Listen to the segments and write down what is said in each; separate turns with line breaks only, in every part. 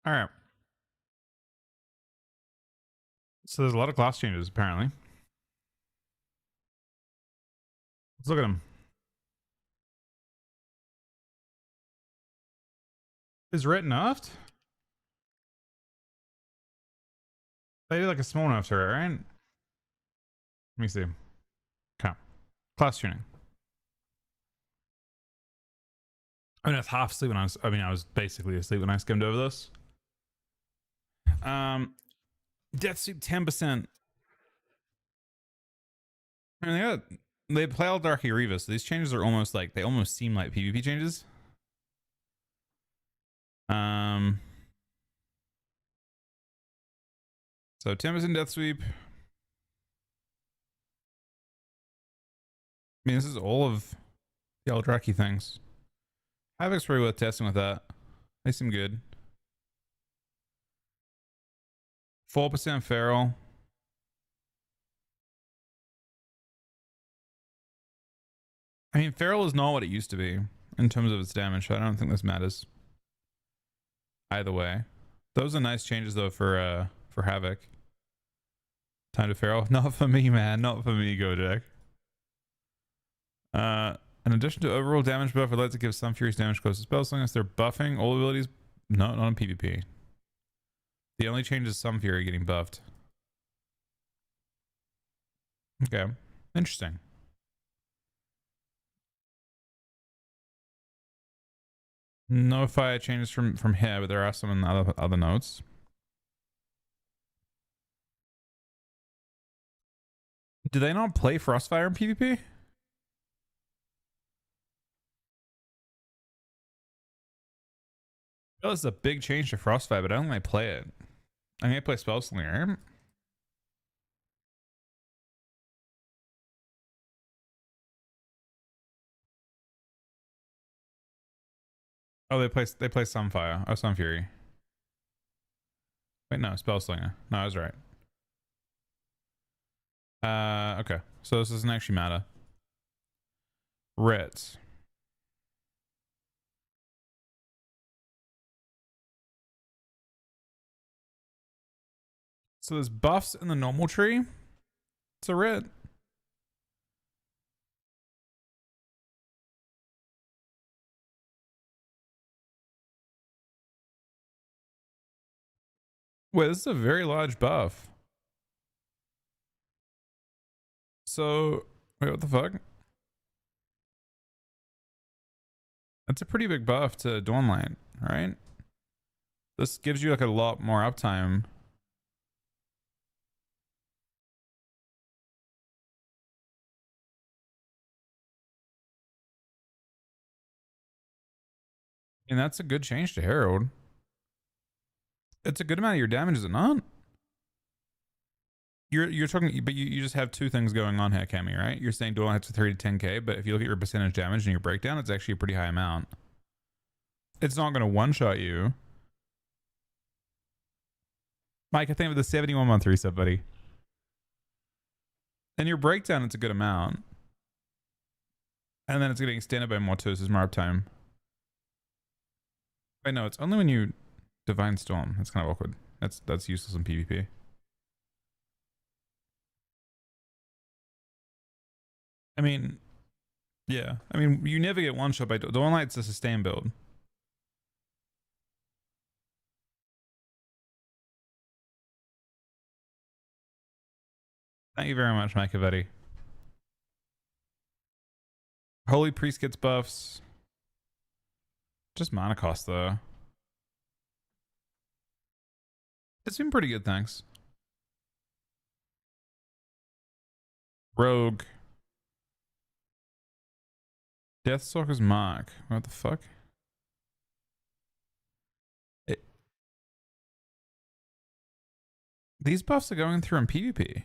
All right. So there's a lot of class changes apparently. Let's look at them. Is Ret nerfed? They did like a small nerf to it, right? Let me see. Okay. Class tuning. I mean, I was half asleep when I was basically asleep when I skimmed over this. Death Sweep 10%. I mean, they play all Dark Ariva, so these changes are almost like, they almost seem like PvP changes. So 10% Death Sweep. I mean, this is all of the Eldraki things. Havoc's pretty worth testing with that. They seem good. 4% Feral. I mean, Feral is not what it used to be in terms of its damage, so I don't think this matters. Either way. Those are nice changes though for Havoc. Time to Feral. Not for me, man. Not for me, Gojek. In addition to overall damage buff, I'd like to give some Furious damage close to spell slingers. They're buffing all abilities. No, not on PvP. The only change is some Fury getting buffed. Okay. Interesting. No fire changes from here, but there are some in the other notes. Do they not play Frostfire in PvP? Well, this is a big change to Frostfire, but I don't think they play it. I think they play Spellslinger. Oh, they play Sunfire. Oh, Sunfury. Wait, no, Spellslinger. No, I was right. Okay. So this doesn't actually matter. Reds. So there's buffs in the normal tree. It's a red. Wait, this is a very large buff. So, wait, what the fuck? That's a pretty big buff to Dawnlight, right? This gives you like a lot more uptime. And that's a good change to Herald. It's a good amount of your damage, is it not? You're talking, but you just have two things going on here, Cammy, right? You're saying dual hits to 3 to 10k, but if you look at your percentage damage and your breakdown, it's actually a pretty high amount. It's not going to one-shot you. Mike, I think with the 71 month reset, buddy. And your breakdown, it's a good amount. And then it's getting extended by more too, so there's more uptime. Wait, no, it's only when you Divine Storm. That's kind of awkward. That's useless in PvP. I mean, yeah. I mean, you never get one shot by Dawnlight's a sustain build. Thank you very much, Machiavelli. Holy Priest gets buffs. Just mana cost though. It's been pretty good, thanks. Rogue. Deathstalker's Mark. What the fuck? These buffs are going through in PvP.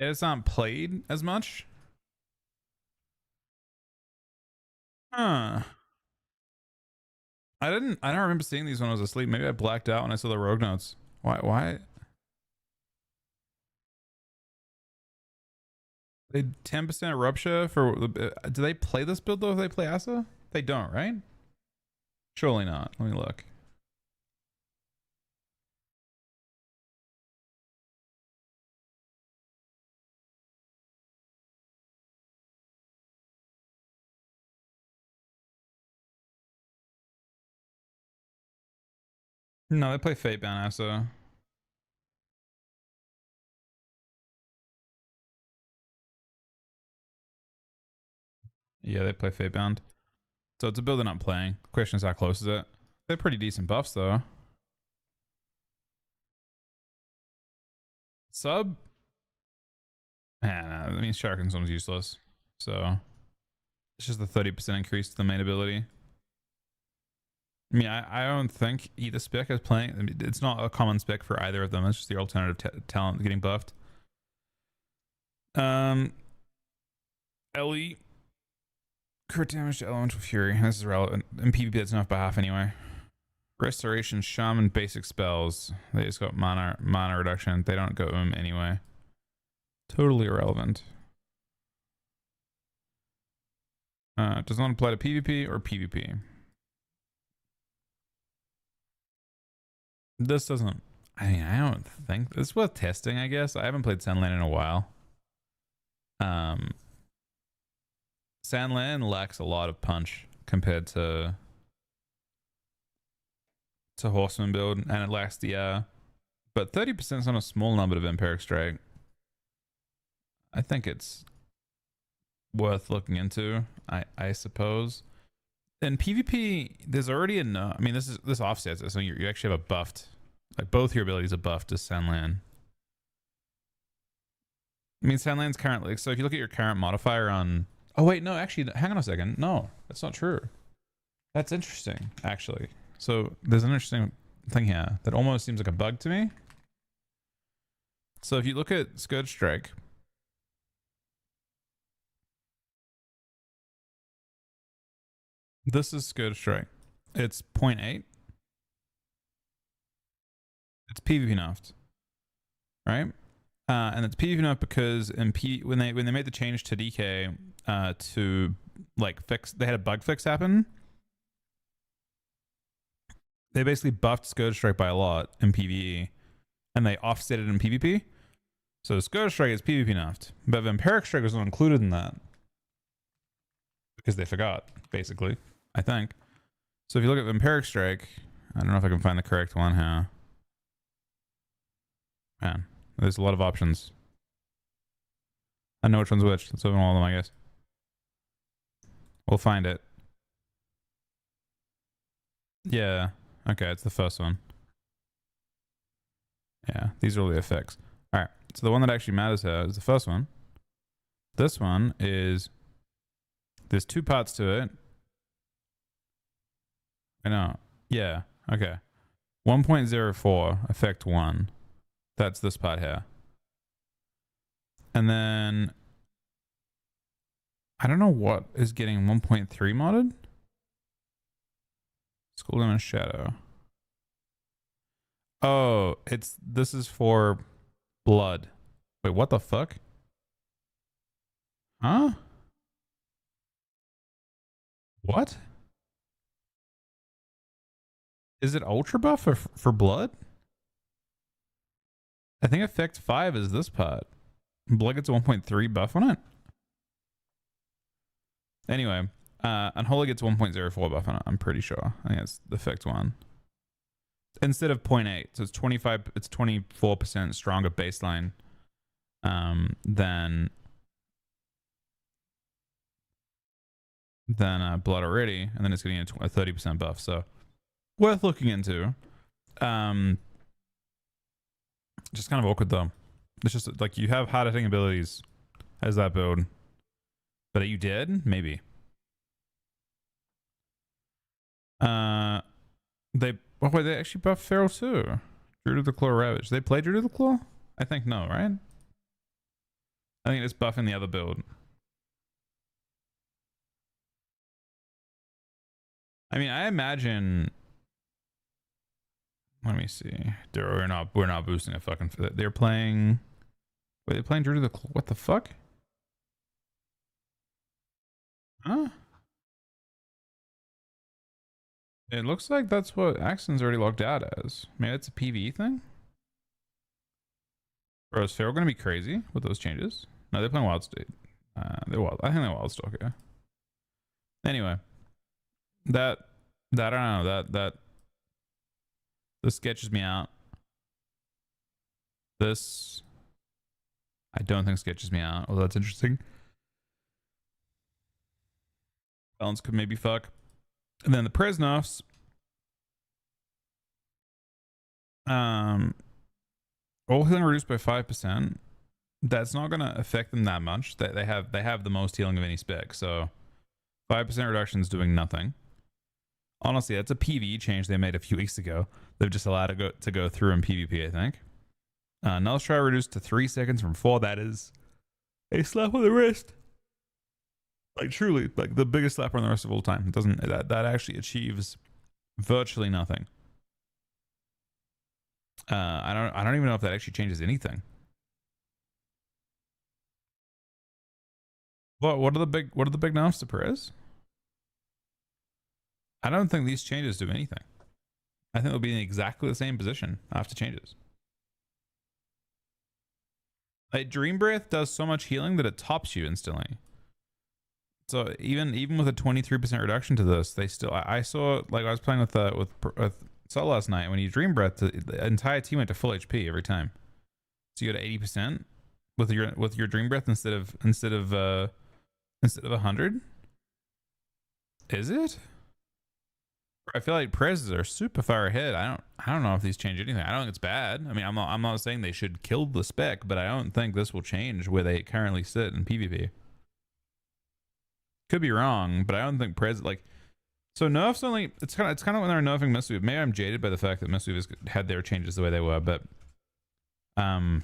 It's not played as much. Huh. I don't remember seeing these when I was asleep. Maybe I blacked out when I saw the rogue notes. Why? They 10% rupture for the. Do they play this build though? If they play Asa, they don't, right? Surely not. Let me look. No, they play Fate Bound Asa. Yeah, they play Fate Bound. So it's a build they're not playing. Question is, how close is it? They're pretty decent buffs though. Sub. That means Shark and Zone's useless. So it's just the 30% increase to the main ability. I mean, I don't think either spec is playing. I mean, it's not a common spec for either of them. It's just the alternative talent getting buffed. Ellie. Crit damage to Elemental Fury. This is relevant. In PvP, it's enough by half anyway. Restoration, Shaman, basic spells. They just got mana reduction. They don't go them anyway. Totally irrelevant. Does not apply to PvP or PvP. This doesn't. I mean, I don't think it's worth testing. I guess I haven't played Sandland in a while. Sandland lacks a lot of punch compared to Horseman build, and it lacks the but 30% is on a small number of Empiric Strike. I think it's worth looking into. I suppose. In PvP, there's already enough. I mean, this offsets it, so you actually have a buffed, like both your abilities are buffed to Sandland. I mean, Sandland's currently, so if you look at your current modifier on. Oh wait, no, actually, hang on a second. No, that's not true. That's interesting, actually. So there's an interesting thing here that almost seems like a bug to me. So if you look at Scourge Strike, this is Scourge Strike. It's 0.8. It's PvP nerfed, right? And it's PvP nerfed because when they made the change to DK to like fix, they had a bug fix happen. They basically buffed Scourge Strike by a lot in PvE, and they offset it in PvP. So Scourge Strike is PvP nerfed, but Vampiric Strike was not included in that because they forgot, basically, I think. So if you look at Vampiric Strike, I don't know if I can find the correct one here. Man, there's a lot of options. I know which one's which. Let's open all of them, I guess. We'll find it. Yeah. Okay, it's the first one. Yeah, these are all the effects. All right, so the one that actually matters here is the first one. This one is, there's two parts to it. I know. Yeah, okay. 1.04, effect 1. That's this part here. And then, I don't know what is getting 1.3 modded. School Demon Shadow. Oh, this is for blood. Wait, what the fuck? Huh? What? Is it ultra buff for blood? I think effect 5 is this part. Blood gets a 1.3 buff on it. Anyway, Unholy gets 1.04 buff on it. I'm pretty sure. I think it's the effect 1. Instead of 0.8, so it's 25. It's 24% stronger baseline than blood already, and then it's getting a 30% buff. So worth looking into. Just kind of awkward though. It's just like you have hard hitting abilities as that build, but are you dead? Maybe. They actually buff Feral too. Druid of the Claw Ravage. They play Druid of the Claw? I think no, right? I think it's buffing the other build. I mean, I imagine. Let me see. We're not boosting a fucking. They're playing. Wait, they're playing Druid of the Claw. What the fuck? Huh? It looks like that's what Axon's already logged out as. Maybe it's a PvE thing? Bro, is Feral gonna be crazy with those changes? No, they're playing Wild State. They're wild. I think they're Wild Stalk, yeah. Anyway. That I don't know. This sketches me out. This I don't think sketches me out, although that's interesting. Balance could maybe fuck. And then the Prez nerfs. All healing reduced by 5%. That's not gonna affect them that much. They have the most healing of any spec, so 5% reduction is doing nothing. Honestly, that's a PvE change they made a few weeks ago. They've just allowed it to go through in PvP, I think. Null Strike reduced to 3 seconds from 4. That is a slap on the wrist. Like truly, like the biggest slap on the wrist of all time. It doesn't that actually achieves virtually nothing. I don't even know if that actually changes anything. What are the big nerfs to Perez? I don't think these changes do anything. I think they'll be in exactly the same position after changes. Like Dream Breath does so much healing that it tops you instantly. So even with a 23% reduction to this, they still. I saw, like, I was playing with Sol last night. When you Dream Breath, the entire team went to full HP every time. So you go to 80% with your Dream Breath instead of 100. Is it? I feel like Prezes are super far ahead. I don't know if these change anything. I don't think it's bad. I mean, I'm not saying they should kill the spec, but I don't think this will change where they currently sit in PvP. Could be wrong, but I don't think Prez, like, so nerfs only. It's kind of when they're nerfing Mistweave. Maybe I'm jaded by the fact that Mistweave has had their changes the way they were, but I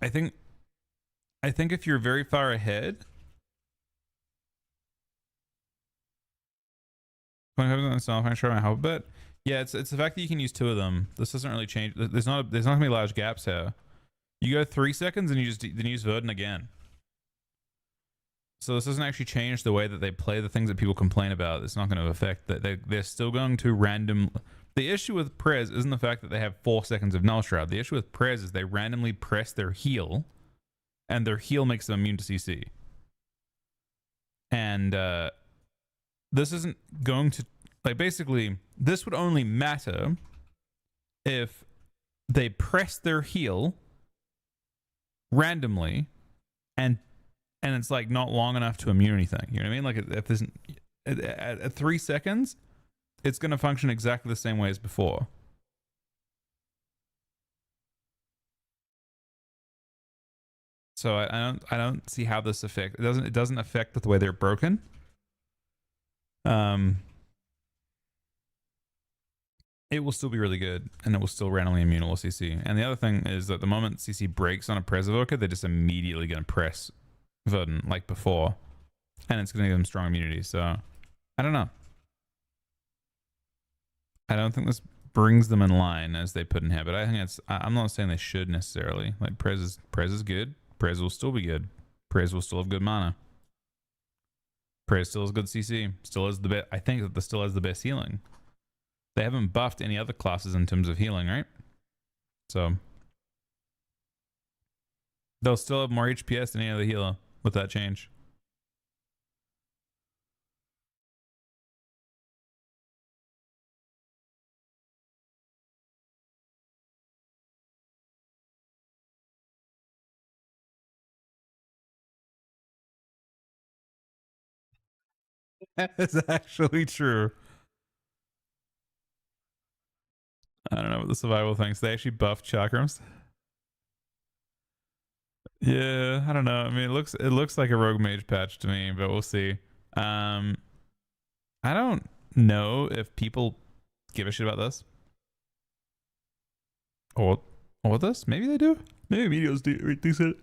think if you're very far ahead. 25% self, I'm sure I help a bit. Yeah, it's the fact that you can use 2 of them. This doesn't really change. There's not gonna be large gaps here. You go 3 seconds and you use Verdant again. So this doesn't actually change the way that they play the things that people complain about. It's not going to affect that. They're still going to random. The issue with Prez isn't the fact that they have 4 seconds of Null Shroud. The issue with Prez is they randomly press their heal, and their heal makes them immune to CC. And this isn't going to, like, basically this would only matter if they press their heal randomly and it's like not long enough to immune anything. You know what I mean? Like if this at 3 seconds, it's going to function exactly the same way as before. So I don't see how this affects. It doesn't affect the way they're broken. It will still be really good, and it will still randomly immune CC. And the other thing is that the moment CC breaks on a Prez Evoker, they're just immediately going to press Verdant like before, and it's going to give them strong immunity. So I don't know. I don't think this brings them in line as they put in here, but I think it's. I'm not saying they should necessarily. Like Prez is good. Prez will still be good. Prez will still have good mana. Prez still has good CC. Still has the best. I think that the still has the best healing. They haven't buffed any other classes in terms of healing, right? So they'll still have more HPS than any other healer with that change. That is actually true. I don't know what the survival thinks. They actually buffed chakrams. Yeah, I don't know. I mean, it looks like a rogue mage patch to me, but we'll see. I don't know if people give a shit about this or this. Maybe they do. Maybe medios do decent.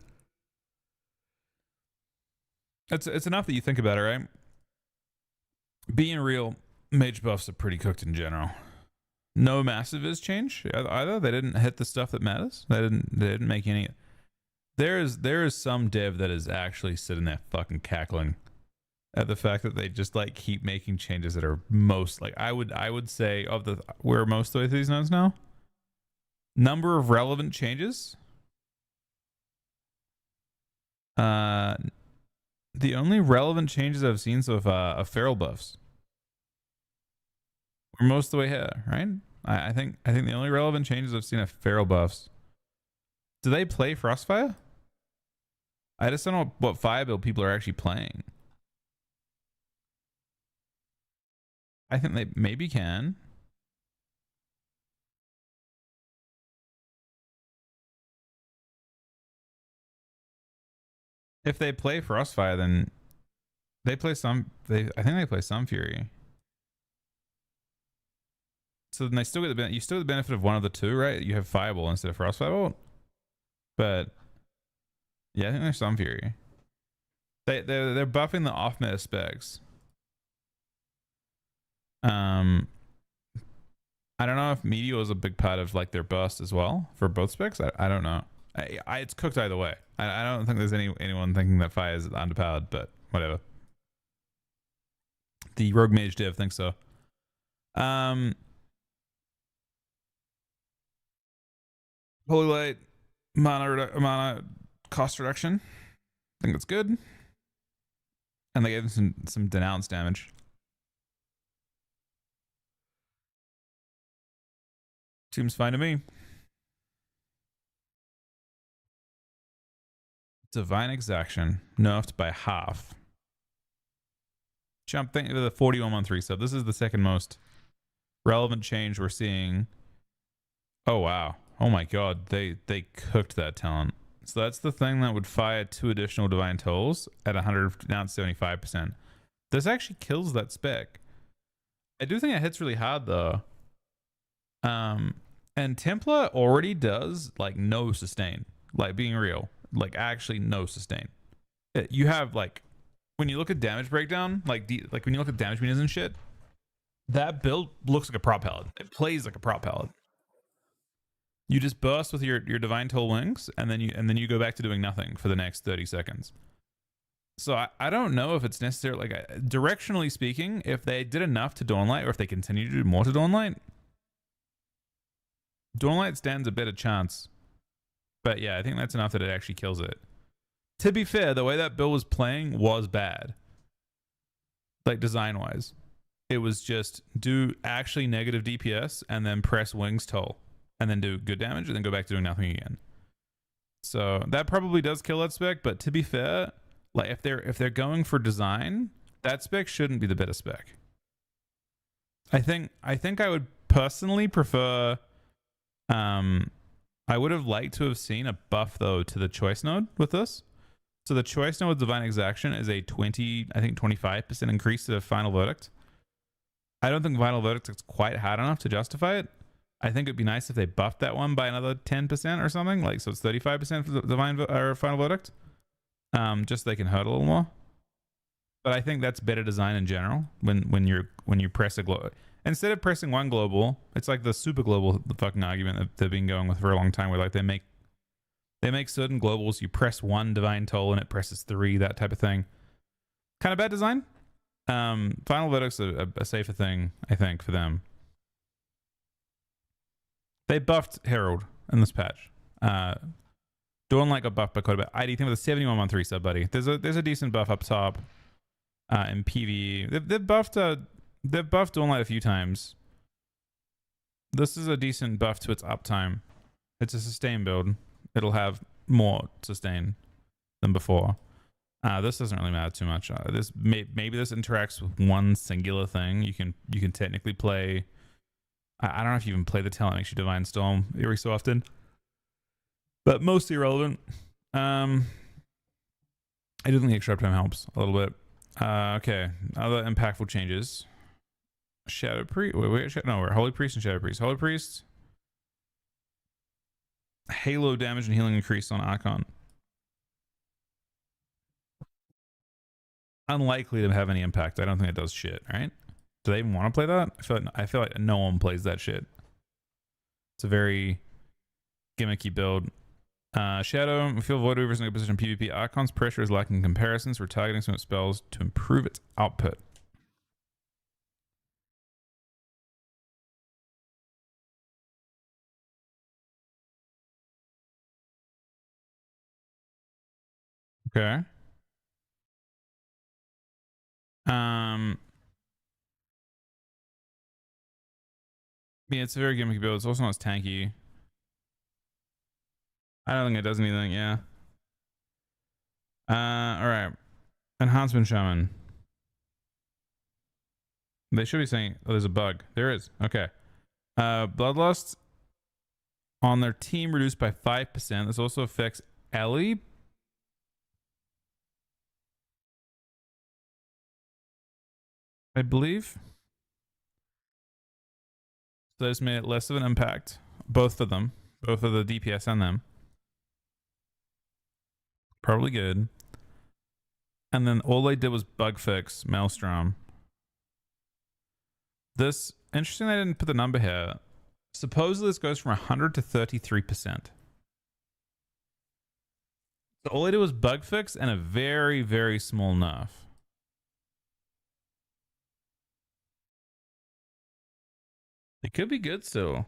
It's enough that you think about it, right? Being real, mage buffs are pretty cooked in general. No massive is change either. They didn't hit the stuff that matters. They didn't make any. There is some dev that is actually sitting there fucking cackling at the fact that they just like keep making changes that are most like I would say of the we're most of the way through these nodes now. Number of relevant changes. The only relevant changes I've seen so far are feral buffs. We're most of the way here, right? I think the only relevant changes I've seen are feral buffs. Do they play Frostfire? I just don't know what fire build people are actually playing. I think they maybe can. If they play Frostfire, then they play some. I think they play some Fury. So then they still get you still get the benefit of one of the two, right? You have Fireball instead of Frostfire. But yeah, I think there's some Fury. They're buffing the off meta specs. I don't know if Meteor is a big part of like their burst as well for both specs. I don't know. It's cooked either way. I don't think there's anyone thinking that fire is underpowered, but whatever. The Rogue Mage dev thinks so. Holy Light mana cost reduction. I think that's good. And they gave him some denounce damage. Seems fine to me. Divine Exaction nerfed by half. Jump to the 4113 sub. This is the second most relevant change we're seeing. Oh wow. Oh my god. They cooked that talent. So that's the thing that would fire 2 additional divine tolls at 100 now it's 75%. This actually kills that spec. I do think it hits really hard though. And Templar already does like no sustain. Like being real. Like actually no sustain. You have like when you look at damage breakdown, like when you look at damage meters and shit, that build looks like a prop pallet. It plays like a prop pallet. You just burst with your divine toll wings, and then you go back to doing nothing for the next 30 seconds. So I don't know if it's necessarily like directionally speaking, if they did enough to Dawnlight, or if they continue to do more to Dawnlight, Dawnlight stands a better chance. But yeah, I think that's enough that it actually kills it. To be fair, the way that build was playing was bad. Like design-wise. It was just do actually negative DPS and then press wings toll. And then do good damage and then go back to doing nothing again. So that probably does kill that spec, but to be fair, like if they're going for design, that spec shouldn't be the better spec. I think I would personally prefer I would have liked to have seen a buff though to the choice node with this. So the choice node with Divine Exaction is a 25% increase to the final verdict. I don't think final verdict is quite hard enough to justify it. I think it'd be nice if they buffed that one by another 10% or something, like so it's 35% for the divine or final verdict. Just so they can hurt a little more. But I think that's better design in general when you press a global. Instead of pressing one global, it's like the super global fucking argument that they've been going with for a long time, where like they make certain globals, you press one divine toll and it presses 3, that type of thing. Kind of bad design. Final verdict's a safer thing, I think, for them. They buffed Herald in this patch. Dawn like got buffed by quite a bit. ID thing with a 7113 sub, buddy. There's a decent buff up top in PvE. They've buffed Dawnlight a few times. This is a decent buff to its uptime. It's a sustain build. It'll have more sustain than before. This doesn't really matter too much. Maybe this interacts with one singular thing. You can technically play. I don't know if you even play the talent makes you Divine Storm every so often, but mostly irrelevant. I do think the extra uptime helps a little bit. Okay, other impactful changes. Shadow Priest. We're Holy Priest and Shadow Priest. Holy Priest. Halo damage and healing increase on Archon. Unlikely to have any impact. I don't think it does shit, right? Do they even want to play that? I feel like no one plays that shit. It's a very gimmicky build. Shadow. We feel Void Weaver's in a good position in PvP. Archon's pressure is lacking comparisons. We're targeting some spells to improve its output. Okay. Yeah, it's a very gimmicky build. It's also not as tanky. I don't think it does anything, yeah. Alright. Enhancement Shaman. They should be saying, oh, there's a bug. There is. Okay. Bloodlust on their team reduced by 5%. This also affects Ellie. I believe. So this made it less of an impact. Both of them. Both of the DPS and them. Probably good. And then all they did was bug fix Maelstrom. This, interesting they didn't put the number here. Supposedly this goes from 100 to 33%. So all they did was bug fix and a very, very small nerf. It could be good still.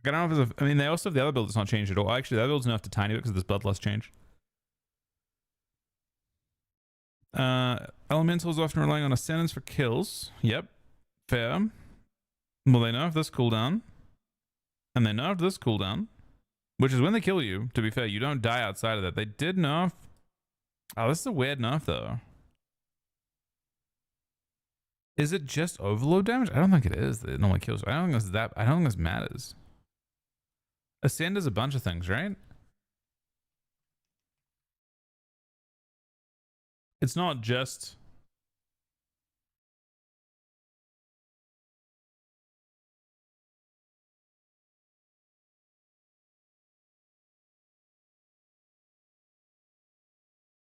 I don't know if it's I mean, they also have the other build that's not changed at all. Actually, the other build's nerfed a tiny bit because this bloodlust change. Elementals often relying on Ascendants for kills. Yep. Fair. Well, they nerfed this cooldown. And they nerfed this cooldown. Which is when they kill you, to be fair. You don't die outside of that. They did nerf. Oh, this is a weird nerf, though. Is it just overload damage? I don't think it is. It normally kills. I don't think this matters. Ascend is a bunch of things, right? It's not just...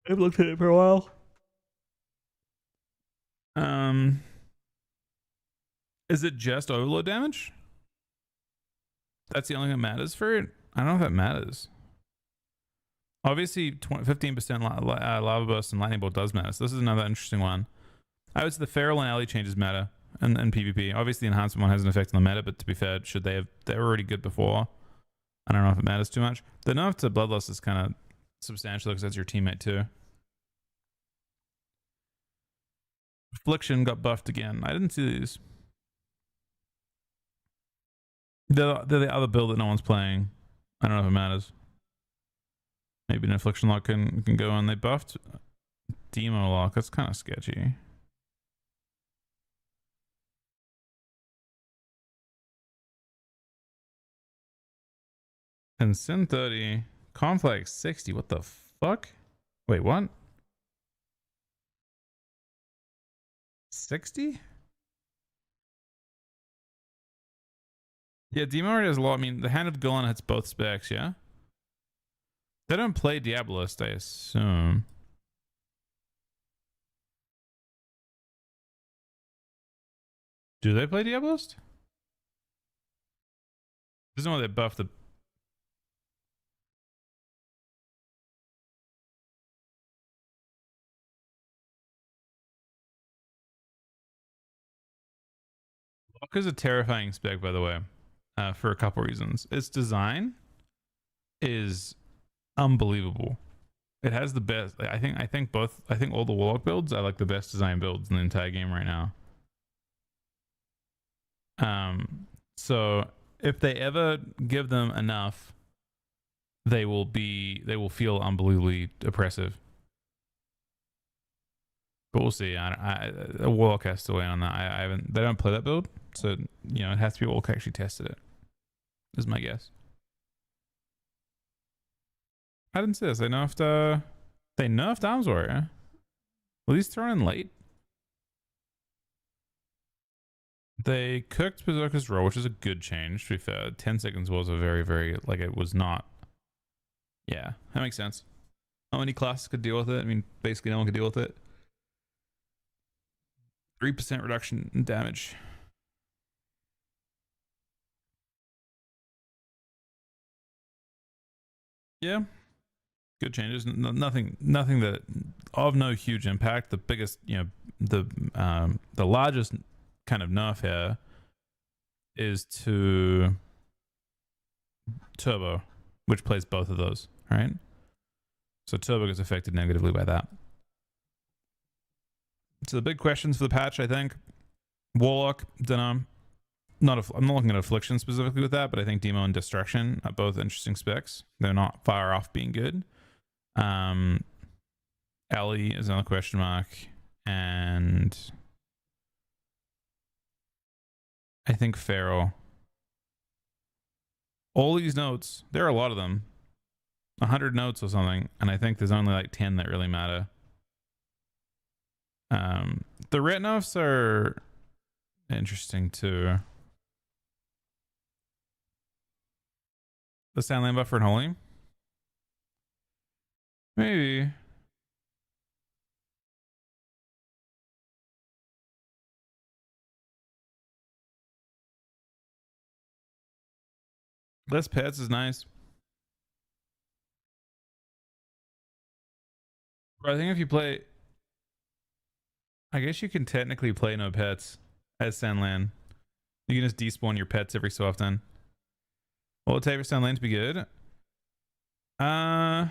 I've looked at it for a while. Is it just overload damage? That's the only thing that matters for it? I don't know if that matters. Obviously, 15% lava burst and lightning bolt does matter. So this is another interesting one. I would say the feral and alley changes matter in PvP. Obviously, the enhancement one has an effect on the meta, but to be fair, they were already good before. I don't know if it matters too much. The nerf to Bloodlust is kind of substantial because that's your teammate too. Affliction got buffed again. I didn't see these. They're the other build that no one's playing. I don't know if it matters. Maybe an Affliction lock can go in. They buffed Demo lock. That's kind of sketchy. And Sin 30. Conflict 60. What the fuck? Wait, what? 60? Yeah, Demo already has a lot. I mean, the Hand of Golan hits both specs, yeah? They don't play Diabolist, I assume. Do they play Diabolist? This is why they buffed the... Lock is a terrifying spec, by the way, for a couple reasons. Its design is unbelievable. It has the best. I think all the Warlock builds are like the best design builds in the entire game right now. So if they ever give them enough, they will feel unbelievably oppressive. But we'll see. A Warlock has to weigh on that. I haven't. They don't play that build, so you know it has to be Warlock actually tested it. Is my guess. I didn't see this. They nerfed Arms Warrior. Were these thrown in late? They cooked Berserker's Roll, which is a good change, to be fair. 10 seconds was a very, very, like, it was not. Yeah, that makes sense. Not many classes could deal with it. I mean, basically no one could deal with it. 3% reduction in damage. Yeah, good changes. Nothing that of no huge impact. The biggest, the largest kind of nerf here is to turbo, which plays both of those, right? So turbo gets affected negatively by that. So the big questions for the patch, I think, Warlock, dunno. I'm not looking at Affliction specifically with that, but I think Demo and Destruction are both interesting specs. They're not far off being good. Ellie is another question mark, and I think Feral. All these notes, there are a lot of them, 100 notes or something, and I think there's only like 10 that really matter. The ret nerfs are interesting too. The Sandland buff for Holy? Maybe. Less pets is nice. But I think if you play, I guess you can technically play no pets as Sandland. You can just despawn your pets every so often. Will it take for Sandland to be good? Oh,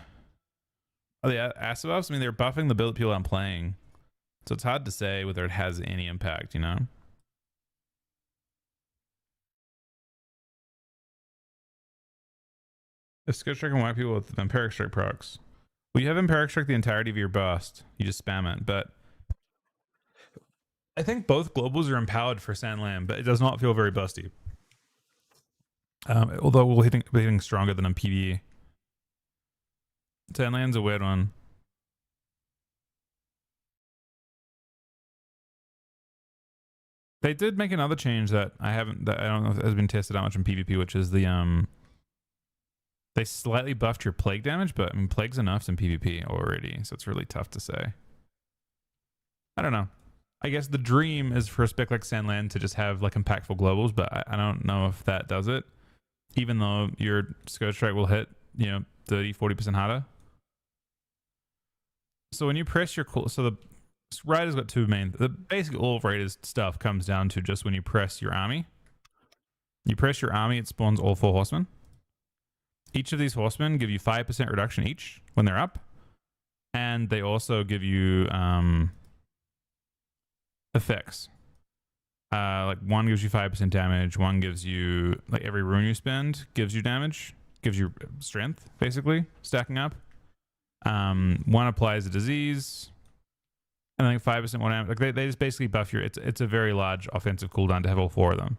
the acid buffs? I mean, they're buffing the build people I'm playing. So it's hard to say whether it has any impact, you know? If Scourge Strike can wipe people with Vampiric Strike procs. Well, you have Vampiric Strike the entirety of your burst. You just spam it, but I think both globals are empowered for Sandland, but it does not feel very busty. Although we're hitting stronger than on PvE. Sandland's a weird one. They did make another change that I don't know if it has been tested out much in PvP, which is the they slightly buffed your plague damage, but I mean plague's enough in PvP already, so it's really tough to say. I don't know. I guess the dream is for a spec like Sandland to just have like impactful globals, but I don't know if that does it. Even though your Scourge Strike will hit, 30-40% harder. So when you press your the Raiders got two main. Basically all of Raiders stuff comes down to just when you press your army. You press your army, it spawns all 4 horsemen. Each of these horsemen give you 5% reduction each when they're up, and they also give you effects. Like one gives you 5% damage. One gives you, like, every rune you spend gives you damage, gives you strength, basically stacking up. One applies a disease, and I think 5% more damage. Like they just basically buff your. It's a very large offensive cooldown to have all 4 of them.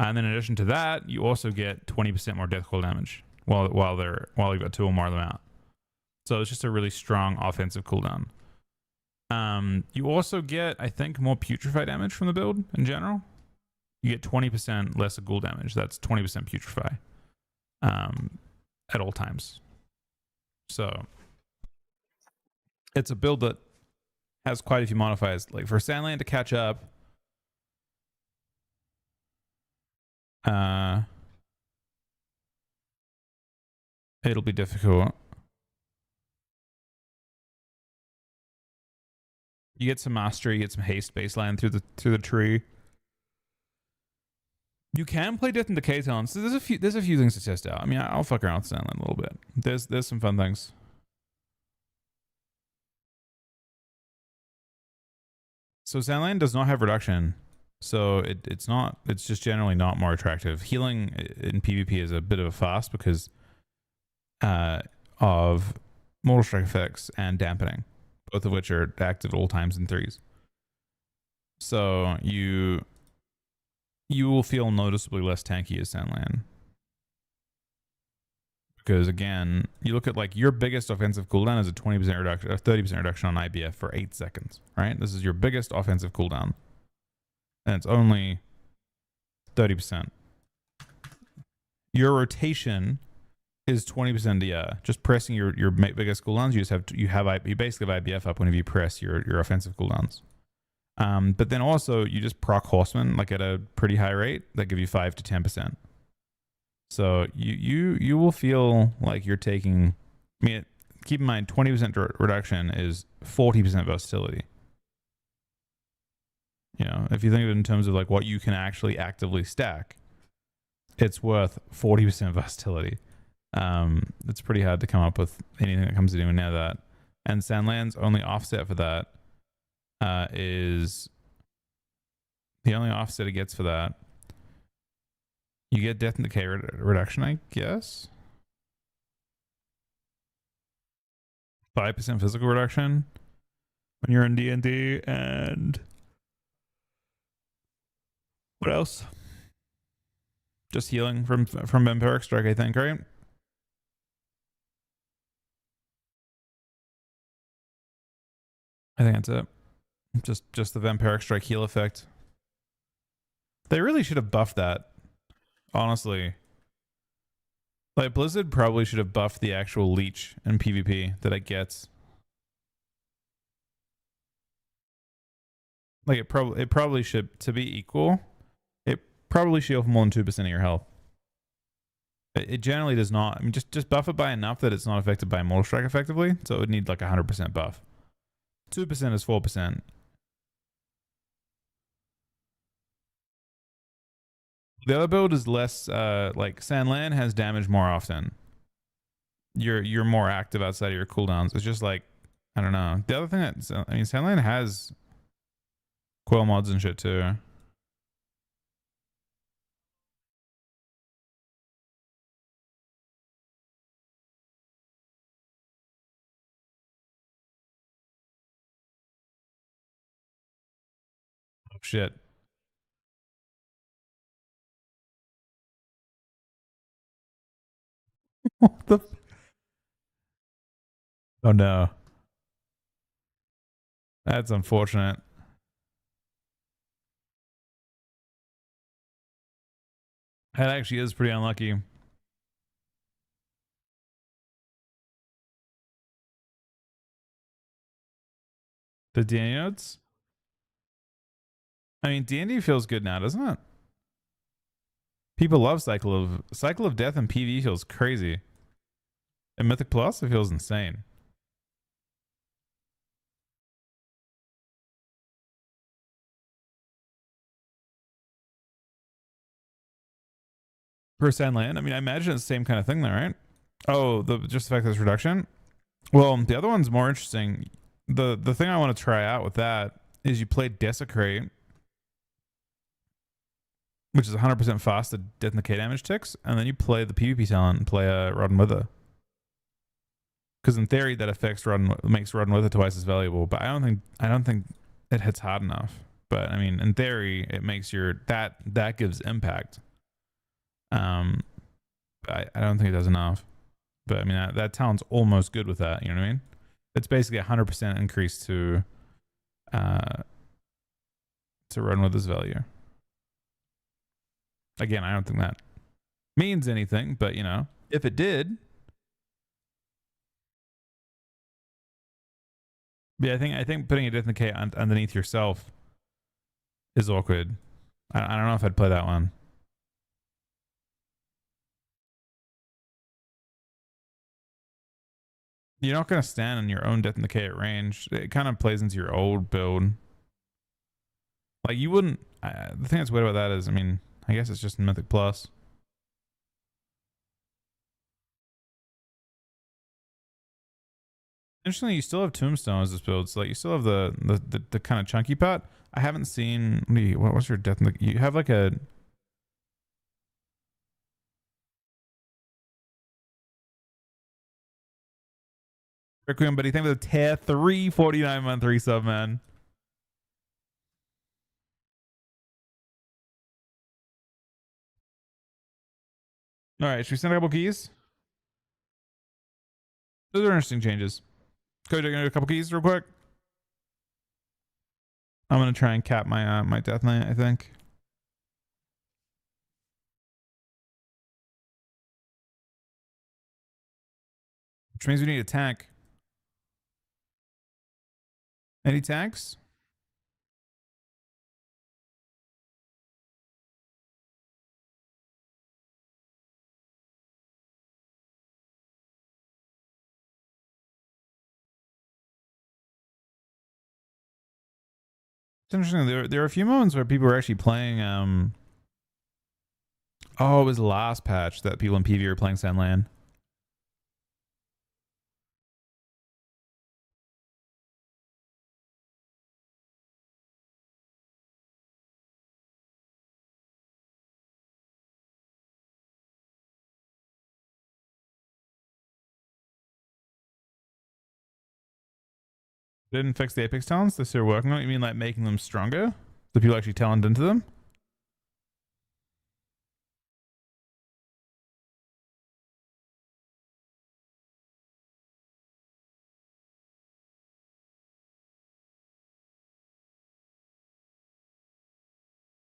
And then in addition to that, you also get 20% more death coil damage while you've got 2 or more of them out. So it's just a really strong offensive cooldown. You also get, I think, more putrefy damage from the build in general. You get 20% less of ghoul damage. That's 20% putrefy at all times. So it's a build that has quite a few modifiers. Like for Sandland to catch up, it'll be difficult. You get some mastery, you get some haste baseline through the tree. You can play Death and Decay talents. So there's a few things to test out. I mean, I'll fuck around with Sandland a little bit. There's some fun things. So Sandland does not have reduction, so it's just generally not more attractive. Healing in PvP is a bit of a farce because of Mortal Strike effects and dampening, both of which are active at all times in 3s. So you will feel noticeably less tanky as Sandland. Because again, you look at like your biggest offensive cooldown is a 20% reduction, or 30% reduction on IBF for 8 seconds, right? This is your biggest offensive cooldown. And it's only 30%. Your rotation is 20%. Just pressing your biggest cooldowns, you basically have IBF up whenever you press your offensive cooldowns. But then also you just proc horsemen like at a pretty high rate that give you 5 to 10%. So you will feel like you're taking. I mean, keep in mind, 20% reduction is 40% versatility. You know, if you think of it in terms of like what you can actually actively stack, it's worth 40% versatility. It's pretty hard to come up with anything that comes anywhere near that. And Sandland's only offset for that is the only offset it gets for that. You get death and decay reduction, I guess. 5% physical reduction when you're in D&D, and what else? Just healing from Vampiric Strike, I think, right? I think that's it. Just the Vampiric Strike heal effect. They really should have buffed that, honestly. Like Blizzard probably should have buffed the actual leech in PvP that it gets. Like it probably should, to be equal. It probably should heal for more than 2% of your health. It generally does not. I mean, just buff it by enough that it's not affected by Mortal Strike effectively. So it would need like 100% buff. 2% is 4%. The other build is less like Sandland has damage more often. You're more active outside of your cooldowns. It's just like, I don't know. The other thing that, I mean, Sandland has coil mods and shit too. Oh shit. What the? Oh no. That's unfortunate. That actually is pretty unlucky. The D&D notes? I mean, D&D feels good now, doesn't it? People love Cycle of Death, and PV feels crazy. And Mythic Plus, it feels insane. For Sandland, I mean, I imagine it's the same kind of thing, though, right? Oh, just the fact that it's reduction. Well, the other one's more interesting. The thing I want to try out with that is you play Desecrate, which is 100% fast to death and decay damage ticks, and then you play the PvP talent and play a Rod and Wither. Because in theory, that affects makes Rod and Wither twice as valuable, but I don't think it hits hard enough. But I mean, in theory, it makes that gives impact. I don't think it does enough. But I mean, that talent's almost good with that. You know what I mean? It's basically 100% increase to run with this value. Again, I don't think that means anything, but you know, if it did, yeah, I think putting a death and decay underneath yourself is awkward. I don't know if I'd play that one. You're not going to stand on your own death and decay at range. It kind of plays into your old build. Like you wouldn't. The thing that's weird about that is, I mean, I guess it's just Mythic Plus. Interestingly, you still have Tombstone as this build. So like you still have the kind of chunky part. I haven't seen. What was your death? You have like a. Requiem, but you think of the tier 3 49-month resub, man. All right, should we send a couple keys? Those are interesting changes. Coach, I'm gonna do a couple keys real quick. I'm gonna try and cap my my Death Knight, I think. Which means we need a tank. Any tanks? It's interesting. There are a few moments where people were actually playing. Oh, it was the last patch that people in PV were playing Sandland. Didn't fix the Apex talents. They're still working on it. You mean like making them stronger? The people actually talent into them?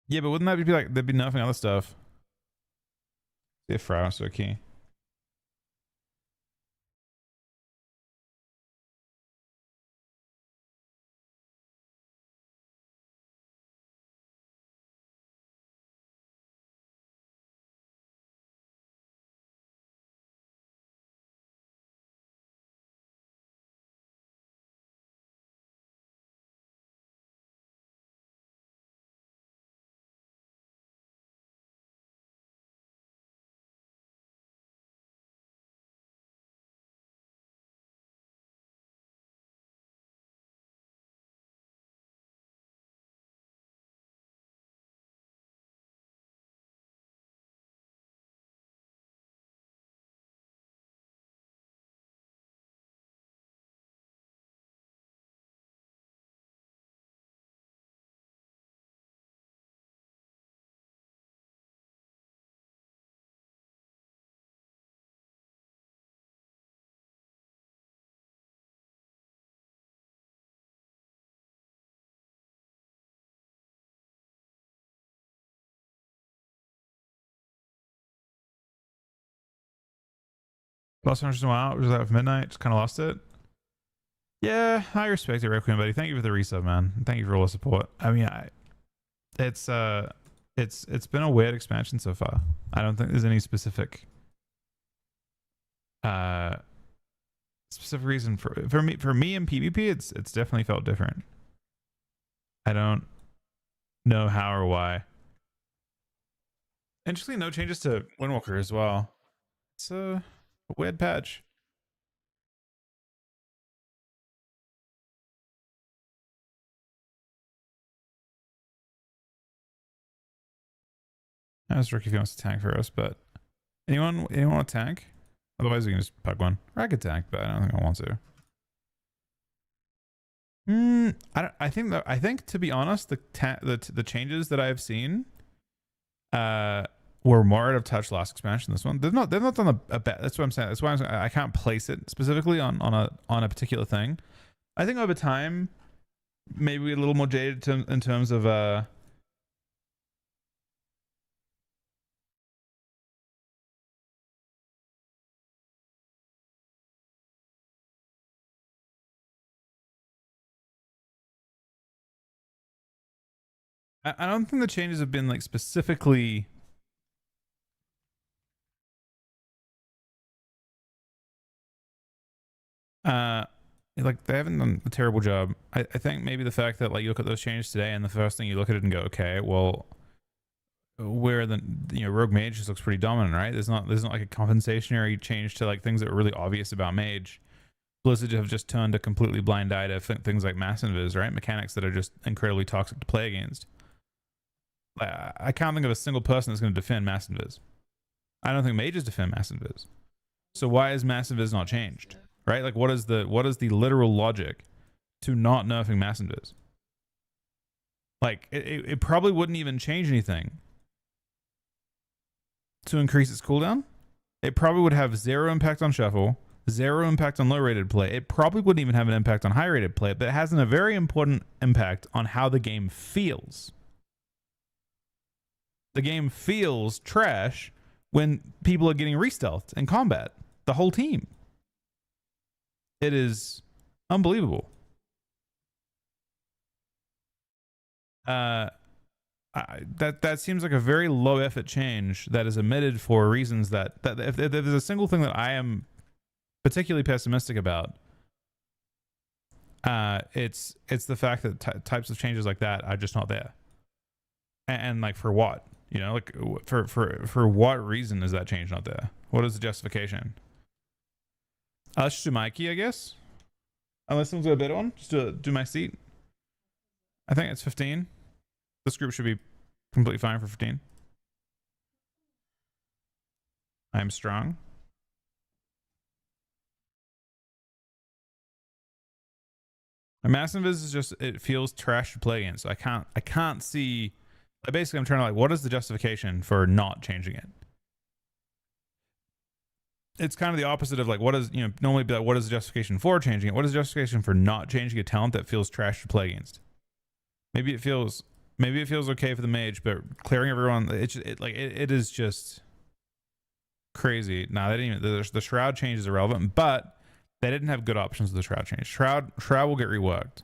Yeah, but wouldn't that be like they'd be nerfing other stuff? Yeah, Frau, so key. Lost interest in a while. Was that for midnight? Just kind of lost it. Yeah, I respect it, Requiem, buddy. Thank you for the resub, man. Thank you for all the support. I mean, it's it's been a weird expansion so far. I don't think there's any specific uh specific reason for me in PvP. It's definitely felt different. I don't know how or why. Interestingly, no changes to Windwalker as well. It's a weird patch. I was Ricky if he wants to tank for us, but anyone want to tank? Otherwise, we can just pug one. Or I could tank, but I don't think I want to. I think to be honest, the changes that I've seen, were more out of touch last expansion. This one, they've not done a bad. That's what I'm saying. That's why I can't place it specifically on a particular thing. I think over time, maybe a little more jaded in terms of I don't think the changes have been like specifically like they haven't done a terrible job. I think maybe the fact that like you look at those changes today and the first thing you look at it and go, okay, well, where the Rogue Mage just looks pretty dominant, right? There's not like a compensationary change to like things that were really obvious about Mage. Blizzard have just turned a completely blind eye to things like mass invis, right? Mechanics that are just incredibly toxic to play against. I can't think of a single person that's going to defend mass invis. I don't think mages defend mass invis. So why is mass invis not changed? Right? Like what is the literal logic to not nerfing mass invis? Like it probably wouldn't even change anything to increase its cooldown. It probably would have zero impact on shuffle, zero impact on low rated play. It probably wouldn't even have an impact on high rated play, but it has a very important impact on how the game feels. The game feels trash when people are getting re-stealthed in combat. The whole team. It is unbelievable. That seems like a very low effort change that is omitted for reasons that if there's a single thing that I am particularly pessimistic about, It's the fact that types of changes like that are just not there. And like for what? You know, like for what reason is that change not there? What is the justification? Let's just do my key, I guess. Unless someone's got a better one, just do my seat. I think it's 15. This group should be completely fine for 15. I'm strong. My mass invis is just, it feels trash to play against. So I can't see. Basically, I'm trying to like, what is the justification for not changing it? It's kind of the opposite of like, what is, you know, normally be like, what is the justification for changing it? What is the justification for not changing a talent that feels trash to play against? Maybe it feels okay for the mage, but clearing everyone, it is just crazy. Nah, they didn't even, the shroud change is irrelevant, but they didn't have good options with the shroud change. Shroud will get reworked.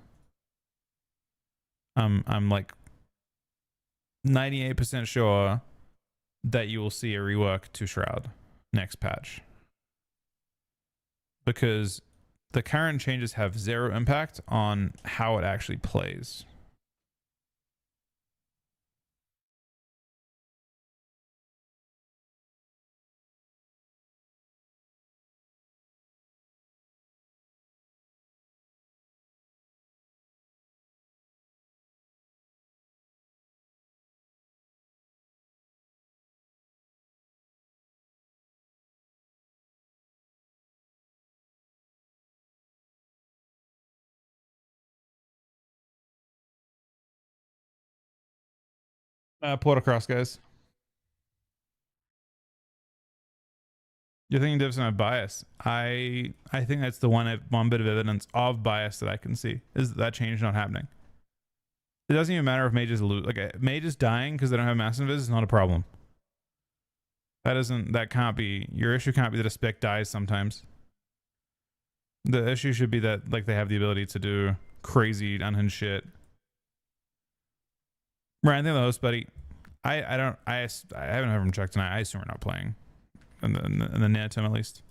I'm like 98% sure that you will see a rework to shroud next patch, because the current changes have zero impact on how it actually plays. Pull it across, guys. You're thinking divs on a bias. I think that's the one bit of evidence of bias that I can see is that change not happening. It doesn't even matter if mages lose. Like mages dying because they don't have mass invis is not a problem. That can't be your issue. Can't be that a spec dies sometimes. The issue should be that like they have the ability to do crazy unhinged shit. Ryan, thank the host, buddy. I haven't heard from Chuck tonight. I assume we're not playing in the near term at least.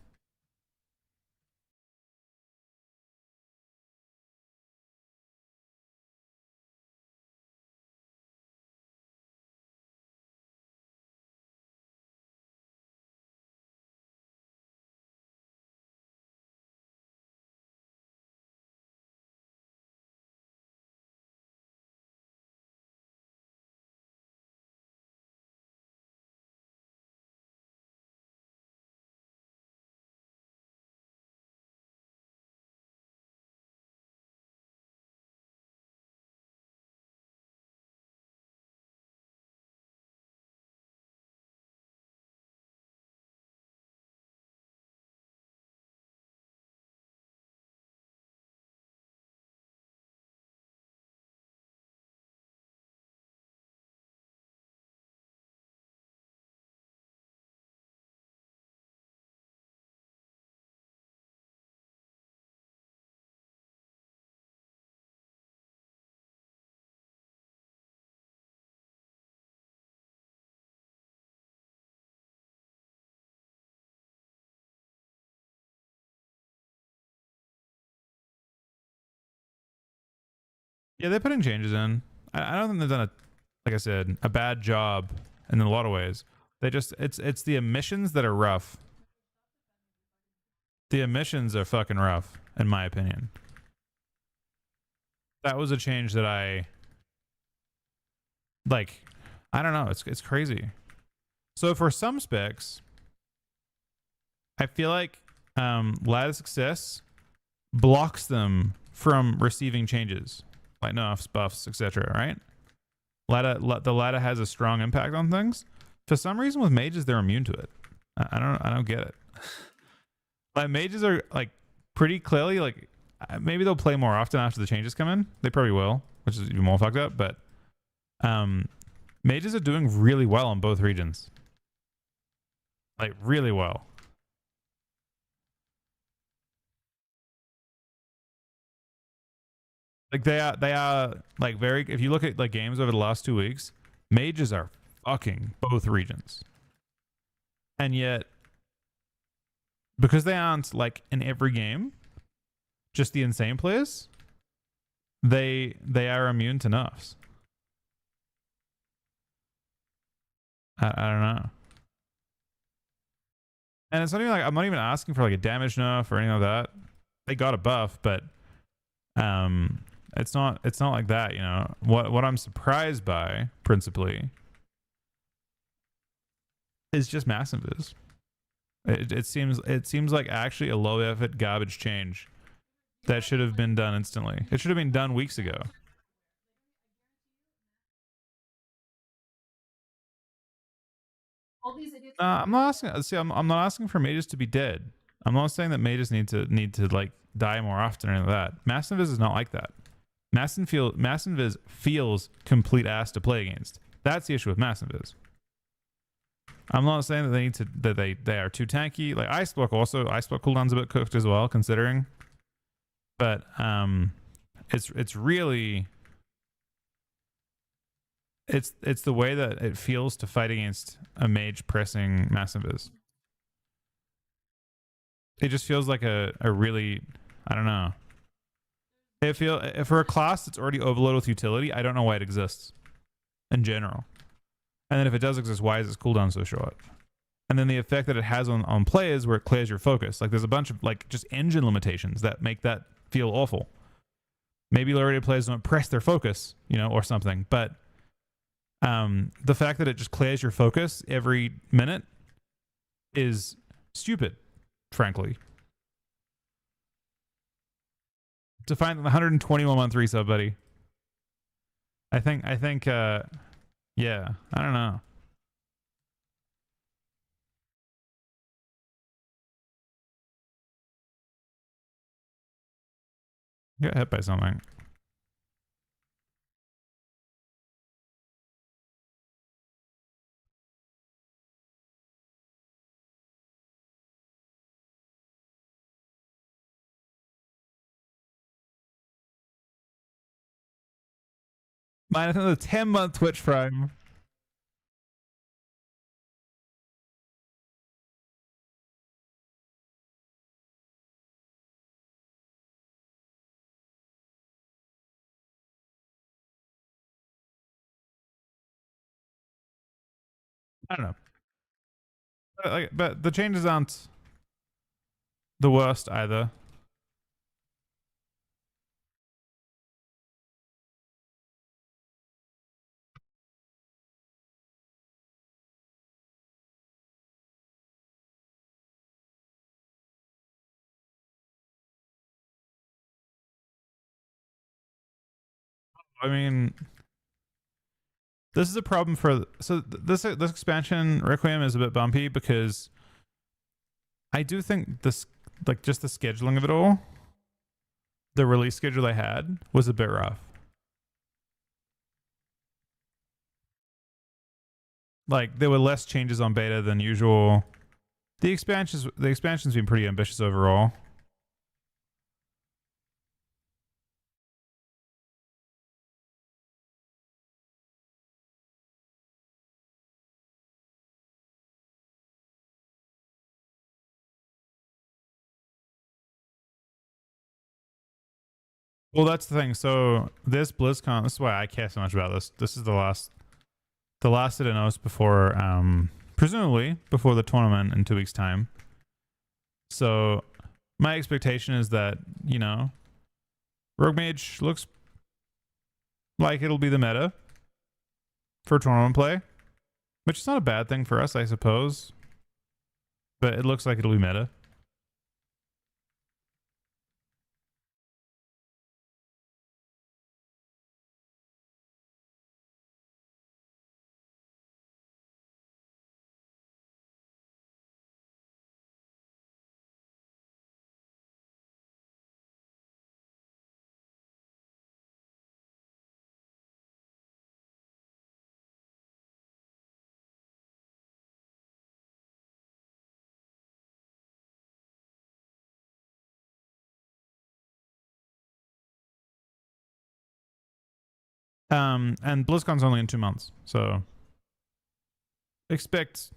Yeah, they're putting changes in. I don't think they've done like I said, a bad job in a lot of ways. They just it's the emissions that are rough. The emissions are fucking rough, in my opinion. That was a change that I like. I don't know. It's crazy. So for some specs, I feel like ladder success blocks them from receiving changes like nerfs, buffs, etc. Right? The ladder has a strong impact on things. For some reason, with mages, they're immune to it. I don't get it. Like mages are like pretty clearly like maybe they'll play more often after the changes come in. They probably will, which is even more fucked up. But mages are doing really well in both regions. Like really well. Like they are like very. If you look at like games over the last 2 weeks, mages are fucking both regions, and yet because they aren't like in every game, just the insane players, they are immune to nerfs. I don't know. And it's not even like I'm not even asking for like a damage nerf or anything like that. They got a buff, but it's not like that, you know. What I'm surprised by principally is just massive is. It seems like actually a low effort garbage change that should have been done instantly. It should have been done weeks ago. I'm not asking. See, I'm not asking for mages to be dead. I'm not saying that mages need to like die more often or anything like that. Mass Invis is not like that. Mass Invis feels complete ass to play against. That's the issue with Mass Invis. I'm not saying that they need to they are too tanky. Like Ice Block also, Ice Block cooldown's a bit cooked as well, considering. But it's really it's the way that it feels to fight against a mage pressing Mass Invis. It just feels like a really, I don't know. It feel for a class that's already overloaded with utility, I don't know why it exists in general. And then if it does exist, why is its cooldown so short? And then the effect that it has on players where it clears your focus. Like there's a bunch of like just engine limitations that make that feel awful. Maybe low rated players don't press their focus, you know, or something. But the fact that it just clears your focus every minute is stupid, frankly. To find the 121 month resub, buddy. I think yeah, I don't know. You got hit by something. Minus another 10-month Twitch Prime. I don't know. But the changes aren't the worst either. I mean, this is a problem for this expansion Requiem is a bit bumpy because I do think this like just the scheduling of it all, the release schedule they had was a bit rough. Like there were less changes on beta than usual. The expansion's been pretty ambitious overall. Well, that's the thing. So this BlizzCon, this is why I care so much about this. This is the last that it knows before, presumably before the tournament in 2 weeks' time. So my expectation is that, you know, Rogue Mage looks like it'll be the meta for tournament play, which is not a bad thing for us, I suppose. But it looks like it'll be meta. And BlizzCon's only in 2 months, so expect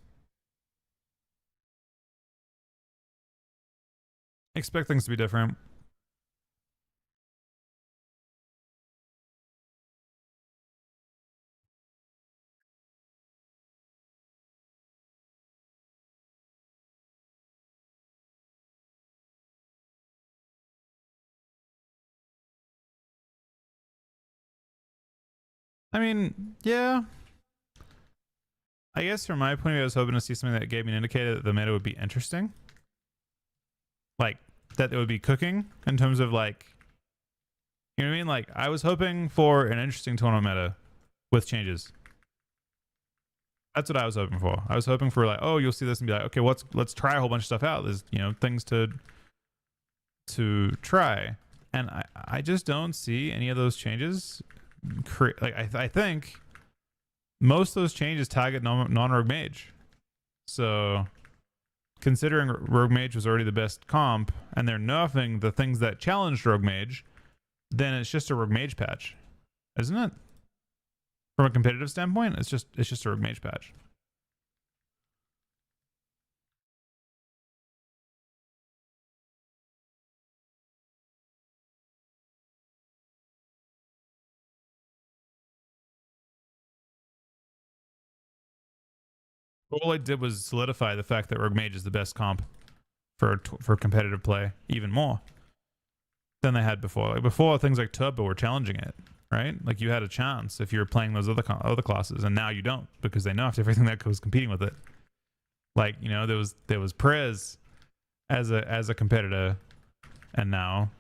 things to be different. I mean, yeah. I guess from my point of view, I was hoping to see something that gave me an indicator that the meta would be interesting. Like, that it would be cooking in terms of, like, you know what I mean? Like, I was hoping for an interesting tournament meta with changes. That's what I was hoping for. I was hoping for, like, oh, you'll see this and be like, okay, let's try a whole bunch of stuff out. There's, you know, things to try. And I just don't see any of those changes. Like, I think most of those changes target non-rogue mage. So considering rogue mage was already the best comp and they're nerfing the things that challenged rogue mage, then it's just a rogue mage patch, isn't it? From a competitive standpoint, it's just a rogue mage patch. All I did was solidify the fact that rogue mage is the best comp for competitive play even more than they had before. Like before, things like turbo were challenging it, right? Like you had a chance if you were playing those other classes, and now you don't because they nerfed everything that was competing with it. Like, you know, there was Prez as a competitor, and now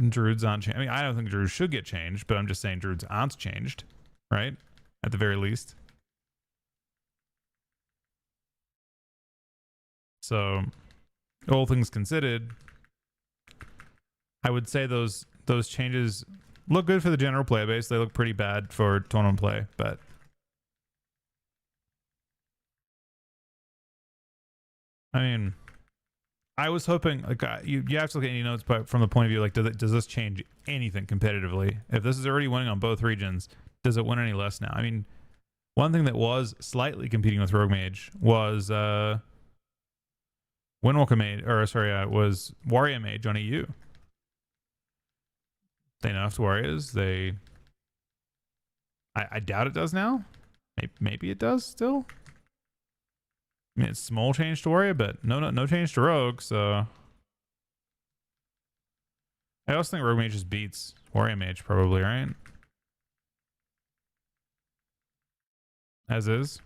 druids aren't changed. I mean, I don't think druids should get changed, but I'm just saying druids aren't changed, right? At the very least. So, all things considered, I would say those changes look good for the general player base. They look pretty bad for tournament play, but I mean, I was hoping like you have to look at any notes, but from the point of view like does this change anything competitively? If this is already winning on both regions, does it win any less now? I mean, one thing that was slightly competing with Rogue Mage was Windwalker Mage, or sorry, was Warrior Mage on EU. They nerfed Warriors. I doubt it does now. Maybe it does still. I mean, it's small change to Warrior, but no change to Rogue. So I also think Rogue Mage just beats Warrior Mage probably, right? As is.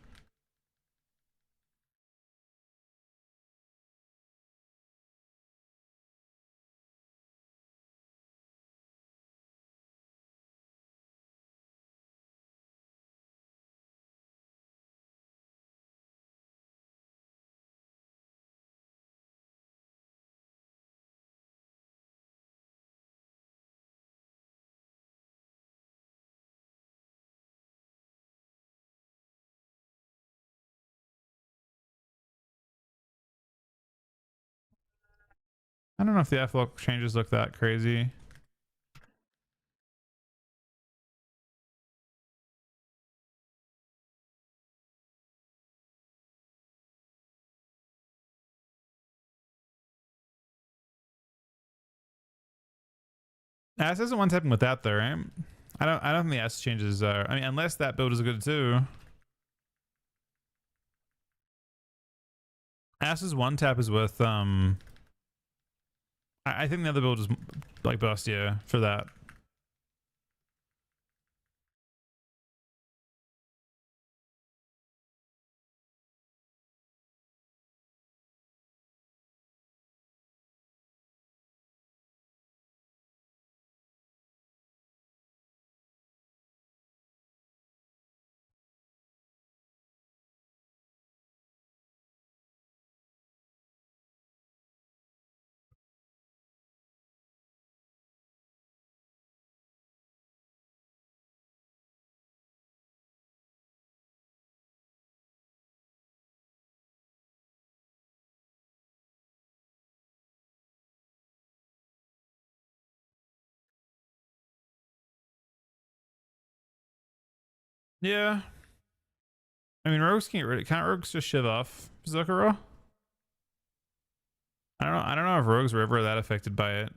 I don't know if the F-lock changes look that crazy. S isn't one tapping with that though, right? I don't think the S changes are. I mean, unless that build is good too. S's one tap is with I think the other build is like Bustier for that. Yeah. I mean, rogues can't rogues just shiv off Zucchero? I don't know if rogues were ever that affected by it.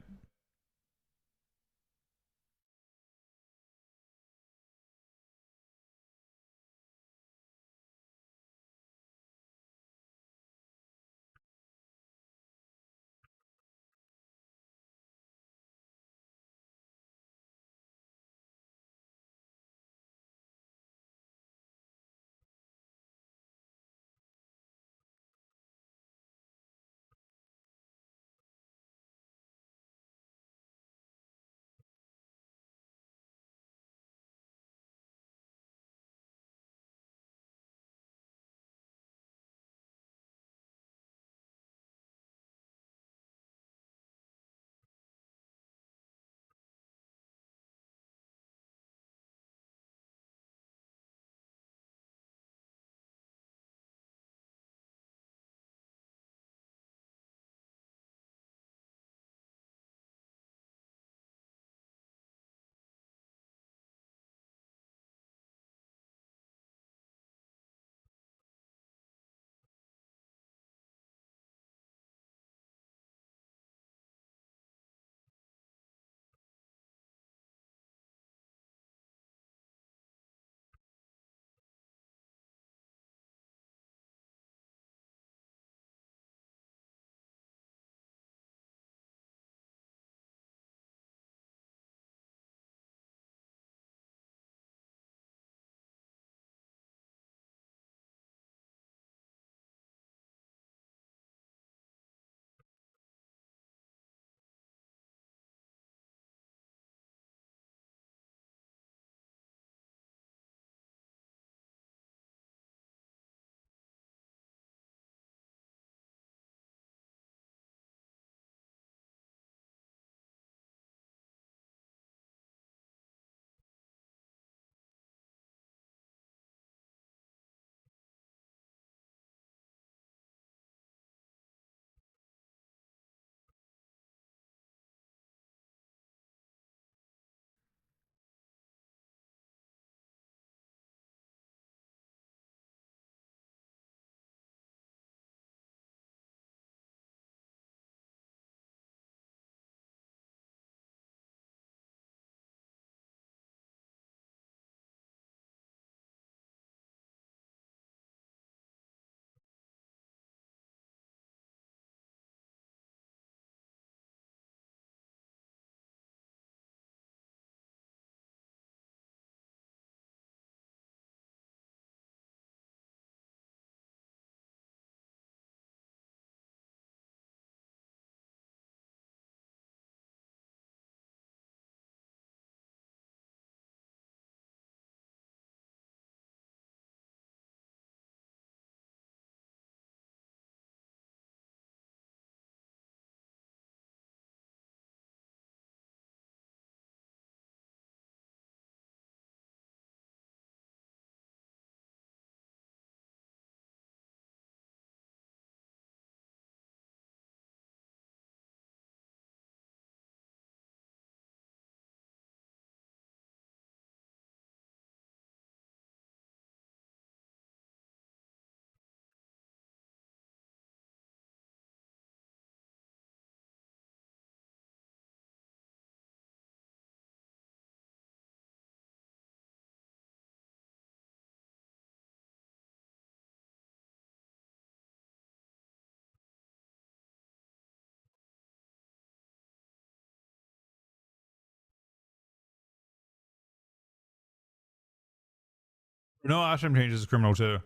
No ashram changes is criminal too.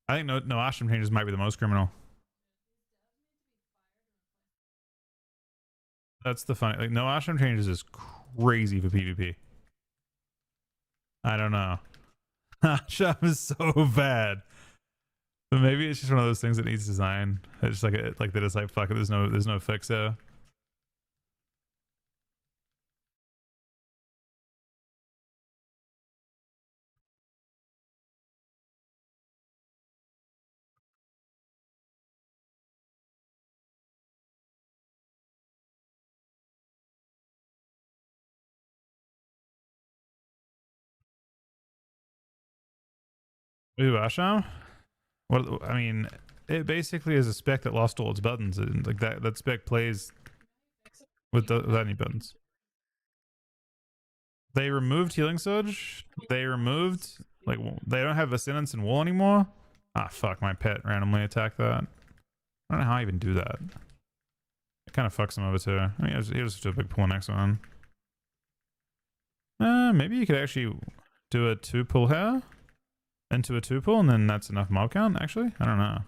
I think no ashram changes might be the most criminal. That's the funny. Like no ashram changes is crazy for PvP. I don't know. Ashram is so bad. But maybe it's just one of those things that needs design. It's just like that. It's like fuck it. There's no fix there. Ooh, Ashram. What I mean, it basically is a spec that lost all its buttons. And like that spec plays without any buttons. They removed healing surge. They removed like they don't have ascendance and wool anymore. Ah fuck, my pet randomly attacked that. I don't know how I even do that. It kind of fucks him over too. I mean, he'll just do a big pull next one. Maybe you could actually do a 2-pull here into a 2-pull, and then that's enough mob count. Actually, I don't know.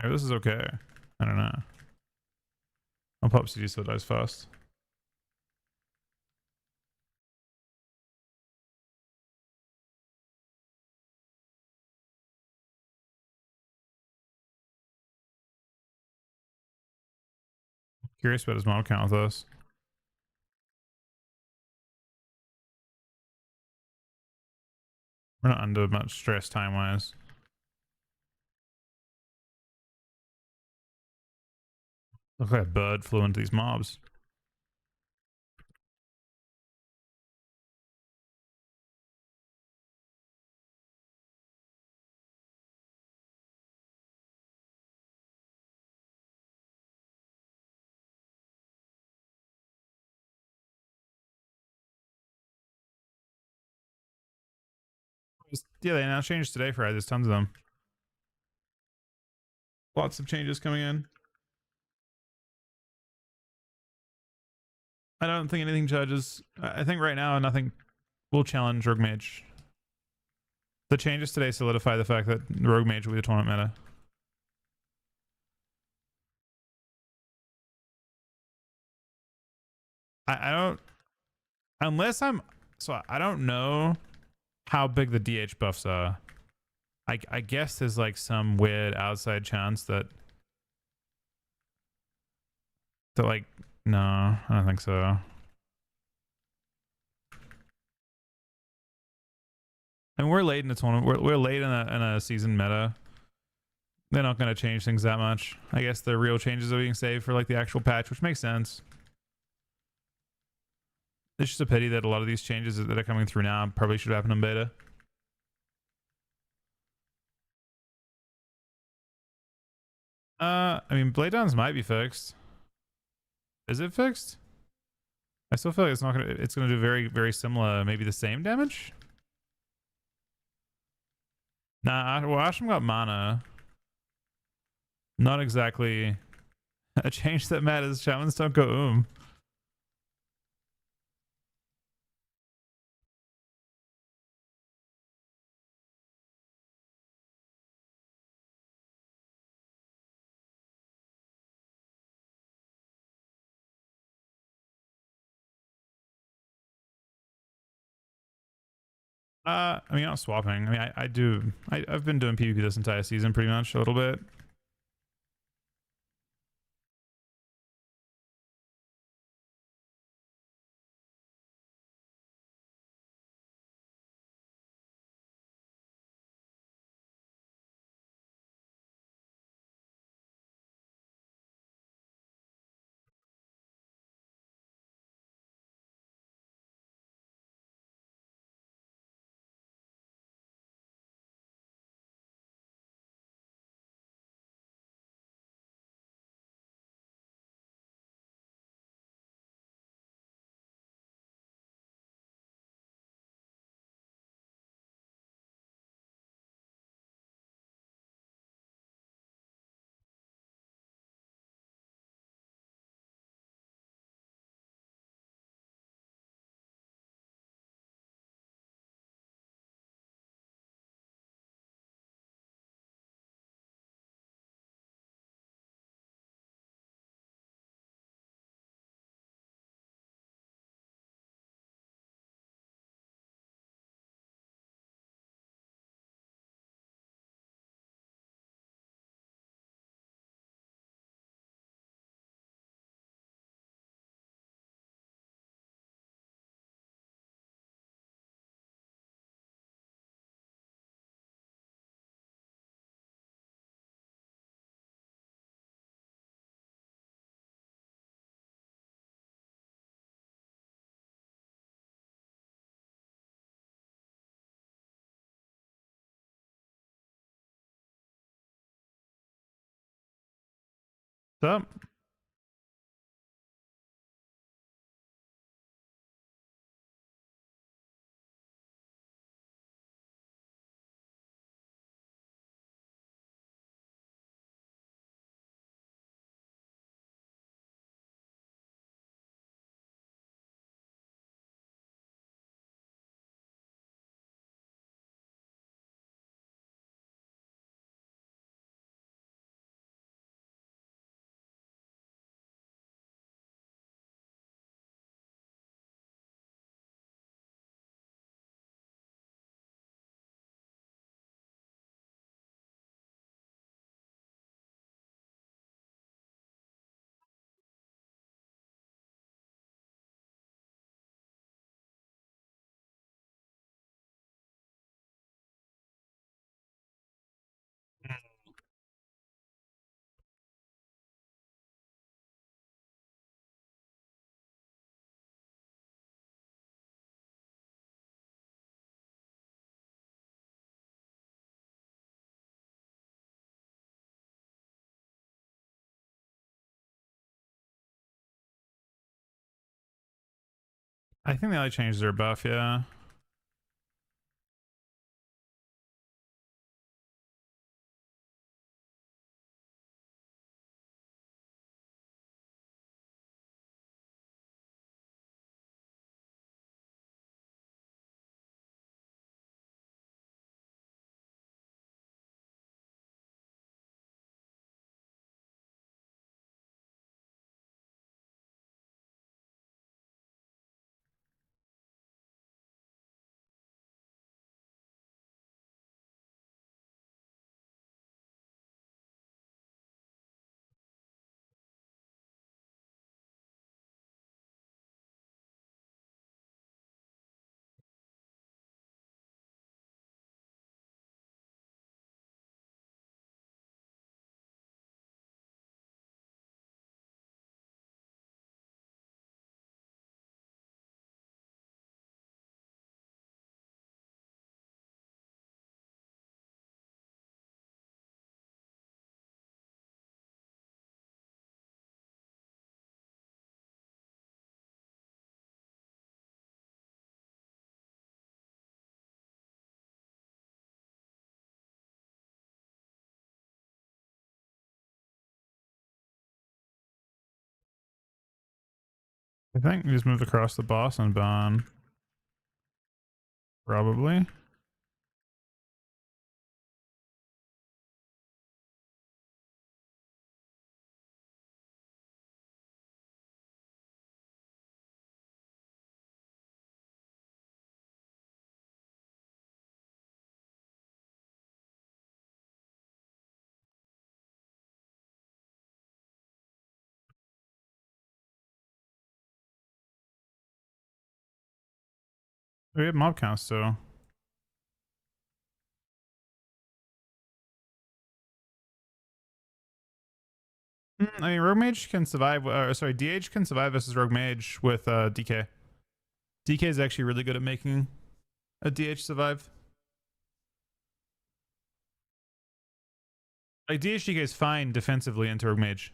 Maybe this is okay. I don't know. I'll pop CD so it dies fast. Curious about his mob count with us. We're not under much stress time wise. Look like a bird flew into these mobs. Yeah, they announced changes today for there's tons of them. Lots of changes coming in. I don't think anything judges. I think right now nothing will challenge Rogue Mage. The changes today solidify the fact that Rogue Mage will be the tournament meta. I don't unless I'm so I don't know how big the DH buffs are. I guess there's like some weird outside chance that like no, I don't think so. And we're late in the tournament. We're late in a season meta. They're not going to change things that much. I guess the real changes are being saved for like the actual patch, which makes sense. It's just a pity that a lot of these changes that are coming through now probably should happen in beta. I mean, blade downs might be fixed. Is it fixed? I still feel like it's not gonna. It's gonna do very similar, maybe the same damage. Nah, well, Ashram got mana. Not exactly a change that matters. Shamans don't go. I mean, not swapping. I mean, I do. I've been doing PvP this entire season pretty much a little bit. What's up? I think they only changed their buff, yeah. I think we just moved across the boss and Bon. Probably. We have mob counts, so. I mean, Rogue Mage can survive. Sorry, DH can survive versus Rogue Mage with DK. DK is actually really good at making a DH survive. Like, DH DK is fine defensively into Rogue Mage.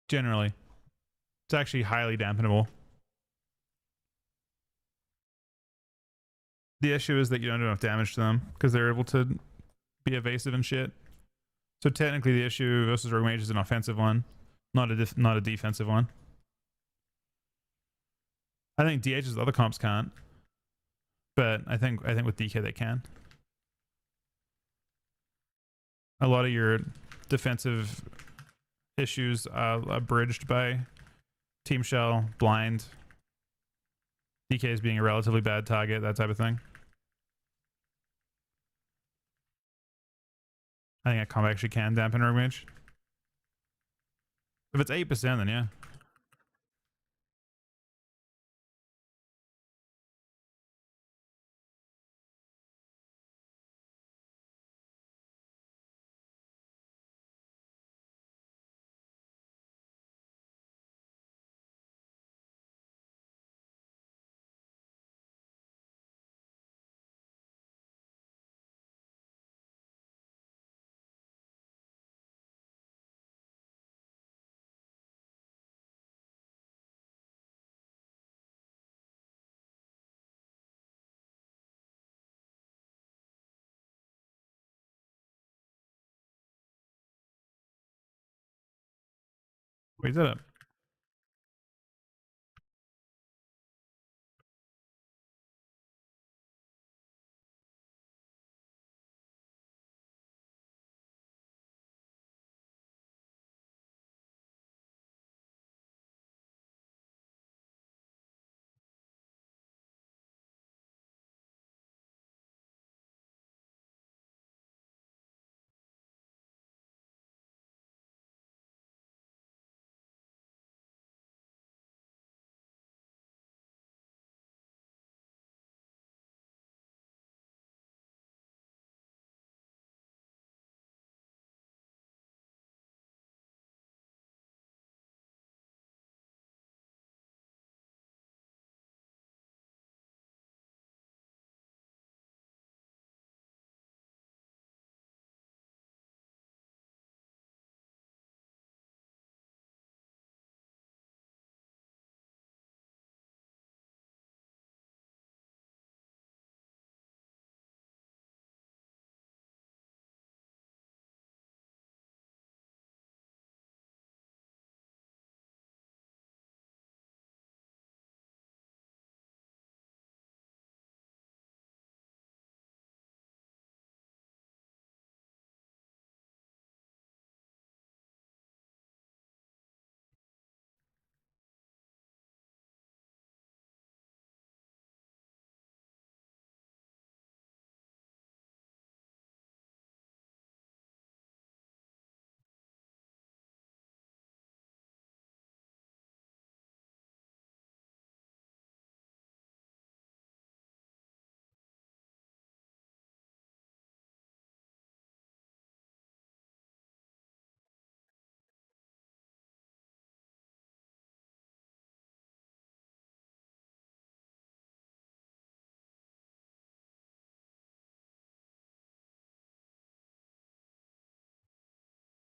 Generally. It's actually highly dampenable. The issue is that you don't do enough damage to them because they're able to be evasive and shit. So technically, the issue versus Rogue Mage is an offensive one, not a defensive one. I think DH's other comps can't, but I think with DK they can. A lot of your defensive issues are bridged by Team Shell, blind, DKs being a relatively bad target, that type of thing. I think that comp actually can dampen Rogue Mage. If it's 8%, then yeah. We did it.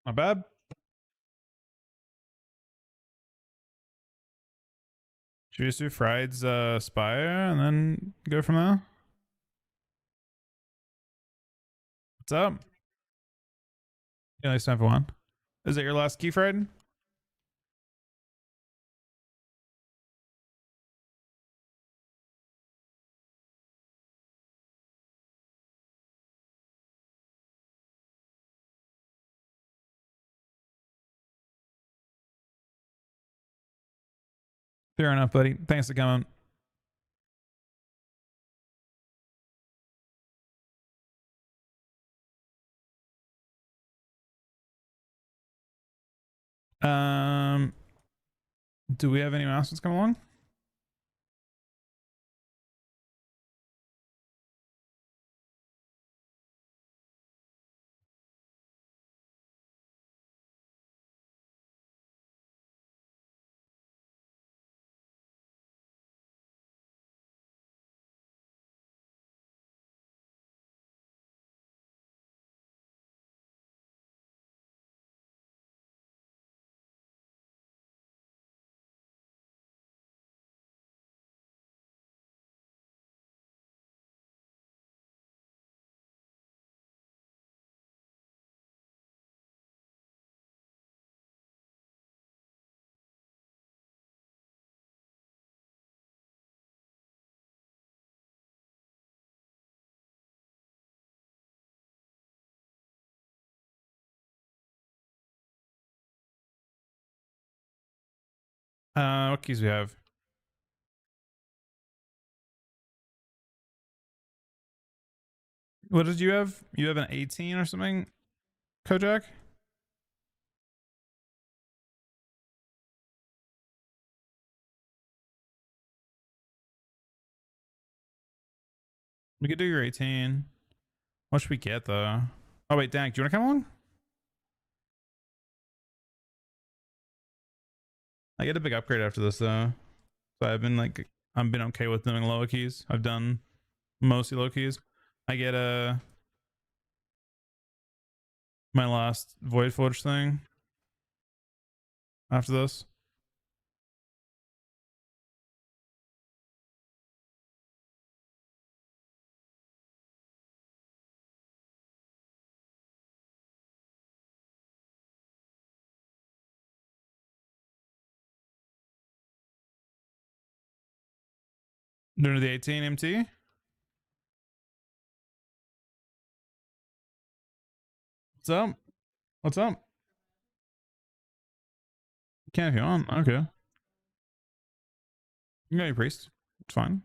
Not bad. Should we just do Fried's Spire and then go from there? What's up? Yeah, nice time for one. Is it your last key, Fried? Fair enough, buddy. Thanks for coming. Um, do we have any announcements come along? What keys we have? What did you have? You have an 18 or something, Kojak? We could do your 18. What should we get though? Oh wait, Dank, do you want to come along? I get a big upgrade after this though. So I've been okay with doing low keys. I've done mostly low keys. I get my last Void Forge thing after this. Doing the 18 MT. What's up? What's up? Can if you want. Okay. You got your priest. It's fine.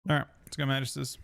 All right. Let's go Majesties.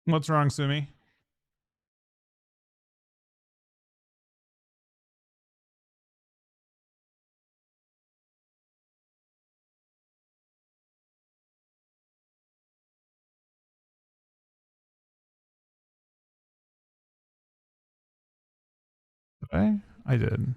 What's wrong, Sumi? I did.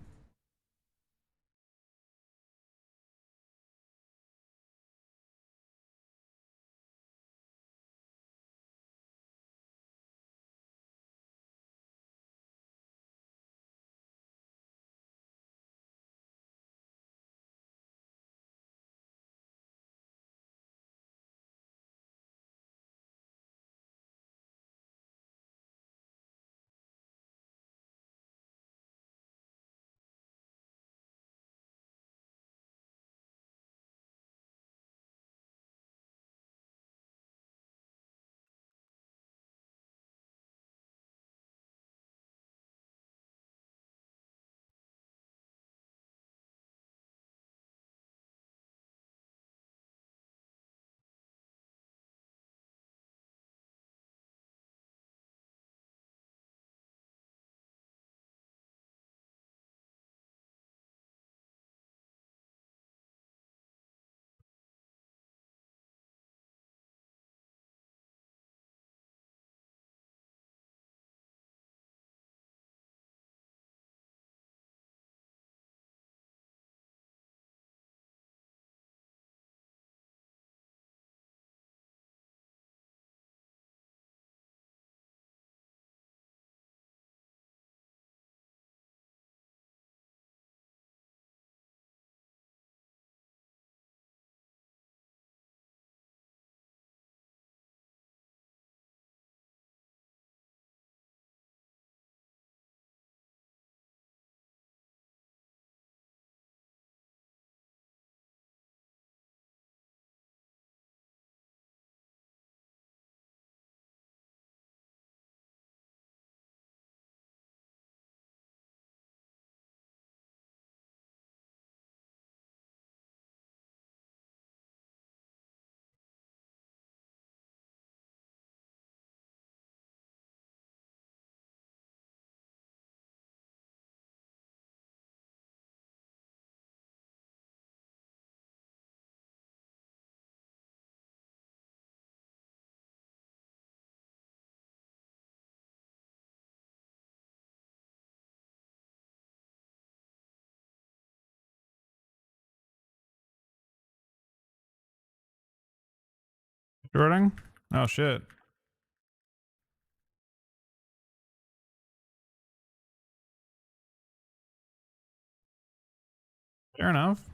Jordan? Oh shit. Fair enough.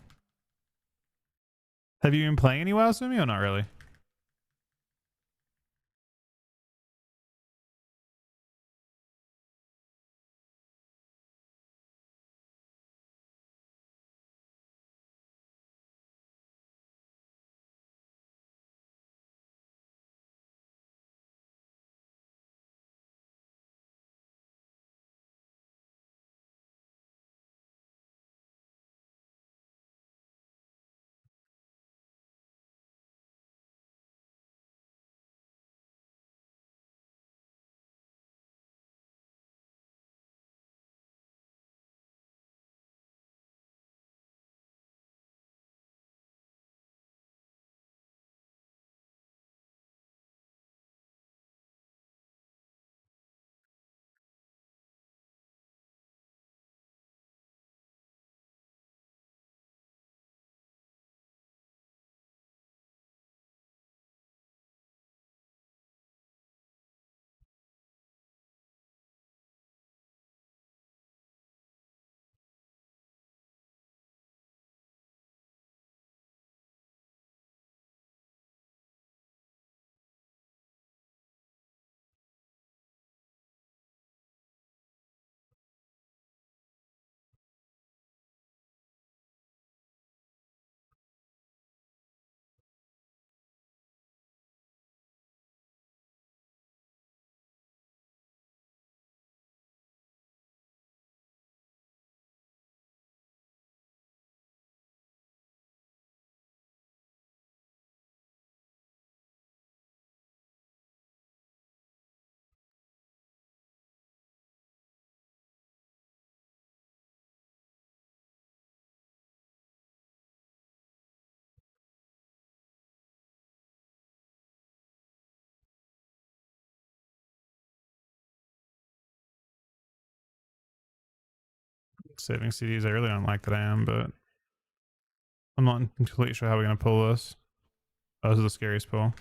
Have you been playing any WoW, Sumi, or not really? saving CDs. I really don't like that I am, but I'm not completely sure how we're gonna pull this. Oh, this is the scariest pull.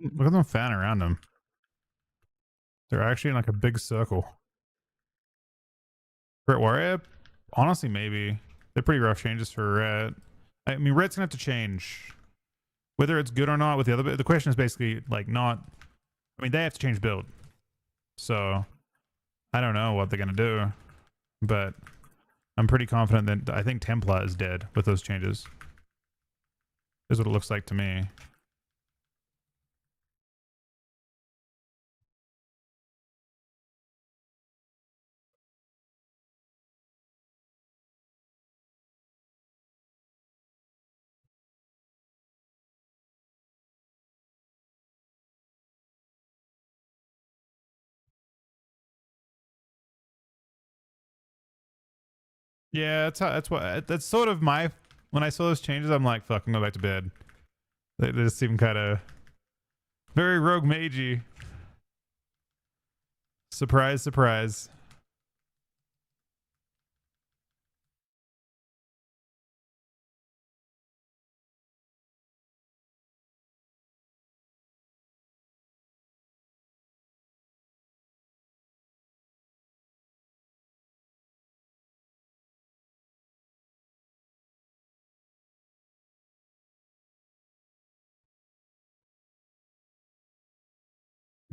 Look at them fan around them. They're actually in like a big circle. Ret Warrior? Honestly, maybe. They're pretty rough changes for Ret. I mean, Ret's gonna have to change. Whether it's good or not with the other, the question is basically like not. I mean, they have to change build. So I don't know what they're gonna do, but I'm pretty confident that I think Templar is dead with those changes. Is what it looks like to me. Yeah, that's sort of my when I saw those changes, I'm like, fuck, I'm going back to bed. They just seem kind of very rogue magey. Surprise, surprise.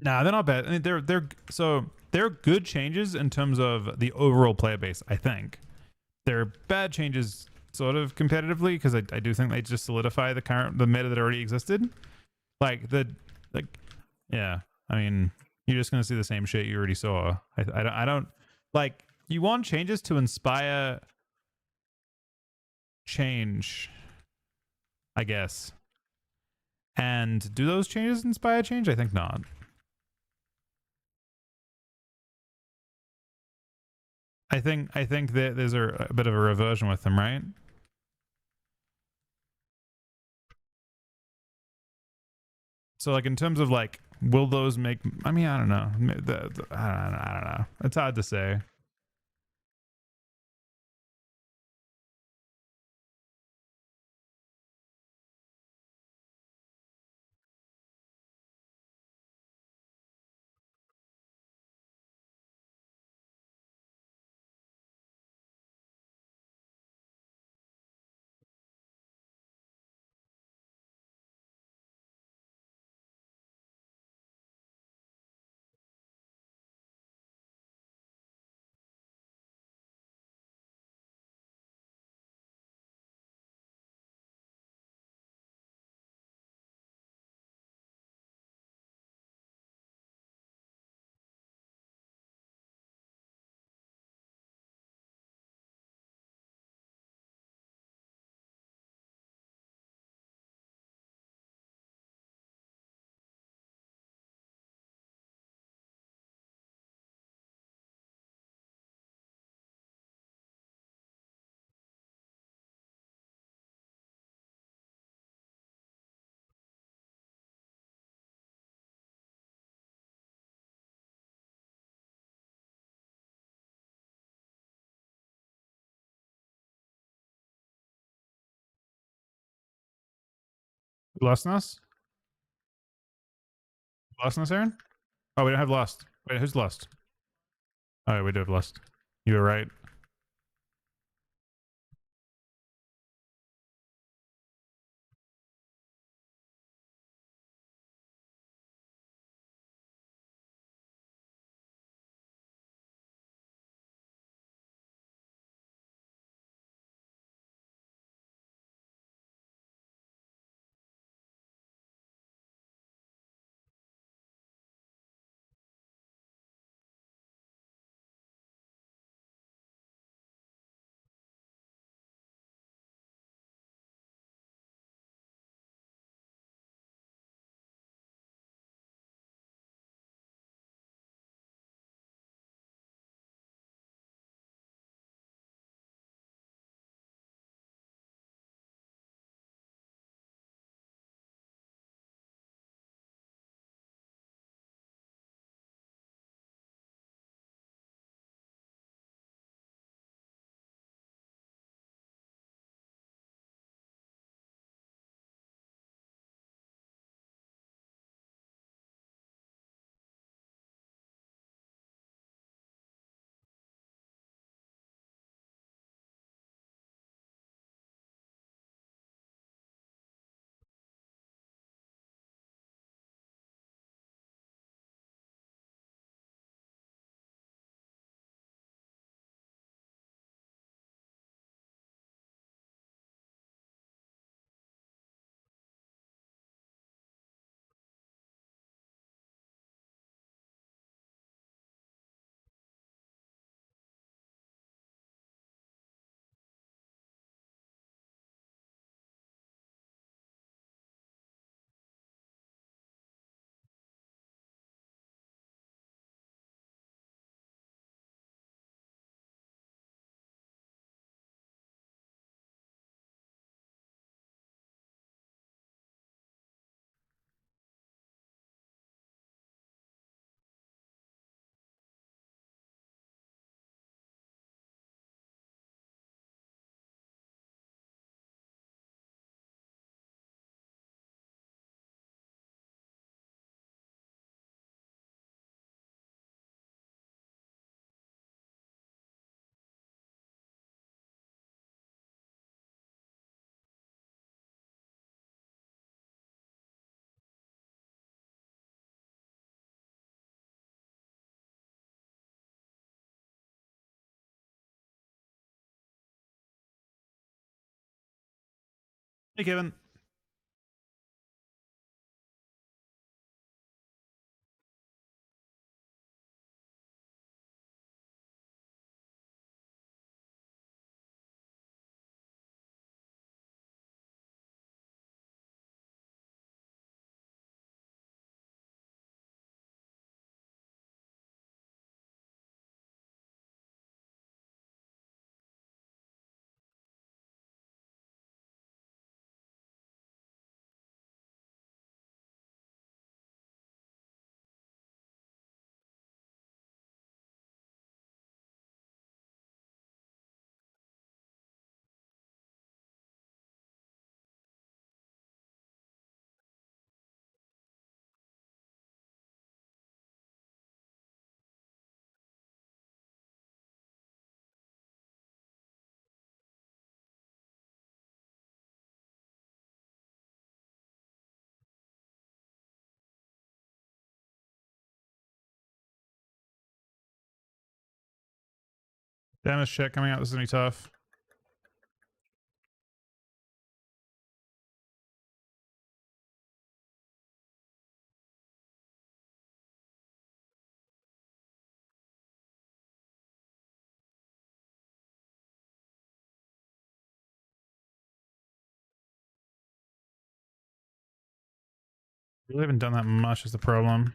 Nah, they're not bad. I mean, they're good changes in terms of the overall player base. I think they're bad changes, sort of competitively, because I do think they just solidify the meta that already existed. Like yeah. I mean, you're just gonna see the same shit you already saw. I don't like. You want changes to inspire change, I guess. And do those changes inspire change? I think not. I think that there's a bit of a reversion with them, right? So like in terms of like, will those make? I mean, I don't know. I don't know. It's hard to say. Lostness? Lostness, Aaron? Oh, we don't have lost. Wait, who's lost? Oh, yeah, we do have lost. You were right. Hey, Kevin. Damage check coming out. This is gonna be tough. Really haven't done that much is the problem.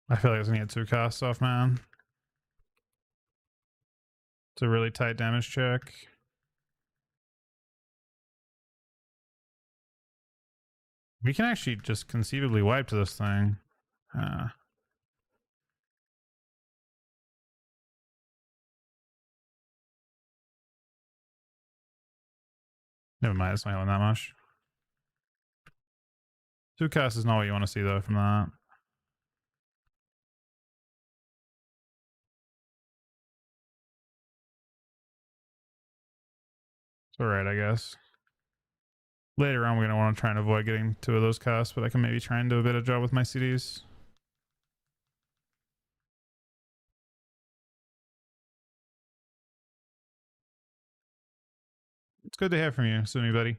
I feel like it's gonna get 2 casts off, man. It's a really tight damage check. We can actually just conceivably wipe to this thing. Never mind, it's not healing that much. 2 casts is not what you want to see though from that. It's alright, I guess. Later on, we're going to want to try and avoid getting 2 of those casts, but I can maybe try and do a better job with my CDs. It's good to hear from you, Sumi buddy.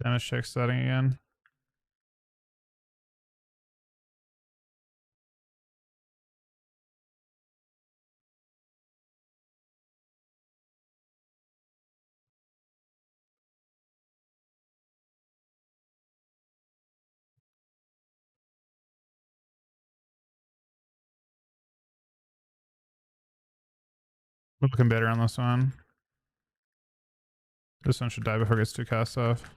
Damage check starting again. Looking better on this one. This one should die before it gets 2 casts off.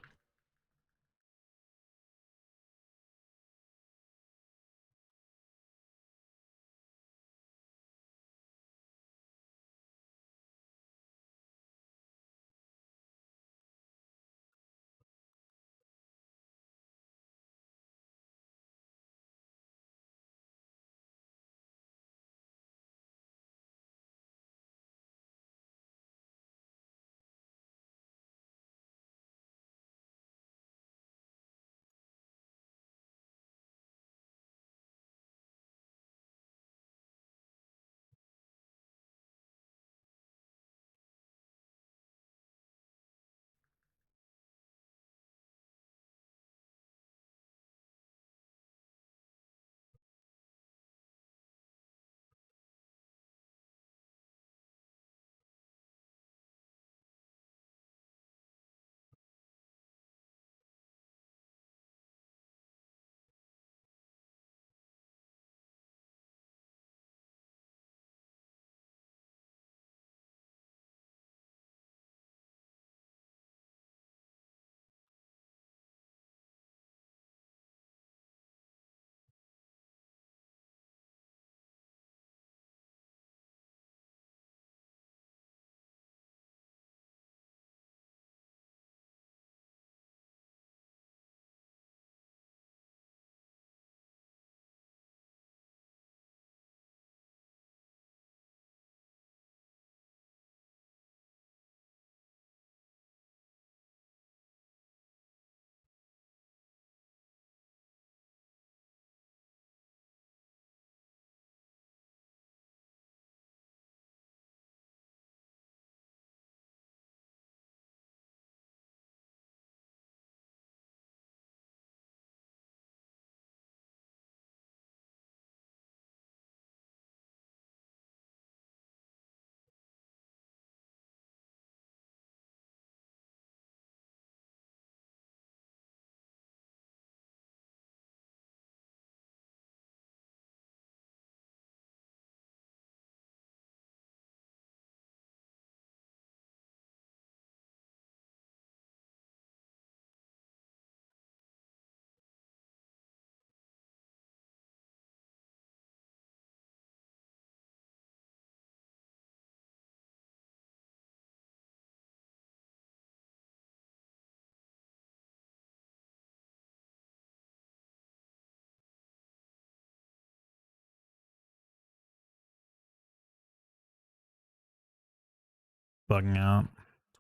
bugging out.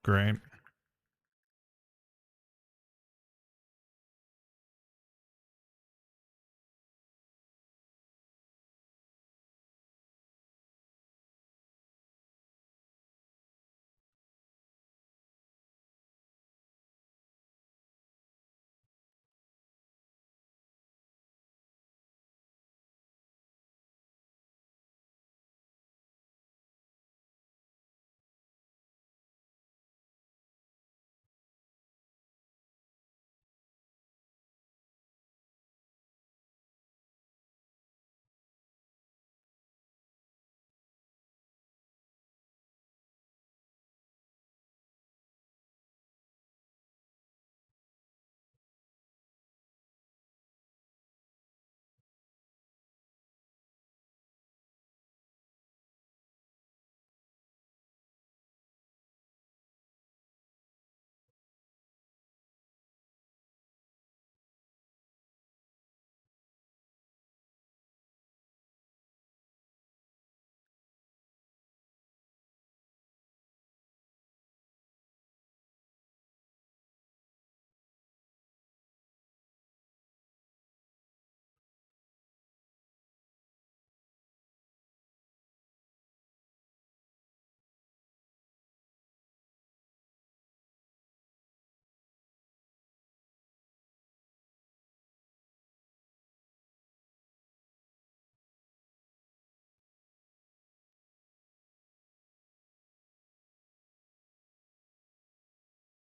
Great.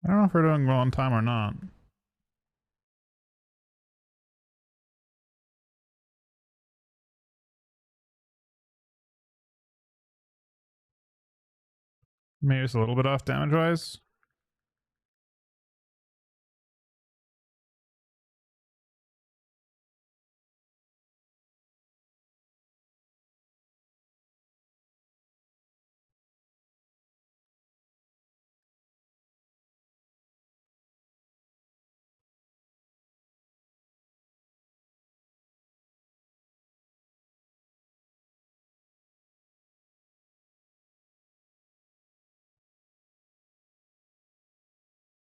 I don't know if we're doing well on time or not. Maybe it's a little bit off damage wise.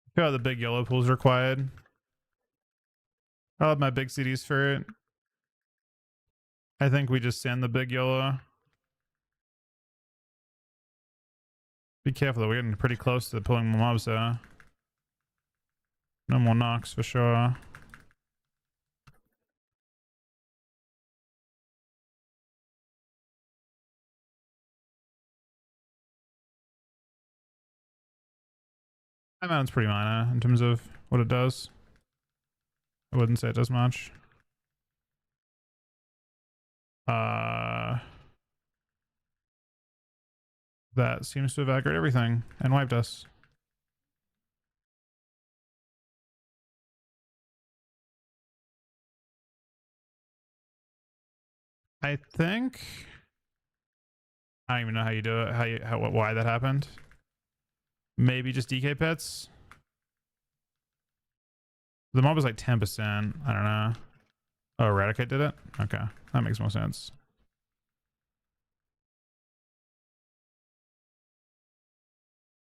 I feel like the big yellow pool's required. I'll have my big CDs for it. I think we just send the big yellow. Be careful though, we're getting pretty close to pulling more mobs there. No more knocks for sure. That mountain's pretty minor in terms of what it does. I wouldn't say it does much. That seems to have aggroed everything and wiped us. I think I don't even know how you do it, why that happened. Maybe just DK pets. The mob was like 10%. I don't know. Oh, Eradicate did it? Okay. That makes more sense.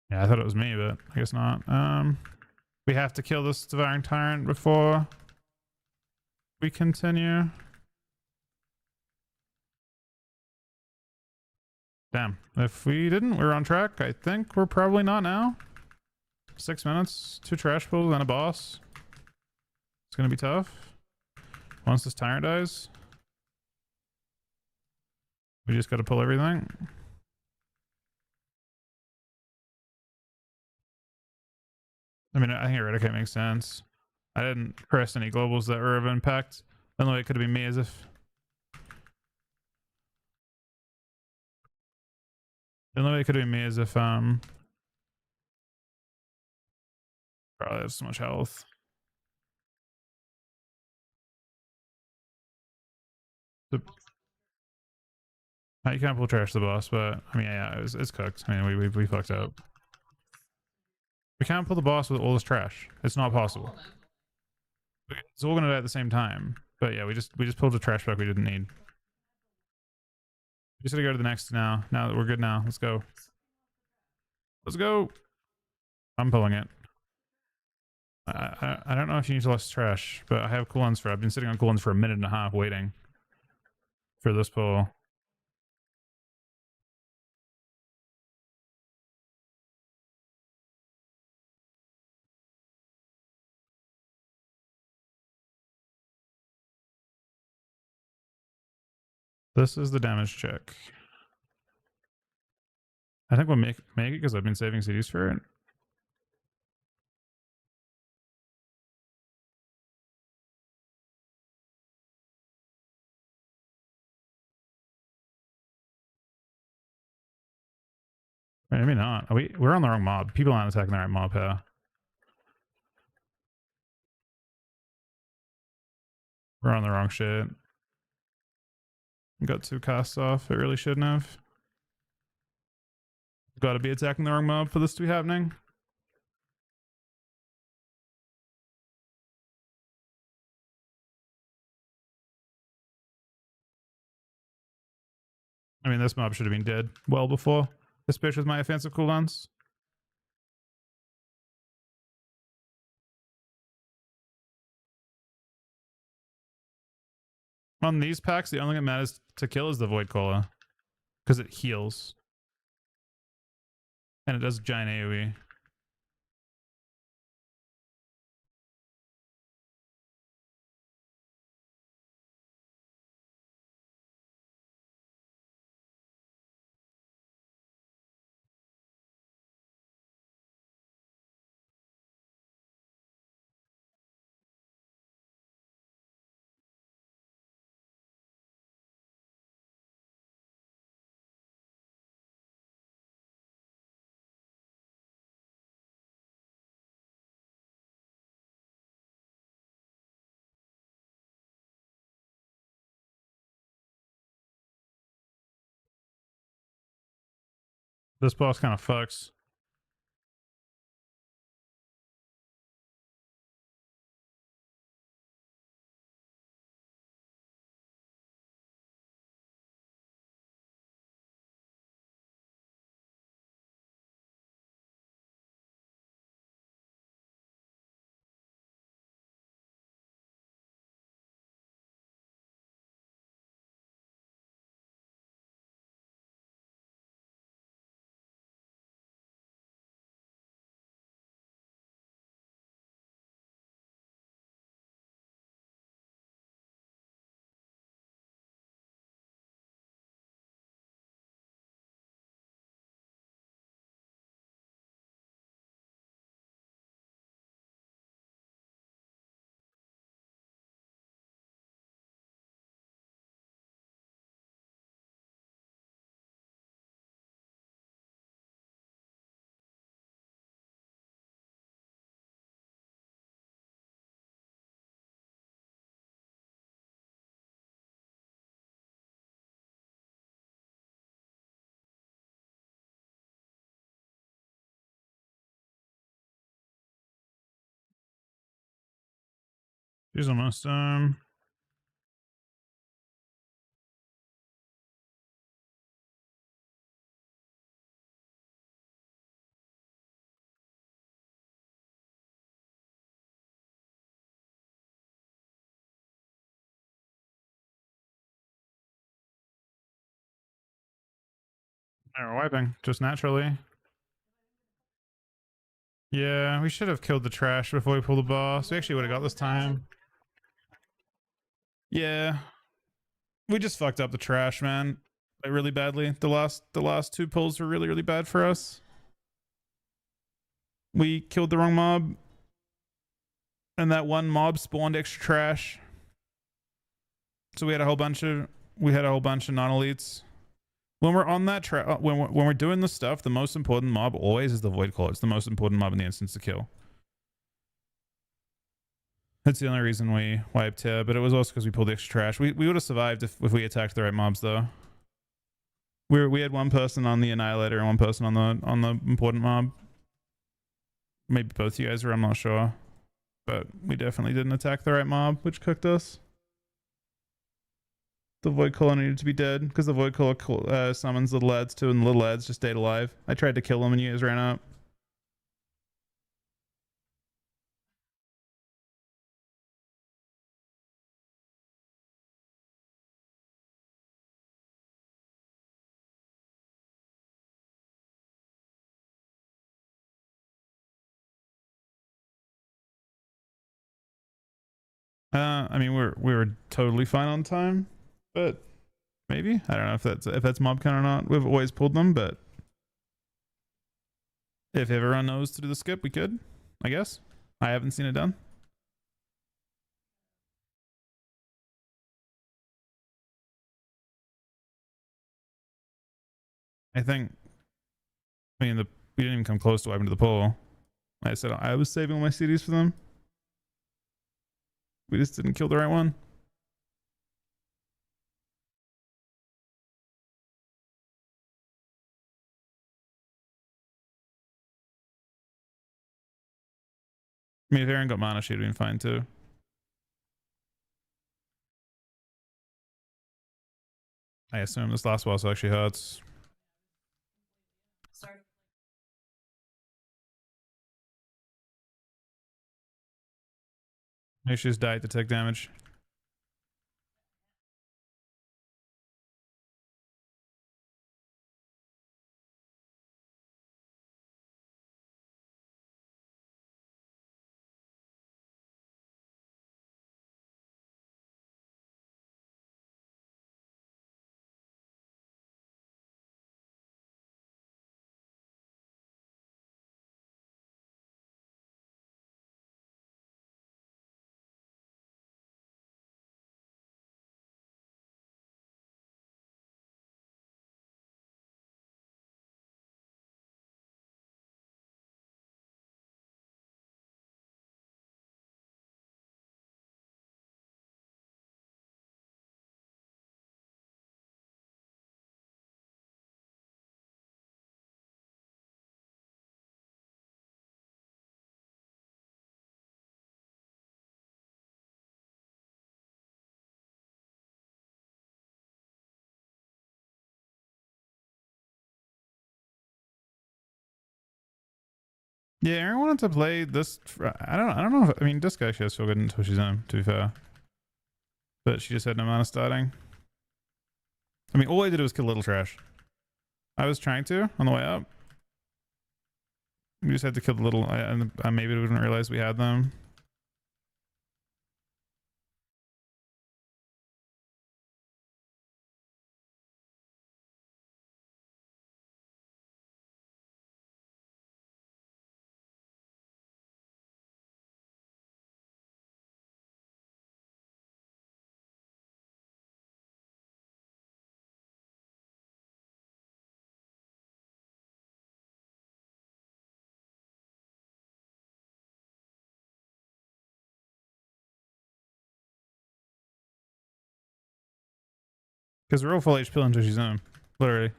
Yeah, I thought it was me, but I guess not. We have to kill this Devouring Tyrant before we continue. Damn. If we didn't, we're on track. I think we're probably not now. 6 minutes, 2 trash pulls, and a boss. It's gonna be tough. Once this tyrant dies, we just gotta pull everything. I mean, I think Eradicate makes sense. I didn't press any globals that were of impact. The only way it could have been me is if... The only way it could have been me is if, probably have so much health. You can't pull trash the boss, but I mean, yeah, it's cooked. I mean, we fucked up. We can't pull the boss with all this trash. It's not possible. It's all gonna die at the same time. But yeah, we just pulled the trash back we didn't need. We just gotta go to the next now. Now that we're good now, let's go. Let's go. I'm pulling it. I don't know if you need to less trash, but I have cooldowns for. I've been sitting on cooldowns for a minute and a half waiting for this pull. This is the damage check. I think we'll make it because I've been saving CDs for it. Maybe not. We're on the wrong mob. People aren't attacking the right mob here. We're on the wrong shit. Got 2 casts off. It really shouldn't have. Got to be attacking the wrong mob for this to be happening. I mean, this mob should have been dead well before, especially with my offensive cooldowns. On these packs, the only thing that matters to kill is the Void Caller, because it heals. And it does giant AoE. This boss kind of fucks. She's almost We're wiping just naturally. Yeah, we should have killed the trash before we pulled the boss. We actually would have got this time. Yeah. We just fucked up the trash, man. Like really badly. The last 2 pulls were really, really bad for us. We killed the wrong mob. And that one mob spawned extra trash. So we had a whole bunch of non-elites. When we're on that when we're doing this stuff, the most important mob always is the Void Caller. It's the most important mob in the instance to kill. That's the only reason we wiped here, but it was also because we pulled the extra trash. We would have survived if we attacked the right mobs, though. We had 1 person on the Annihilator and 1 person on the important mob. Maybe both you guys were, I'm not sure. But we definitely didn't attack the right mob, which cooked us.
The Void Cola needed to be dead because the Void Cola summons little lads too, and the little lads just stayed alive. I tried to kill them and you guys ran out. I mean, we were totally fine on time, but maybe I don't know if that's mob count or not. We've always pulled them, but if everyone knows to do the skip, we could. I guess I haven't seen it done. I think. I mean, we didn't even come close to wiping to the pool. I said I was saving all my CDs for them. We just didn't kill the right one. I mean, if Aaron got mana, she'd been fine too. I assume this last boss actually hurts. Maybe she just died to take damage. Yeah, Aaron wanted to play this. I don't know. I mean, this guy she has feel good until she's in. To be fair, but she just had no mana starting. I mean, all I did was kill Little Trash. I was trying to on the way up. We just had to kill the little. I maybe we didn't realize we had them. Because we're all full HP until she's in. Literally.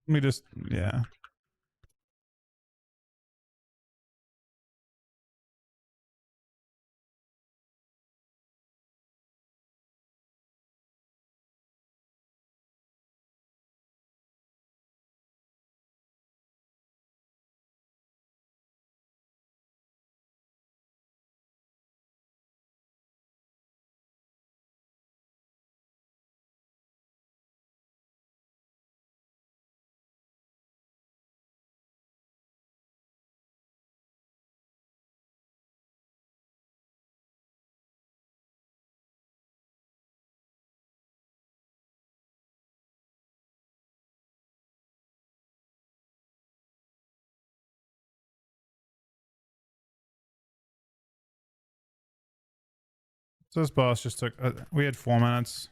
Let me just, yeah. So this boss just took. We had 4 minutes.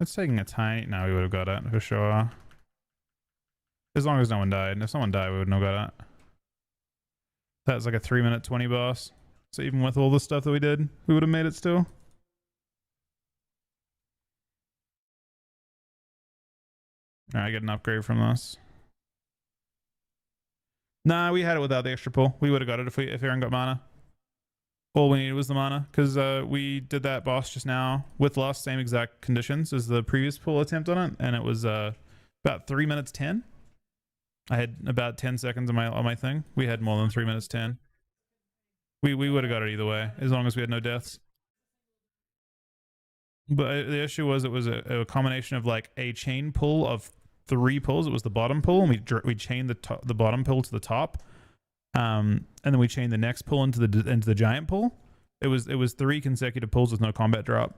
It's taking a tiny. No, we would have got it for sure. As long as no one died. And if someone died, we wouldn't have got it. That's like a 3-minute 20 boss. So even with all the stuff that we did, we would have made it still. Alright, I get an upgrade from this. Nah, we had it without the extra pull. We would have got it if Aaron got mana. All we needed was the mana because we did that boss just now with Lust, same exact conditions as the previous pull attempt on it, and it was about 3 minutes 10. I had about 10 seconds on my thing. We had more than 3 minutes 10. We would have got it either way as long as we had no deaths. But the issue was it was a combination of like a chain pull of 3 pulls. It was the bottom pull, and we chained the bottom pull to the top, and then we chained the next pull into the giant pull. It was 3 consecutive pulls with no combat drop.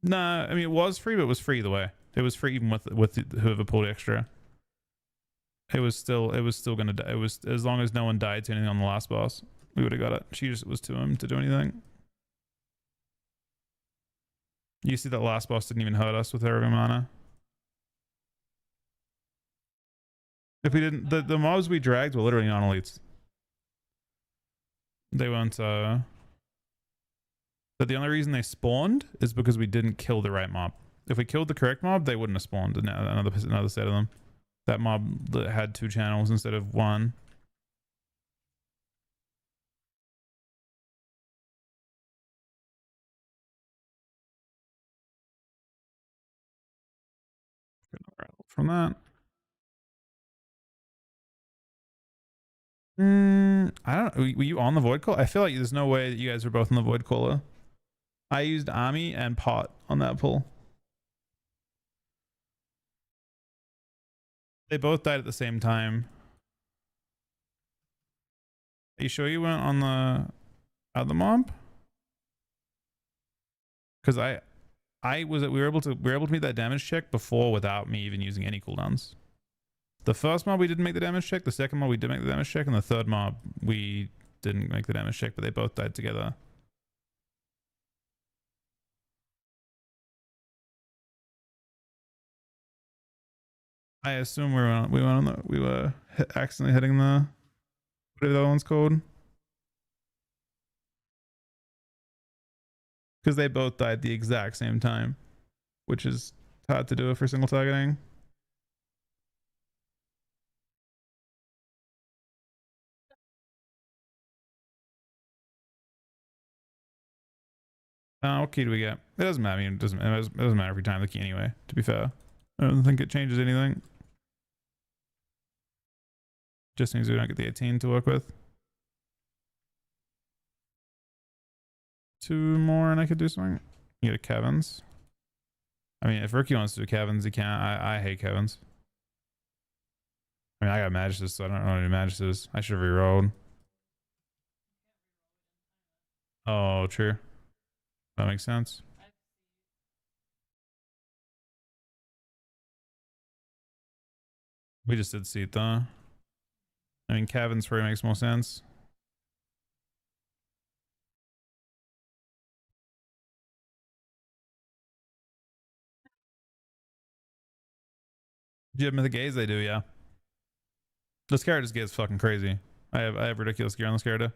Nah, I mean it was free, but it was free either way. It was free even with whoever pulled extra. It was still gonna die. It was as long as no one died to anything on the last boss, we would have got it. She just was too him to do anything. You see that last boss didn't even hurt us with her mana. If we didn't, the mobs we dragged were literally non-elites. They weren't. But the only reason they spawned is because we didn't kill the right mob. If we killed the correct mob, they wouldn't have spawned another set of them. That mob that had 2 channels instead of 1. From that. I don't know. Were you on the Void Caller? I feel like there's no way that you guys were both on the Void Caller. I used Army and Pot on that pull. They both died at the same time. Are you sure you weren't on the other mob? Because we were able to meet that damage check before without me even using any cooldowns. The first mob we didn't make the damage check, the second mob we did make the damage check, and the third mob we didn't make the damage check, but they both died together. I assume we were accidentally hitting the whatever that one's called. Because they both died the exact same time, which is hard to do for single targeting. What key do we get? It doesn't matter. I mean, it doesn't matter every time the key anyway, to be fair. I don't think it changes anything. Just means we don't get the 18 to work with. 2 more and I could do something. You get a Kevin's. I mean, if Ricky wants to do Kevin's, he can. I hate Kevin's. I mean, I got Magis's, so I don't know any Magis's. I should have rerolled. Oh, true. That makes sense. We just did Seat though. I mean, Kevin's probably makes more sense. Do you have Mythic Gaze? They do, yeah. This character's gets fucking crazy. I have ridiculous gear on this character.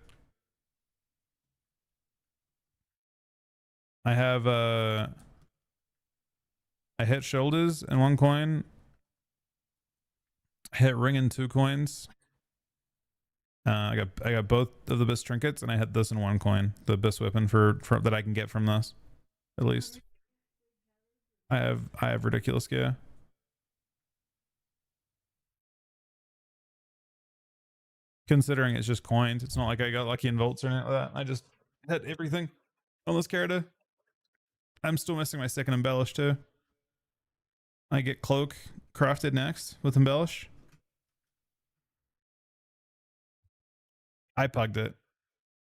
I have I hit shoulders in 1 coin. I hit ring in 2 coins. I got both of the best trinkets, and I hit this in 1 coin. The best weapon for that I can get from this, at least. I have ridiculous gear. Considering it's just coins, it's not like I got lucky in volts or anything like that. I just hit everything on this character. I'm still missing my second embellish too. I get cloak crafted next with embellish. I pugged it.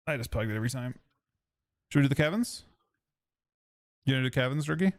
I just pugged it every time. Should we do the Kevins? You want to do Kevins, Ricky?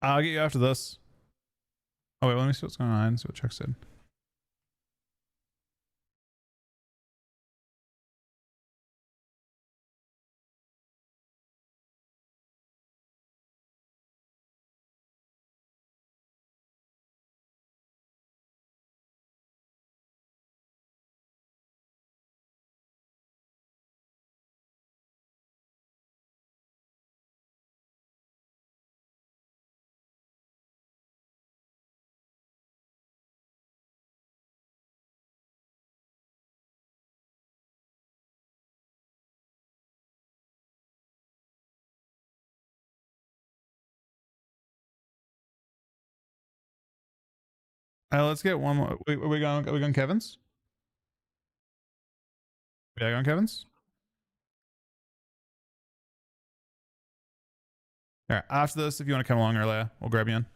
I'll get you after this. Oh wait, let me see what's going on. See what Chuck said. Let's get one more. Wait, are we going Kevin's? Yeah, going Kevin's. All right. After this, if you want to come along earlier, we'll grab you in.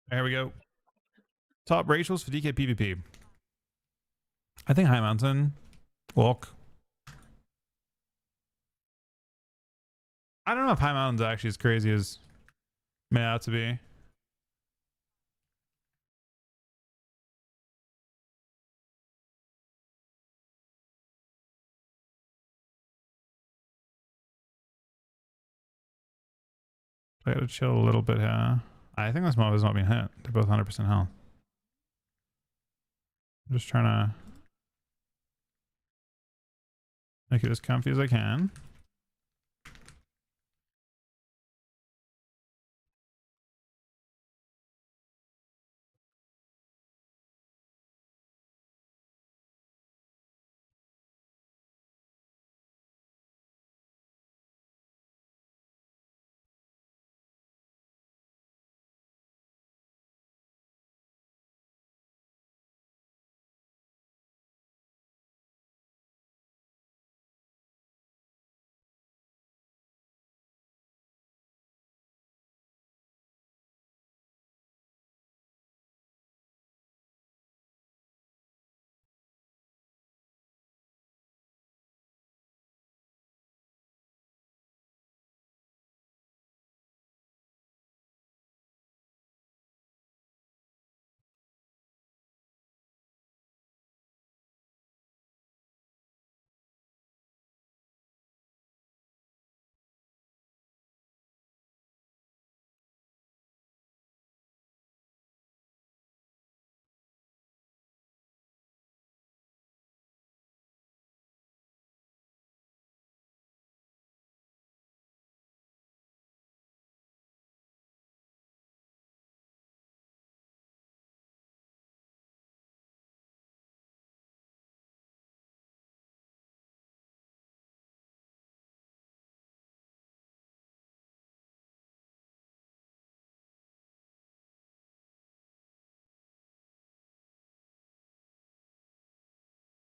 There we go. Top ratios for DK PvP. I think High Mountain, Walk. I don't know if High Mountain's actually as crazy as may out to be. I gotta chill a little bit here. I think this mob has not been hit. They're both 100% health. I'm just trying to make it as comfy as I can.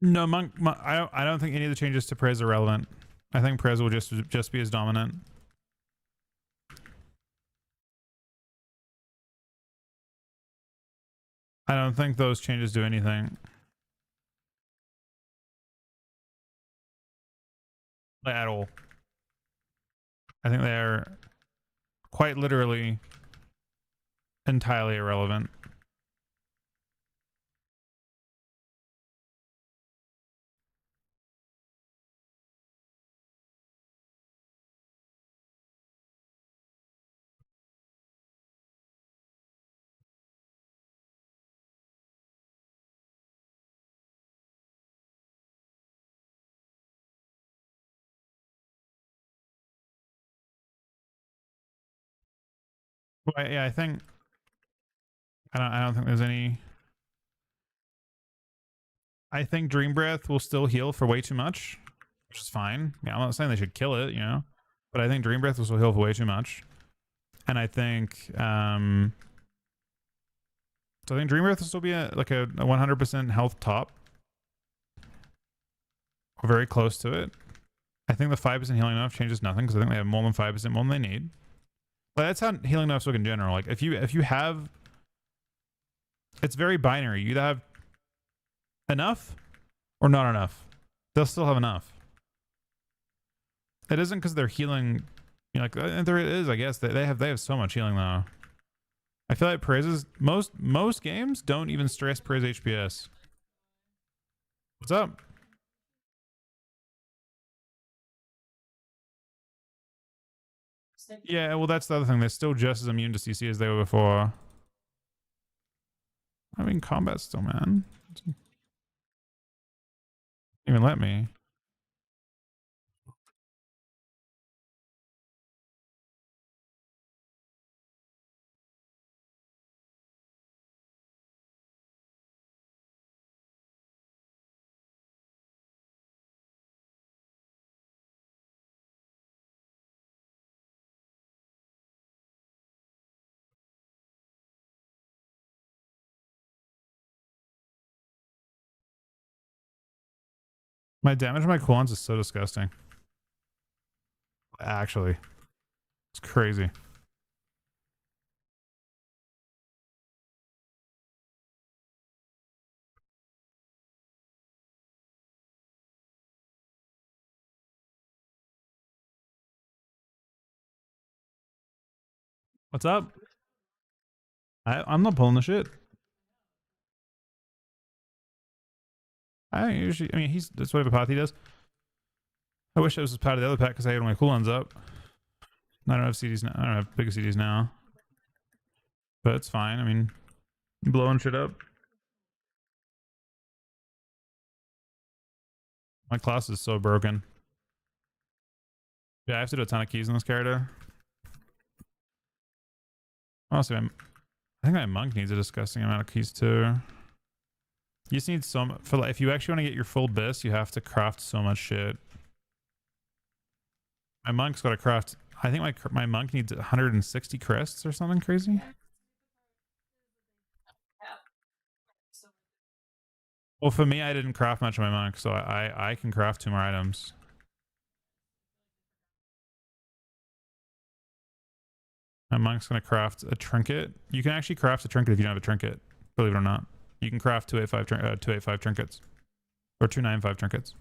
No, monk I don't think any of the changes to Prez are relevant. I think Prez will just be as dominant. I don't think those changes do anything. At all. I think they're quite literally entirely irrelevant. But yeah, I don't think there's any. I think Dream Breath will still heal for way too much, which is fine. Yeah, I'm not saying they should kill it, you know, but I think Dream Breath will still heal for way too much. And I think so I think Dream Breath will still be like a 100% health top, or very close to it. I think the 5% healing enough changes nothing because I think they have more than 5% more than they need. But that's how healing enough work in general. Like if you have, it's very binary. You either have enough or not enough. They'll still have enough. It isn't because they're healing. You know, like there it is. I guess they have so much healing though. I feel like praises most games don't even stress praise HPS. What's up? Yeah, well that's the other thing. They're still just as immune to CC as they were before. I mean, combat still, man. Even let me. My damage on my cooldowns is so disgusting. Actually, it's crazy. What's up? I'm not pulling the shit. I usually, I mean, that's whatever path he does. I wish it was part of the other pack because I had all my cooldowns up. I don't have CDs now. I don't have bigger CDs now. But it's fine. I mean, blowing shit up. My class is so broken. Yeah, I have to do a ton of keys in this character. Honestly, I think my monk needs a disgusting amount of keys too. You just need some for like if you actually want to get your full bis, you have to craft so much shit. My monk's got to craft. I think my monk needs 160 crests or something crazy. Well, for me, I didn't craft much of my monk, so I can craft 2 more items. My monk's gonna craft a trinket. You can actually craft a trinket if you don't have a trinket. Believe it or not, you can craft 285 trinkets or 295 trinkets.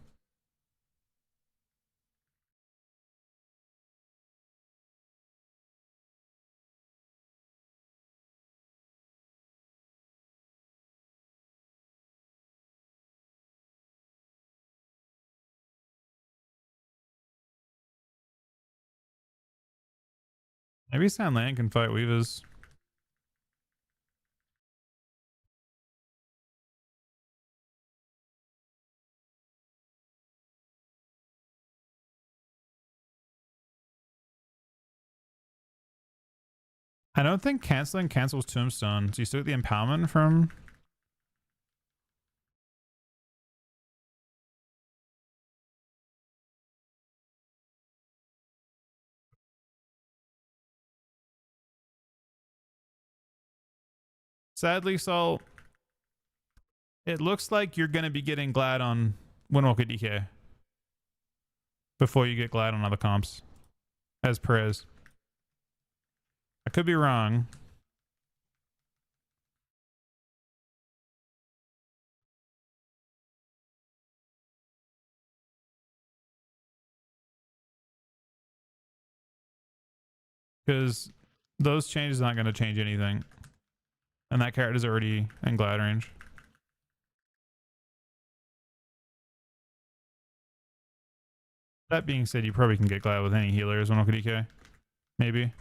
Maybe Sandland can fight Weavers. I don't think canceling cancels Tombstone. So you still get the empowerment from. Sadly, Sol, It looks like you're going to be getting Glad on Windwalker DK before you get Glad on other comps, as Perez. I could be wrong. Because those changes aren't going to change anything. And that character's already in Glad range. That being said, you probably can get Glad with any healers on DK. Maybe.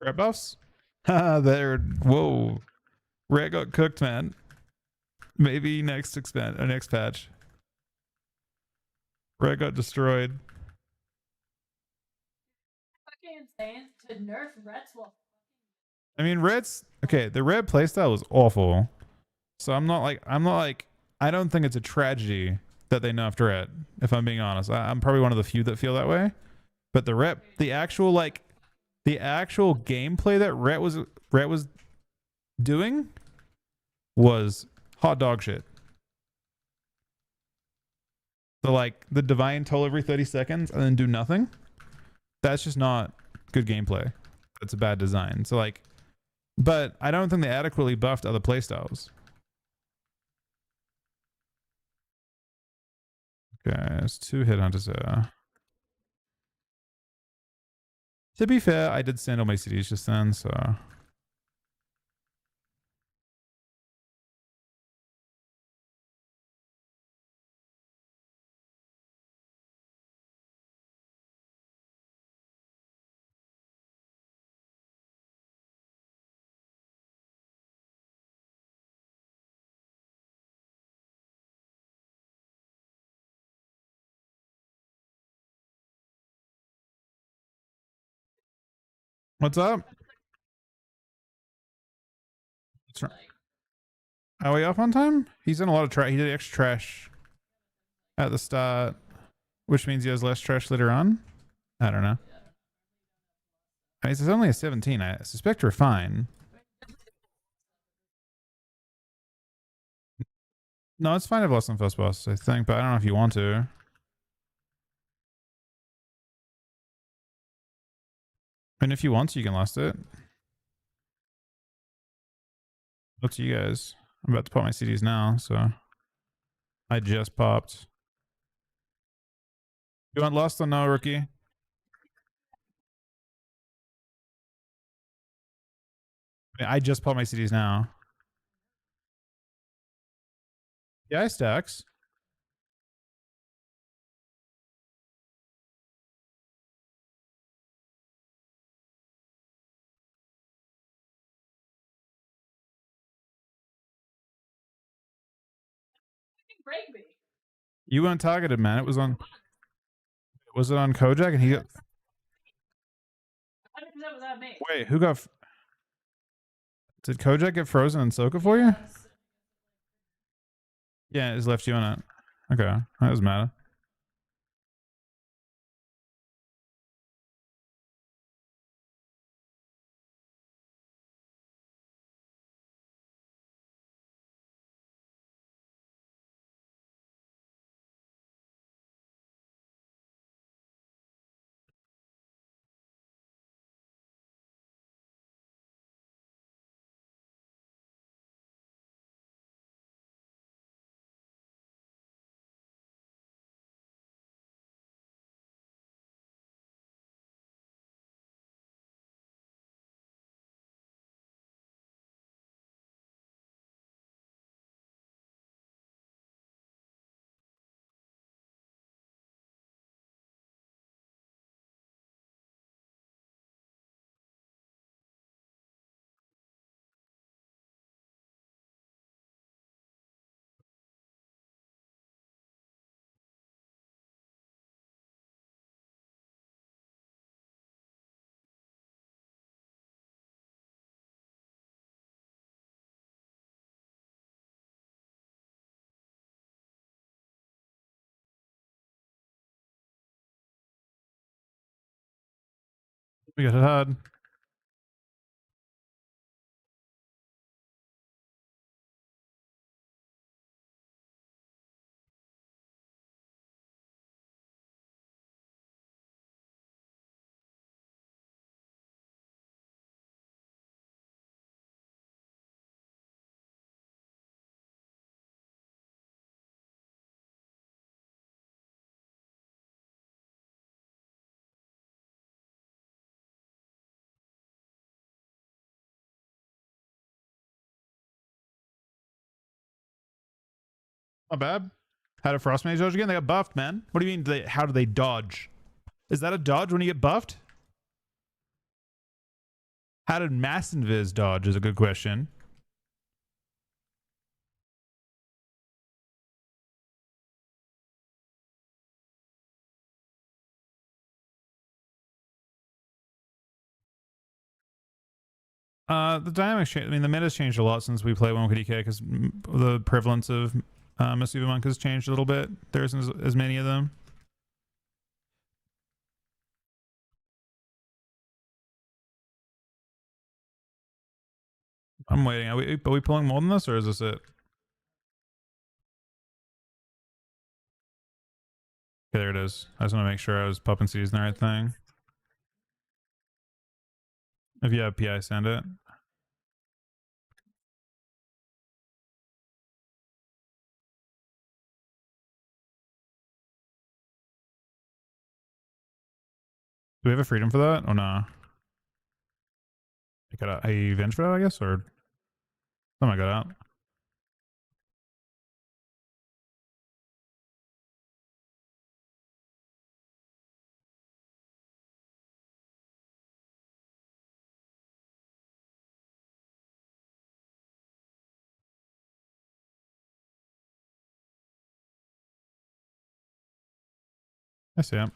Red buffs? Haha, they're... Whoa. Red got cooked, man. Maybe next next patch. Red got destroyed. I mean, Red's... Okay, the Red playstyle was awful. So I'm not like... I don't think it's a tragedy that they nerfed Red, if I'm being honest. I'm probably one of the few that feel that way. But the actual gameplay that Rhett was doing was hot dog shit. The divine toll every 30 seconds and then do nothing. That's just not good gameplay. That's a bad design. So but I don't think they adequately buffed other playstyles. Okay, there's 2 headhunters there. To be fair, I did send all my CDs just then, so... What's up? Are we up on time? He's in a lot of trash. He did extra trash at the start, which means he has less trash later on. I don't know. I mean, it's only a 17. I suspect we're fine. No, it's fine if lost on first boss, I think, but I don't know if you want to. And if you want to, you can last it. Up to you guys. I'm about to pop my CDs now, so I just popped. You want lost or no, rookie? I just popped my CDs now. Yeah, I stacks. You weren't targeted, man. It was on. Was it on Kojak? And he got. Wait, who got? Did Kojak get frozen and Soka for you? Yeah, it's left you on it. Okay, that doesn't matter. We got it hard. Not bad. How did Frost Mage dodge again? They got buffed, man. What do you mean? How do they dodge? Is that a dodge when you get buffed? How did Mass Invis dodge is a good question. The dynamics change. I mean, the meta's changed a lot since we played 1 DK because the prevalence of Misuva Monk has changed a little bit. There isn't as many of them. I'm waiting. Are we pulling more than this, or is this it? Okay, there it is. I just want to make sure I was popping C's in the right thing. If you have PI, send it. Do we have a freedom for that? Oh no. I got a venge for that, I guess, or something I got out. I see it.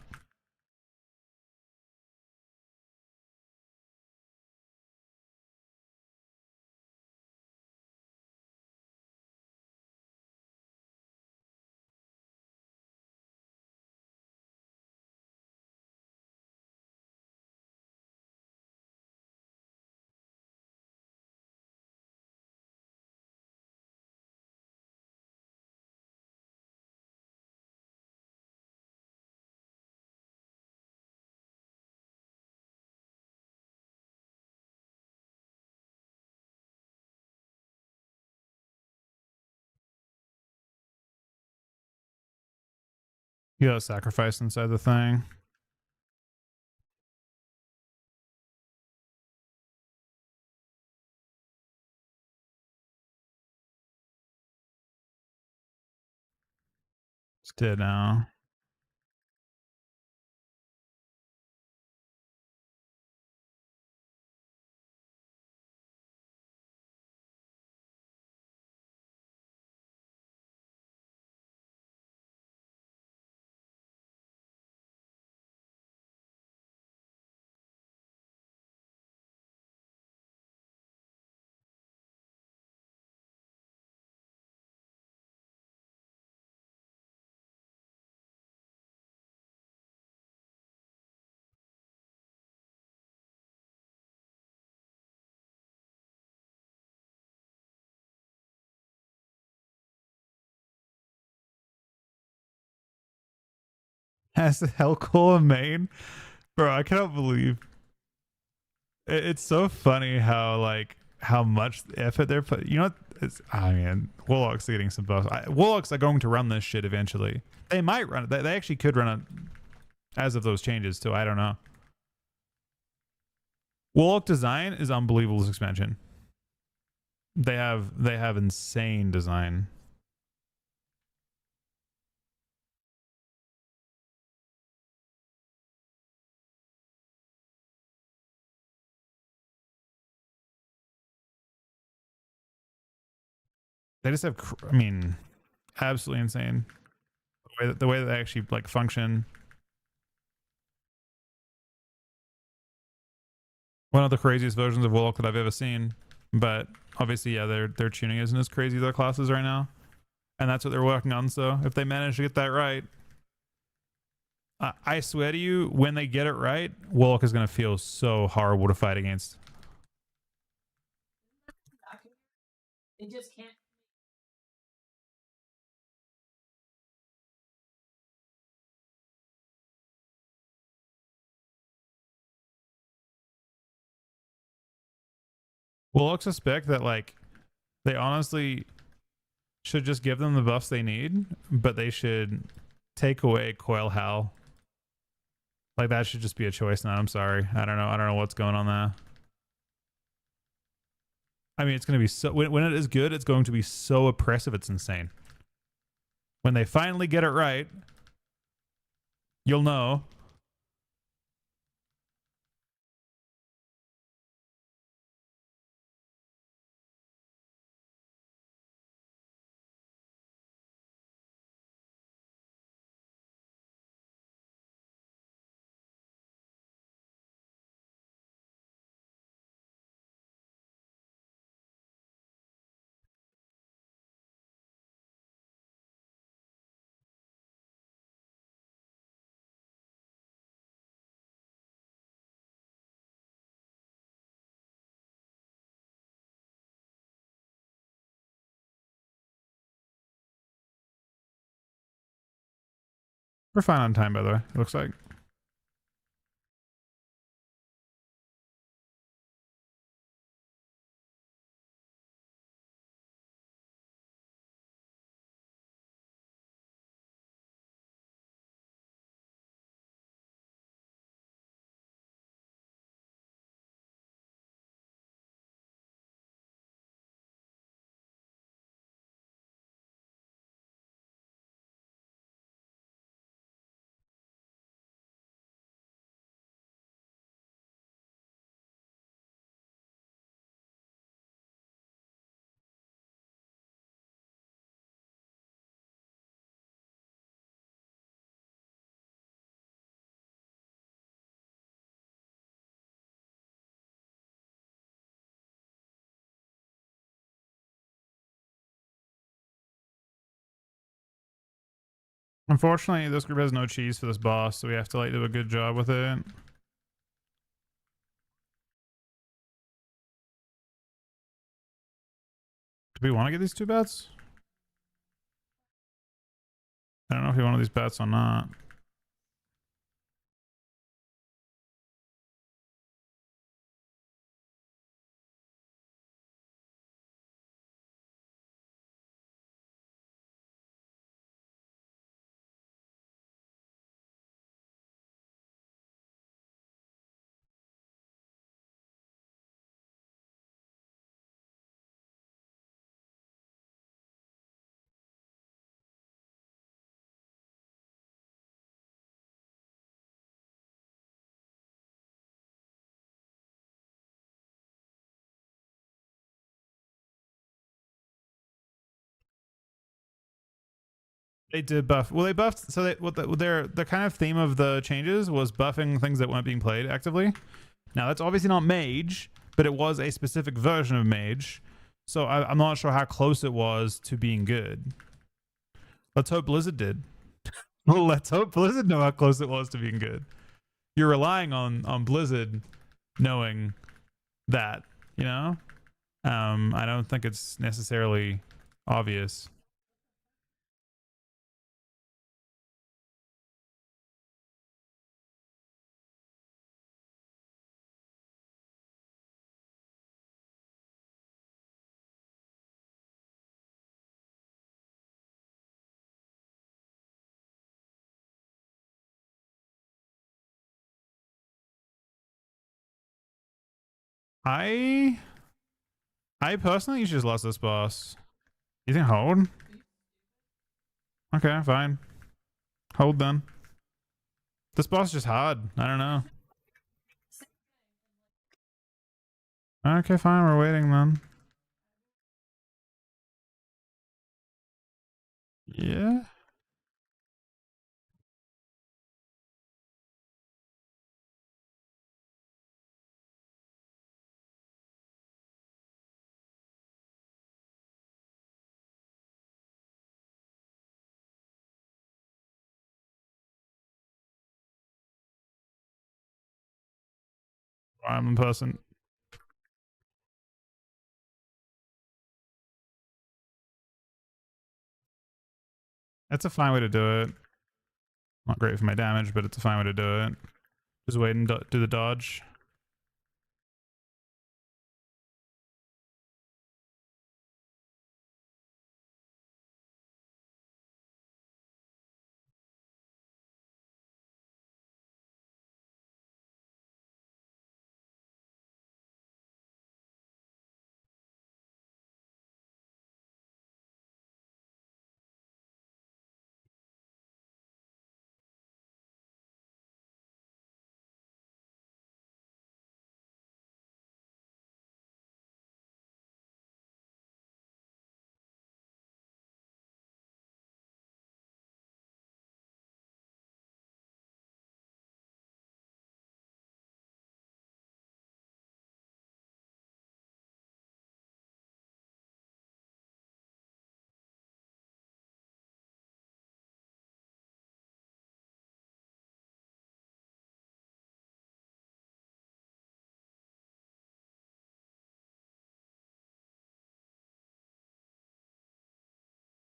You got a sacrifice inside the thing. It's dead now. Has the Hellcore main? Bro, I cannot believe it's so funny how much effort they're put. You know what? I mean, Warlocks are getting some buffs. Warlocks are going to run this shit eventually. They might run it. They actually could run it as of those changes too. I don't know. Warlock design is unbelievable this expansion. They have insane design. They just have, I mean, absolutely insane. The way that they actually like function. One of the craziest versions of Warlock that I've ever seen. But obviously, yeah, their tuning isn't as crazy as their classes right now, and that's what they're working on. So if they manage to get that right, I swear to you, when they get it right, Warlock is going to feel so horrible to fight against.
It just can't.
Warlock suspect that like they honestly should just give them the buffs they need, but they should take away Coil Howl. Like that should just be a choice now. I'm sorry. I don't know what's going on there. I mean, it's going to be so when it is good, it's going to be so oppressive. It's insane. When they finally get it right, you'll know. We're fine on time, by the way. It looks like. Unfortunately, this group has no cheese for this boss, so we have to like do a good job with it. Do we want to get these 2 bats? I don't know if you want these bats or not. They did buff. Well, they buffed. So they what the kind of theme of the changes was buffing things that weren't being played actively. Now that's obviously not mage, but it was a specific version of mage. So I'm not sure how close it was to being good. Let's hope Blizzard did. Well, let's hope Blizzard know how close it was to being good. You're relying on Blizzard knowing that, you know. I don't think it's necessarily obvious. I personally just lost this boss. You think hold? Okay, fine. Hold then. This boss is just hard. I don't know. Okay, fine. We're waiting then. Yeah. I'm in person. That's a fine way to do it. Not great for my damage, but it's a fine way to do it. Just wait and do the dodge.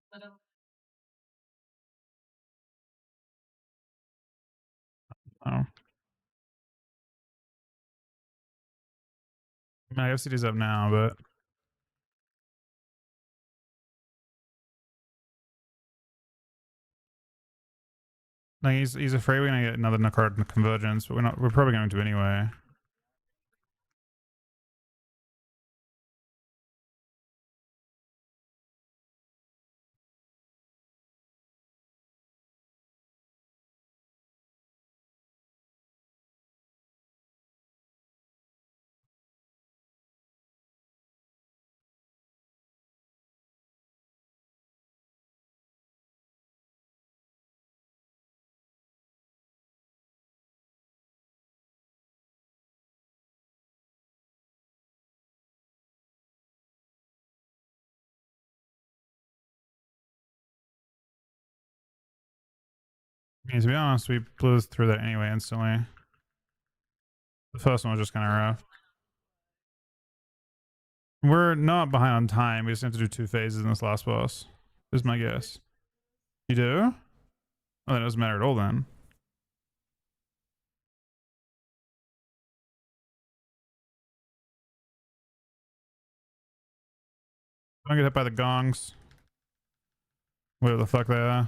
But
Oh. My FCD's up now, but no, he's afraid we're gonna get another card convergence, but we're probably going to anyway. I mean, to be honest, we blew through that anyway instantly. The first one was just kind of rough. We're not behind on time. We just have to do 2 phases in this last boss, is my guess. You do? Oh, that doesn't matter at all then. Don't get hit by the gongs. Whatever the fuck they are.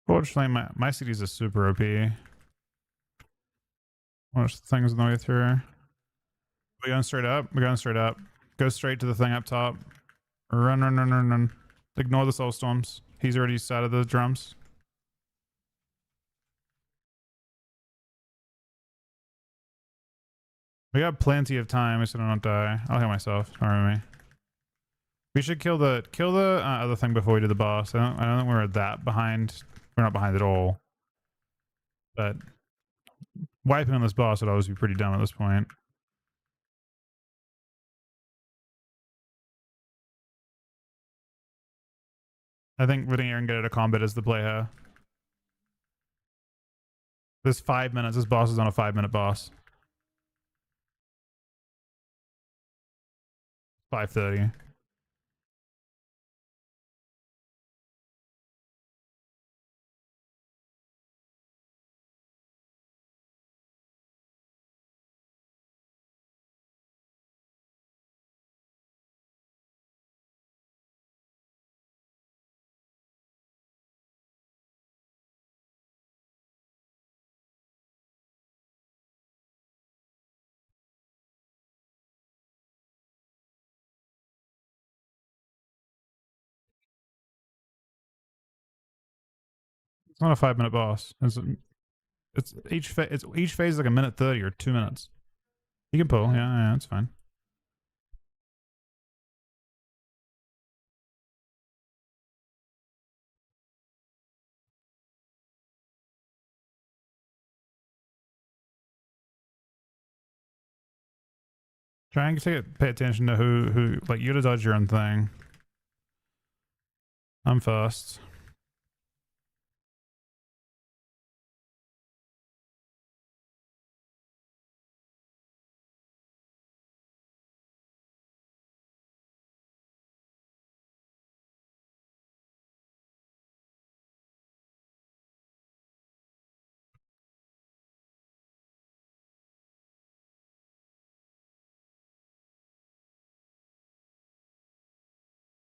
Fortunately, my CDs are super OP. Watch the things on the way through. We going straight up? We're going straight up. Go straight to the thing up top. Run, run, run, run, run. Ignore the soul storms. He's already started the drums. We got plenty of time. We should not die. I'll hit myself. Don't worry me. We should kill the other thing before we do the boss. I don't think we're that behind. We're not behind at all. But wiping on this boss would always be pretty dumb at this point. I think letting Aaron get out of combat is the play here. There's 5 minutes. This boss is on a 5-minute boss. 5:30. It's not a 5-minute boss. It's each phase is like a minute 30 or 2 minutes. You can pull. Yeah, it's fine. Try and pay attention to who like you to dodge your own thing. I'm first.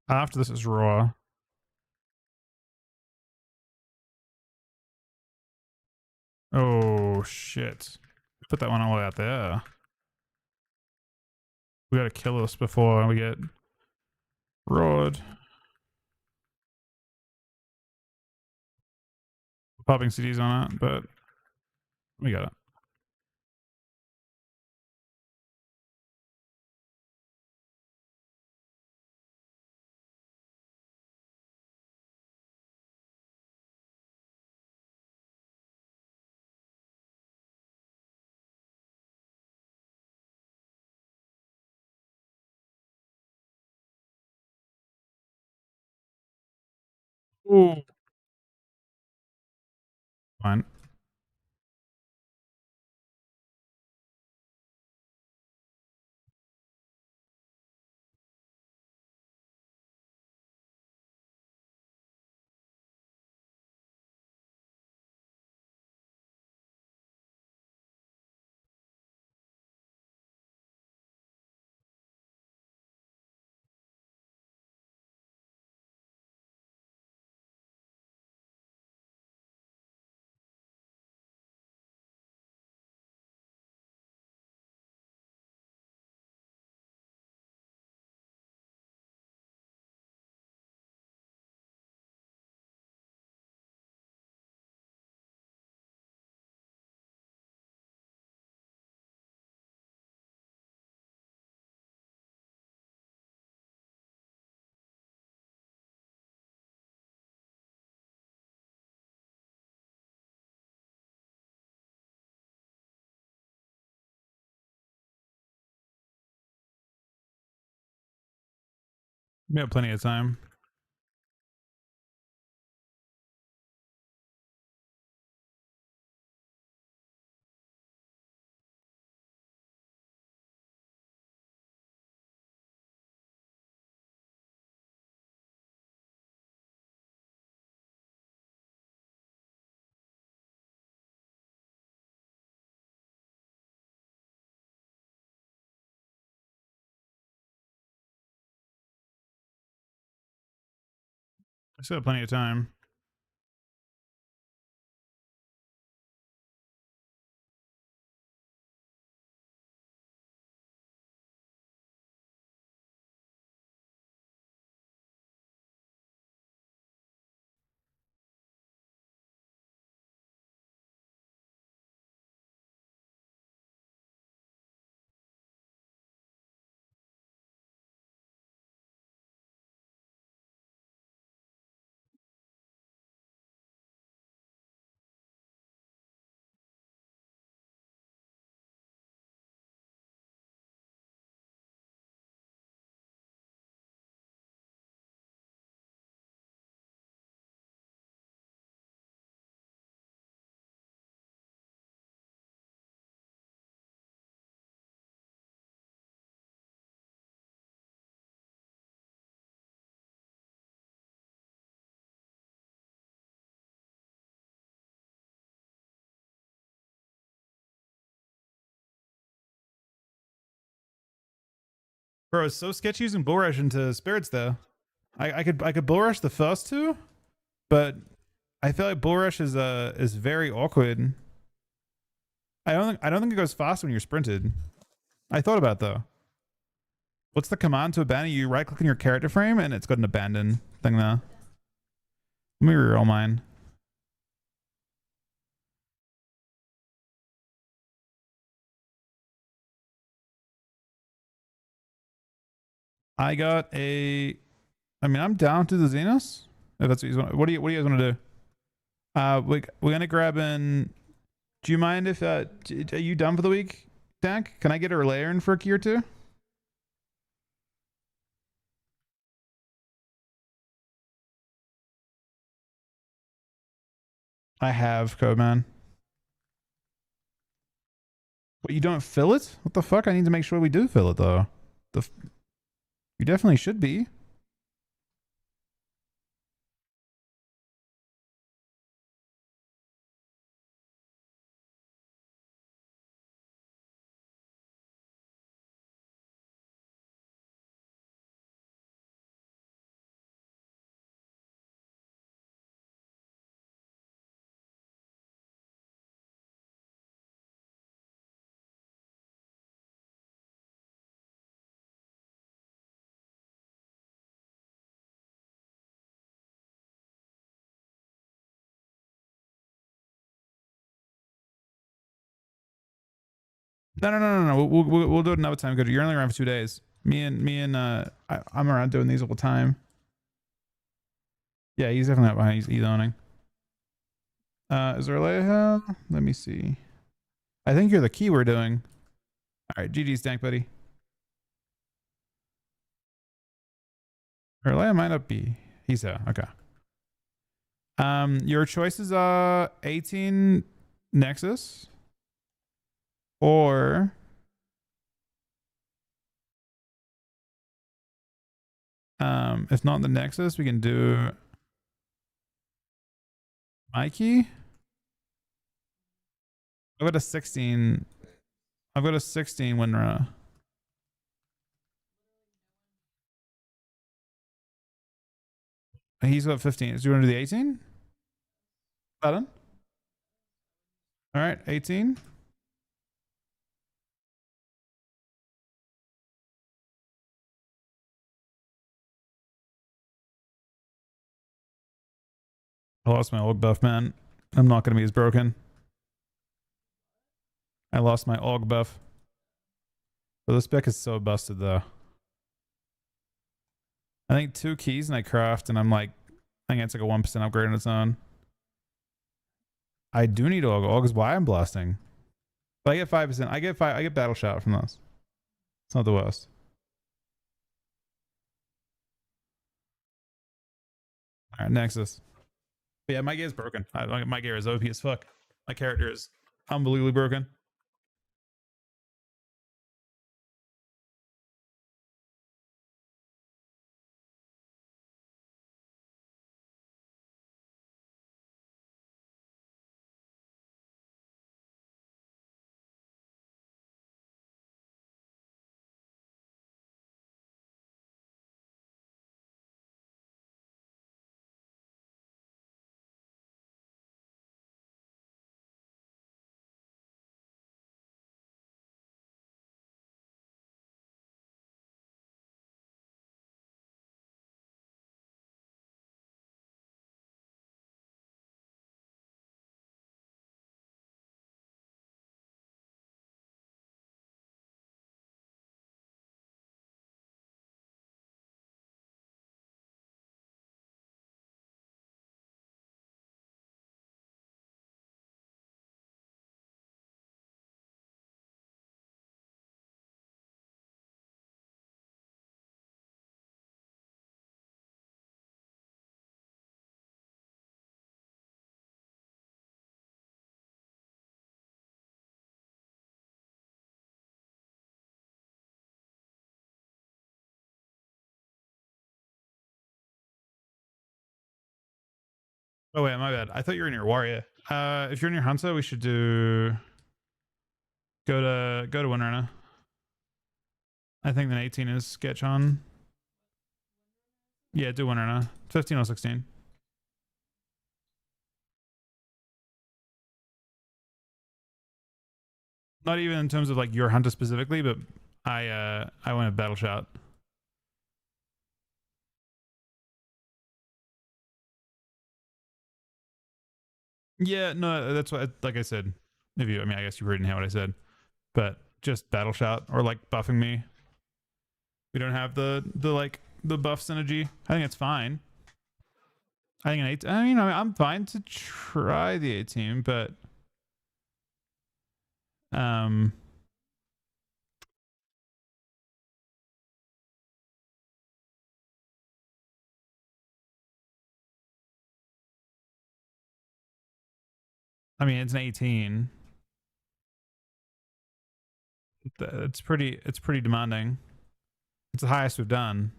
After this is raw. Oh shit. Put that one all the way out there. We gotta kill this before we get roared. Popping CDs on it, but we got it. Ooh. Fine. We have plenty of time. I still have plenty of time. Bro, it's so sketchy using bull rush into spirits though. I could bull rush the first two, but I feel like bull rush is very awkward. I don't think it goes fast when you're sprinted. I thought about it, though. What's the command to abandon? You right click on your character frame and it's got an abandon thing there. Let me reroll mine. I got a. I mean, I'm down to the Xenos. If that's what you want. What do you guys want to do? We're gonna grab in. Do you mind if are you done for the week, Dak? Can I get a relayer in for a key or two? I have code man. But you don't fill it? What the fuck? I need to make sure we do fill it though. You definitely should be. No. We'll do it another time. Good. You're only around for 2 days. I'm around doing these all the time. Yeah, he's definitely not behind. He's owning. Is there a layer? Let me see. I think you're the key we're doing. All right, GG's tank, buddy. Erlea might not be. He's there. Okay. Your choices are 18 Nexus or if not the Nexus, we can do Mikey. I've got a 16. I've got a 16 Winra. He's got 15. Do you want to do the 18? Button. All right, 18. I lost my org buff, man. I'm not going to be as broken. I lost my org buff. But this spec is so busted, though. I think 2 keys and I craft, and I'm like, I think it's like a 1% upgrade on its own. I do need org. Org is why I'm blasting. But I get 5%. I get battle shot from this. It's not the worst. All right, Nexus. But yeah, my gear is broken. My gear is OP as fuck. My character is unbelievably broken. Oh wait, my bad. I thought you were in your warrior. If you're in your hunter, we should do go to Winrunner. I think then 18 is sketch on. Yeah, do Winrunner. 15 or 16. Not even in terms of like your hunter specifically, but I went a battle shot. Yeah, no, that's what like I said. I mean, I guess you didn't hear what I said, but just battle shot or like buffing me. We don't have the like the buff synergy. I think it's fine. I think an 8. I mean, I'm fine to try the 18, but I mean, it's an 18. It's pretty demanding. It's the highest we've done.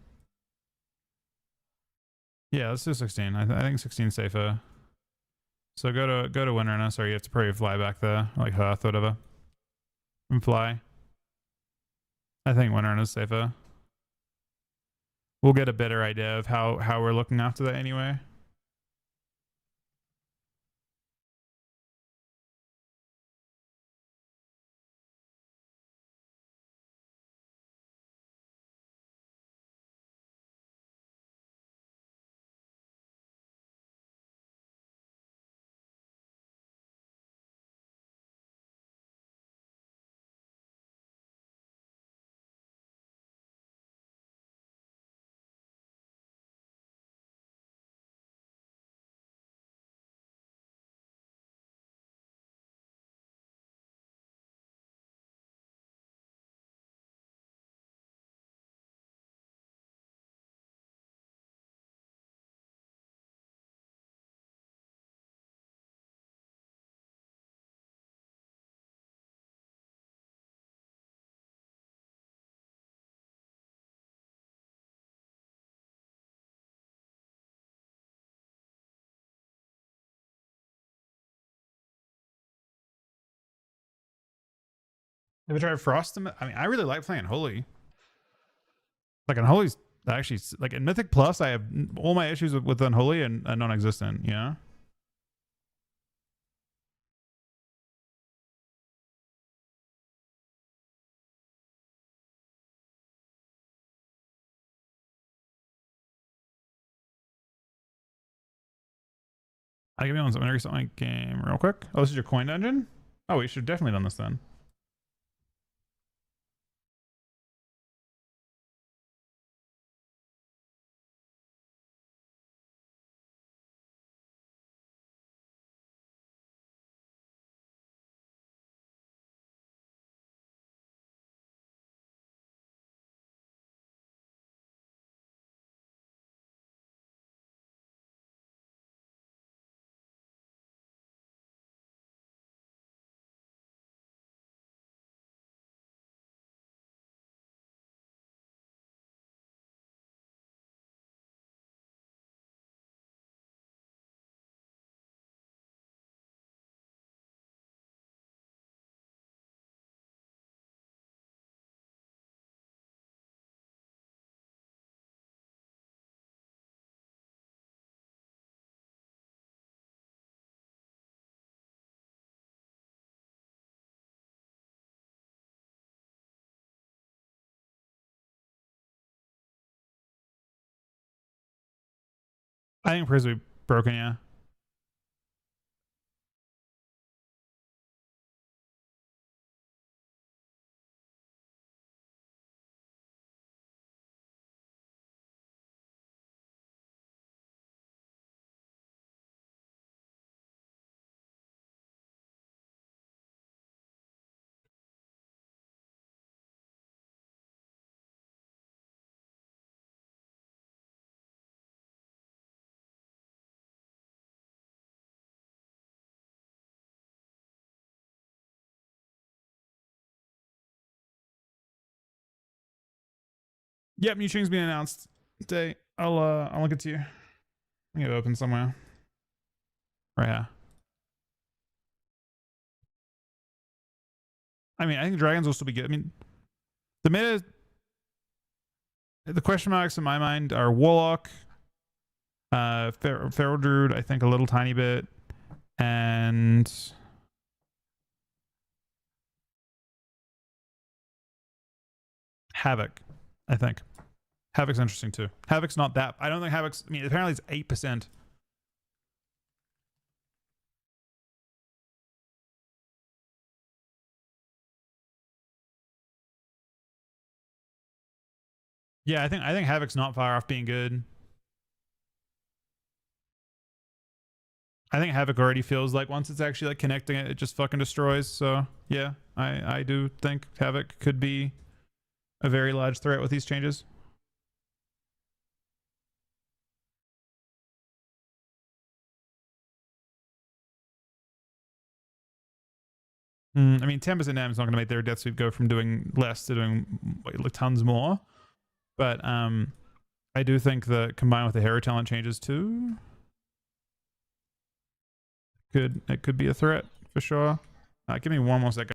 Yeah, let's do 16. I think 16 is safer. So go to Windrunner. Sorry, you have to probably fly back there, like Hearth or whatever, and fly. I think Windrunner is safer. We'll get a better idea of how we're looking after that anyway. Have you tried Frost? I mean, I really like playing Holy. Like Unholy's actually like in Mythic Plus, I have all my issues with Unholy and non-existent. You know. I give me one second. Reset my game real quick. Oh, this is your coin dungeon. Oh, we should definitely done this then. I think Frisbee broken. Yeah. Yep, new stream's being announced today. I'll look it to you. I think it open somewhere. Right here. I mean, I think dragons will still be good. I mean, the meta, the question marks in my mind are Warlock, Feral Druid, I think a little tiny bit, and Havoc, I think. Havoc's interesting too. Havoc's not that. I don't think Havoc's. I mean, apparently it's 8%. Yeah, I think Havoc's not far off being good. I think Havoc already feels like once it's actually like connecting it, it just fucking destroys. So yeah, I do think Havoc could be a very large threat with these changes. I mean, 10% damage is not going to make their death sweep go from doing less to doing like tons more. But I do think that combined with the hero talent changes too, it could be a threat for sure. Give me one more second.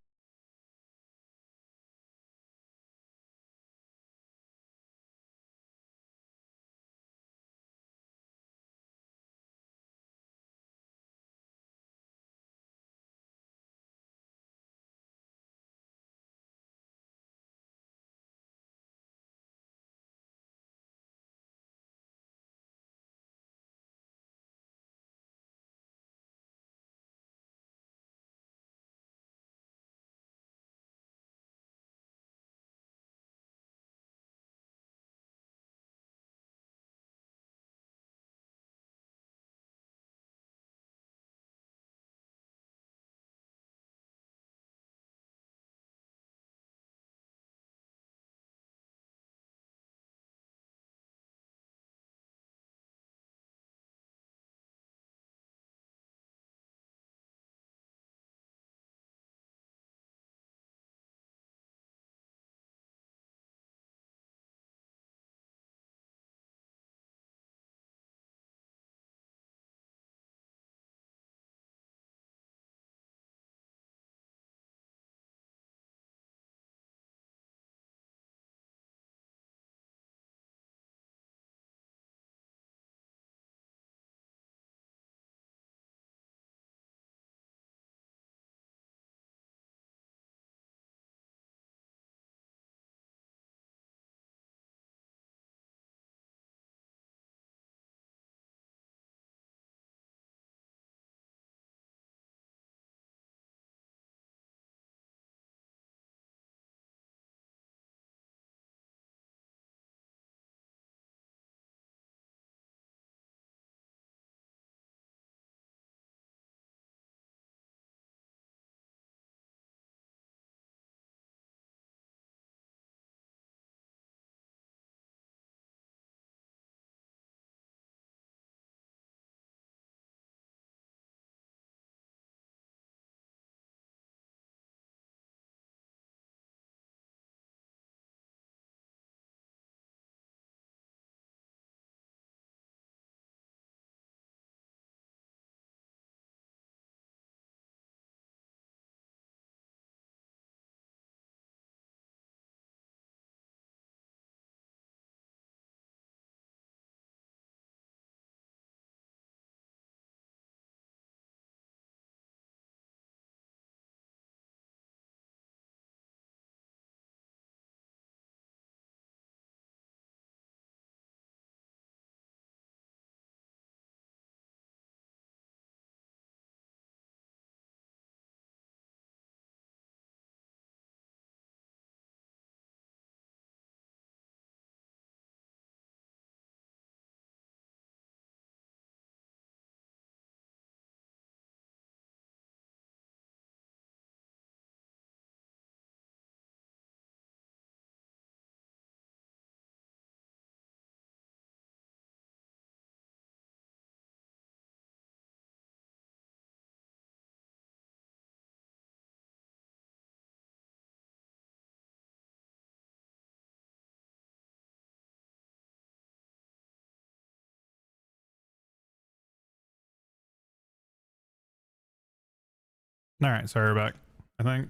All right, sorry, we're back. I think.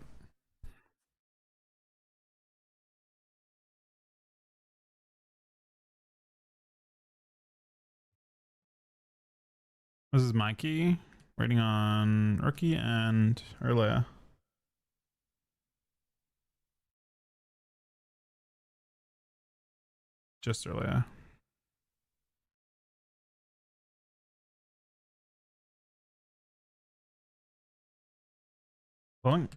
This is Mikey. Waiting on Rookie and Erlea. Just Erlea. Pulling.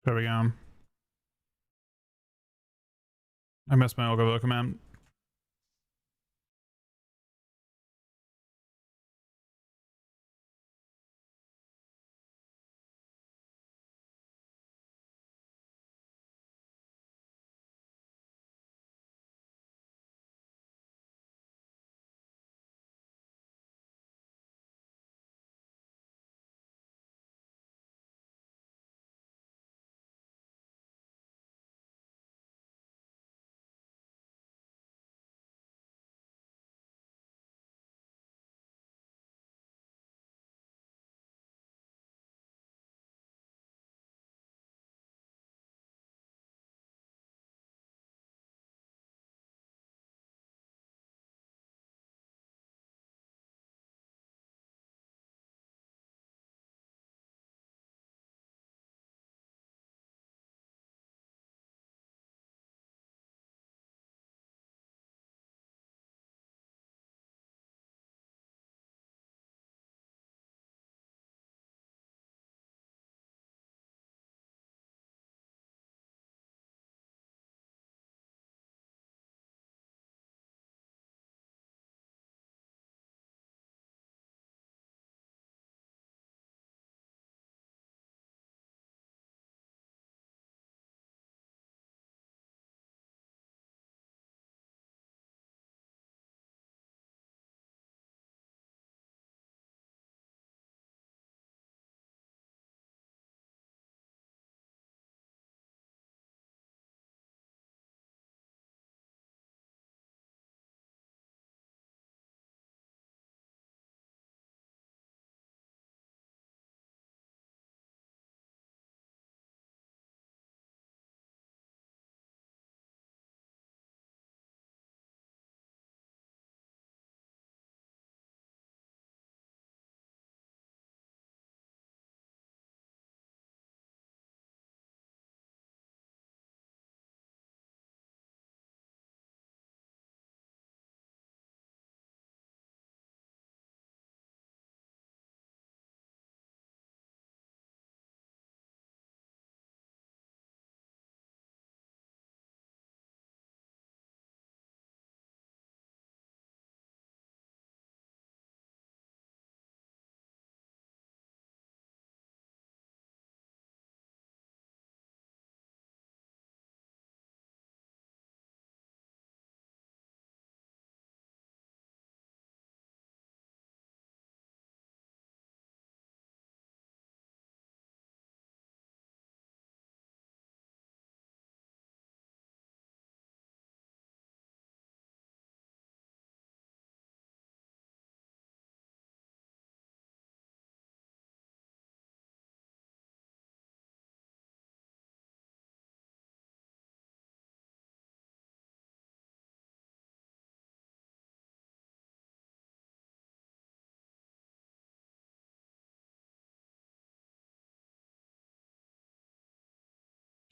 There we go. I missed my Ogre command.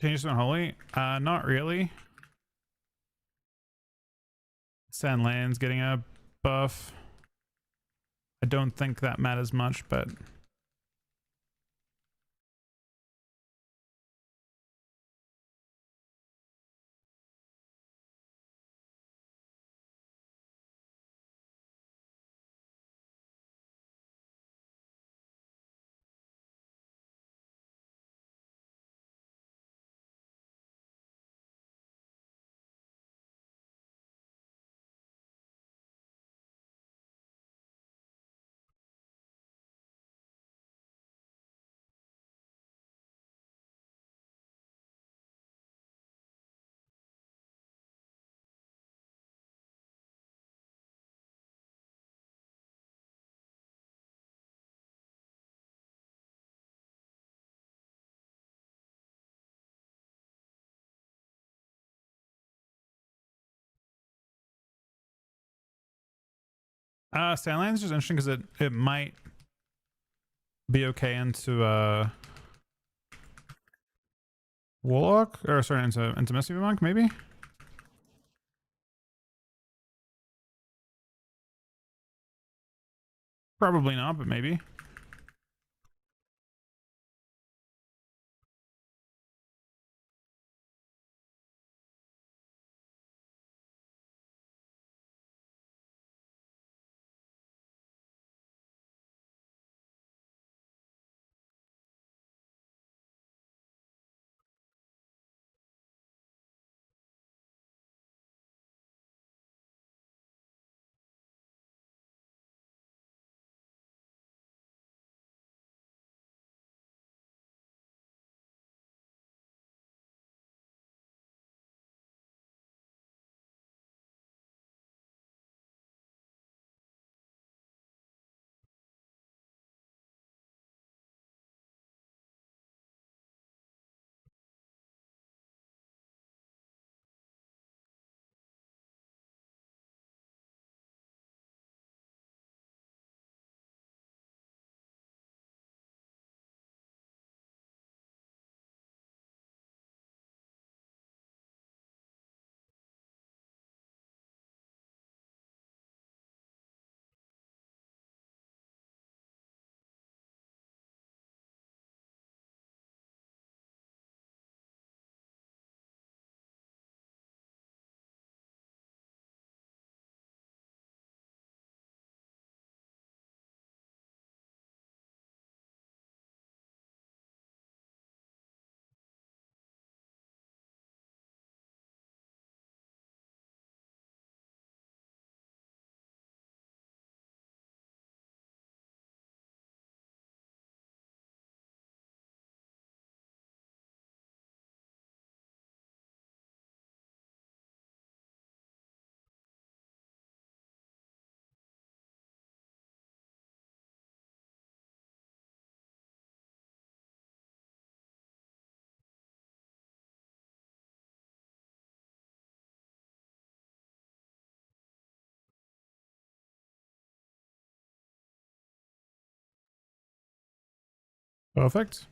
Changes to Unholy? Not really. Sand Land's getting a buff. I don't think that matters much, but Sand Land's just interesting because it might be okay into Warlock, or sorry, into Misty Monk, maybe? Probably not, but maybe. Perfect.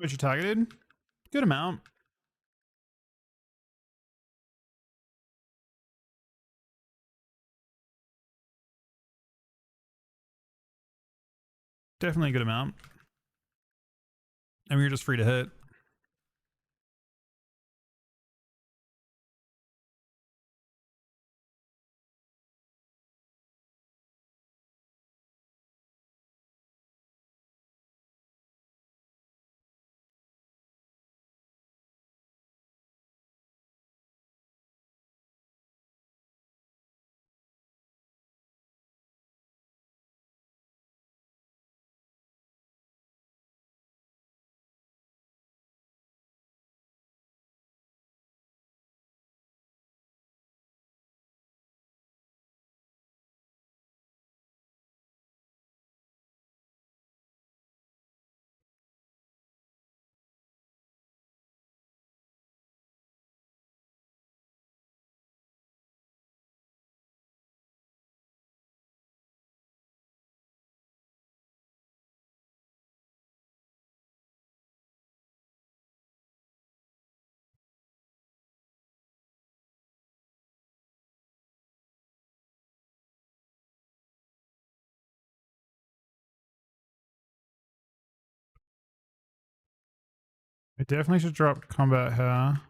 What you targeted? Good amount. Definitely a good amount. And we were just free to hit. I definitely should drop combat here.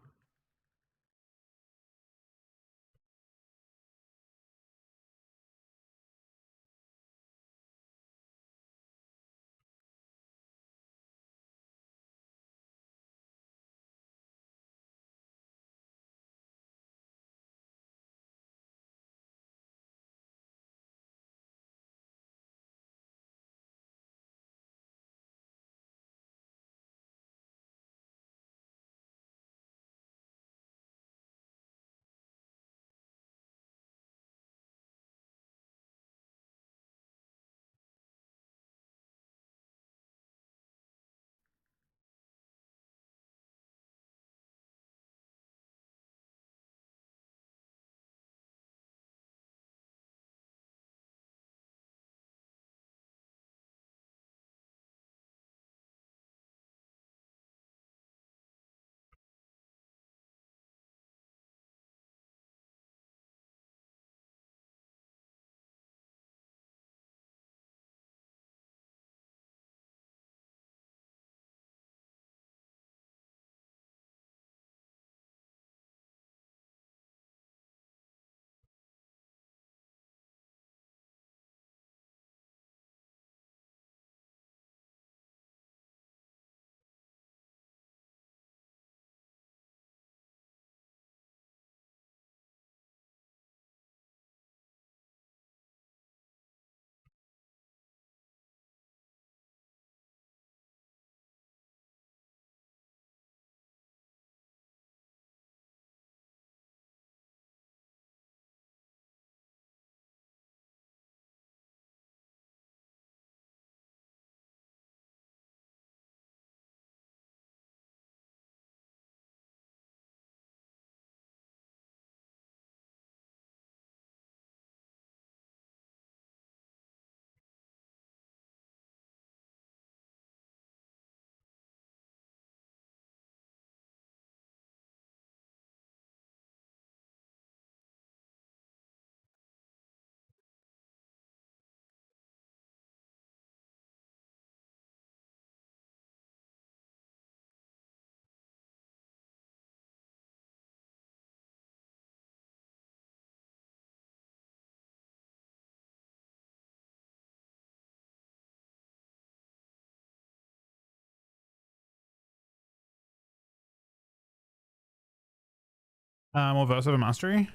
More verse over mastery.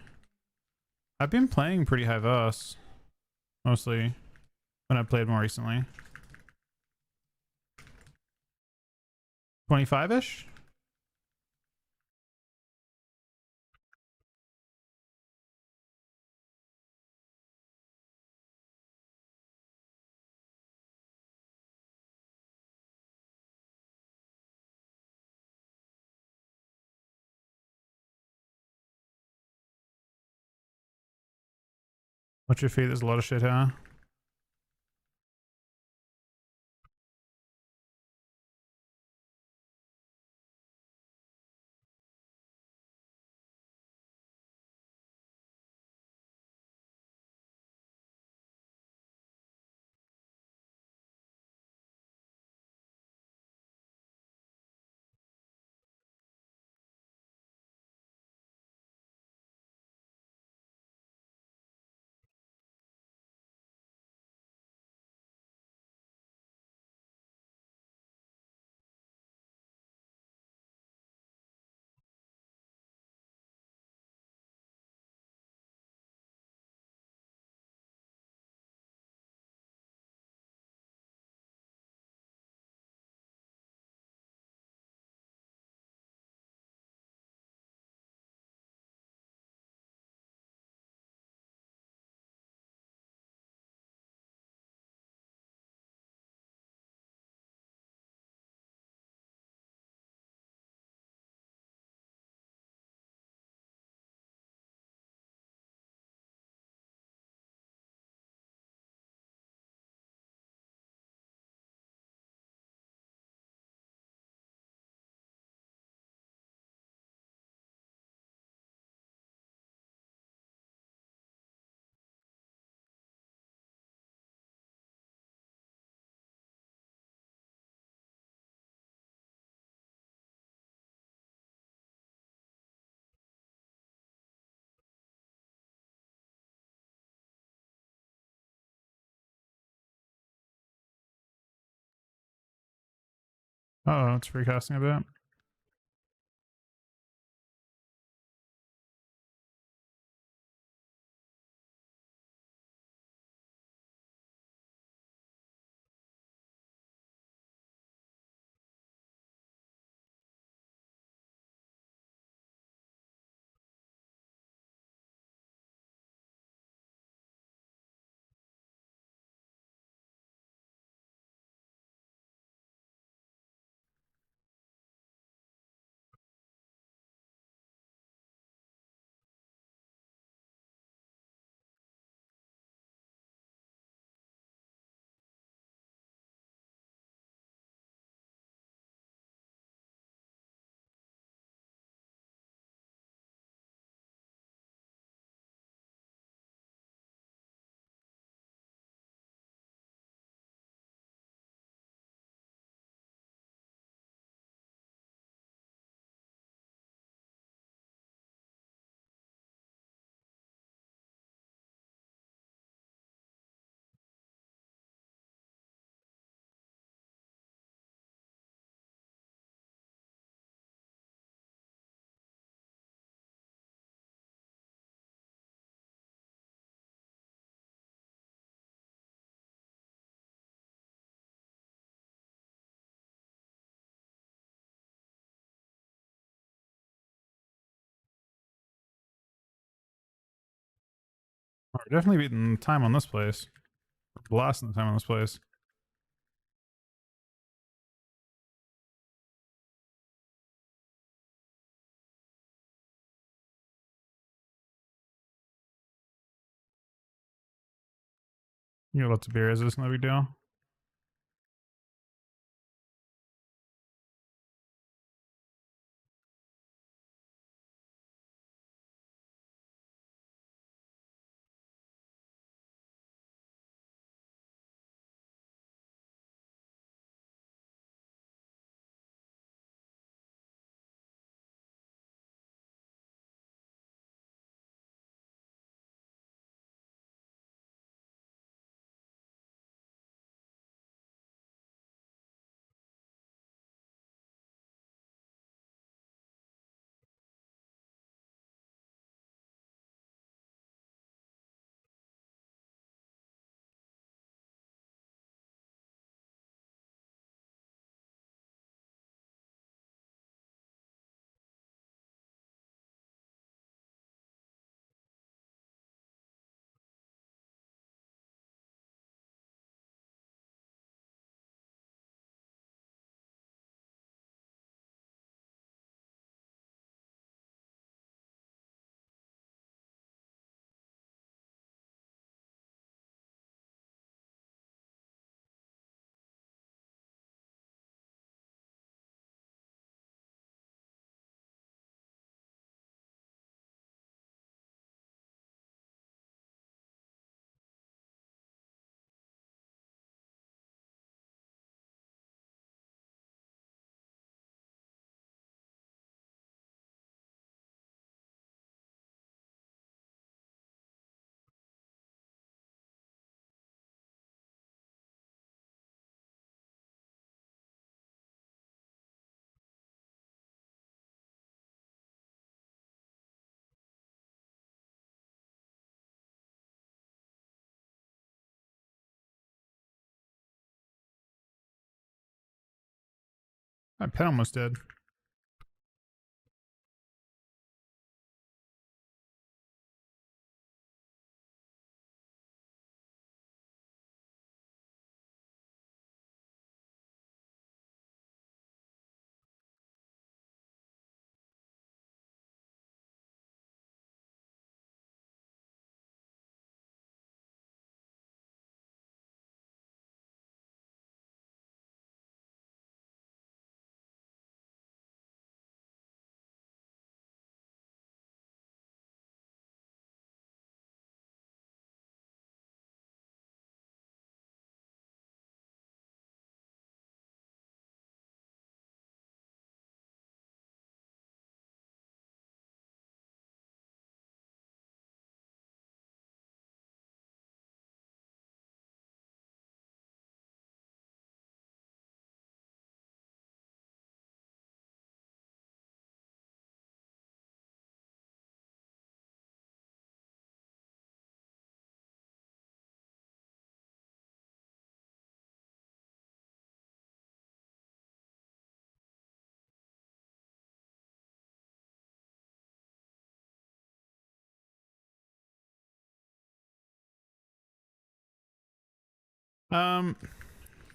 I've been playing pretty high verse, mostly when I played more recently. 25-ish? What's your feet? There's a lot of shit here. Oh, it's recasting a bit. Oh, we're definitely beating time on this place. We're blasting the time on this place. You got lots of beers, it's no big deal. My pen almost dead.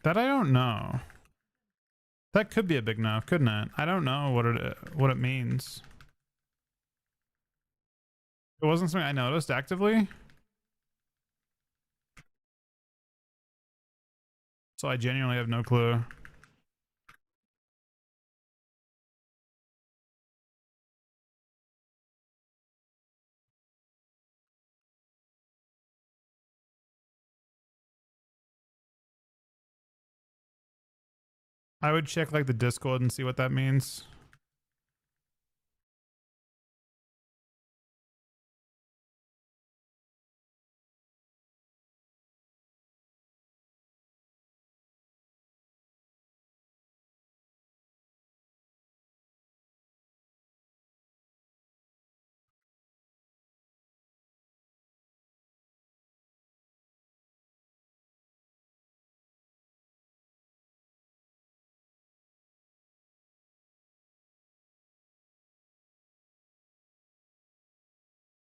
That I don't know. That could be a big nerf, couldn't it? I don't know what it means. It wasn't something I noticed actively. So I genuinely have no clue. I would check like the Discord and see what that means.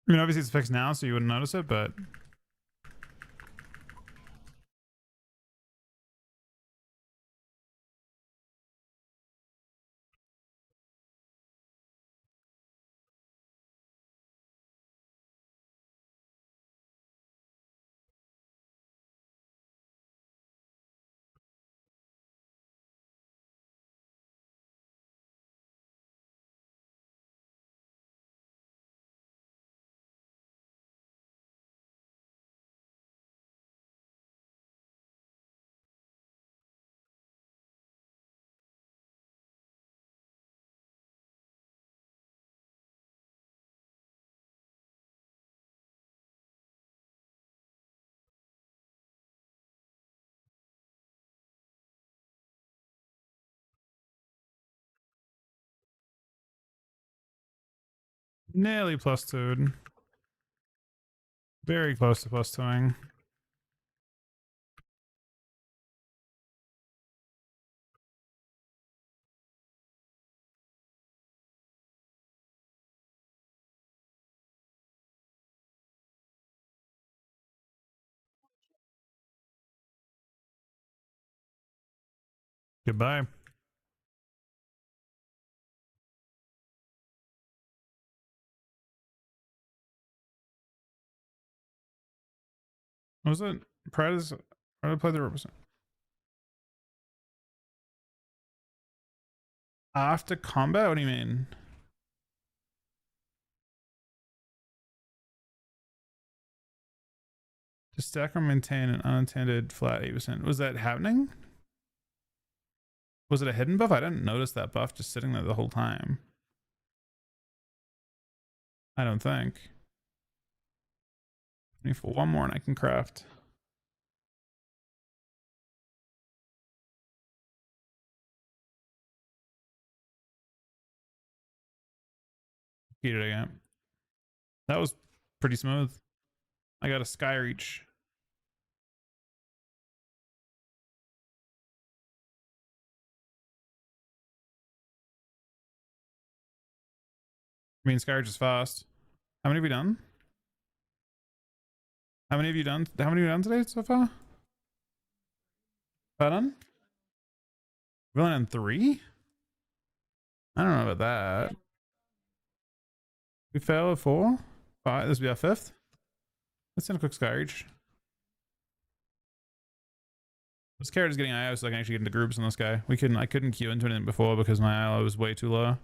I mean, obviously it's fixed now, so you wouldn't notice it, but nearly plus two. Very close to plus twoing. Goodbye. What was it? Prior to play the represent. After combat? What do you mean? To stack or maintain an unintended flat 8%. Was that happening? Was it a hidden buff? I didn't notice that buff just sitting there the whole time. I don't think. I need for one more and I can craft. Eat it again. That was pretty smooth. I got a sky reach. I mean, sky reach is fast. How many have we done? How many have you done? How many have you done today so far? Done? We've only done 3? I don't know about that. We failed at 4? 5? This will be our 5th? Let's send a quick sky reach. This carrot is getting IO so I can actually get into groups on this guy. I couldn't queue into anything before because my IO was way too low.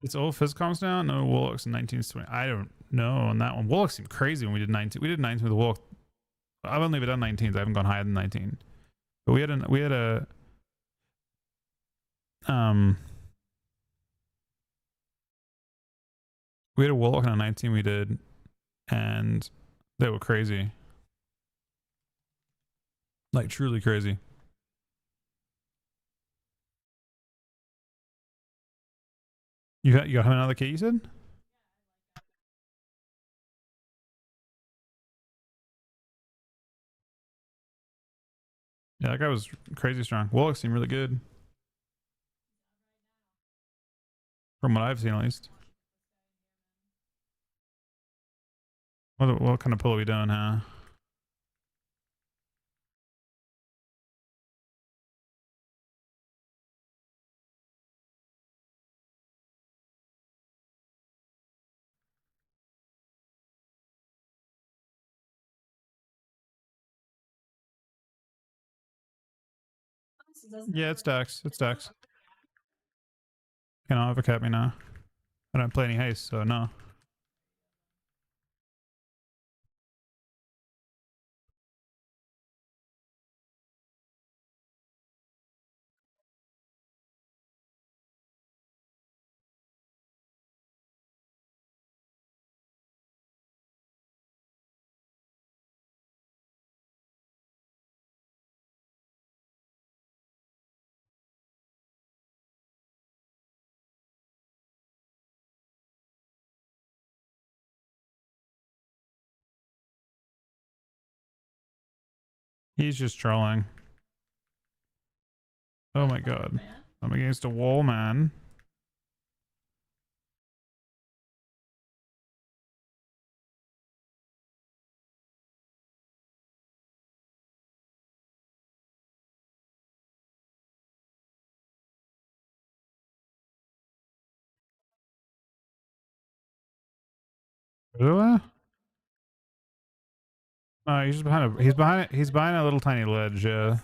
It's all physcoms now. No warlocks in 19s, 20. I don't know on that one. Warlocks seemed crazy when we did 19. We did 19 with the warlock. I've only ever done 19s. I haven't gone higher than 19. But we had a warlock in a 19 we did, and they were crazy. Like truly crazy. You got him another key, you said? Yeah, that guy was crazy strong. Warlock seemed really good. From what I've seen at least. What kind of pull are we doing, huh? Yeah, it's Dax. It's Dax. Cannot overcap me now. I don't play any haste, so no. He's just trolling. Oh my god. I'm against a wall, man. Really? Oh, he's just behind he's behind a little tiny ledge, yeah.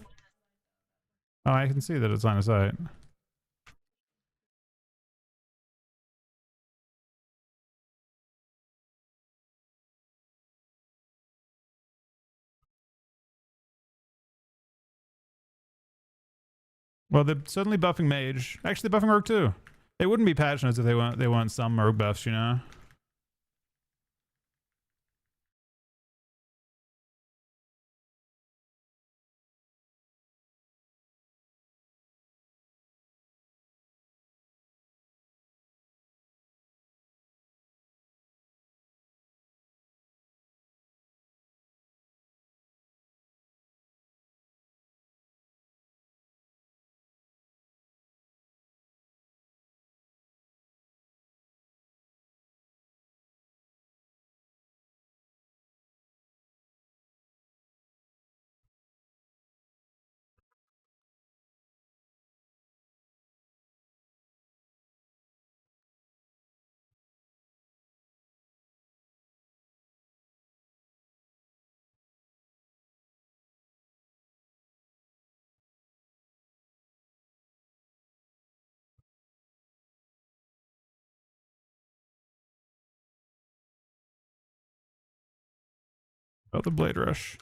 Oh, I can see that it's line of sight. Well, they're suddenly buffing mage. Actually, they're buffing rogue too. They wouldn't be passionate if they weren't some rogue buffs, you know. About the blade rush.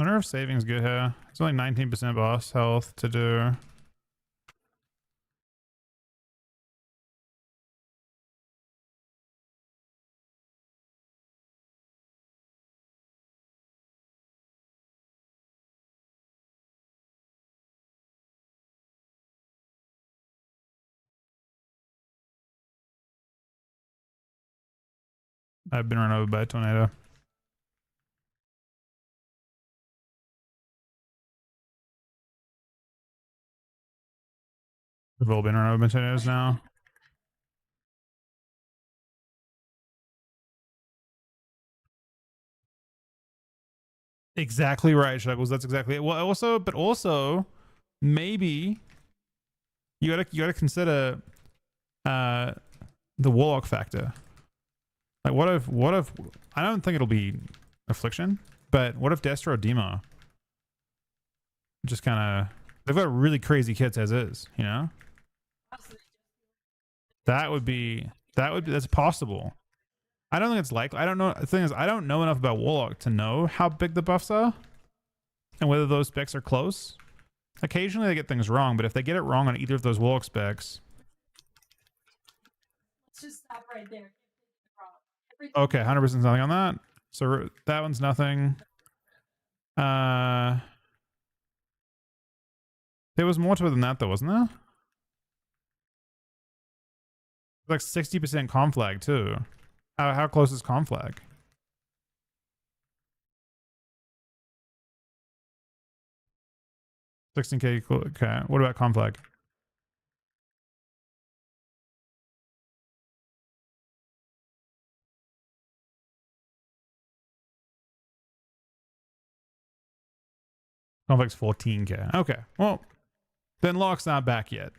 wonder if saving's good here. It's only 19% boss health to do. I've been run over by a tornado. We've all been run over by tornadoes now. Exactly right, Shuggles. That's exactly it. Well, also, maybe you gotta consider the warlock factor. Like, what if I don't think it'll be affliction, but what if Destro or Demo just kind of, they've got really crazy kits as is, you know? That's possible. I don't think it's likely. I don't know. The thing is, I don't know enough about Warlock to know how big the buffs are and whether those specs are close. Occasionally they get things wrong, but if they get it wrong on either of those Warlock specs.
Let's just stop right there.
Okay, 100% nothing on that. So that one's nothing. There was more to it than that though, wasn't there? Like 60% conflag too. How close is conflag? $16K. Okay. What about conflag? Conflag's 14K. Okay. Well, then lock's not back yet.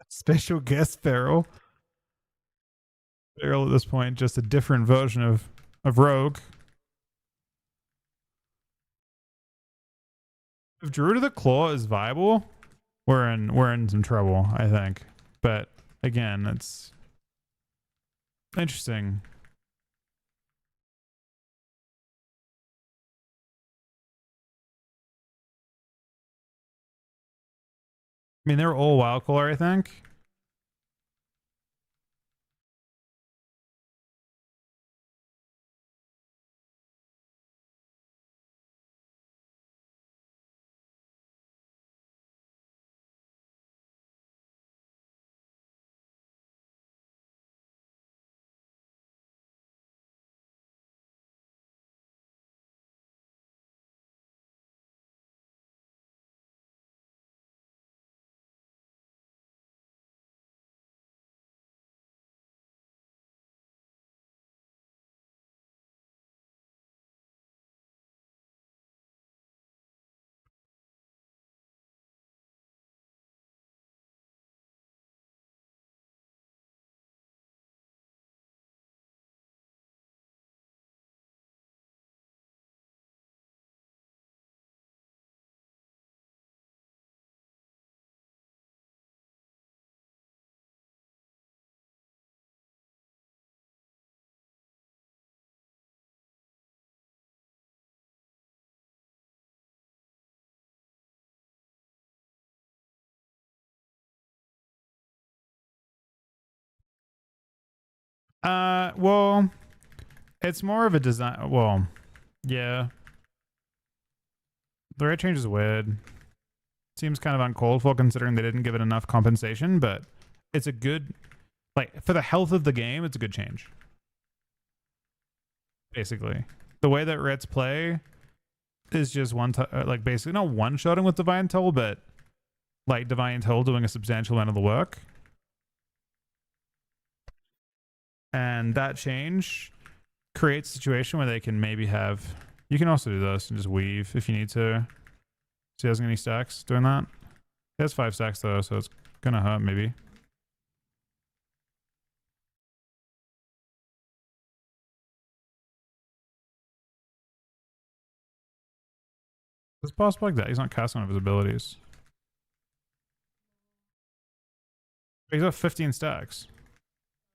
Special guest Feral. Feral at this point, just a different version of Rogue. If Druid of the Claw is viable, we're in some trouble, I think. But again, it's interesting. I mean, they're all wild color, I think. Well, it's more of a design. Well, yeah. The rate change is weird. seems kind of uncalled for considering they didn't give it enough compensation, but it's a good, like, for the health of the game, it's a good change. Basically. The way that Reds play is just like basically not one-shotting with Divine Toll, but like Divine Toll doing a substantial amount of the work. And that change creates a situation where they can maybe have, you can also do this and just weave if you need to. See, he hasn't any stacks doing that. He has 5 stacks though, so it's gonna hurt maybe. Does boss bug that? He's not casting one of his abilities. He's got 15 stacks.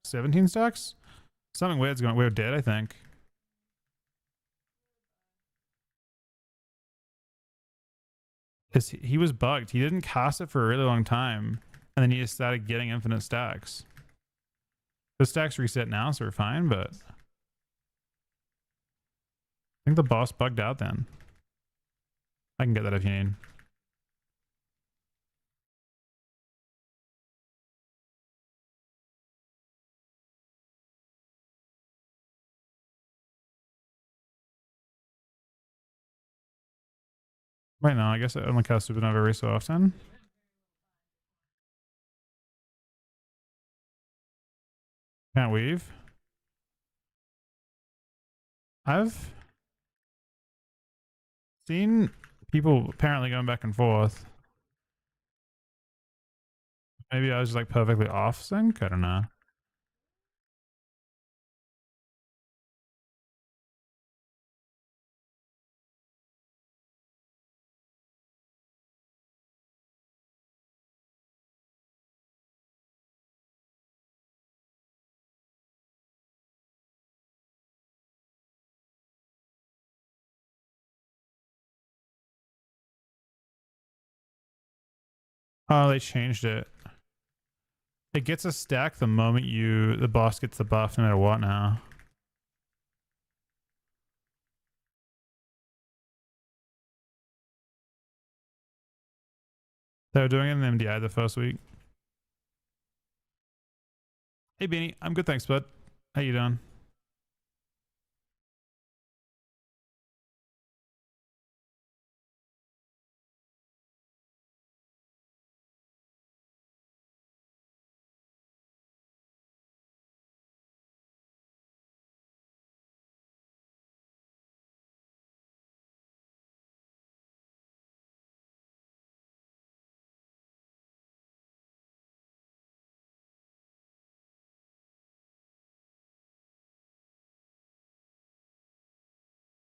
17 stacks? Something weird's going. We're dead, I think. He was bugged. He didn't cast it for a really long time, and then he just started getting infinite stacks. The stacks reset now, so we're fine, but I think the boss bugged out then. I can get that if you need. Right now, I guess I only cast Supernova every so often. Can't weave. I've seen people apparently going back and forth. Maybe I was just like perfectly off sync. I don't know. Oh, they changed it. It gets a stack the moment the boss gets the buff, no matter what now. They were doing it in MDI the first week. Hey Beanie, I'm good, thanks, bud. How you doing?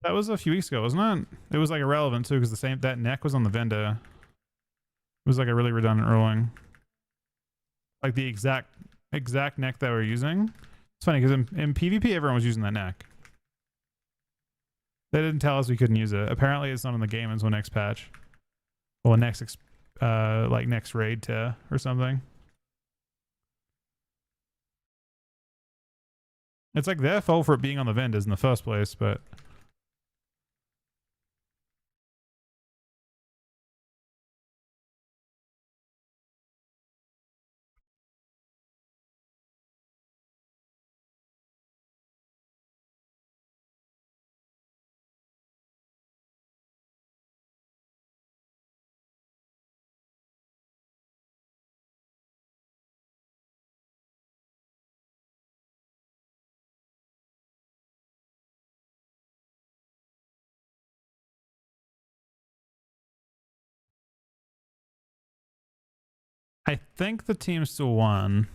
That was a few weeks ago, wasn't it? It was like irrelevant too, because that neck was on the vendor. It was like a really redundant ruling. Like the exact neck that we're using. It's funny because in PvP everyone was using that neck. They didn't tell us we couldn't use it. Apparently it's not in the game until next patch. Or next like next raid tier or something. It's like their fault for it being on the vendors in the first place, but I think the team still won.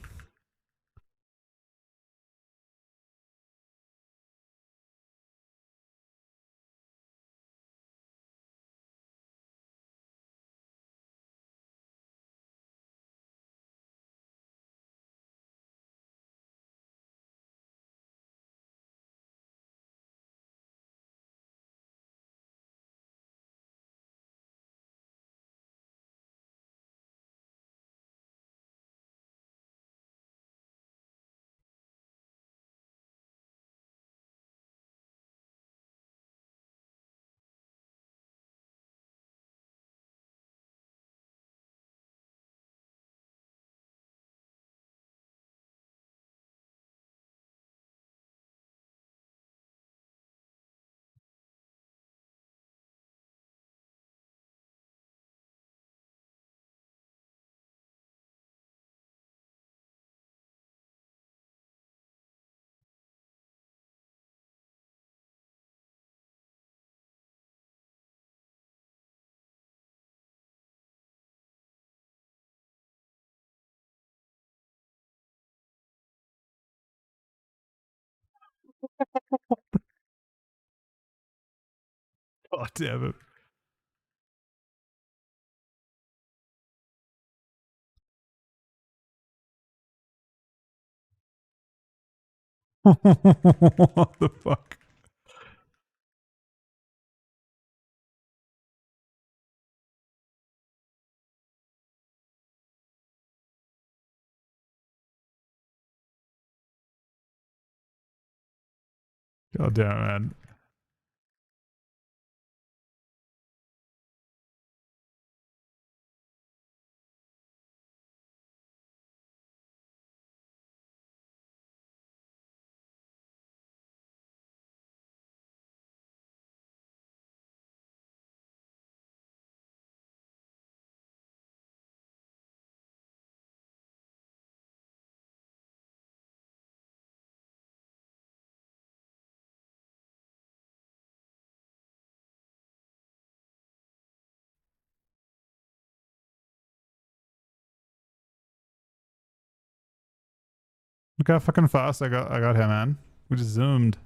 Oh damn it. What the fuck? God damn it, man. Look how fucking fast I got him, man. We just zoomed.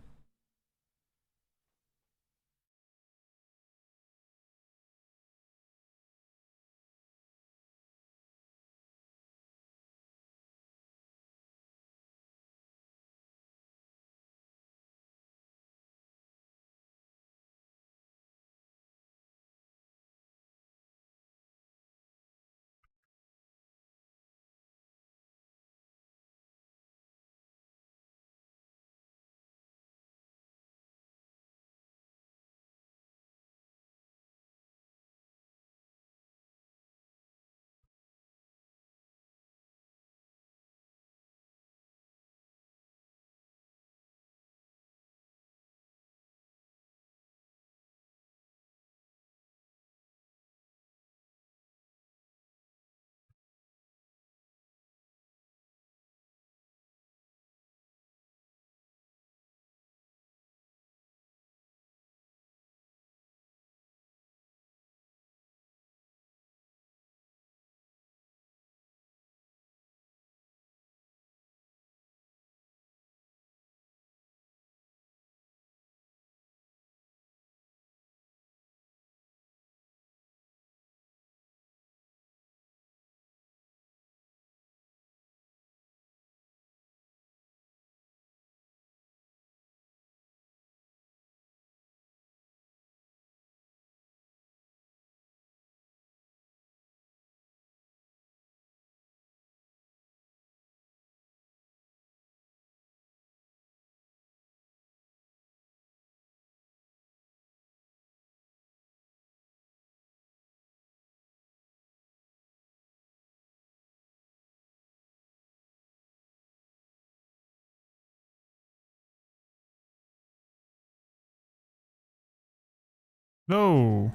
No.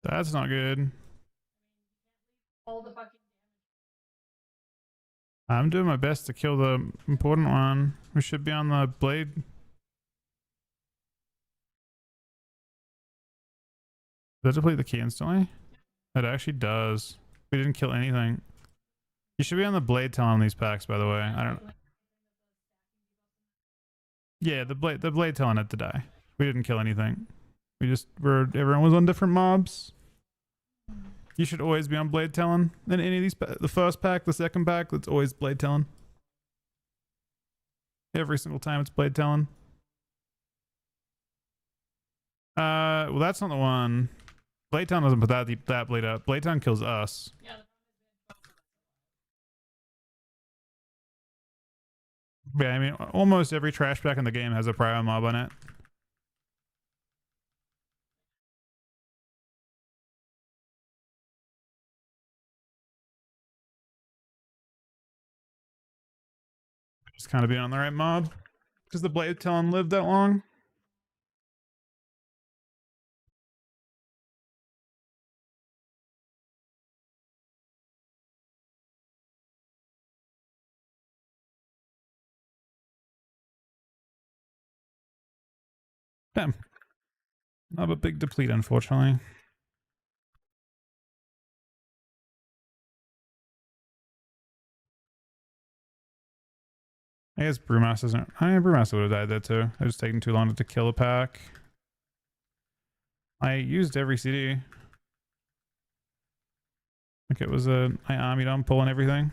That's not good.
All the fucking
I'm doing my best to kill the important one. We should be on the blade. Does it deplete the key instantly? It actually does. We didn't kill anything. You should be on the blade tail on these packs, by the way. I don't. Yeah, the blade telling it to die. We didn't kill anything. Everyone was on different mobs. You should always be on blade telling in any of these. The first pack, the second pack, it's always blade telling. Every single time it's blade telling. Well, that's not the one. Blade telling doesn't put that blade up. Blade telling kills us.
yeah.
Yeah, I mean, almost every trash pack in the game has a prior mob on it. Just kind of being on the right mob because the blade telling lived that long. Damn. Not a big deplete, unfortunately. I guess Brewmaster's not. I mean, Brewmaster would have died there too. It was taking too long to kill a pack. I used every CD. Like it was a. I armied on pulling everything.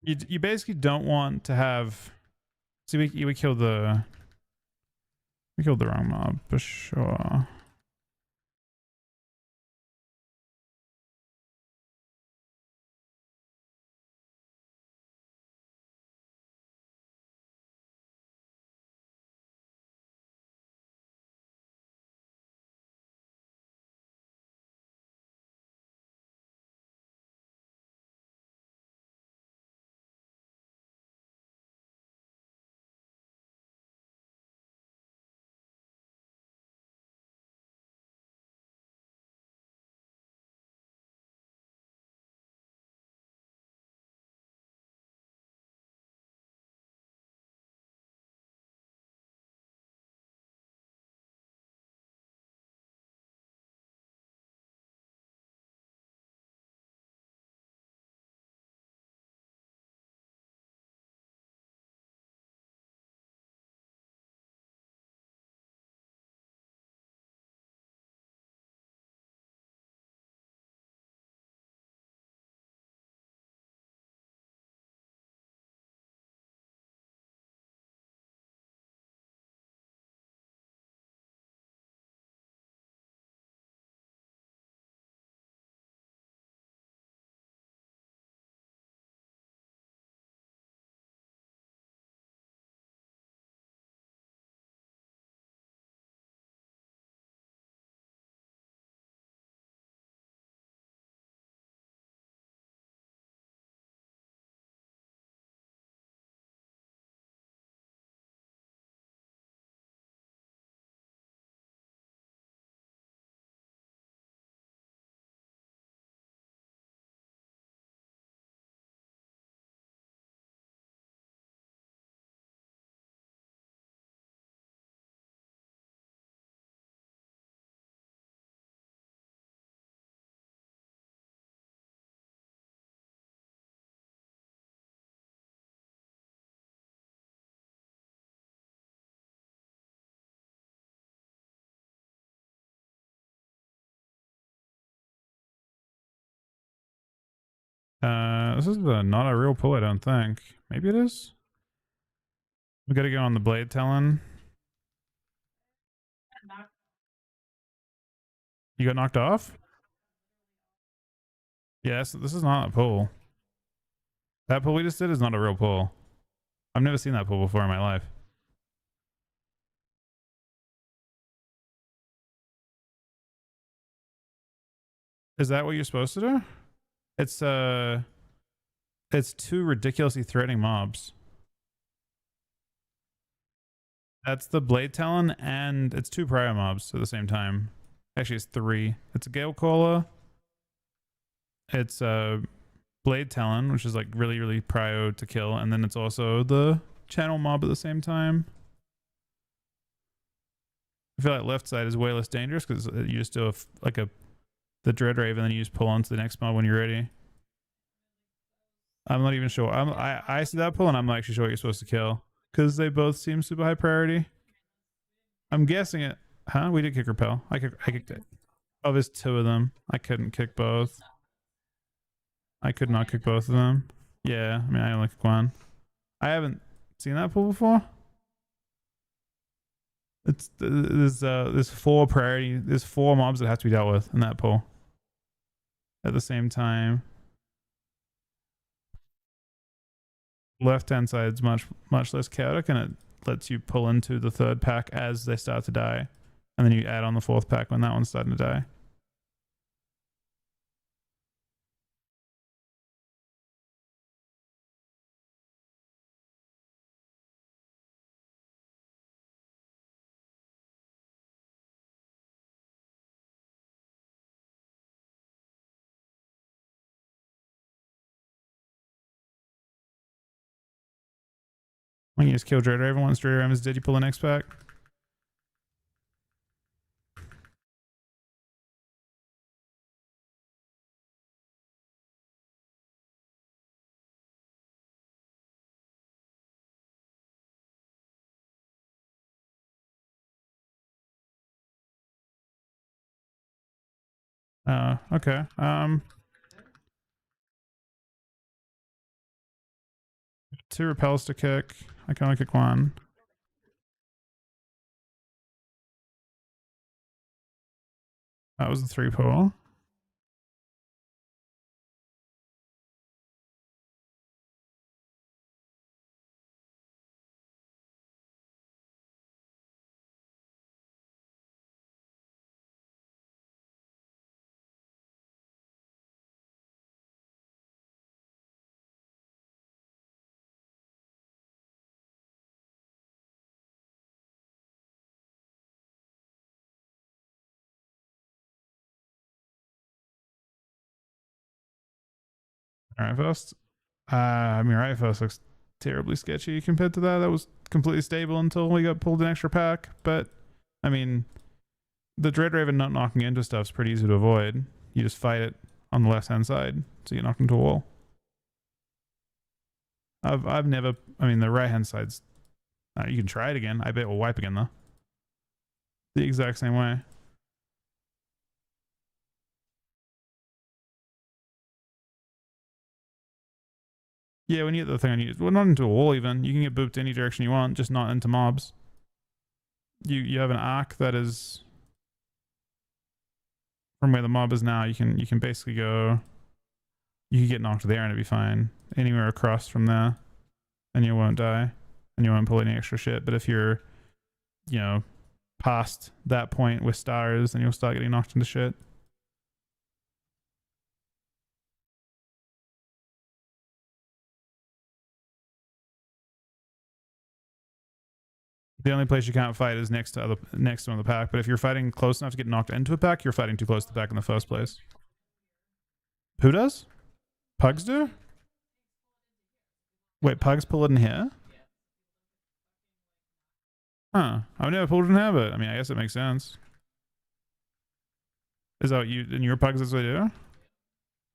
You basically don't want to have. See, we killed the. We killed the wrong mob for sure. This is not a real pull, I don't think. Maybe it is. We gotta go on the blade telling. You got knocked off? Yes, this is not a pull. That pull we just did is not a real pull. I've never seen that pull before in my life. Is that what you're supposed to do? It's two ridiculously threatening mobs. That's the Blade Talon, and it's two prior mobs at the same time. Actually, it's three. It's a Gale Caller. It's a Blade Talon, which is like really, really prio to kill, and then it's also the channel mob at the same time. I feel like left side is way less dangerous because you just do the Dread Rave and then you just pull onto the next mob when you're ready. I'm not even sure. I see that pull and I'm not actually sure what you're supposed to kill because they both seem super high priority. I'm guessing it. Huh? We did kick repel. I kicked it. Oh, there's two of them. I couldn't kick both. I could not kick both of them. Yeah, I mean I only kick one. I haven't seen that pull before. It's there's four priority. There's four mobs that have to be dealt with in that pull at the same time. Left hand side is much less chaotic, and it lets you pull into the third pack as they start to die, and then you add on the fourth pack when that one's starting to die. I can just kill Dreadraven once Dreadraven is dead. You pull the next pack. Okay. Two repels to kick. I can only kick one. That was the 3 pull. Alright, first. I mean, right first looks terribly sketchy compared to that. That was completely stable until we got pulled an extra pack. But, I mean, the Dreadraven not knocking into stuff is pretty easy to avoid. You just fight it on the left hand side, so you get knocked into a wall. I've never. I mean, the right hand side's. You can try it again. I bet it will wipe again though. The exact same way. Yeah, when you get the thing on you, well, not into a wall even. You can get booped any direction you want, just not into mobs. You have an arc that is from where the mob is now. You can basically go. You can get knocked there and it'd be fine. Anywhere across from there, and you won't die, and you won't pull any extra shit. But if you're, past that point with stars, then you'll start getting knocked into shit. The only place you can't fight is next to one of the pack. But if you're fighting close enough to get knocked into a pack, you're fighting too close to the pack in the first place. Who does? Pugs do? Wait, pugs pull it in here? Huh. I've never pulled it in here, but I mean, I guess it makes sense. Is that what you in your pugs? That's what they do?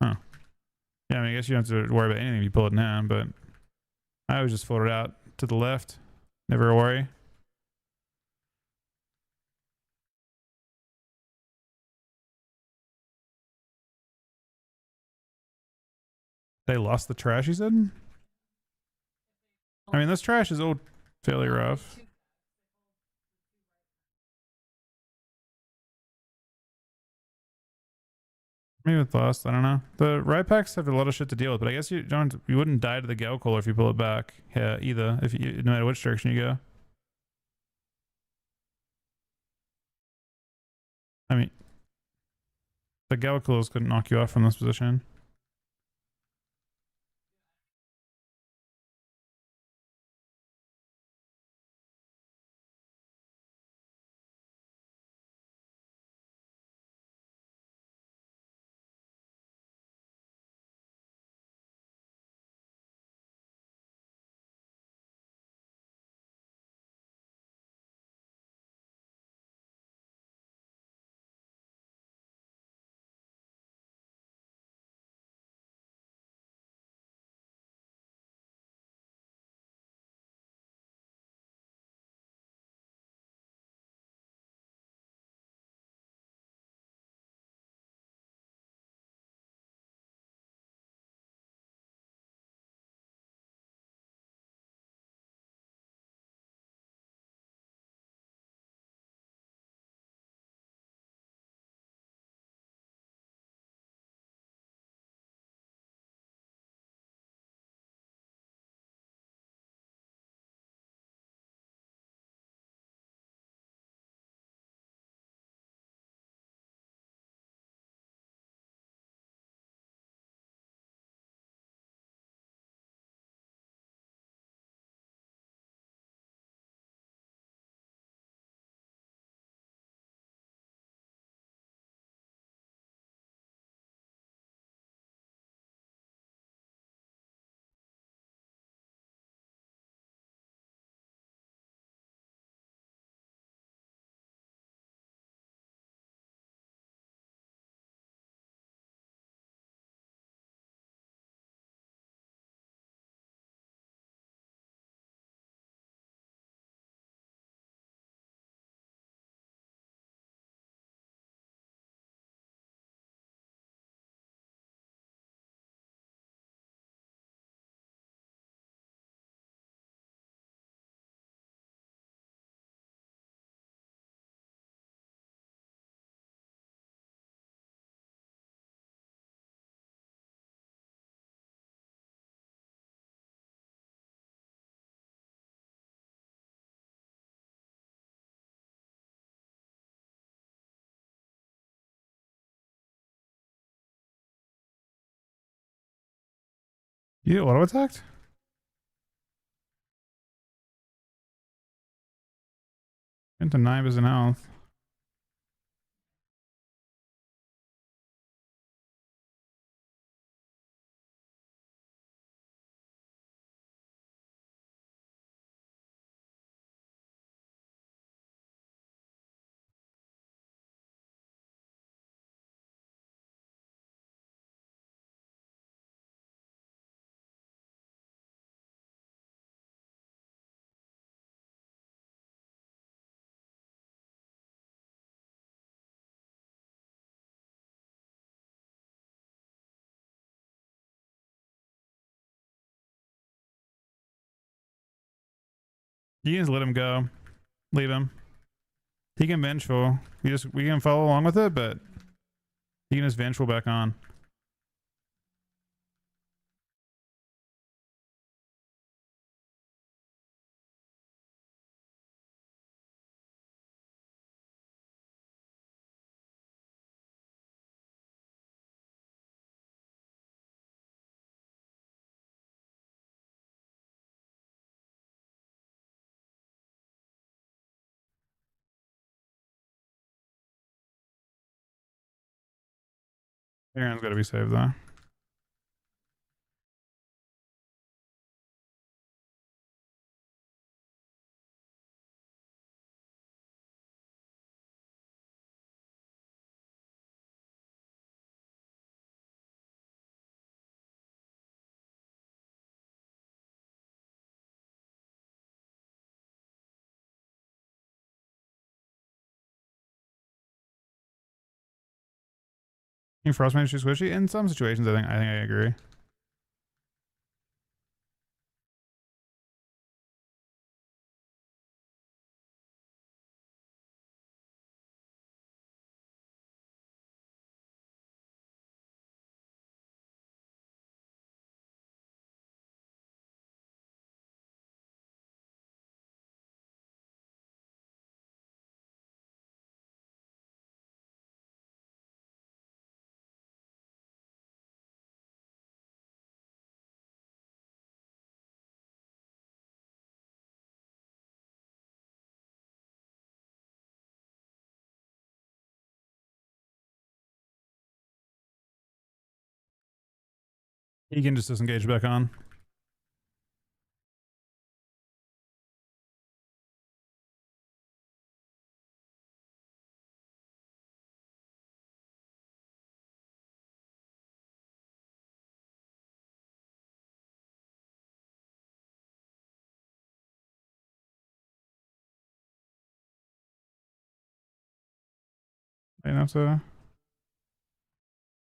Huh. Yeah, I mean, I guess you don't have to worry about anything if you pull it in hand, but I always just float it out to the left. Never a worry. They lost the trash, you said? I mean, this trash is all fairly rough. Maybe with lost, I don't know. The right packs have a lot of shit to deal with, but I guess you wouldn't die to the Gale Cooler if you pull it back. Yeah, either. No matter which direction you go. I mean, the Gale Coolers couldn't knock you off from this position. You auto attacked? Into 9% health. You can just let him go. Leave him. He can vengeful. We can follow along with it, but he can just vengeful back on. Aaron's got to be saved though. I think Frostmane is too squishy. In some situations, I think I agree. He can just disengage back on. I have to.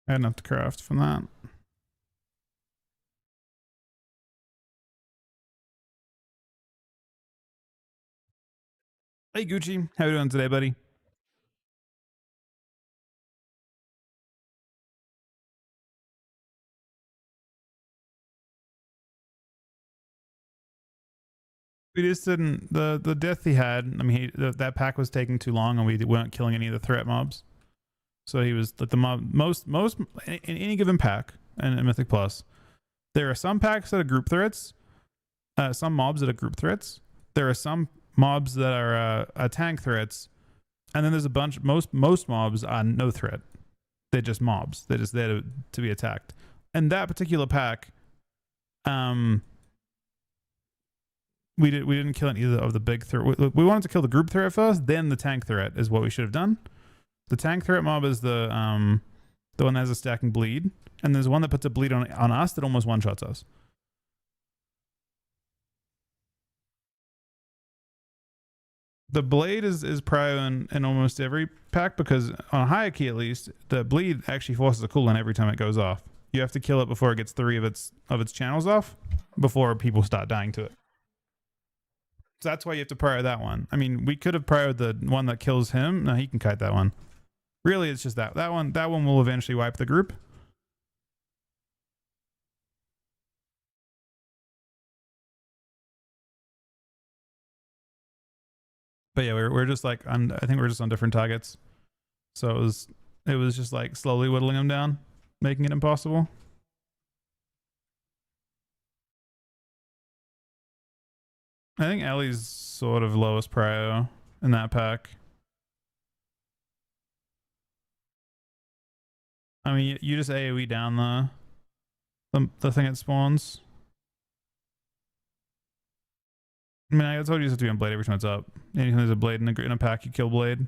I had enough to craft from that. Hey Gucci, how you doing today, buddy? We just didn't the death he had. I mean, that pack was taking too long, and we weren't killing any of the threat mobs. So he was like the mob most in any given pack and Mythic Plus. There are some packs that are group threats, some mobs that are group threats. There are some mobs that are tank threats, and then there's a bunch. Most mobs are no threat. They're just mobs. They're just there to be attacked. And that particular pack, we didn't kill any of the big threat. We wanted to kill the group threat first, then the tank threat is what we should have done. The tank threat mob is the one that has a stacking bleed, and there's one that puts a bleed on us that almost one shots us. The blade is prior in almost every pack, because on a higher key at least, the bleed actually forces a cooldown every time it goes off. You have to kill it before it gets 3 of its channels off before people start dying to it. So that's why you have to prior that one. I mean, we could have prior the one that kills him. No, he can kite that one. Really, it's just that one will eventually wipe the group. But yeah, we're just like I think we're just on different targets. So it was just like slowly whittling them down, making it impossible. I think Ellie's sort of lowest prio in that pack. I mean, you just AoE down the thing it spawns. I mean, I told you to be on blade every time it's up. Anytime there's a blade in a pack, you kill blade.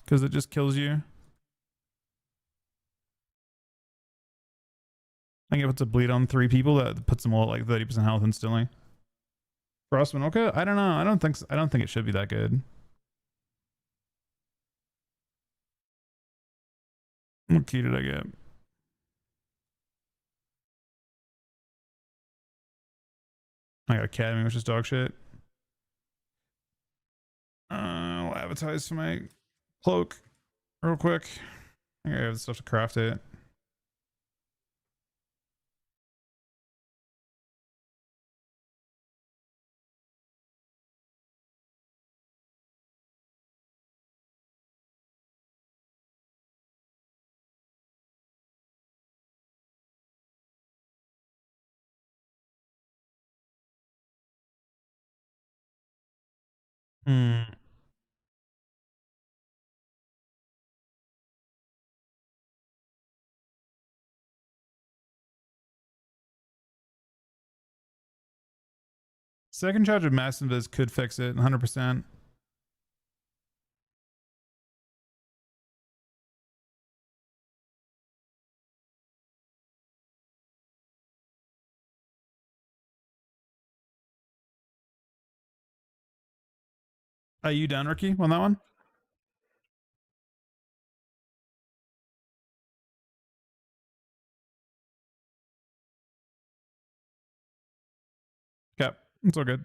Because it just kills you. I think it puts a bleed on 3 people that puts them all at like 30% health instantly. Frostman, okay. I don't know. I don't think it should be that good. What key did I get? I got Academy, which is dog shit. I'll advertise for my cloak real quick. I gotta have the stuff to craft it. Second charge of Mass Invis could fix it 100%. Are you done, Ricky, on that one? Okay, it's all good.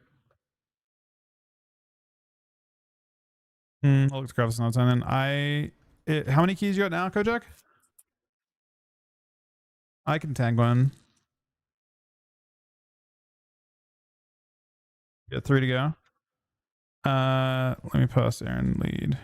I'll look to craft this notes and then how many keys you got now, Kojak? I can tag one. Got 3 to go. Let me pass Aaron lead.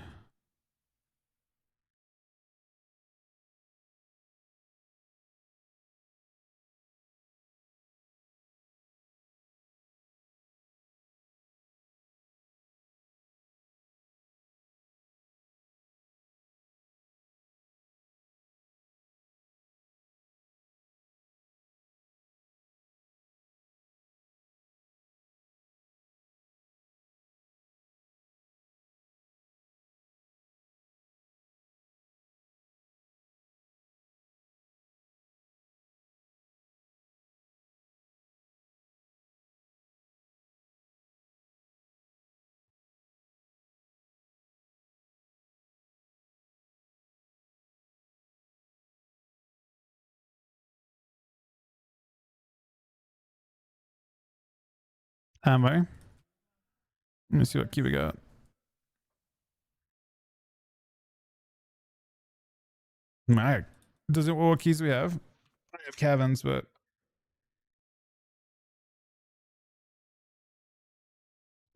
Am I? Let me see what key we got. What keys do we have? I have Kevin's, but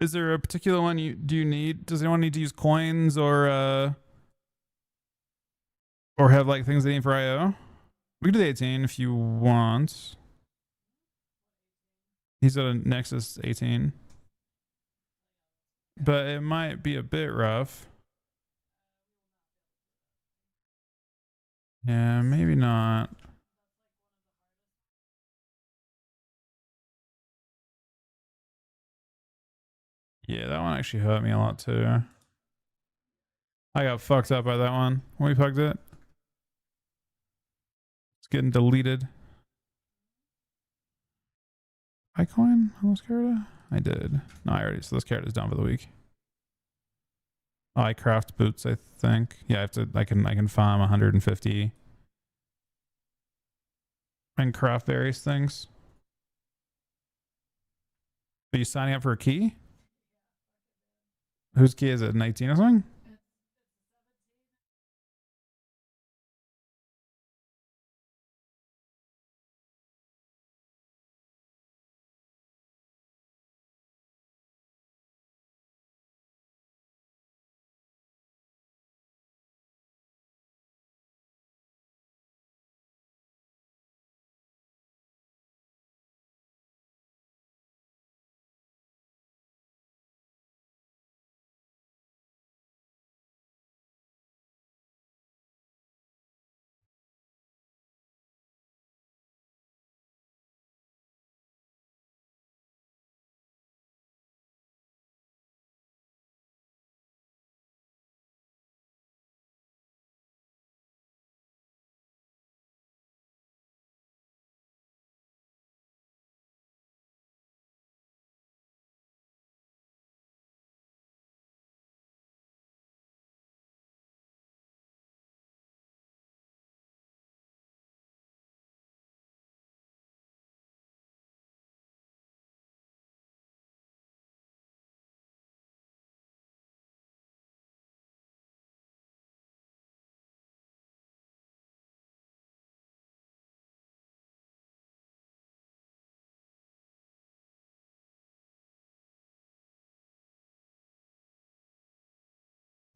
is there a particular one do you need? Does anyone need to use coins or have like things they need for IO? We can do the 18 if you want. He's got a Nexus 18. But it might be a bit rough. Yeah, maybe not. Yeah, that one actually hurt me a lot too. I got fucked up by that one when we plugged it. It's getting deleted. I coin on this character? I did. No, I already. So this character's done for the week. Oh, I craft boots, I think. Yeah, I have to. I can farm 150 and craft various things. Are you signing up for a key? Whose key is it? 19 or something?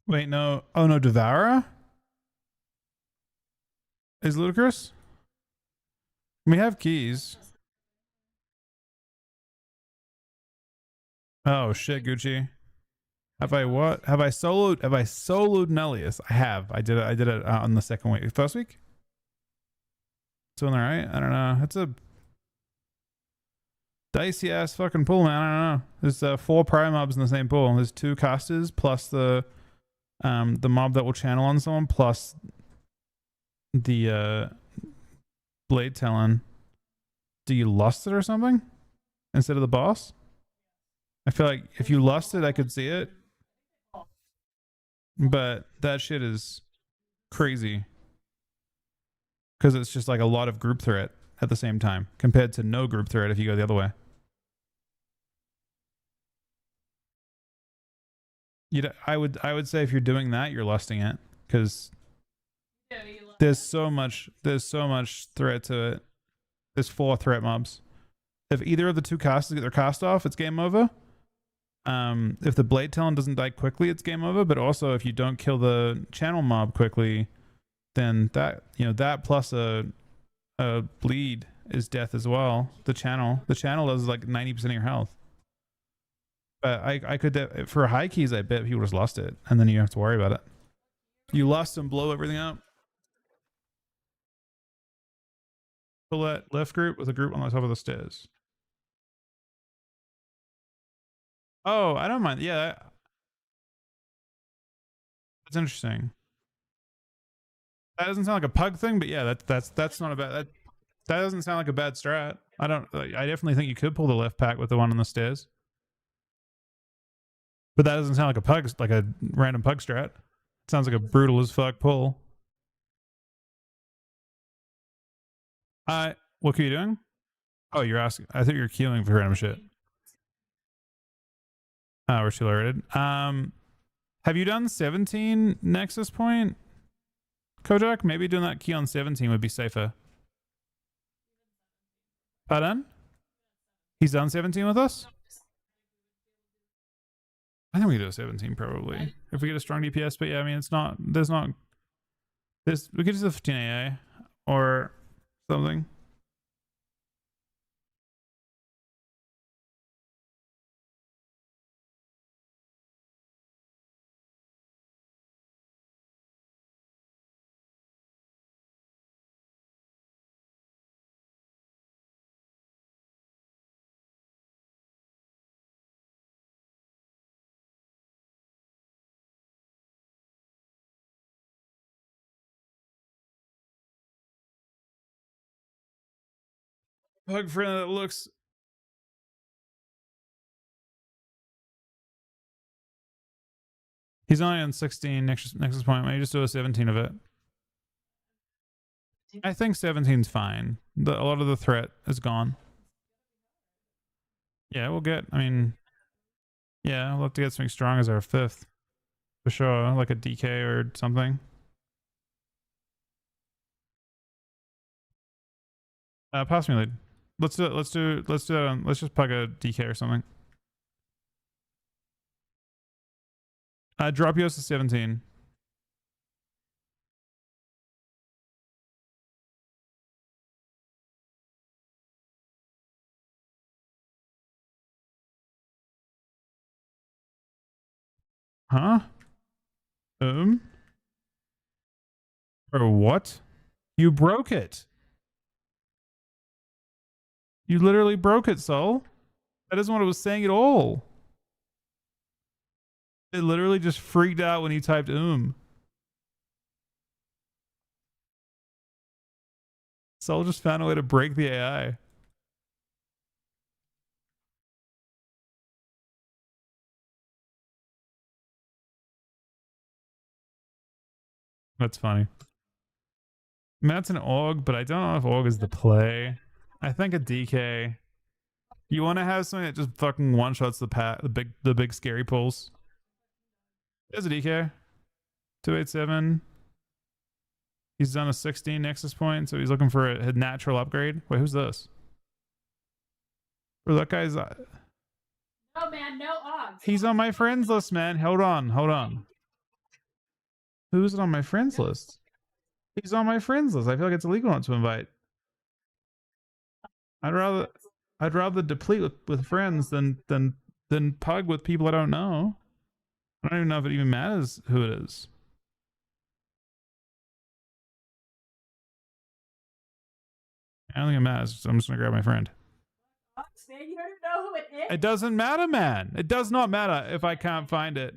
Wait, no. Oh no, Devoura is ludicrous. We have keys. Oh shit, Gucci. Have I what? Have I soloed? Have I soloed Nellius? I have. I did it. I did it on the second week. First week. Doing all right. I don't know. It's a dicey ass fucking pool, man. I don't know. There's 4 prime mobs in the same pool. There's 2 casters plus the mob that will channel on someone plus the blade talon. Do you lust it or something instead of the boss? I feel like if you lust it, I could see it. But that shit is crazy. Because it's just like a lot of group threat at the same time compared to no group threat if you go the other way. I would say if you're doing that, you're lusting it because there's so much threat to it. There's 4 threat mobs. If either of the 2 casters get their cast off, it's game over. If the blade talon doesn't die quickly, it's game over. But also, if you don't kill the channel mob quickly, then that plus a bleed is death as well. The channel does like 90% of your health. But I could for high keys, I bet people just lost it, and then you have to worry about it. You lost and blow everything up. Pull that left group with a group on the top of the stairs. Oh, I don't mind. Yeah, that's interesting. That doesn't sound like a pug thing, but yeah, that's not a bad. That doesn't sound like a bad strat. I definitely think you could pull the left pack with the one on the stairs, but that doesn't sound like a random pug strat. It sounds like a brutal as fuck pull. What are you doing? Oh, you're asking. I thought you were queuing for random shit. Oh, we're too loaded. Have you done 17 Nexus point, Kojak? Maybe doing that key on 17 would be safer. Pardon? He's done 17 with us? I think we do a 17 probably. If we get a strong DPS, but yeah, I mean, we could do the 15 AA or something. Pug friend that looks. He's only on 16 Nexus point. Maybe just do a 17 of it. I think 17's fine. A lot of the threat is gone. Yeah, we'll get. I mean, yeah, we'll have to get something strong as our 5th for sure, like a DK or something. Pass me lead. Let's do it. Let's just pug a DK or something. Drop yours to 17. Huh? Or what? You broke it. You literally broke it, Soul. That isn't what it was saying at all. It literally just freaked out when you typed Soul just found a way to break the AI. That's funny. I mean, that's an AUG, but I don't know if AUG is the play. I think a DK. You want to have something that just fucking one-shots the big scary pulls. There's a DK. 287. He's done a 16 Nexus point, so he's looking for a natural upgrade. Wait, who's this? Or that guy's...
No, man, no odds.
He's on my friends list, man. Hold on. Who's on my friends list? He's on my friends list. I feel like it's illegal not to invite. I'd rather deplete with friends than pug with people I don't know. I don't even know if it even matters who it is. I don't think it matters. So I'm just gonna grab my friend.
Man, you don't even know who it is.
It doesn't matter, man. It does not matter if I can't find it.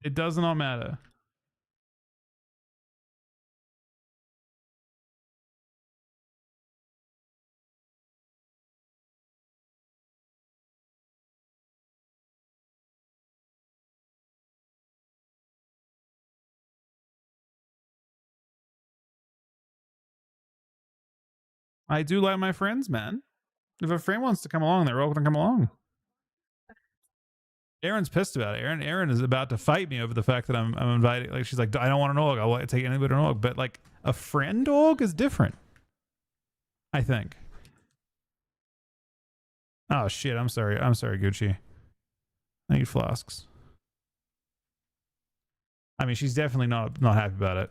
It does not matter. I do like my friends, man. If a friend wants to come along, they're welcome to come along. Erin's pissed about it. Erin is about to fight me over the fact that I'm inviting. Like, she's like, I don't want an org. I'll take anybody to an org. But like a friend org is different, I think. Oh shit! I'm sorry, Gucci. I need flasks. I mean, she's definitely not happy about it,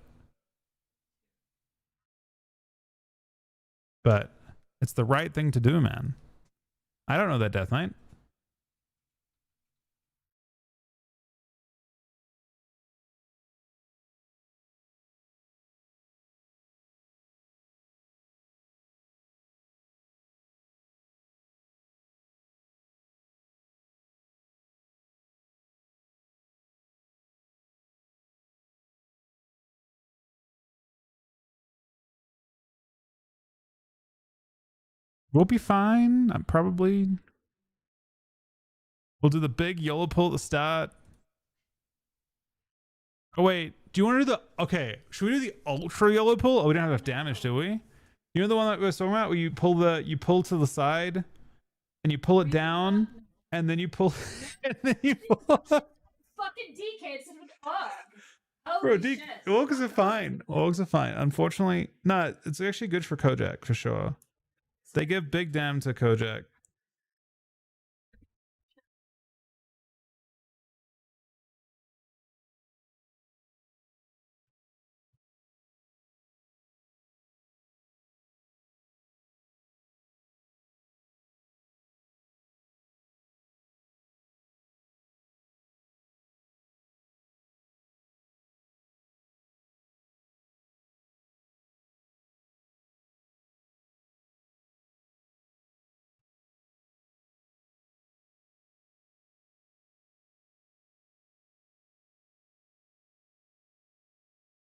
but it's the right thing to do, man. I don't know that Death Knight. We'll be fine. I'm probably. We'll do the big YOLO pull at the start. Oh wait, do you want to do the? Okay, should we do the ultra YOLO pull? Oh, we don't have enough damage, do we? You know the one that we were talking about, where you pull to the side, and you pull it down, and then you pull, and then you pull.
Fucking DK, it's an org.
Bro, orgs are fine. Orgs are fine. Unfortunately, no, it's actually good for Kojak for sure. They give big damn to Kojak.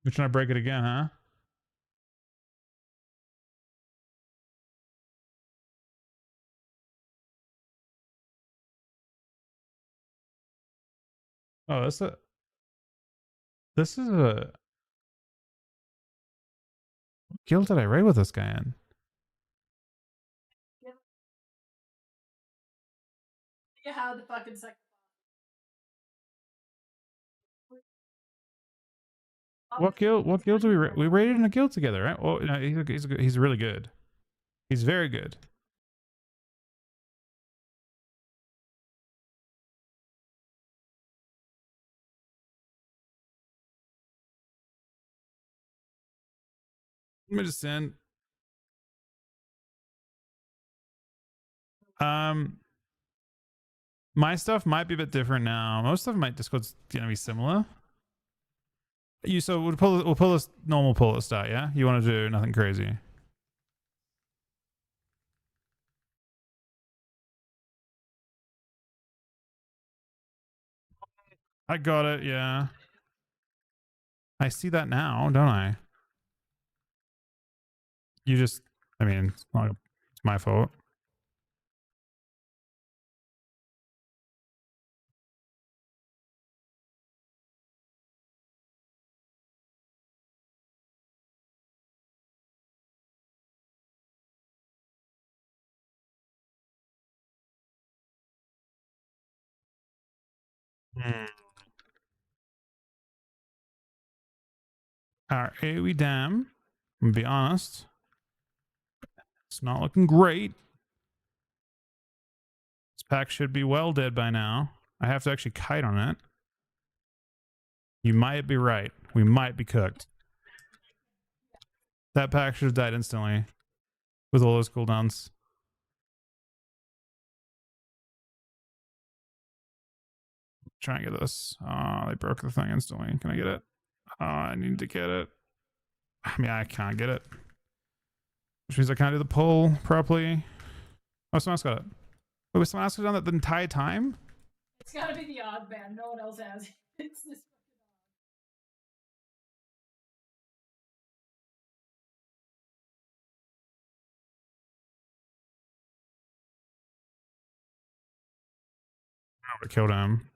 We're trying to break it again, huh? Oh, this is a. What guild did I raid with this guy in?
Yeah, how the fucking second.
What guild? What guild do we raided in a guild together, right? Oh, no, he's really good. He's very good. Let me just send. My stuff might be a bit different now. Most of my Discord's gonna be similar. So we'll pull this normal pull at start, yeah? You want to do nothing crazy? I got it, yeah. I see that now, don't I? You just, I mean, it's my fault. Alright, we damn. I'm gonna be honest. It's not looking great. This pack should be well dead by now. I have to actually kite on it. You might be right. We might be cooked. That pack should have died instantly with all those cooldowns. Try and get this. Oh, they broke the thing instantly. Can I get it? Oh, I need to get it. I mean, I can't get it. Which means I can't do the pull properly. Oh, someone else got it. Wait, was someone else done that the entire time?
It's gotta be the odd man. No one else has. It's this.
I would have killed him.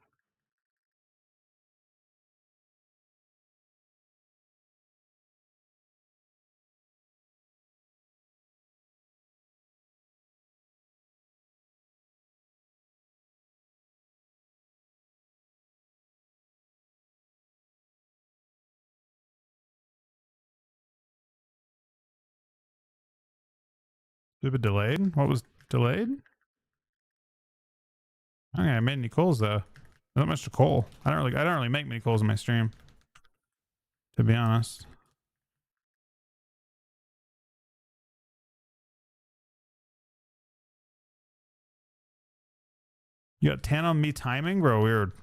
Did it be delayed? What was delayed? I don't think I made any calls though. Not much to call. I don't really make many calls in my stream. To be honest. You got 10 on me timing? Bro, weird.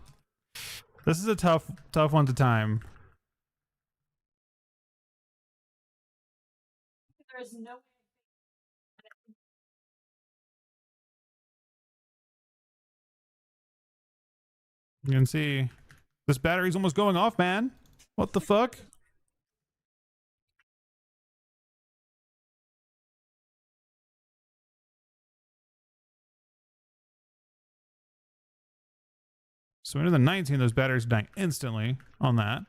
This is a tough one to time.
There's no.
You can see this battery's almost going off, man. What the fuck? So into the 19, those batteries are dying instantly on that.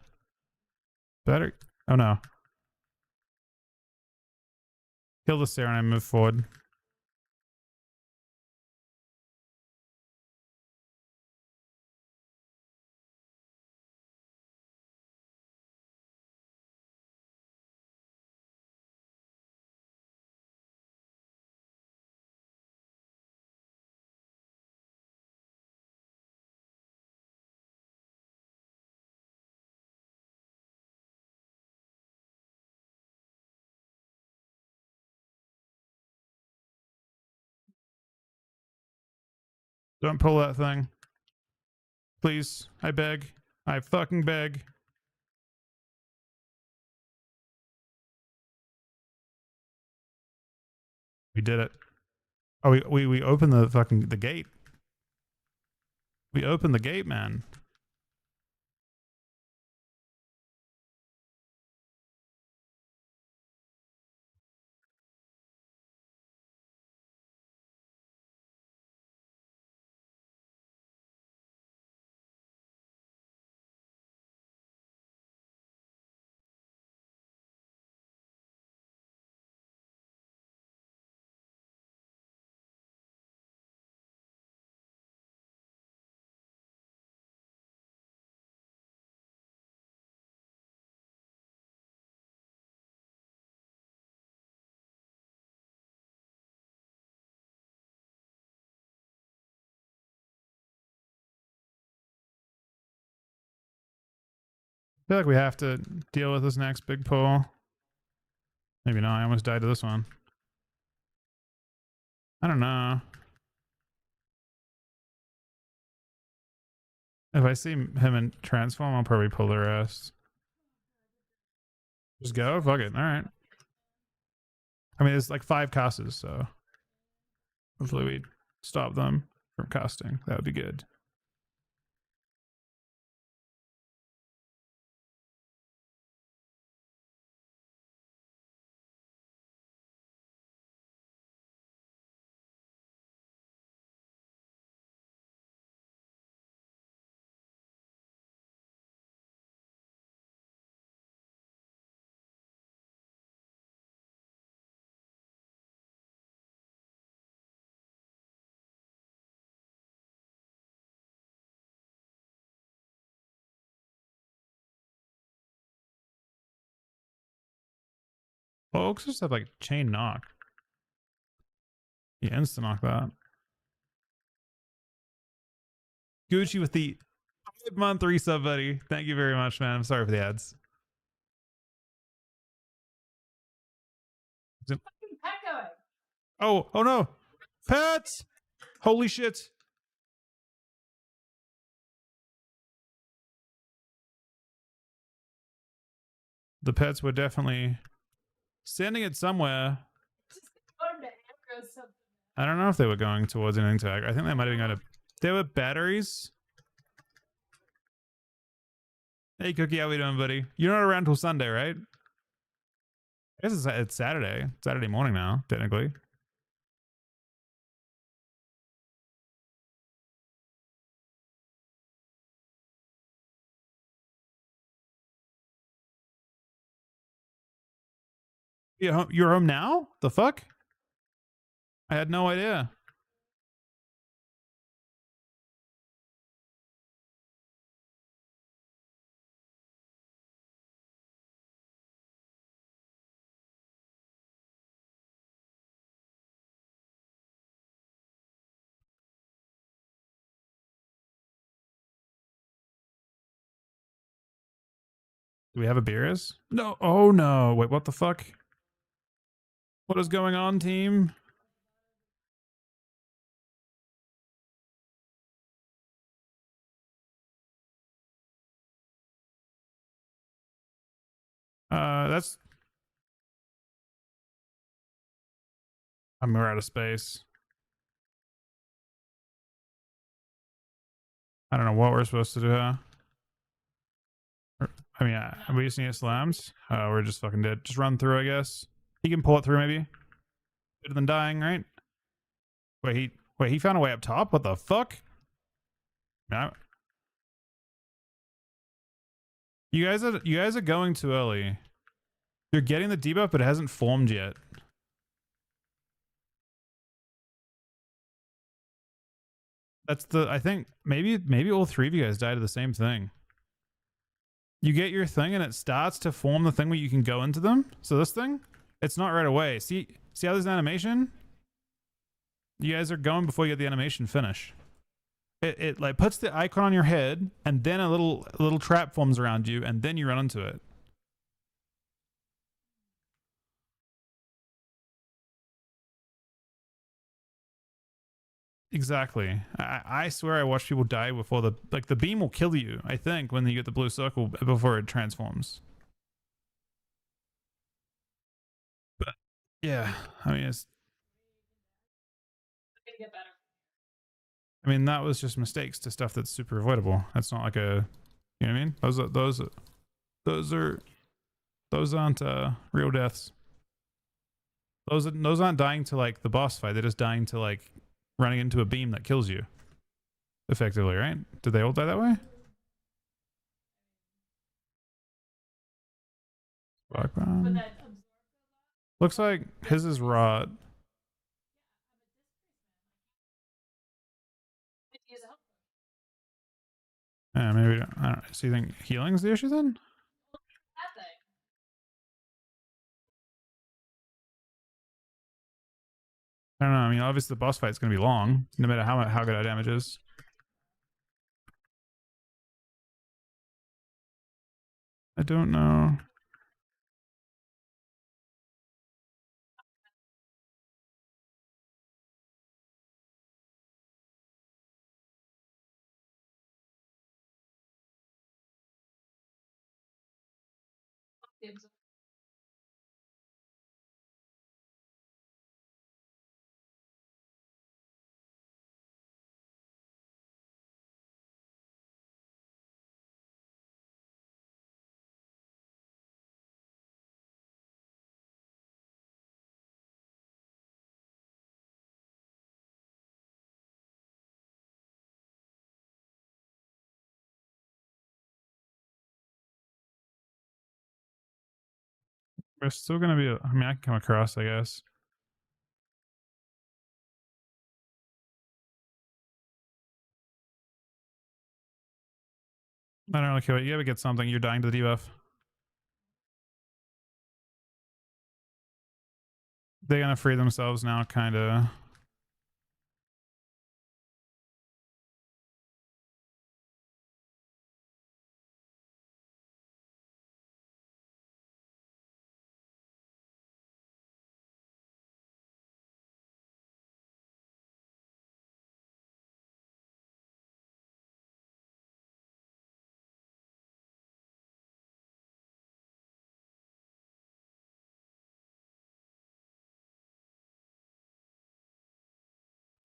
Battery. Oh no. Kill the Sarah and I move forward. Don't pull that thing. Please. I beg. I fucking beg. We did it. Oh, we opened the gate. We opened the gate, man. I feel like we have to deal with this next big pull. Maybe not. I almost died to this one. I don't know. If I see him in transform, I'll probably pull the rest. Just go? Fuck it. All right. I mean, there's like 5 casters, so hopefully we stop them from casting. That would be good. Folks just have like chain knock. Yeah, instant knock that. Gucci with the Month resub, buddy. Thank you very much, man. I'm sorry for the ads.
Fucking pet going.
Oh no. Pets! Holy shit. The pets were definitely sending it somewhere.
Just going to aggro something.
I don't know if they were going towards anything to aggro. I think they might have been going to. There were batteries. Hey, Cookie, how we doing, buddy? You're not around till Sunday, right? I guess it's Saturday. Saturday morning now, technically. You're home now? The fuck? I had no idea. Do we have a beers? No. Oh no. Wait, what the fuck? What is going on, team? That's. We're out of space. I don't know what we're supposed to do. Huh? I mean, we just need slams. We're just fucking dead. Just run through, I guess. He can pull it through, maybe. Better than dying, right? Wait, he found a way up top? What the fuck? No. You guys are going too early. You're getting the debuff, but it hasn't formed yet. That's I think maybe all three of you guys died of the same thing. You get your thing and it starts to form the thing where you can go into them. So this thing, it's not right away. See how there's an animation? You guys are going before you get the animation finish. It like puts the icon on your head and then a little trap forms around you and then you run into it. Exactly. I swear I watched people die before the beam will kill you, I think, when you get the blue circle before it transforms. But yeah, I mean that was just mistakes to stuff that's super avoidable. That's not like a, you know what I mean? Those aren't real deaths. Those aren't dying to like the boss fight. They're just dying to like running into a beam that kills you. Effectively, right? Did they all die that way? Looks like his is rot. Yeah, maybe. I don't know. So you think healing's the issue then? I don't know. I mean, obviously the boss fight's gonna be long, no matter how good our damage is. I don't know. We're still gonna be. I mean, I can come across, I guess. I don't really care. You gotta get something. You're dying to the debuff. They're gonna free themselves now, kind of.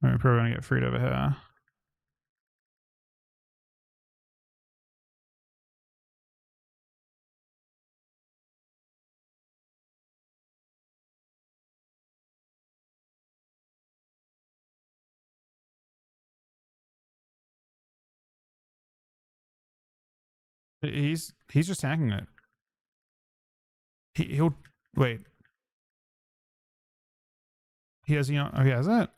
We're probably gonna get freed over here. He's just tanking it. He'll wait. He has oh he has it.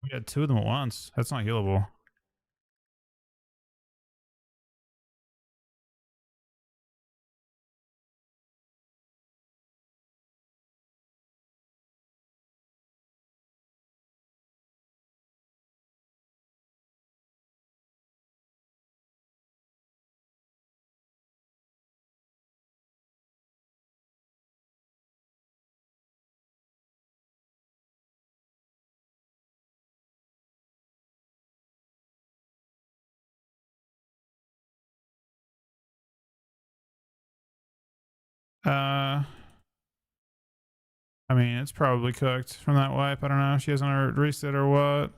We had two of them at once. That's not healable. I mean, it's probably cooked from that wipe. I don't know if she hasn't erased it or what.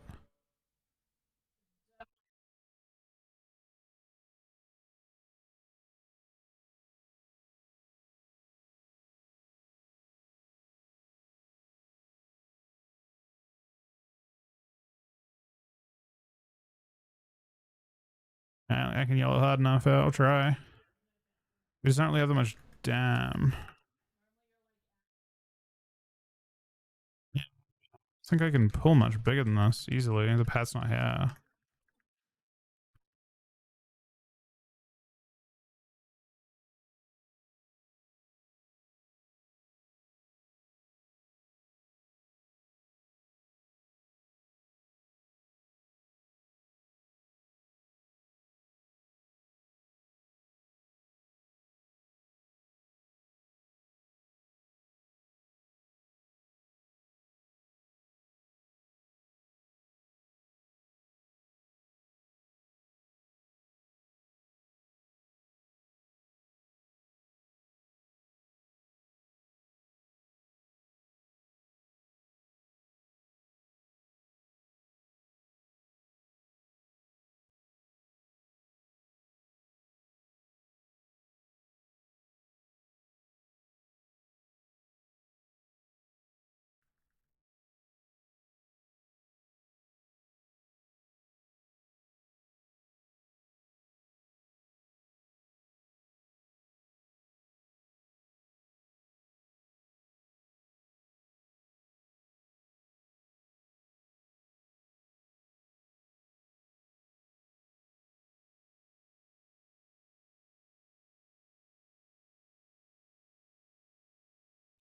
I can yell it hard enough. I'll try. We just don't really have that much damn. Yeah. I think I can pull much bigger than this easily. The pad's not here.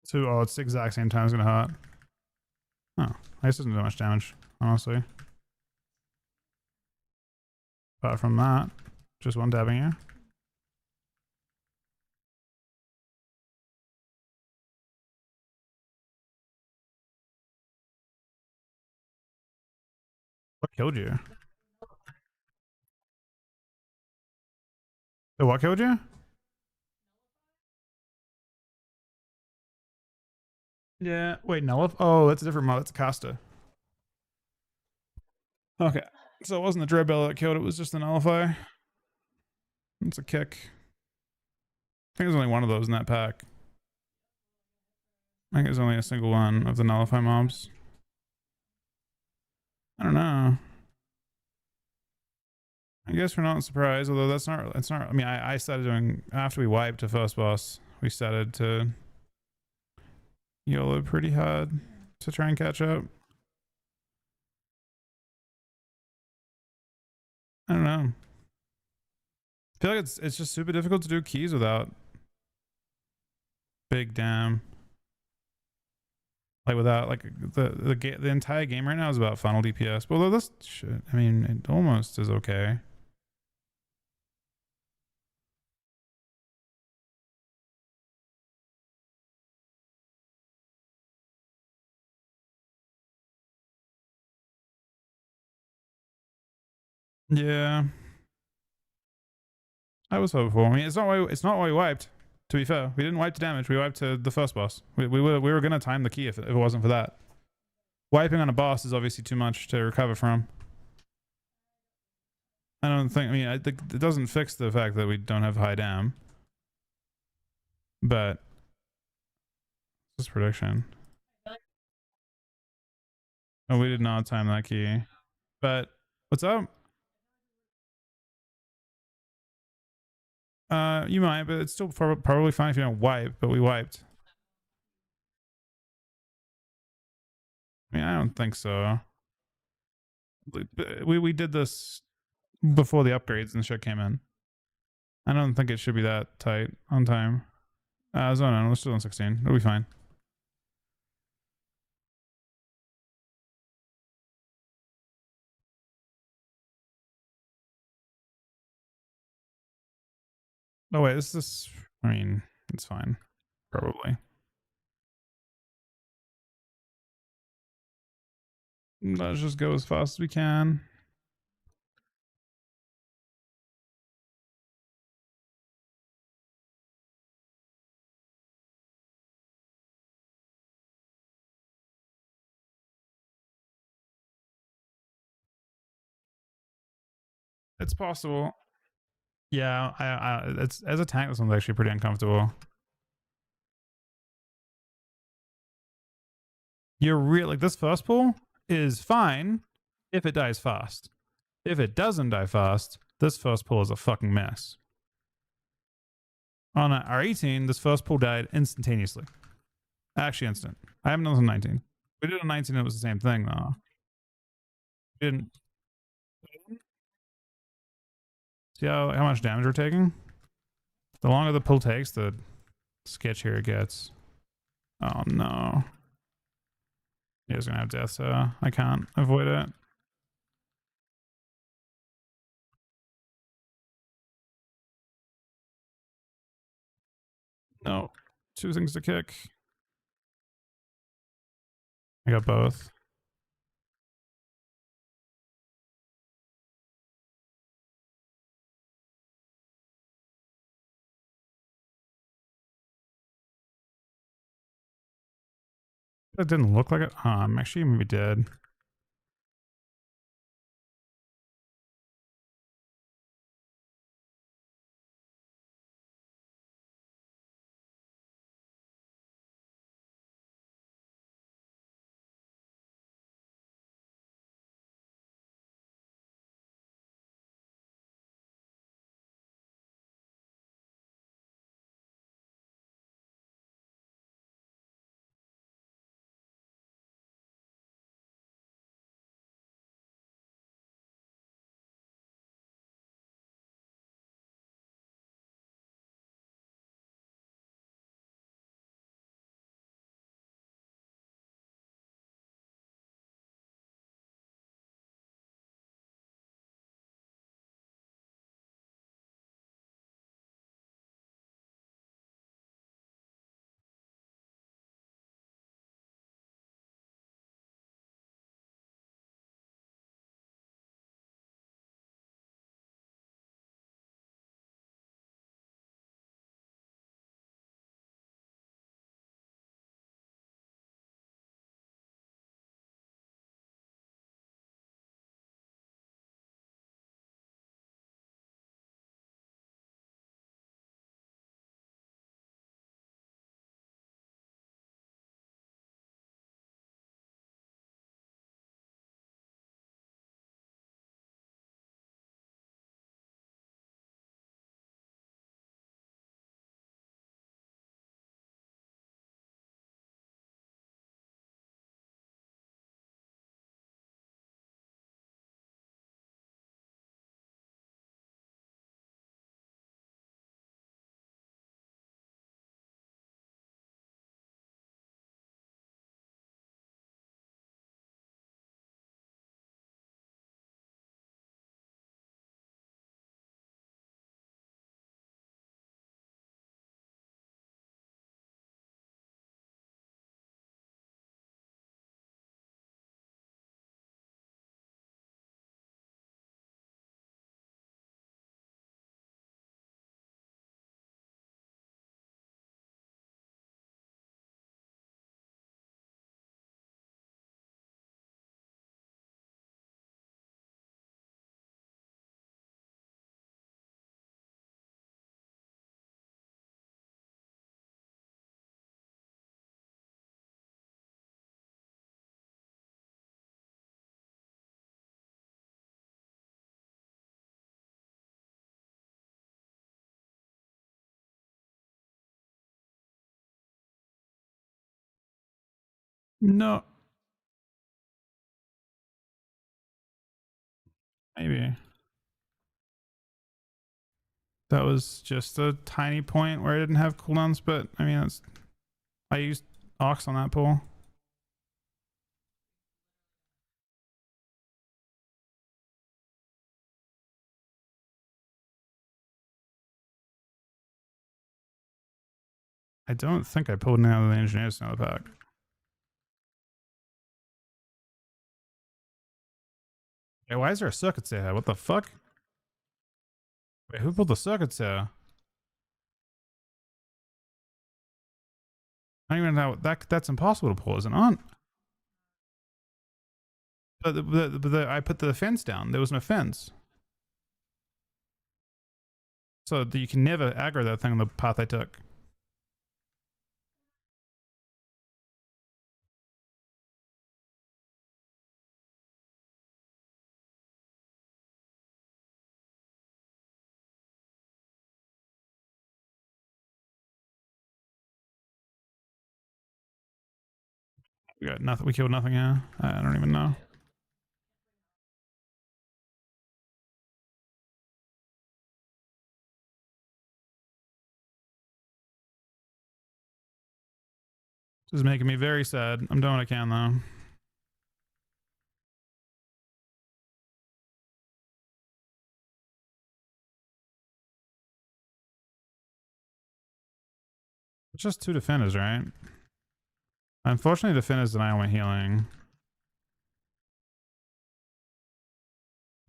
So, oh, it's the exact same time it's gonna hurt. Oh, this doesn't do much damage, honestly. Apart from that, just one dabbing here. What killed you? The what killed you? Yeah. Wait, Nullif? Oh, that's a different mod. That's a caster. Okay. So it wasn't the Dreadbell that killed it, was just the Nullify. It's a kick. I think there's only one of those in that pack. I think there's only a single one of the Nullify mobs. I don't know. I guess we're not surprised, although it's not, I mean, I started doing, after we wiped the first boss, we started to YOLO pretty hard to try and catch up. I don't know. I feel like it's just super difficult to do keys without big damn. Like without like the entire game right now is about funnel DPS. But although this shit, I mean, it almost is okay. Yeah. I was hopeful. I mean, it's not why we wiped. To be fair, we didn't wipe to damage. We wiped to the first boss. We were gonna time the key if it wasn't for that. Wiping on a boss is obviously too much to recover from. I don't think. I mean, I think it doesn't fix the fact that we don't have high dam. But this is prediction. Oh, we did not time that key. But what's up? You might, but it's still probably fine if you don't wipe. But we wiped. I mean, I don't think so. We did this before the upgrades and shit came in. I don't think it should be that tight on time. Zone on, we're still on 16. It'll be fine. Oh wait, this is. I mean, it's fine. Probably. Let's just go as fast as we can. It's possible. Yeah, it's as a tank, this one's actually pretty uncomfortable. You're real like this first pull is fine if it dies fast. If it doesn't die fast, this first pull is a fucking mess. On our 18, this first pull died instantaneously. Actually, instant. I haven't done this on 19. We did on 19, it was the same thing though. We didn't see how much damage we're taking. The longer the pull takes, the sketchier it gets. Oh no. He was gonna have death, so I can't avoid it. No. 2 things to kick. I got both. That didn't look like it. Actually, maybe did. No. Maybe. That was just a tiny point where I didn't have cooldowns, but I mean, I used Ox on that pull. I don't think I pulled any out of the engineers in the pack. Hey, why is there a circuits here? What the fuck? Wait, who pulled the circuits here? I don't even know that's impossible to pull, is it not? But I put the fence down. There was no fence. So you can never aggro that thing on the path I took. We got nothing. We killed nothing here. I don't even know. This is making me very sad. I'm doing what I can though. It's just 2 defenders, right? Unfortunately, defenders deny all my healing.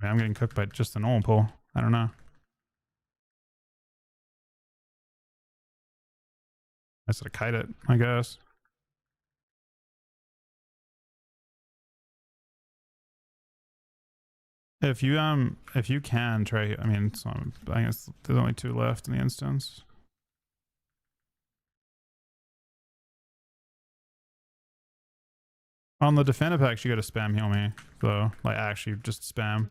I'm getting cooked by just the normal pull. I don't know. I should have kite it, I guess. If you can try, I mean, I guess there's only 2 left in the instance. On the defender packs, you gotta spam heal me, though. Like, actually, just spam.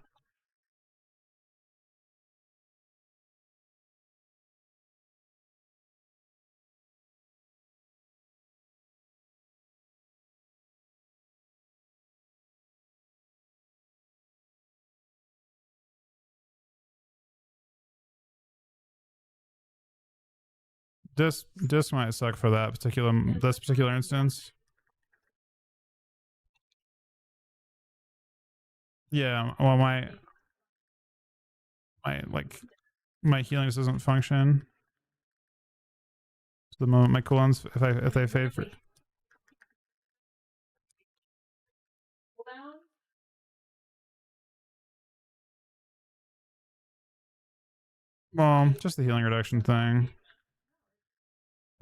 This might suck for that particular instance. Yeah, well, my healing just doesn't function. The moment my cooldowns, if they fade for. Well, just the healing reduction thing.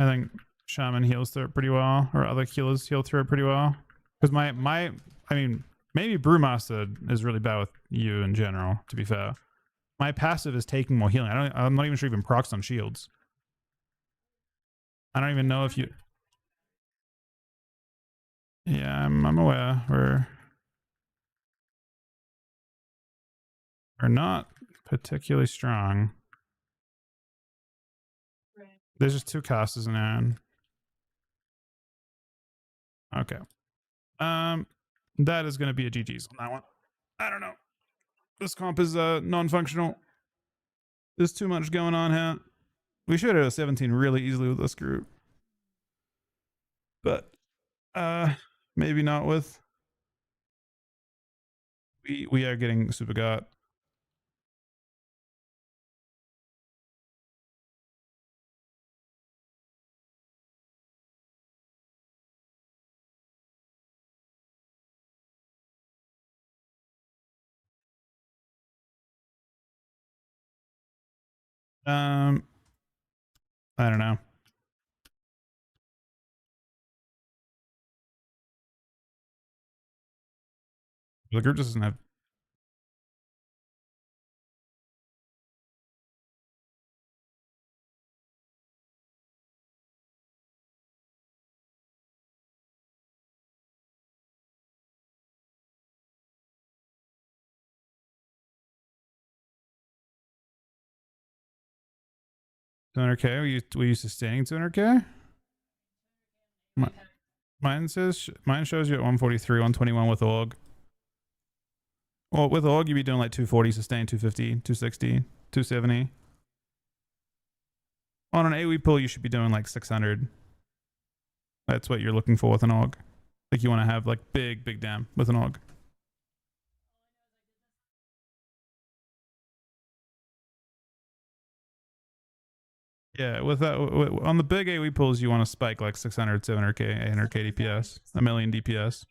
I think Shaman heals through it pretty well, or other healers heal through it pretty well. Because I mean, maybe Brewmaster is really bad with you in general, to be fair. My passive is taking more healing. I'm not even sure even procs on shields. I don't even know if you. Yeah, I'm aware. We're not particularly strong. There's just 2 casters in there. Okay. That is going to be a GG's on that one. I don't know. This comp is non-functional. There's too much going on here. We should have a 17 really easily with this group. But maybe not with. We are getting super got. I don't know. The group just doesn't have. $200K? Were you sustaining 200K?
Mine shows you at 143, 121 with org. Well, with org, you'd be doing like 240 sustain, 250, 260, 270. On an AoE pull, you should be doing like 600. That's what you're looking for with an org. Like you want to have like big dam with an org. Yeah, with that, on the big AoE pulls, you want to spike like 600, 700k, 800k DPS, a million DPS.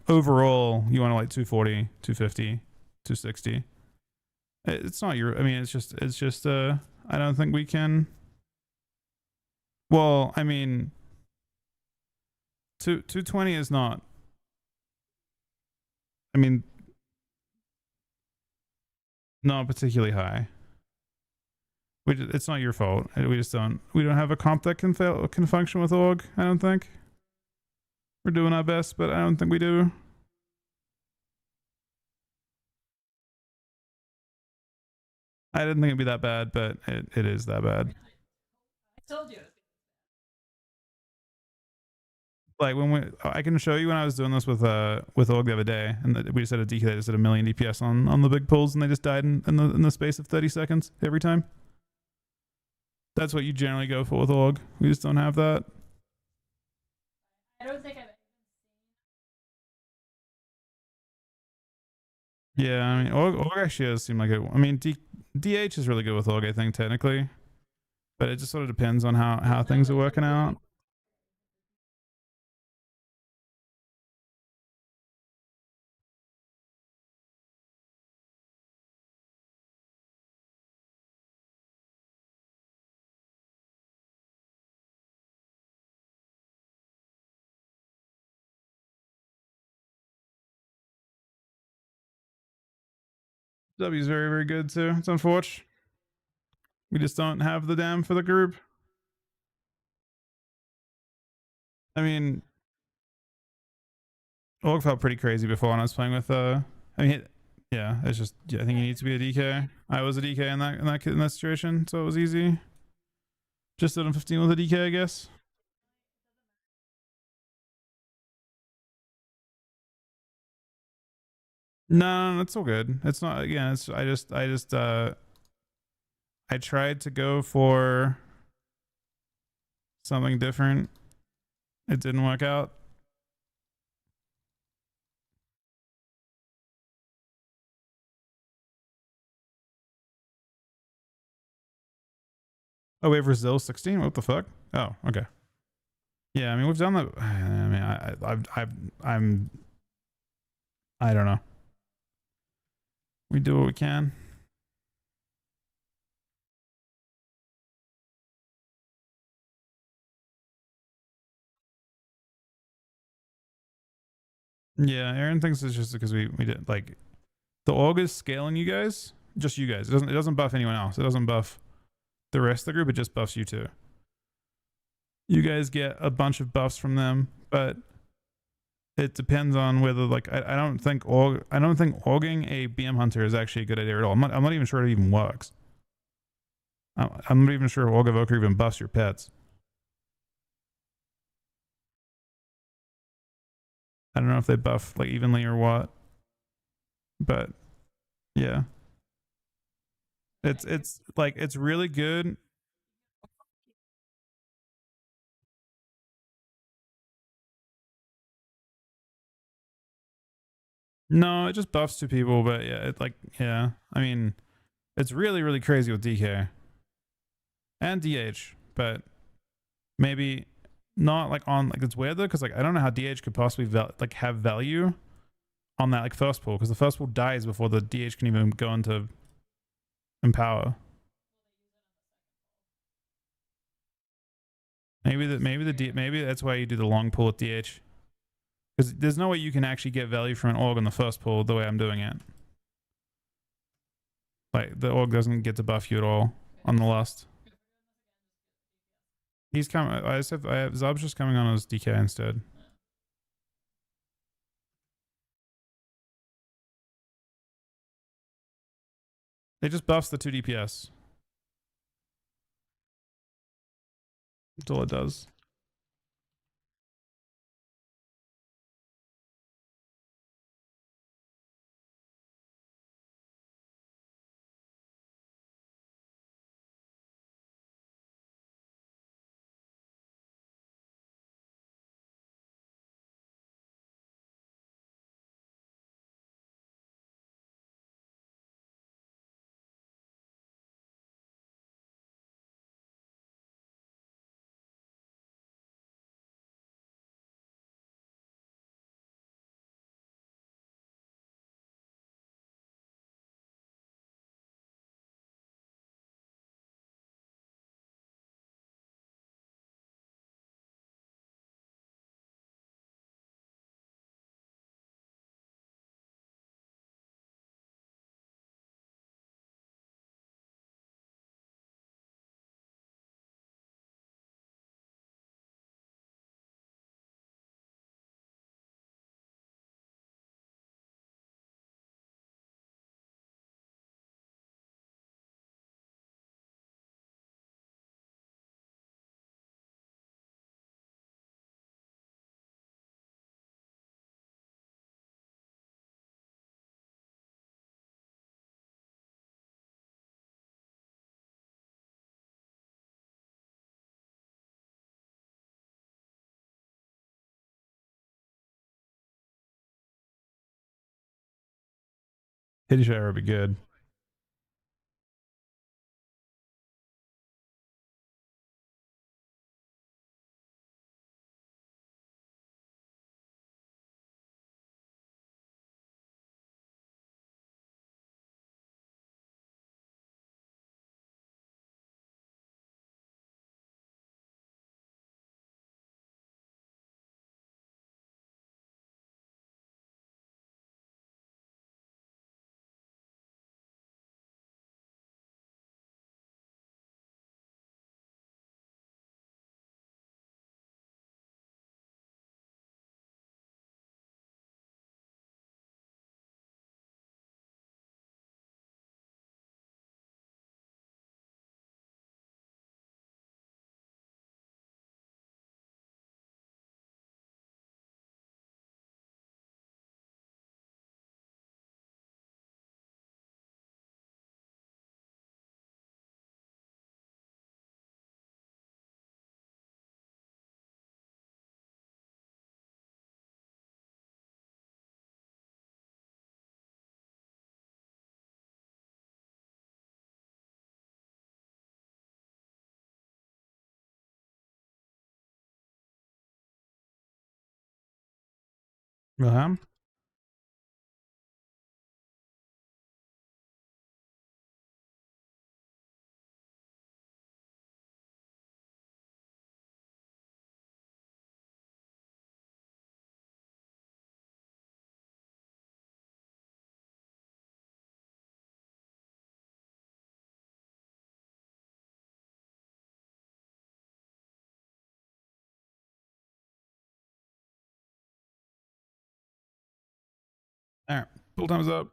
Overall, you want to like 240, 250, 260. It's not your. I mean, it's just. I don't think we can. Well, I mean, 220 is not. I mean, not particularly high. It's not your fault. We just don't. We don't have a comp that can function with org. I don't think. We're doing our best, but I don't think we do. I didn't think it'd be that bad, but it is that bad.
I told you.
Like when I can show you when I was doing this with org the other day, and we just had a DK that just did a million DPS on the big pulls, and they just died in the space of 30 seconds every time. That's what you generally go for with org. We just don't have that.
I don't think I've.
Yeah, I mean, org actually does seem like it. I mean, DH is really good with org, I think, technically, but it just sort of depends on how things are working out. W is very good too. It's unfortunate. We just don't have the dam for the group. I mean, org felt pretty crazy before when I was playing with I mean, yeah, it's just I think you need to be a DK. I was a DK in that situation, so it was easy. Just did on 15 with a DK, I guess. No, it's all good. It's not. Again, it's I tried to go for something different. It didn't work out. Oh, wait, Brazil 16. What the fuck? Oh, okay. Yeah, I mean we've done that. I mean, I don't know. We do what we can. Yeah, Aaron thinks it's just because we did like the org is scaling you guys, just you guys. It doesn't buff anyone else. It doesn't buff the rest of the group. It just buffs you two. You guys get a bunch of buffs from them, but it depends on whether like I don't think orging a BM hunter is actually a good idea at all. I'm not even sure it even works. I'm not even sure Org Evoker even buffs your pets. I don't know if they buff like evenly or what, but yeah, it's like it's really good. No, it just buffs two people, but yeah, it like yeah. I mean, it's really crazy with DK and DH, but maybe not like on like it's weird though because like I don't know how DH could possibly like have value on that like first pull because the first pull dies before the DH can even go into empower. Maybe that's why you do the long pull with DH because there's no way you can actually get value from an org on the first pull the way I'm doing it. Like the org doesn't get to buff you at all on the last. He's coming. I have Zob's just coming on as DK instead. It just buffs the 2 DPS. That's all it does.
Hitty share would be good. Wilhelm? All right, full time's up.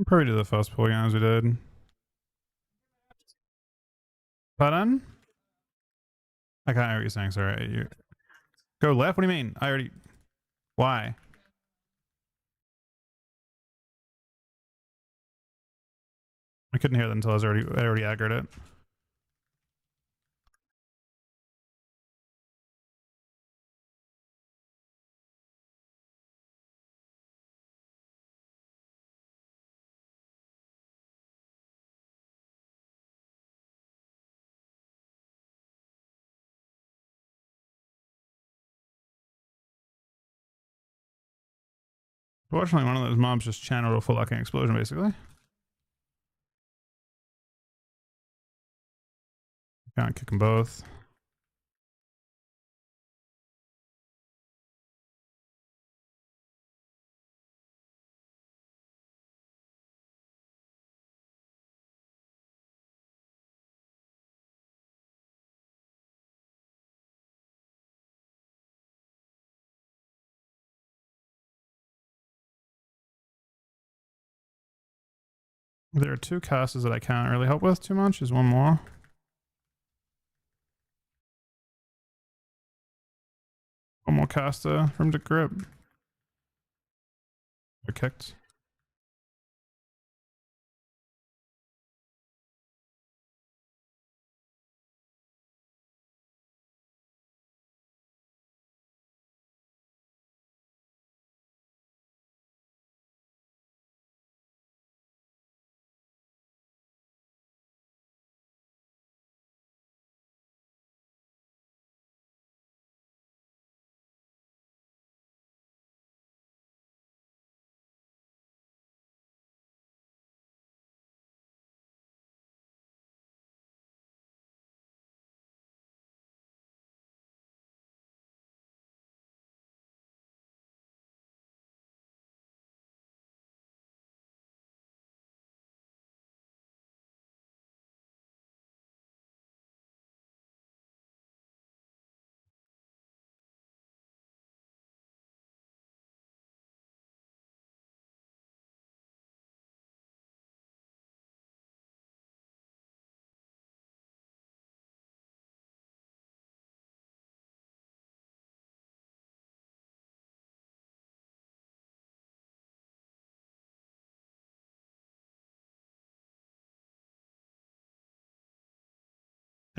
Probably do the first pull again as we did. Pardon? I can't hear what you're saying. Sorry. Go left? What do you mean? I already. Why? I couldn't hear that until I already aggroed it. Fortunately, one of those mobs just channeled a full locking explosion, basically. Can't kick them both. There are two casters that I can't really help with too much. There's one more. One more caster from the grip. They're kicked.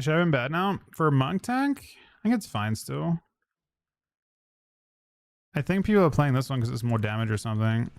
Should I have been bad now? For monk tank? I think it's fine still. I think people are playing this one because it's more damage or something.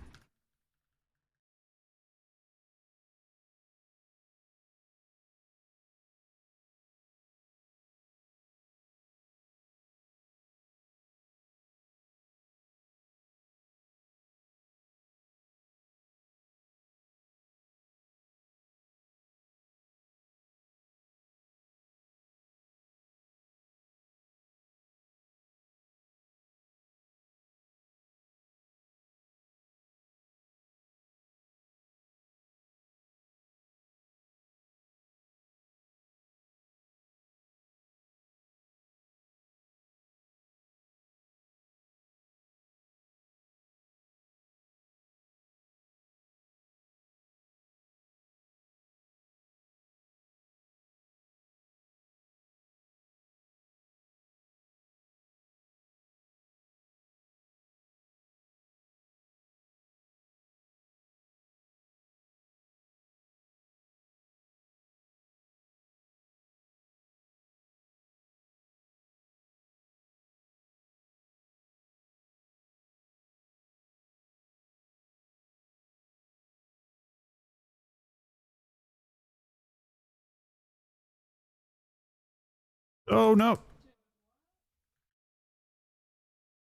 Oh no.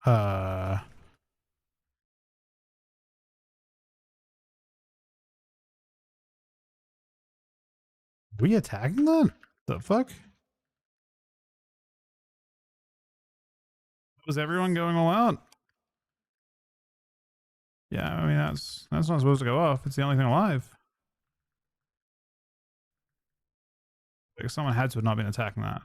Uh we attacking that? The fuck? Was everyone going all out? Yeah, I mean that's not supposed to go off. It's the only thing alive. Like someone had to have not been attacking that.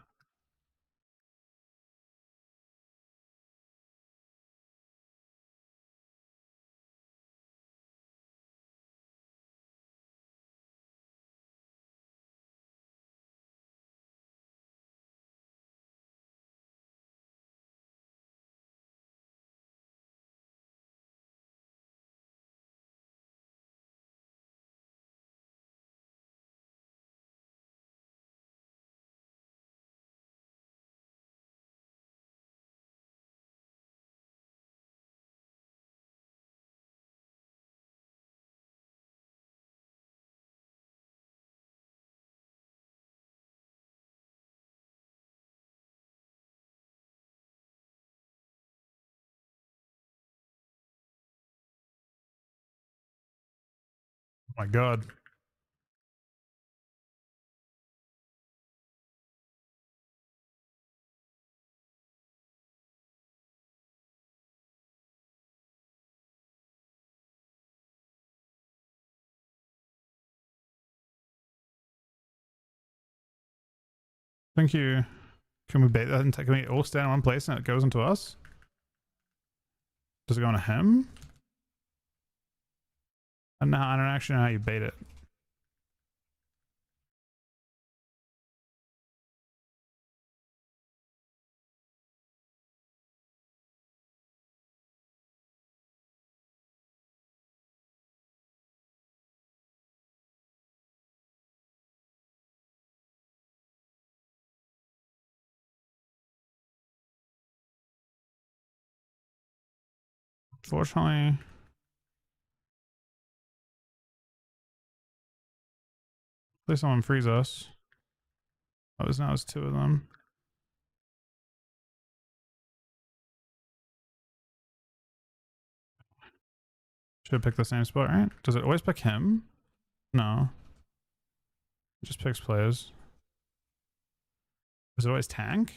Oh my god. Thank you. Can we bait that and can we all stand in one place and it goes into us? Does it go into him? I don't actually know how you bait it. Fortunately, please someone freeze us. Oh, now it's two of them. Should have picked the same spot, right? Does it always pick him? No. It just picks players. Does it always tank?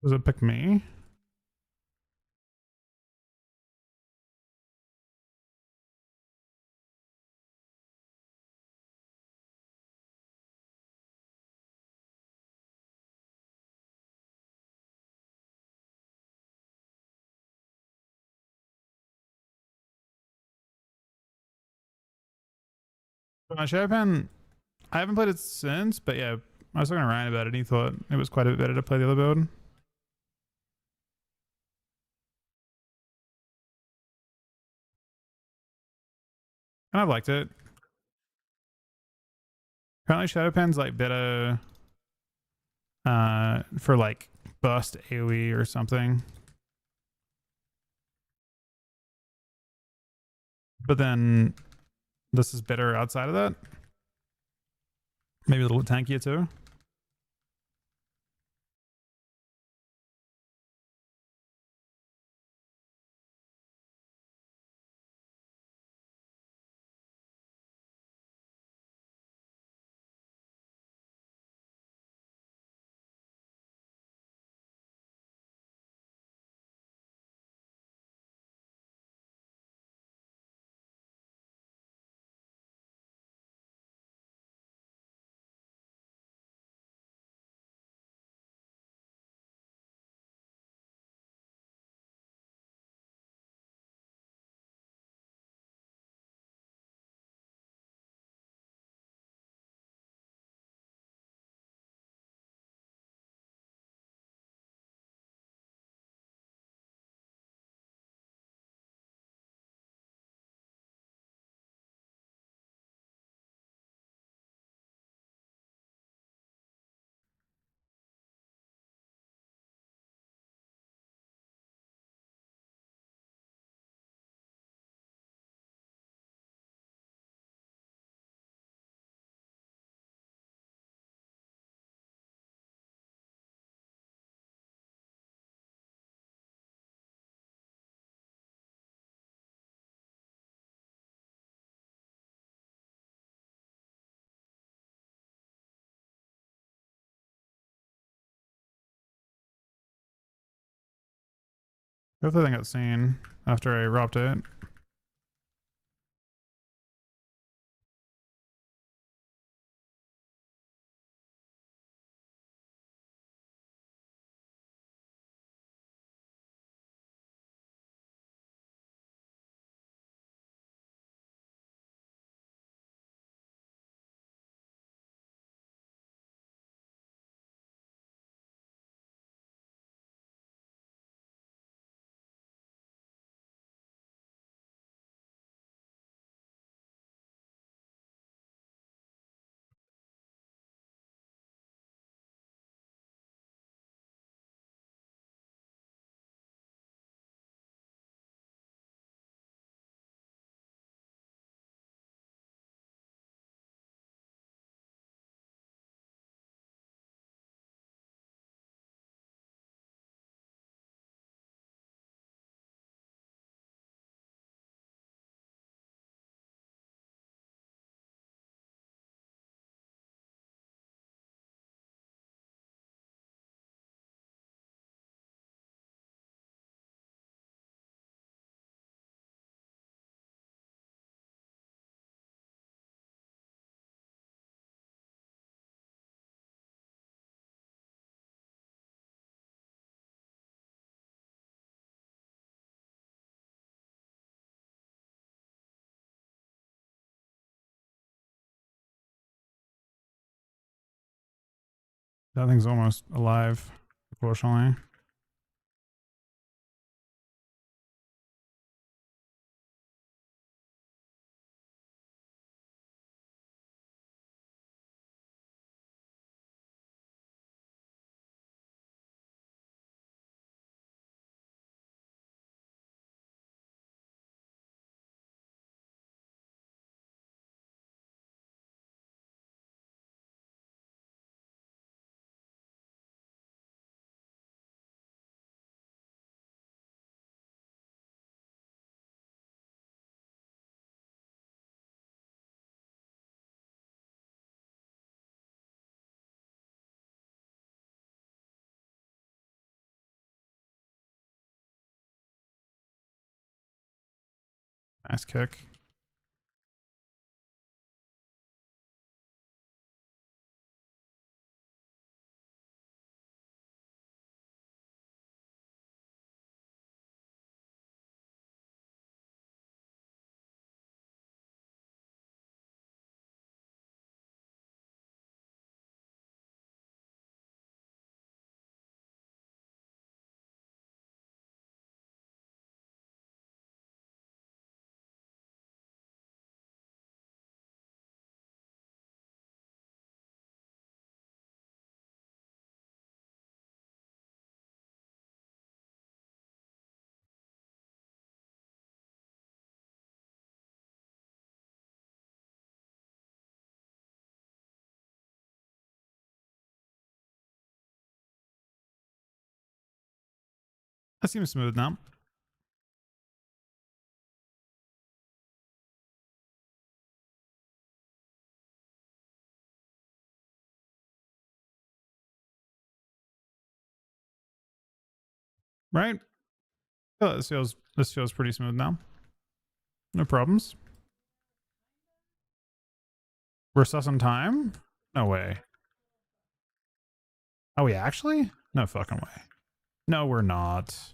Does it pick me? But my shadow pen, I haven't played it since, but yeah, I was talking to Ryan about it and he thought it was quite a bit better to play the other build. And I've liked it. Apparently shadow pen's like better for like burst AoE or something. But then this is better outside of that. Maybe a little tankier too. Hopefully I got seen after I robbed it. That thing's almost alive, unfortunately. Nice kick. That seems smooth now. Right? Oh, this feels pretty smooth now. No problems. We're sus on time? No way. Are we actually? No fucking way. No, we're not.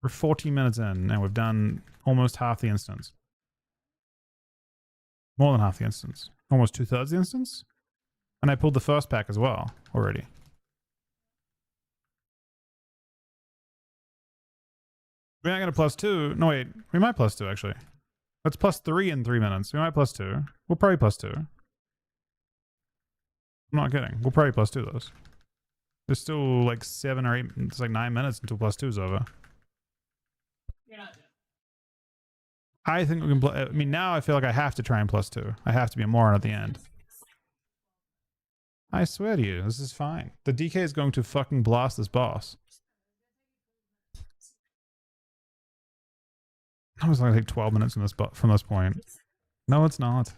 We're 14 minutes in and we've done almost half the instance. More than half the instance. Almost 2/3 the instance. And I pulled the first pack as well already. We're not going to +2. No, wait. We might +2 actually. That's +3 in 3 minutes. We might +2. We'll probably +2. I'm not kidding. We'll probably +2 those. There's still like 7 or 8, it's like 9 minutes until +2's over.
You're not.
I think we can play. I mean, now I feel like I have to try and +2. I have to be a moron at the end. I swear to you, this is fine. The DK is going to fucking blast this boss. I was going to take 12 minutes from this point. No, it's not.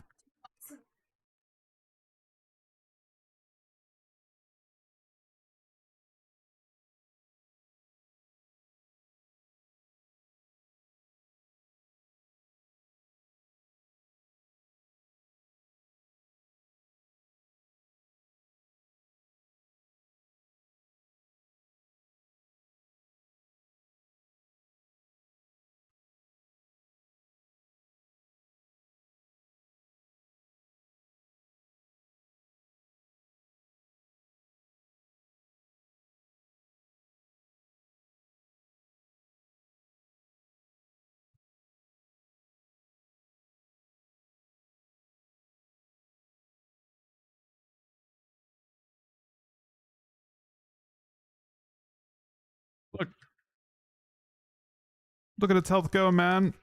Look. Look at its health go, man.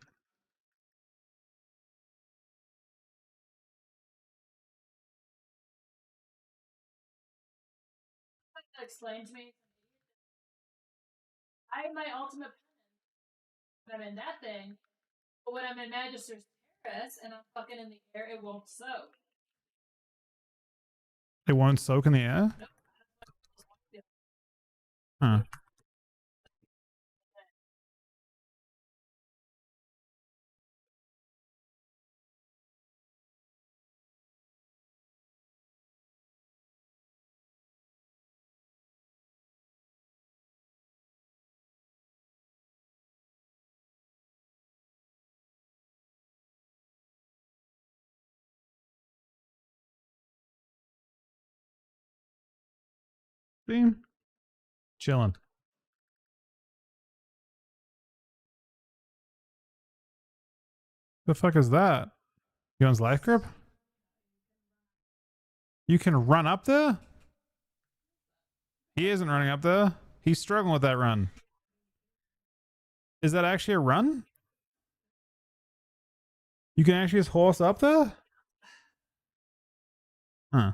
Explain to me. I have my ultimate when I'm in that thing, but when I'm in Magister's Terrace and I'm fucking in the air, it won't soak.
It won't soak in the air? Huh. Beam. Chilling. The fuck is that? You want his life grip? You can run up there? He isn't running up there. He's struggling with that run. Is that actually a run? You can actually just horse up there? Huh.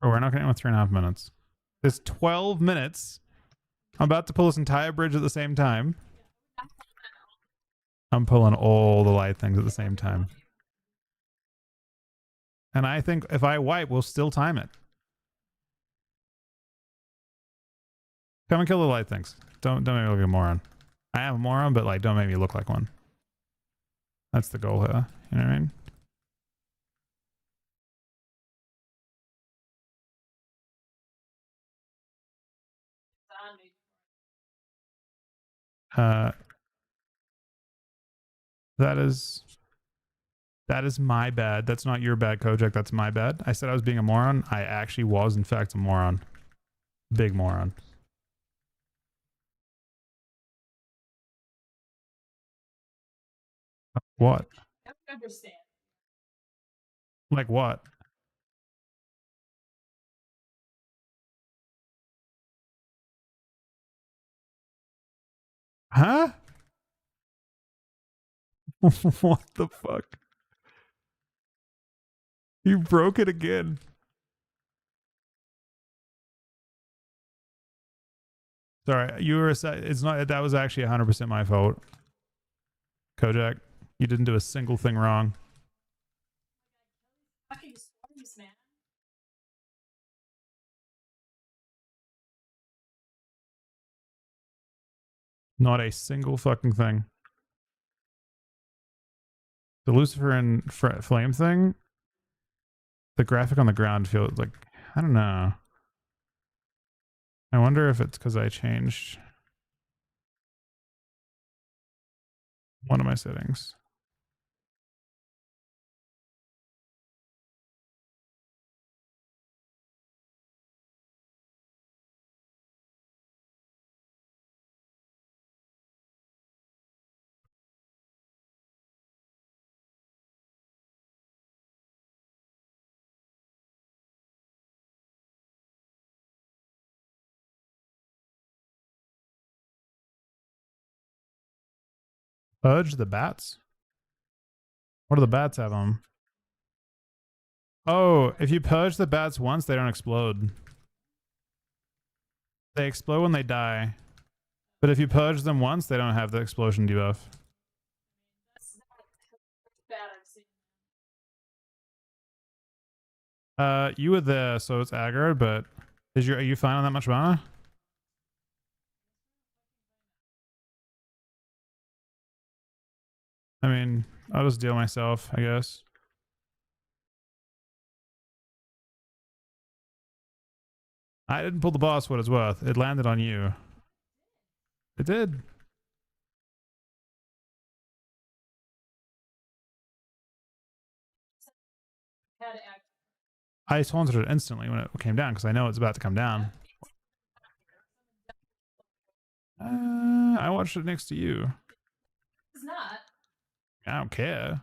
Oh, we're not getting with 3.5 minutes. There's 12 minutes. I'm about to pull this entire bridge at the same time. I'm pulling all the light things at the same time. And I think if I wipe, we'll still time it. Come and kill the light things. Don't make me look like a moron. I am a moron, but like don't make me look like one. That's the goal here. You know what I mean? That is my bad. That's not your bad, Kojak. That's my bad. I said I was being a moron. I actually was, in fact, a moron. Big moron. What?
I don't understand.
Like what? Huh? What the fuck? You broke it again. Sorry, you were. It's not. That was actually 100% my fault. Kojak, you didn't do a single thing wrong.
Fucking storms, man.
Not a single fucking thing. The Lucifer and Flame thing. The graphic on the ground feels like, I don't know. I wonder if it's because I changed one of my settings. Purge the bats? What do the bats have on them? Oh, if you purge the bats once, they don't explode. They explode when they die. But if you purge them once, they don't have the explosion debuff.
That's not the first bad I've seen.
You were there, so it's aggro, but are you fine on that much mana? I mean, I'll just deal myself, I guess. I didn't pull the boss what it's worth. It landed on you. It did.
Had to act.
I taunted it instantly when it came down because I know it's about to come down. I watched it next to you.
It's not.
I don't care.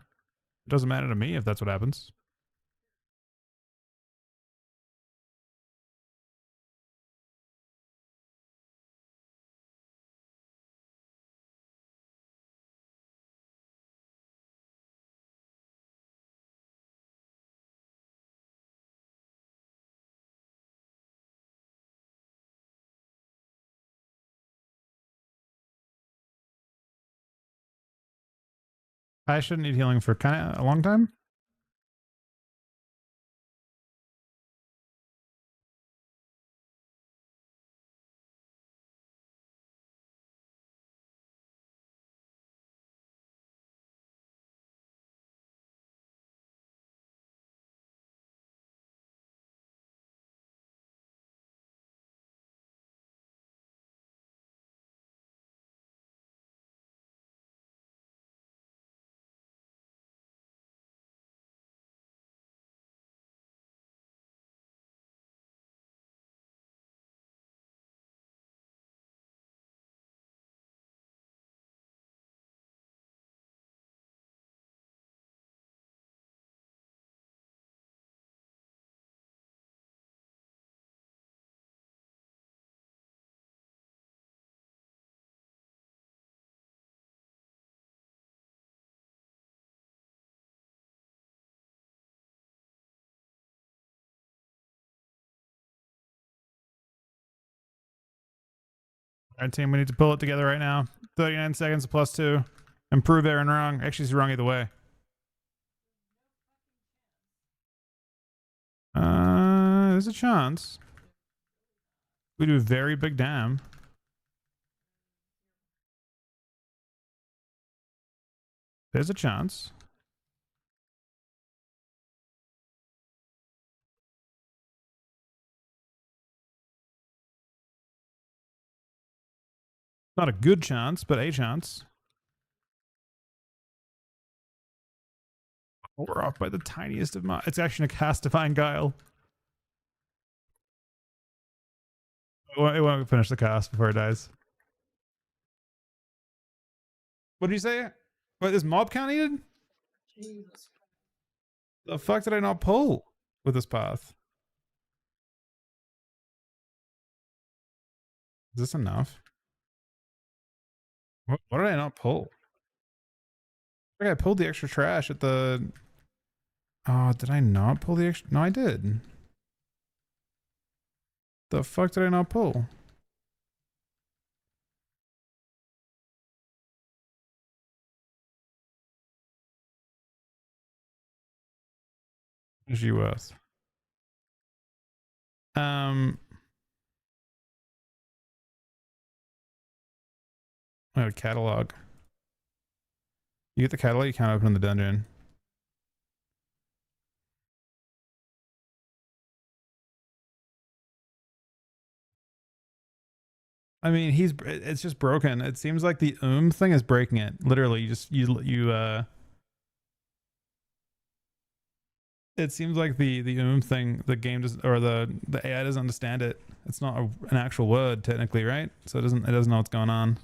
It doesn't matter to me if that's what happens. I shouldn't need healing for kind of a long time. All right, team, we need to pull it together right now. 39 seconds plus 2. Improve Aaron wrong. Actually, he's wrong either way. There's a chance. We do a very big dam. There's a chance. Not a good chance, but a chance. We're off by the tiniest of my. It's actually a cast-defying guile. It won't finish the cast before it dies. What did you say? What, is mob count needed?
Jesus.
The fuck did I not pull with this path? Is this enough? What did I not pull? I think I pulled the extra trash at the... Oh, did I not pull the extra... No, I did. The fuck did I not pull? What is you worth? Oh, catalog. You get the catalog, you can't open the dungeon. I mean, it's just broken. It seems like the thing is breaking it. Literally, it seems like the thing, the game does, or the AI doesn't understand it. It's not an actual word technically, right? So it doesn't know what's going on.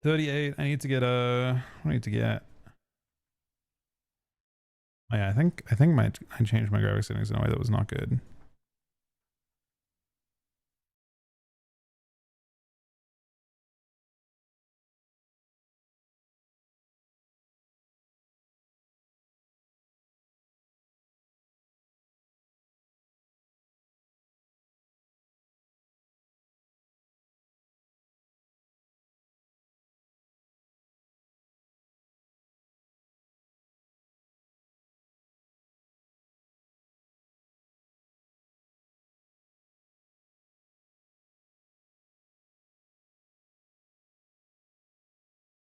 $38. I need to get a. What do I need to get? Oh, yeah, I think I changed my graphics settings in a way that was not good.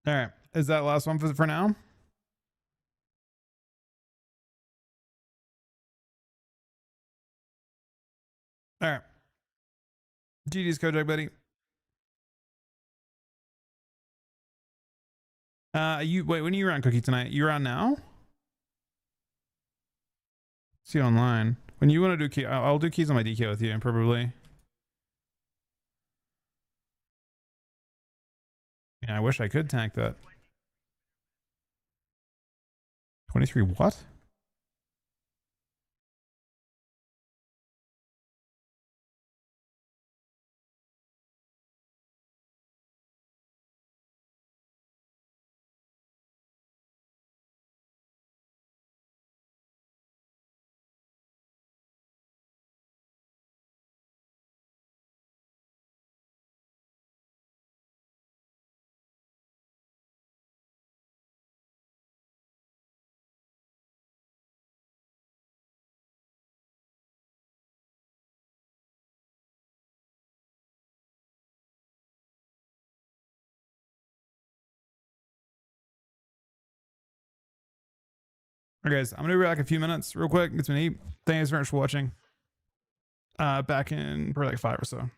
All right, is that last one for now? All right. GD's Kojak, buddy. You wait. When are you around Cookie tonight? You around now? See you online. When you want to do key, I'll do keys on my DK with you, probably. Yeah, I wish I could tank that. 23 what? Alright guys, I'm gonna be back in a few minutes real quick. It's been Eat. Thanks very much for watching. Back in probably like 5 or so.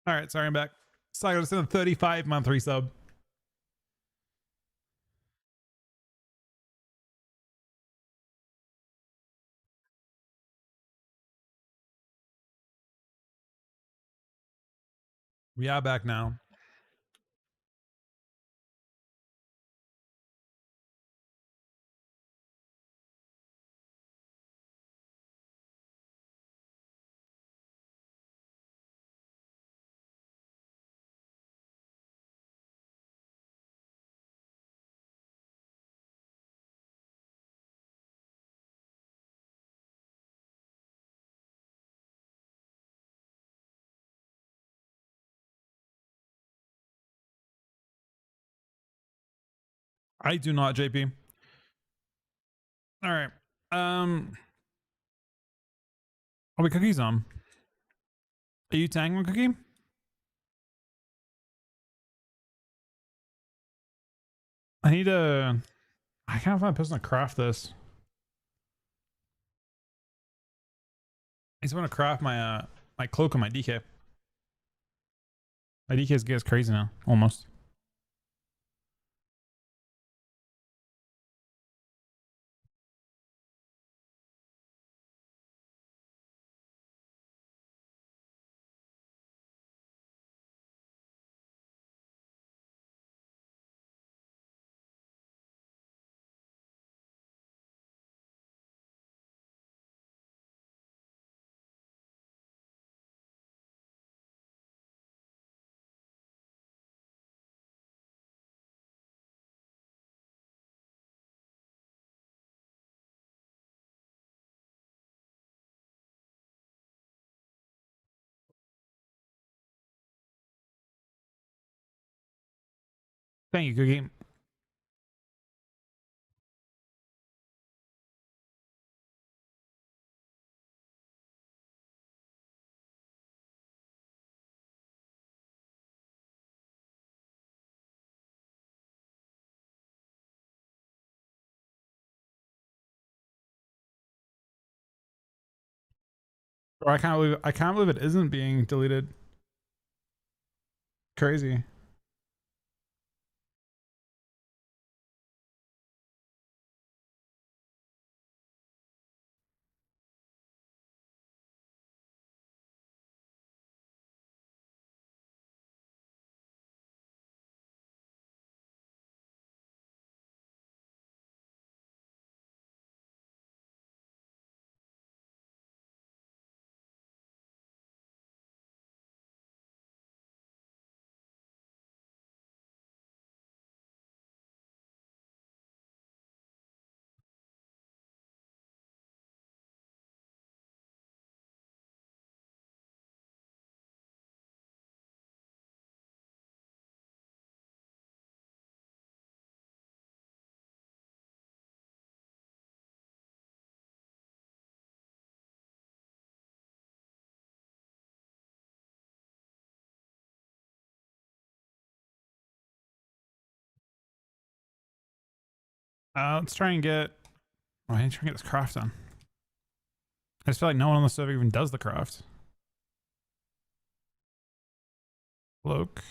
All right, sorry, I'm back. So I got to send a 35-month resub. We are back now. I do not, JP. All right. Are we cookies on? Are you tagging one cookie? I need a. I can't find a person to craft this. I just want to craft my my cloak and my DK. My DK gets crazy now, almost. Thank you, Cookie. Bro, I can't believe it isn't being deleted. Crazy. Let's try and get. Oh, I need to try and get this craft done. I just feel like no one on the server even does the craft. Cloak.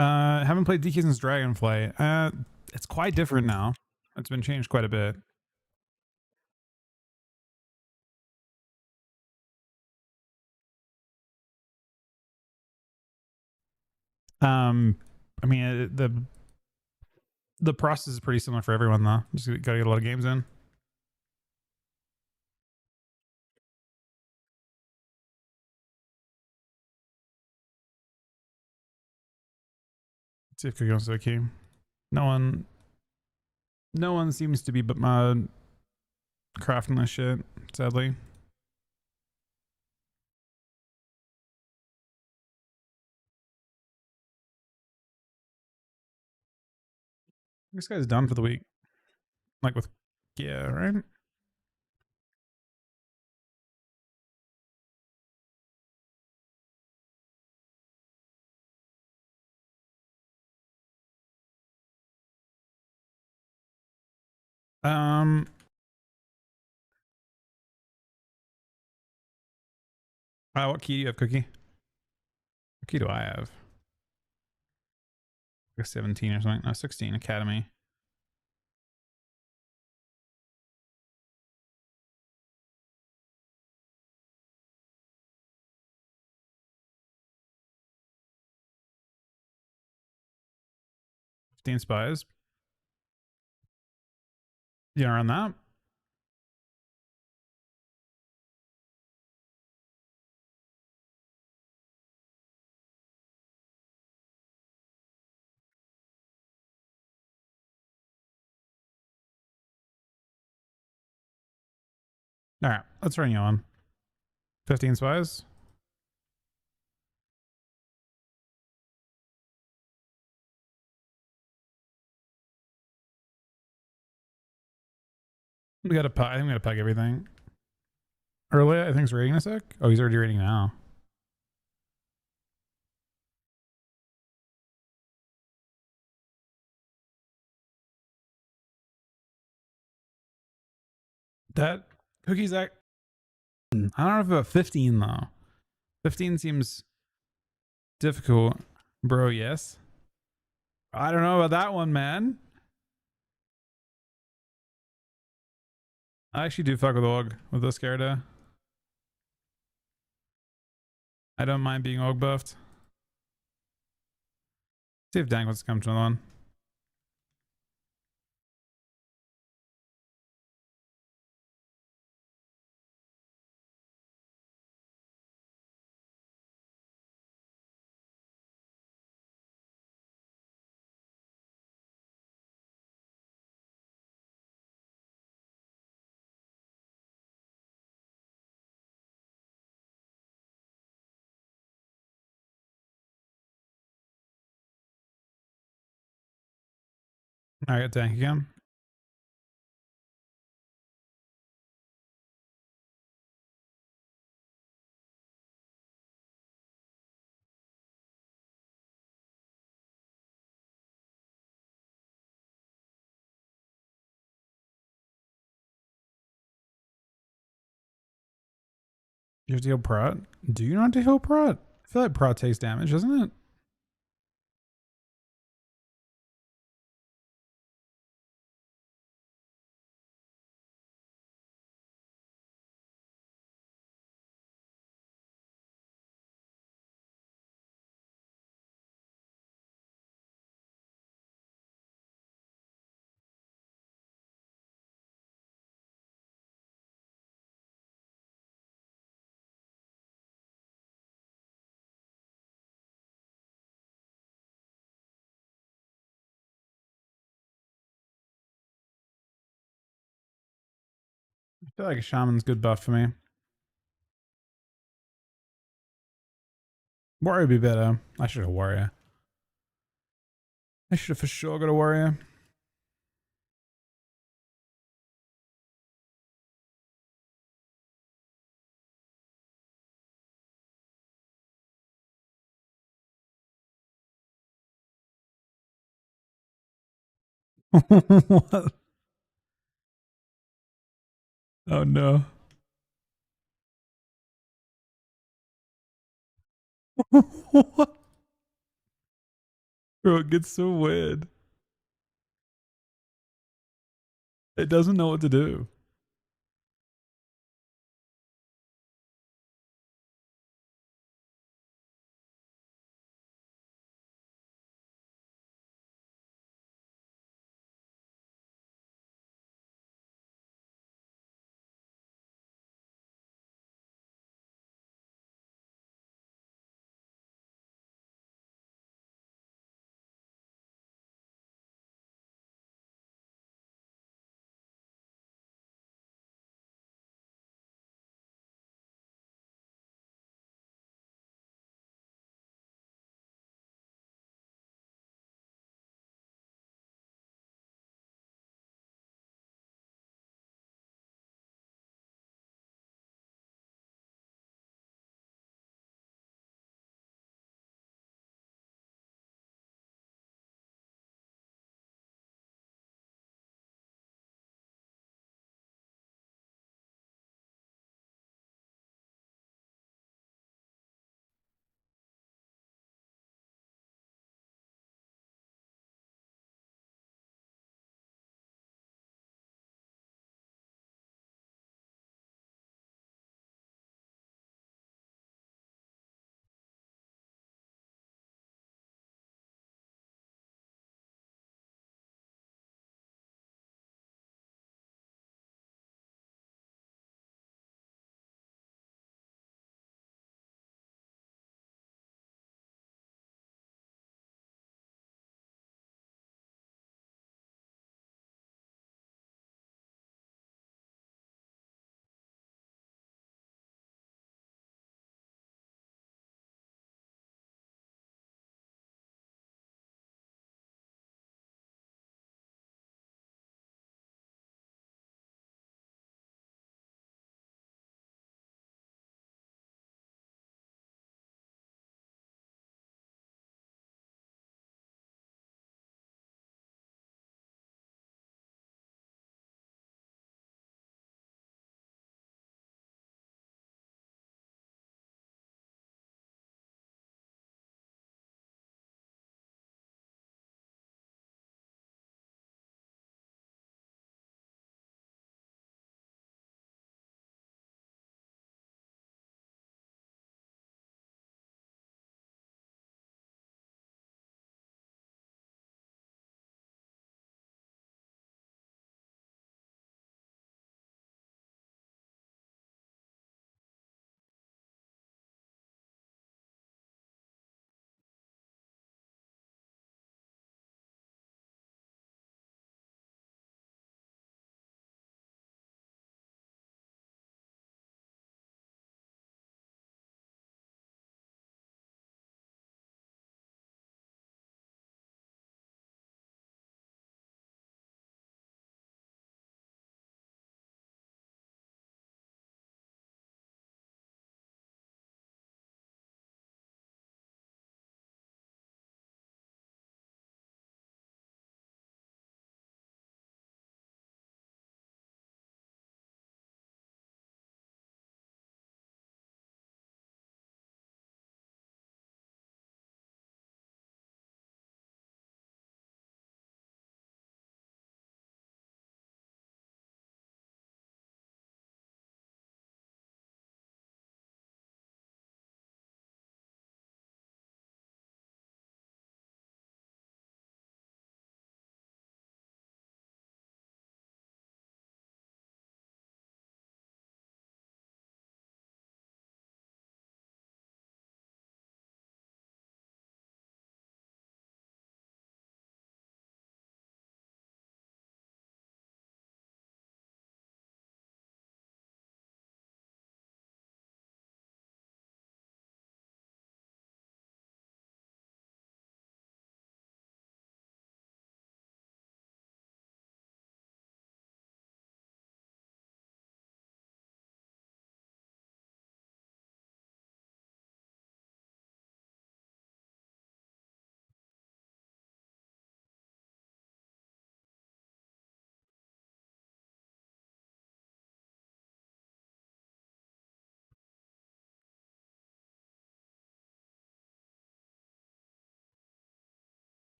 Haven't played DK since Dragonflight. It's quite different now. It's been changed quite a bit. I mean, the process is pretty similar for everyone though. Just gotta get a lot of games in. Let's see if Cookie wants to key. No one seems to be but crafting this shit, sadly. This guy's done for the week. Like with, yeah, right? What key do you have, Cookie? What key do I have? Like a 17 or something. No, 16. Academy. Spies. You know, around that. All right, let's run you on. 15 spies. We got to. I think we got to pack everything. Early, I think it's rating a sec. Oh, he's already rating now. That Cookie's act. I don't know about 15 though. 15 seems difficult, bro. Yes. I don't know about that one, man. I actually do fuck with Og with this character. I don't mind being Og buffed. See if Dank wants to come to another one. I got Dank again. You have to heal Prot. Do you not have to heal Prot? I feel like Prot takes damage, doesn't it? I feel like a shaman's good buff for me. Warrior would be better. I should have warrior. I should have for sure got a warrior. What? Oh no. What? Bro, it gets so weird. It doesn't know what to do.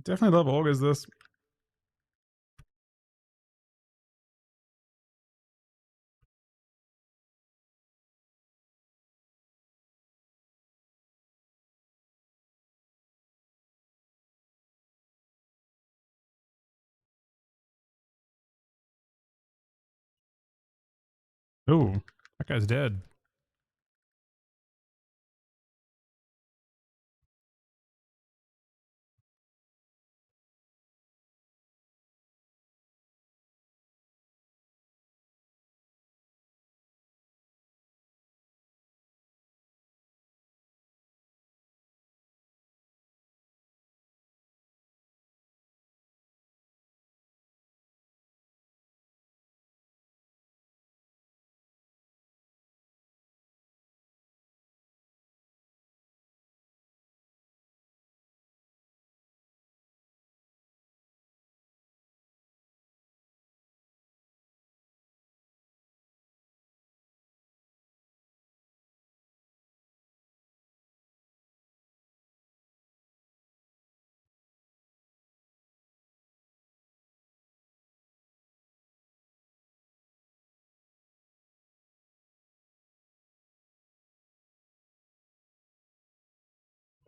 Definitely love Olga's this. Ooh, that guy's dead.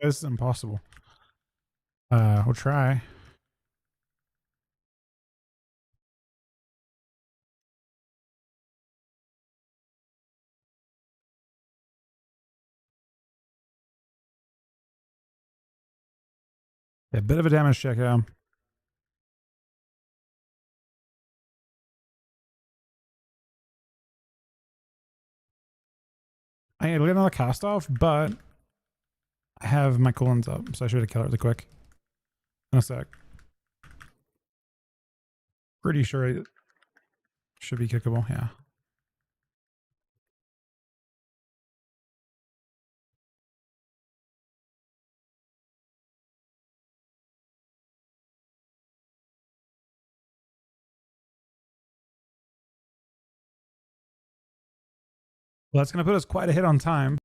This is impossible. We'll try. A bit of a damage check, yeah. I need to get another cast off, but I have my coolants up, so I should have killed it really quick. In a sec. Pretty sure it should be kickable, yeah. Well, that's going to put us quite a hit on time.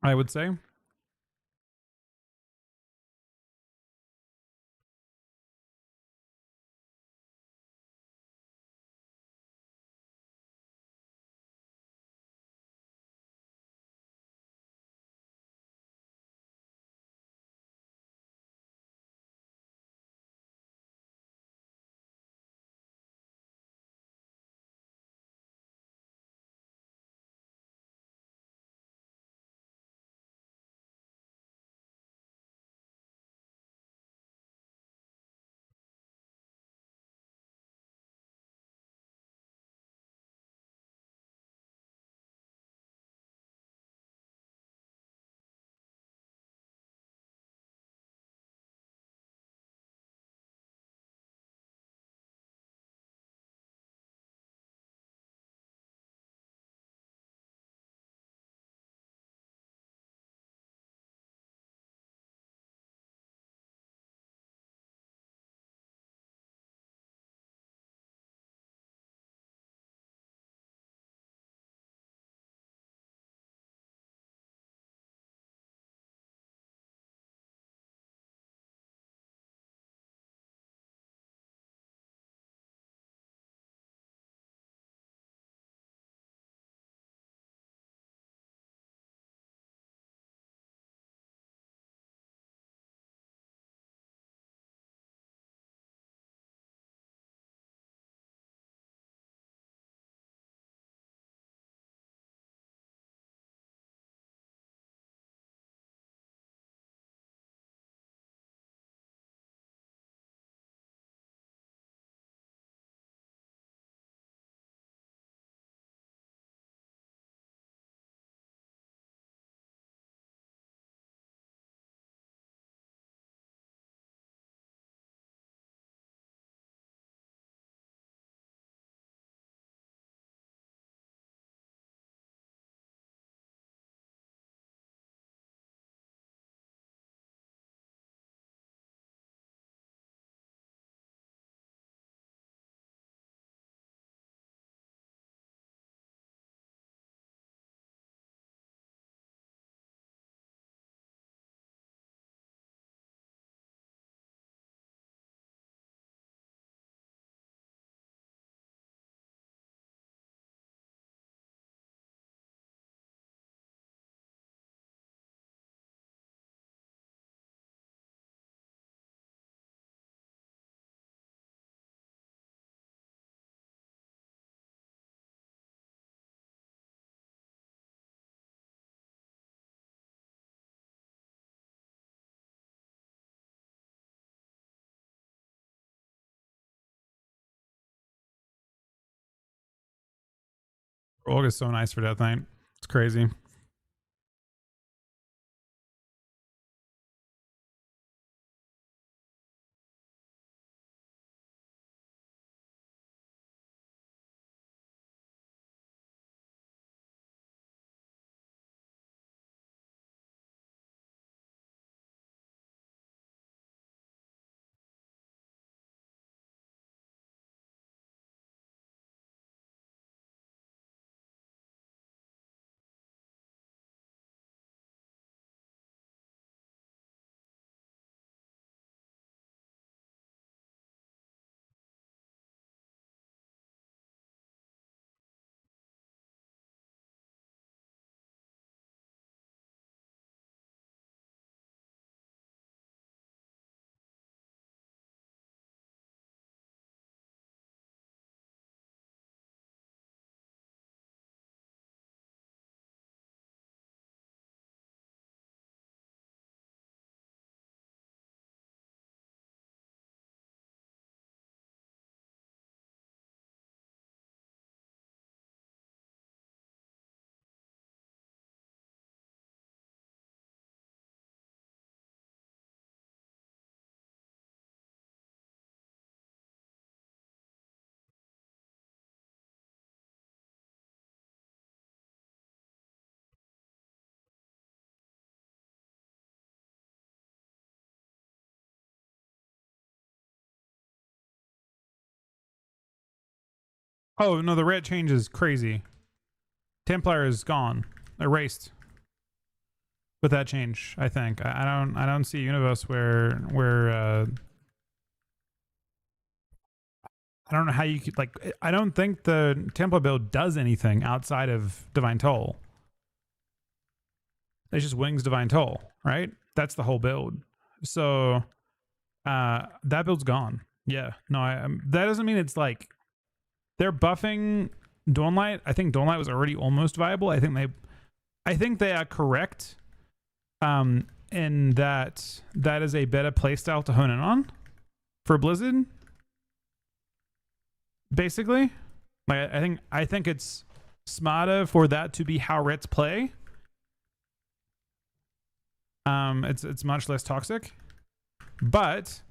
I would say. Org is so nice for Death Knight. It's crazy. Oh no, the red change is crazy. Templar is gone, erased with that change. I think I don't see a universe where I don't know how you could like. I don't think the Templar build does anything outside of Divine Toll. It's just Wings Divine Toll, right? That's the whole build. So that build's gone. Yeah, no, that doesn't mean it's like they're buffing Dawnlight. I think Dawnlight was already almost viable. I think they are correct in that is a better playstyle to hone in on for Blizzard. Basically, like I think it's smarter for that to be how Rets play. It's much less toxic, but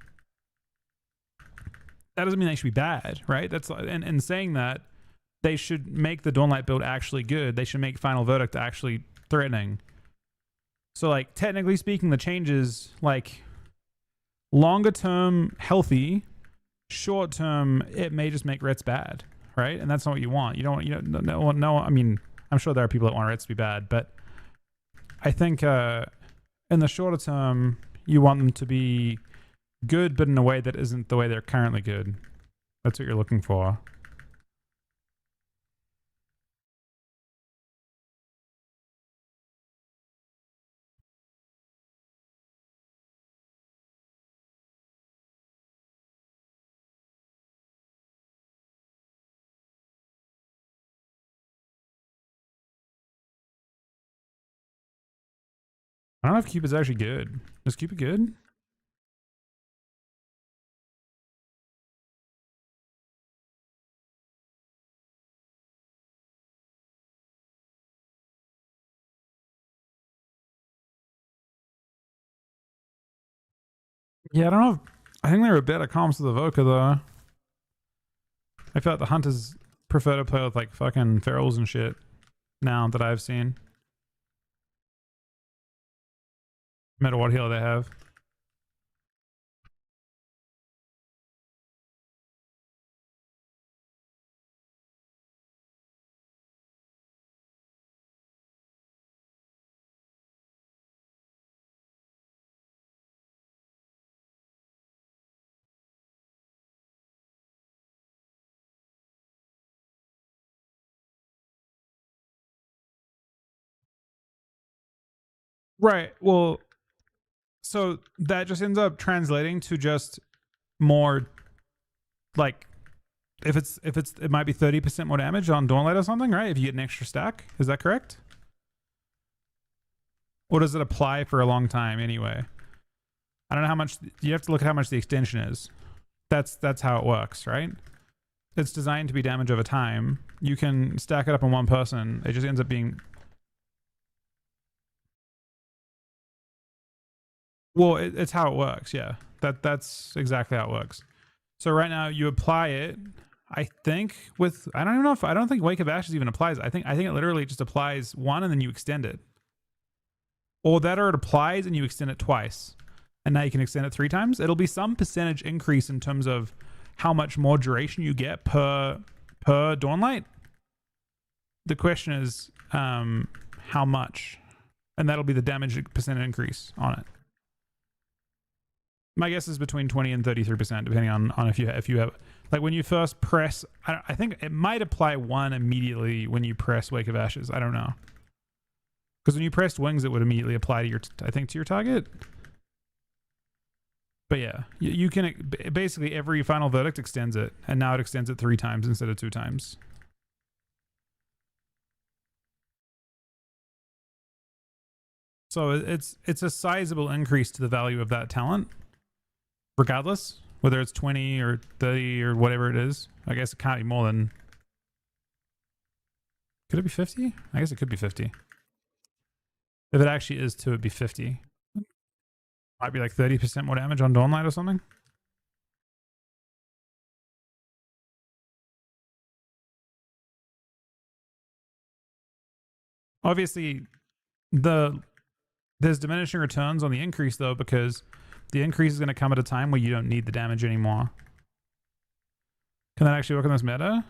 that doesn't mean they should be bad, right? That's and saying that they should make the Dawnlight build actually good. They should make Final Verdict actually threatening. So like technically speaking, the changes like longer term healthy, short term it may just make Rets bad, right? And that's not what you want. You don't no. I mean, I'm sure there are people that want Rets to be bad, but I think in the shorter term you want them to be good, but in a way that isn't the way they're currently good. That's what you're looking for. I don't know if Cupid's actually good. Is Cupid good? Yeah, I don't know. I think they were better comps with Evoker though. I feel like the Hunters prefer to play with like fucking ferals and shit now that I've seen. No matter what healer they have. Right. Well, so that just ends up translating to just more like if it's it might be 30% more damage on Dawnlight or something, right? If you get an extra stack. Is that correct? Or does it apply for a long time anyway? I don't know how much you have to look at how much the extension is. That's how it works, right? It's designed to be damage over time, you can stack it up on one person. It just ends up being... Well, it's how it works, yeah. That's exactly how it works. So right now you apply it, I think with... I don't even know if... I don't think Wake of Ashes even applies. I think it literally just applies one and then you extend it. Or that, or it applies and you extend it twice. And now you can extend it 3 times. It'll be some percentage increase in terms of how much more duration you get per Dawnlight. The question is how much, and that'll be the damage percent increase on it. My guess is between 20 and 33%, depending on if you have, like, when you first press. I think it might apply 1 immediately when you press Wake of Ashes. I don't know, because when you pressed Wings, it would immediately apply to your to your target. But yeah, you can basically every Final Verdict extends it, and now it extends it 3 times instead of 2 times. So it's a sizable increase to the value of that talent, regardless whether it's 20 or 30 or whatever it is. I guess it can't be more than... Could it be 50? I guess it could be 50. If it actually is 2, it'd be 50. Might be like 30% more damage on Dawnlight or something. Obviously, there's diminishing returns on the increase, though, because the increase is going to come at a time where you don't need the damage anymore. Can that actually work on this meta?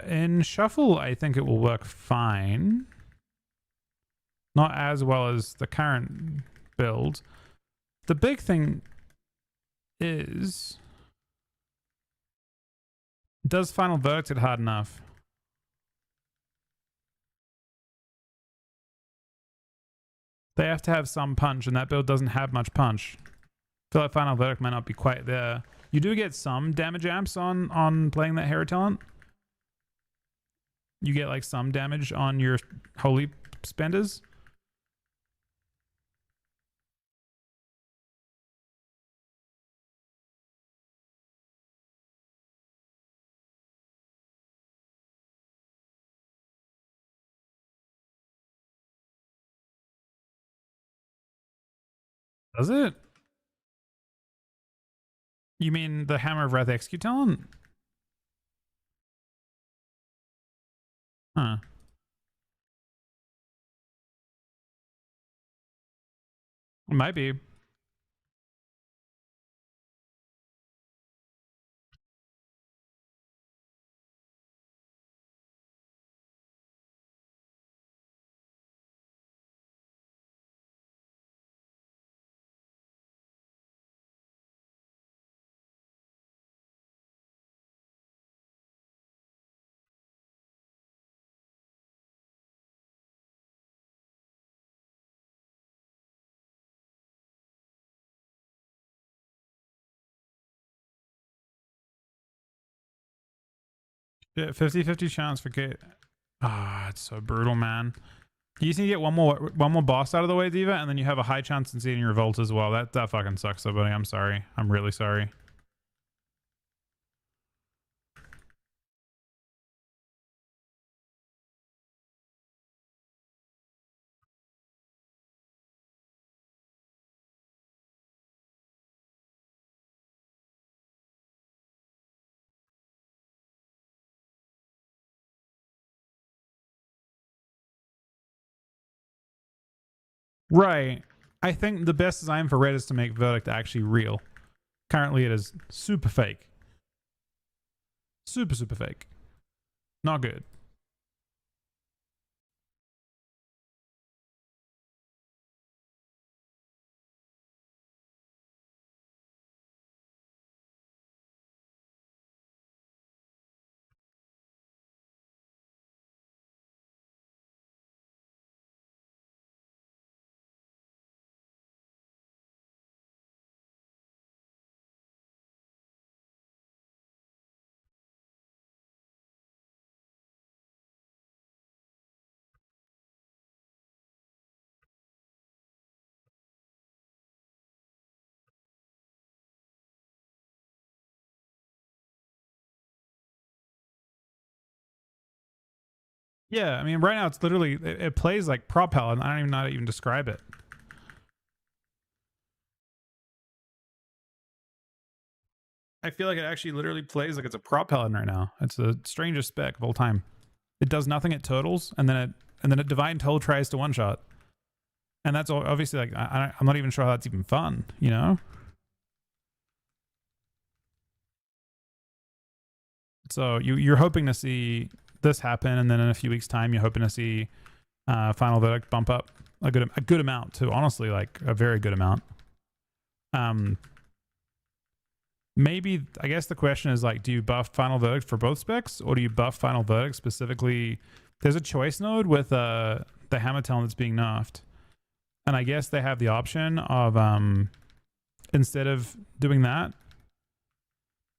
In Shuffle, I think it will work fine. Not as well as the current build. The big thing is... Does Final Verdict it hard enough? They have to have some punch, and that build doesn't have much punch. I feel like Final Verdict might not be quite there. You do get some damage amps on playing that hero talent. You get like some damage on your holy spenders. Does it? You mean the Hammer of Wrath Execute talent? Huh. It might be. Yeah, 50-50 chance for Gate. Ah, it's so brutal, man. You just need to get one more boss out of the way, Diva, and then you have a high chance in seeing your Revolt as well. That fucking sucks, though, buddy. I'm sorry. I'm really sorry. Right. I think the best design for Red is to make Verdict actually real. Currently, it is super fake. Super fake. Not good. Yeah, I mean, right now it's literally it plays like Propel, and I don't even know how to even describe it. I feel like it actually literally plays like it's a prop pellet right now. It's the strangest spec of all time. It does nothing at turtles, and then it divine toll tries to one shot, and that's obviously like I'm not even sure how that's even fun, you know. So you're hoping to see this happen, and then in a few weeks' time, you're hoping to see Final Verdict bump up a good amount to honestly like a very good amount. Maybe I guess the question is like, do you buff Final Verdict for both specs, or do you buff Final Verdict specifically? There's a choice node with the Hammer Talon that's being nerfed, and I guess they have the option of instead of doing that,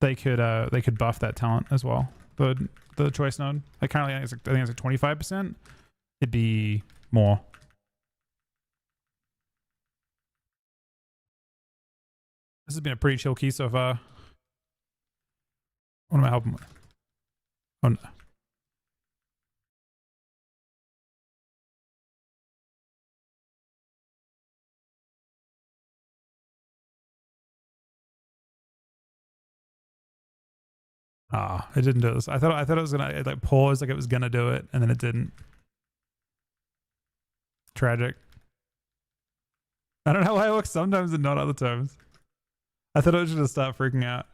they could buff that talent as well. The choice node. Like currently, I think it's like 25%. It'd be more. This has been a pretty chill key so far. What am I helping with? Oh no. Ah, it didn't do this. I thought it was gonna like pause like it was gonna do it, and then it didn't. Tragic. I don't know why it works sometimes and not other times. I thought it was just start freaking out.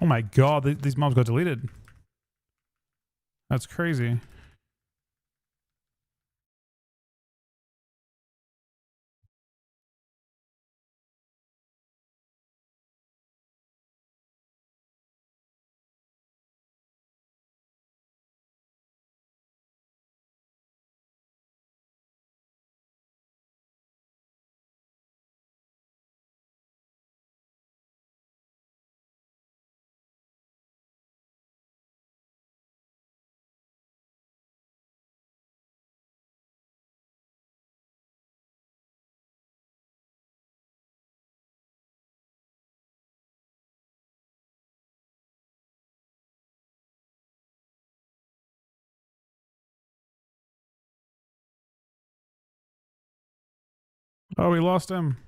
Oh my god, these mobs got deleted. That's crazy. Oh, we lost him.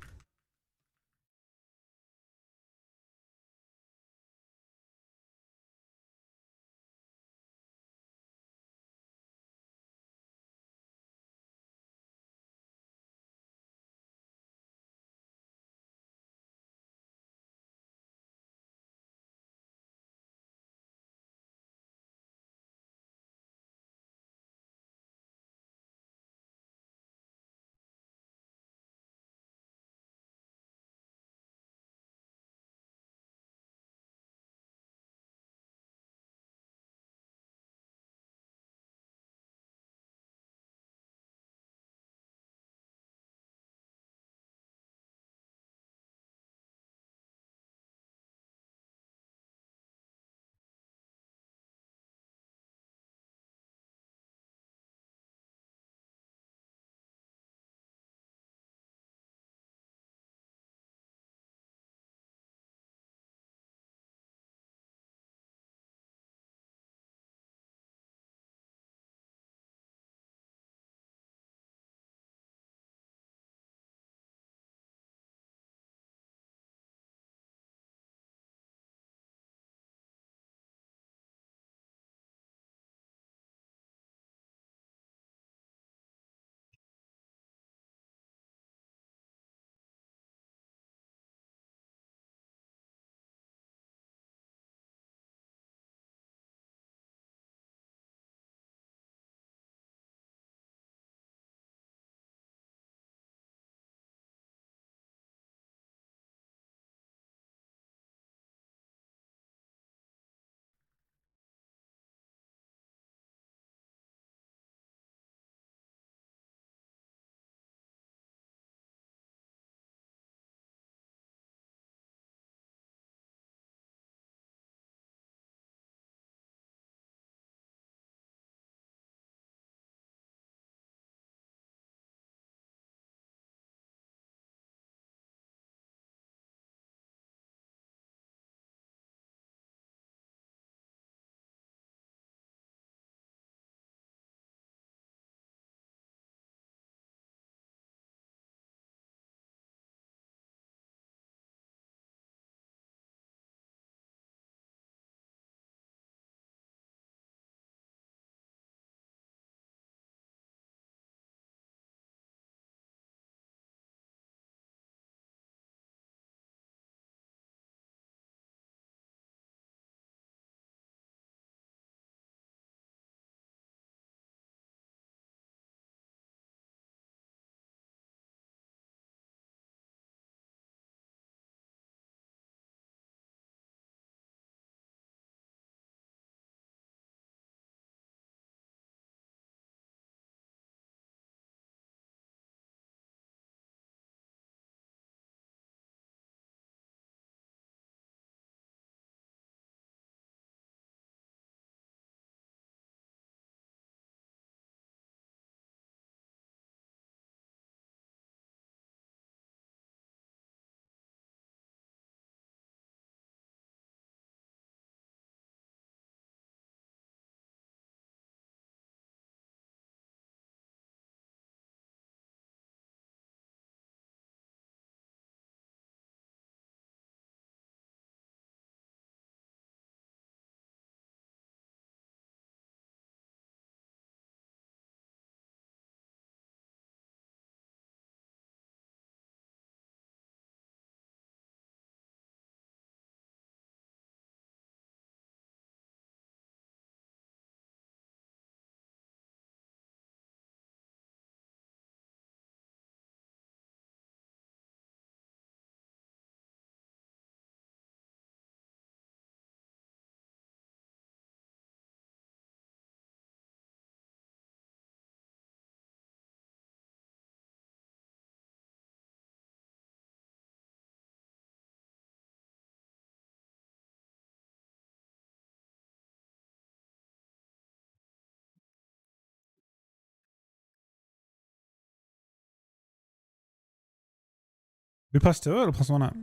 We +2 or +1 up?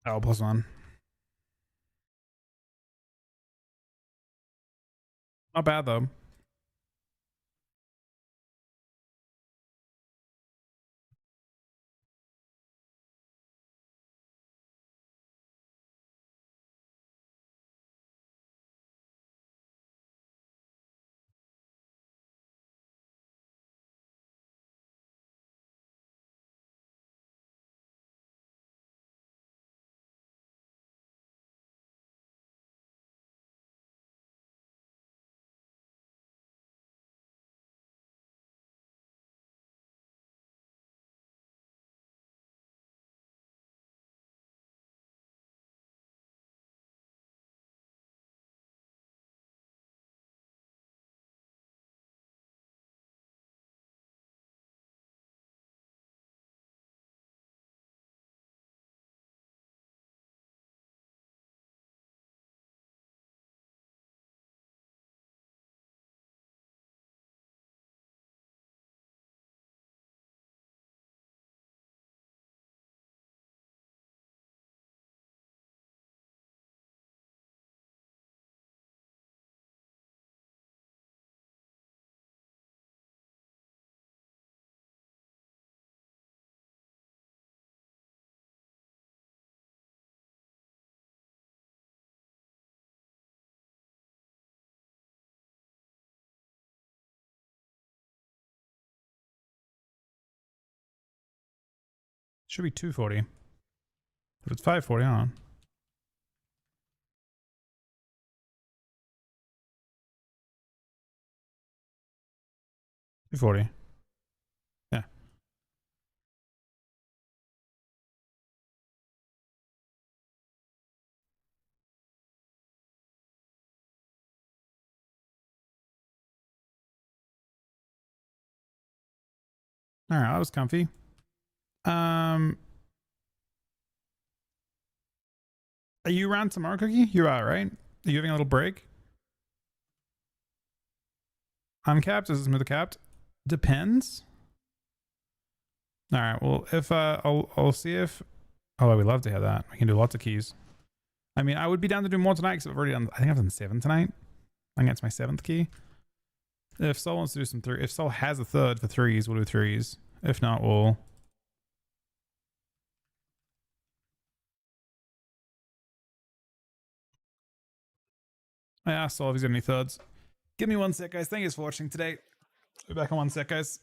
Oh, +1. Not bad though. Should be 240. If it's 540, I don't know. 240. Yeah. All right, that was comfy. Are you around tomorrow, Cookie? You are, right? Are you having a little break? I'm capped. Is it smooth capped? Depends. All right. Well, if I'll see if. Oh, we'd love to hear that. We can do lots of keys. I mean, I would be down to do more tonight because I've already done. I think I've done 7 tonight. I think that's my 7th key. If Sol wants to do some 3, if Sol has a third for 3s, we'll do 3s. If not, we'll. I asked Sol if he's got any thirds. Give me 1 sec, guys. Thank you for watching today. Be back in 1 sec, guys.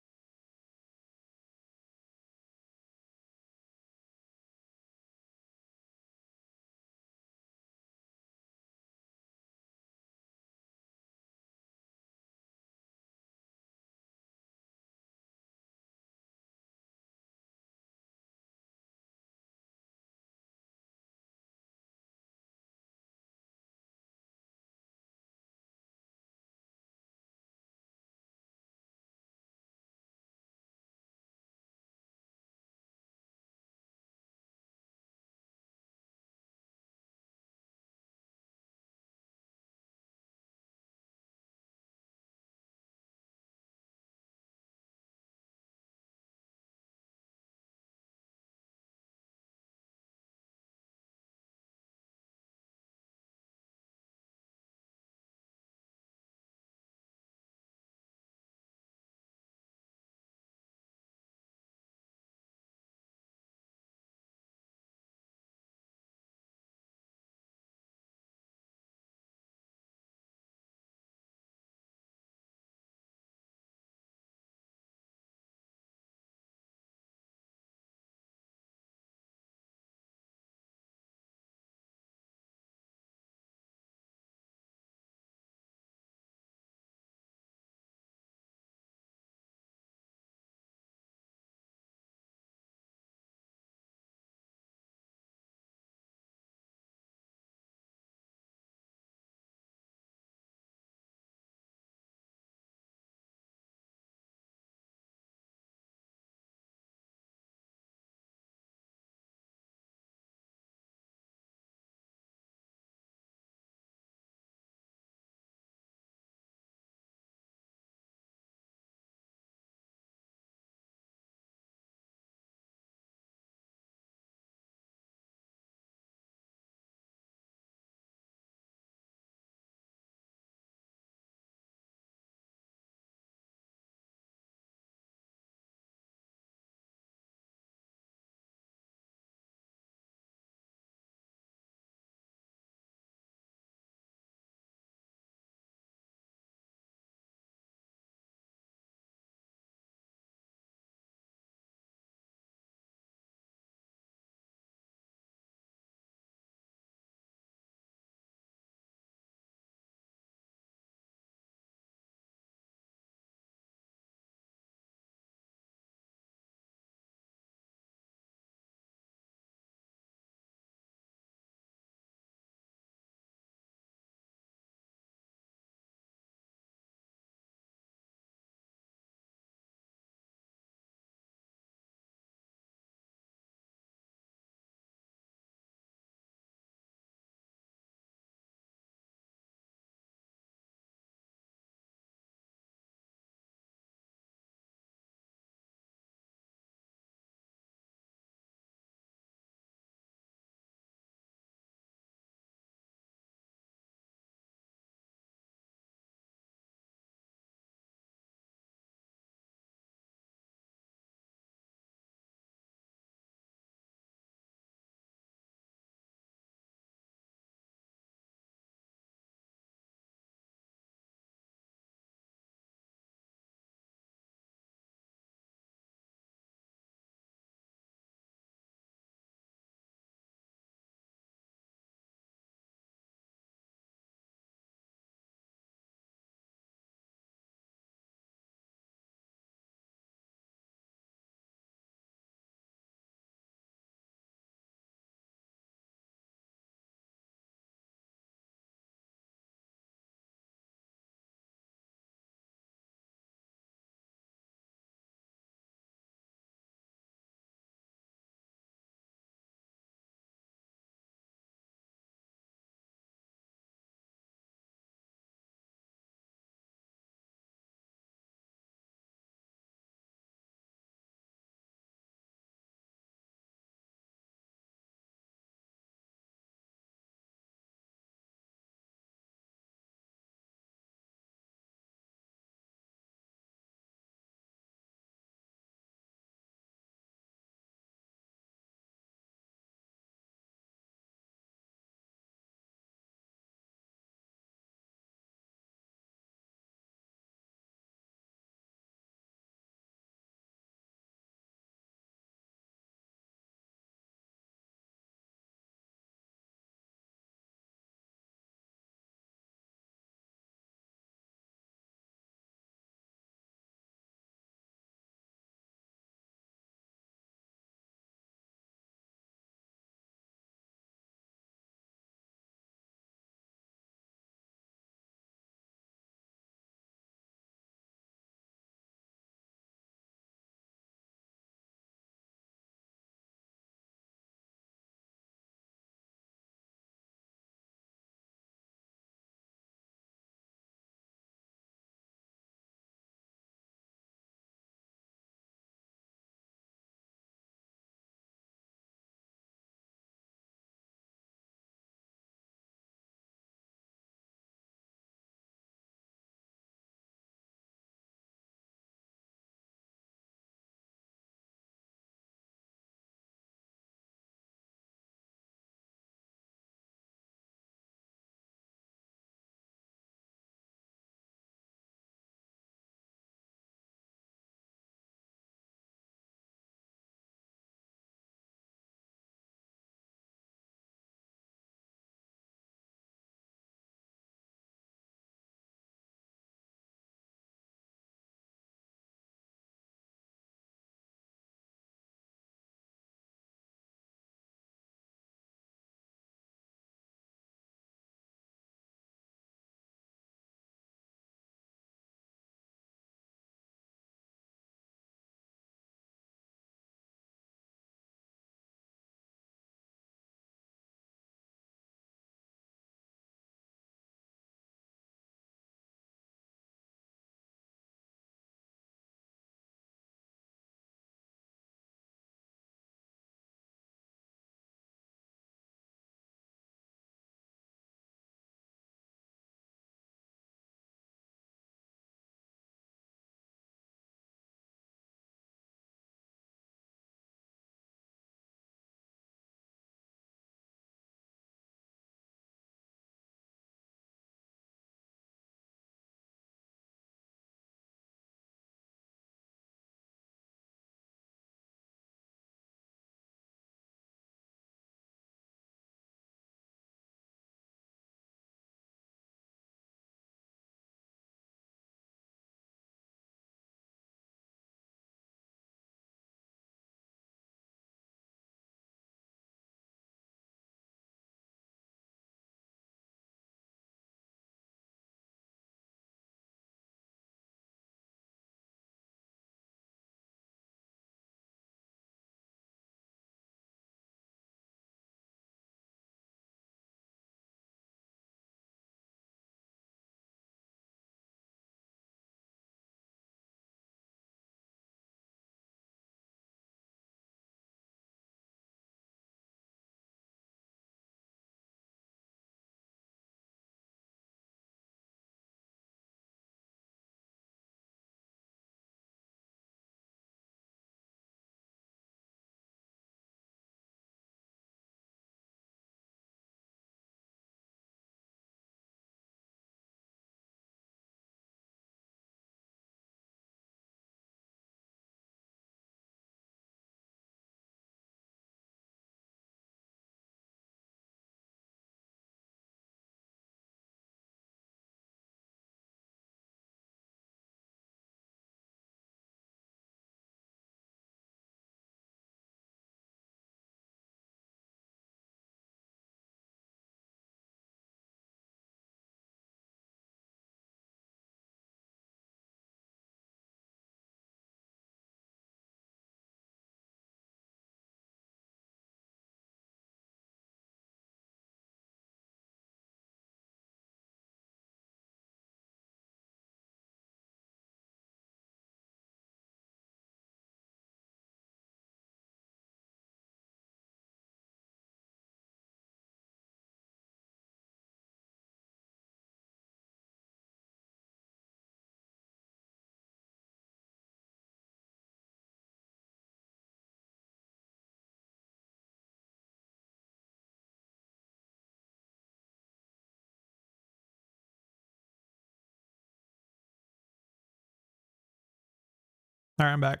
All right, I'm back.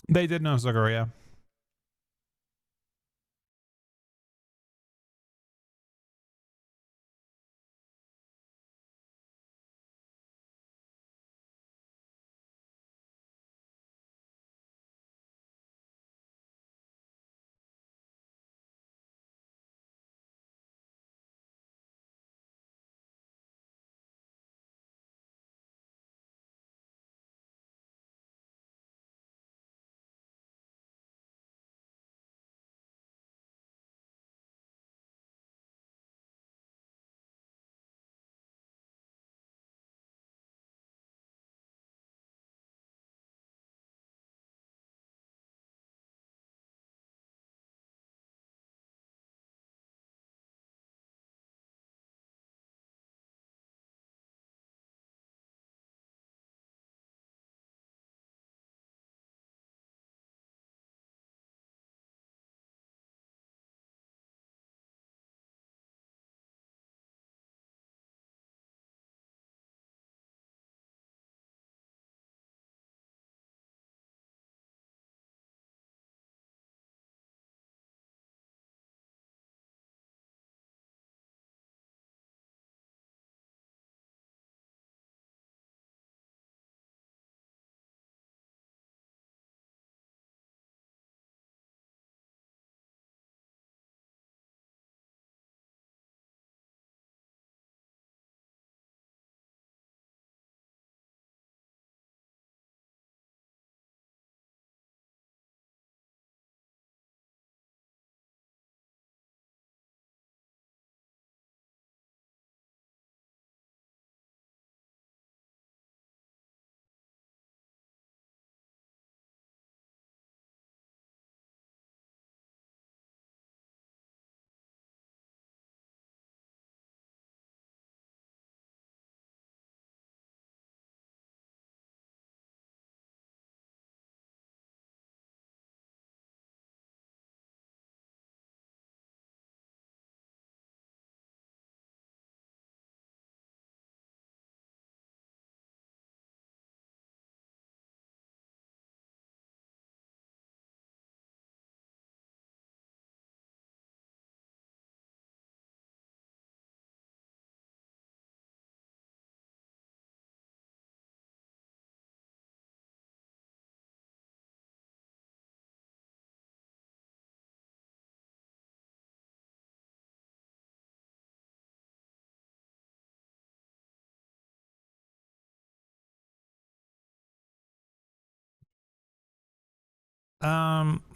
They did know Sakura, yeah.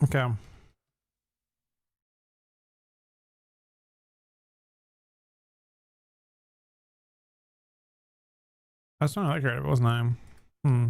Okay. That's not that great. It wasn't I? Hmm.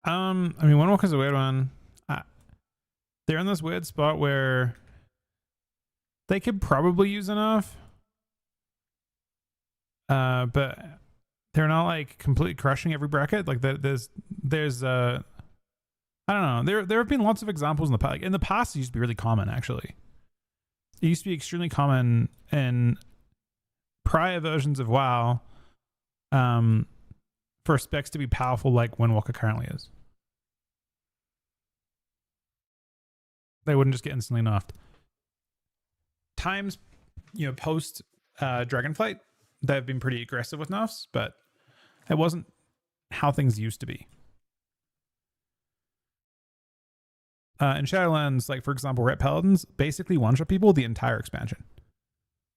I mean, One Walker's a weird one. They're in this weird spot where they could probably use enough, but they're not like completely crushing every bracket. Like there's I don't know. There have been lots of examples in the past. Like in the past, it used to be really common. Actually, it used to be extremely common in prior versions of WoW, for specs to be powerful like Windwalker currently is. They wouldn't just get instantly nerfed. Times, post Dragonflight, they've been pretty aggressive with nerfs, but it wasn't how things used to be. In Shadowlands, like for example, Ret Paladins basically one-shot people the entire expansion,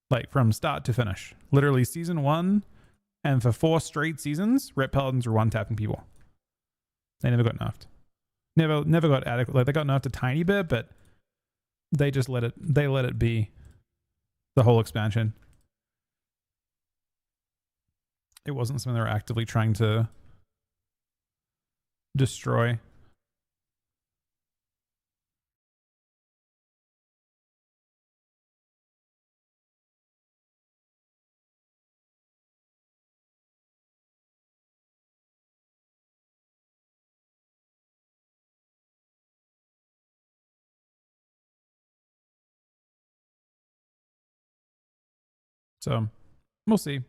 like from start to finish. Literally season 1, and for 4 straight seasons, Ret Paladins were one-tapping people. They never got nerfed. Never got adequate. Like they got nerfed a tiny bit, but they just let it be the whole expansion. It wasn't something they were actively trying to destroy. So we'll see.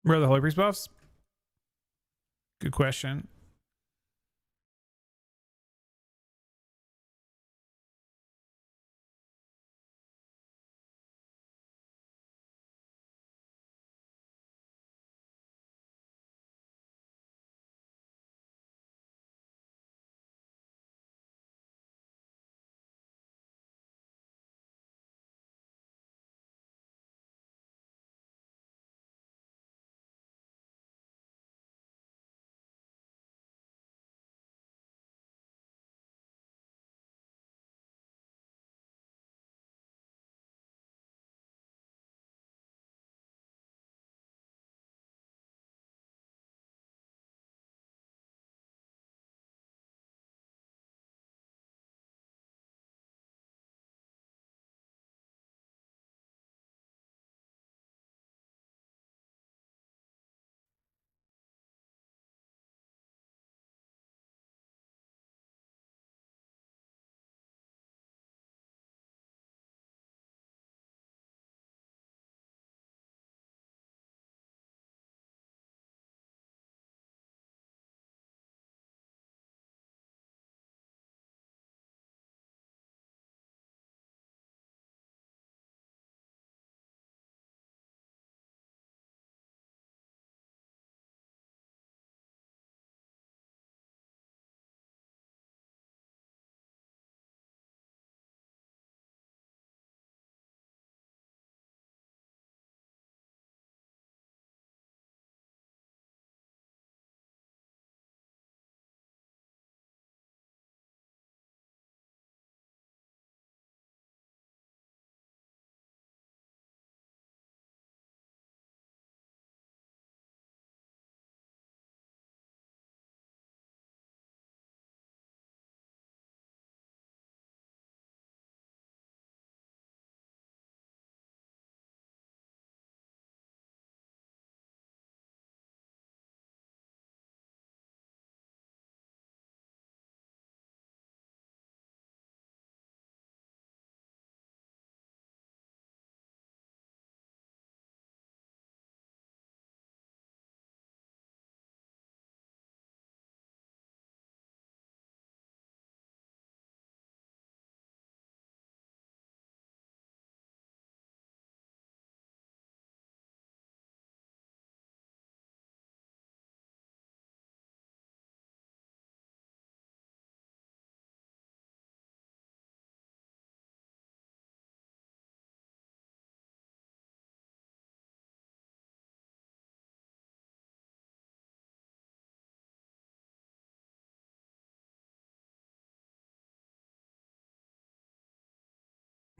Where are the Holy Priest buffs? Good question.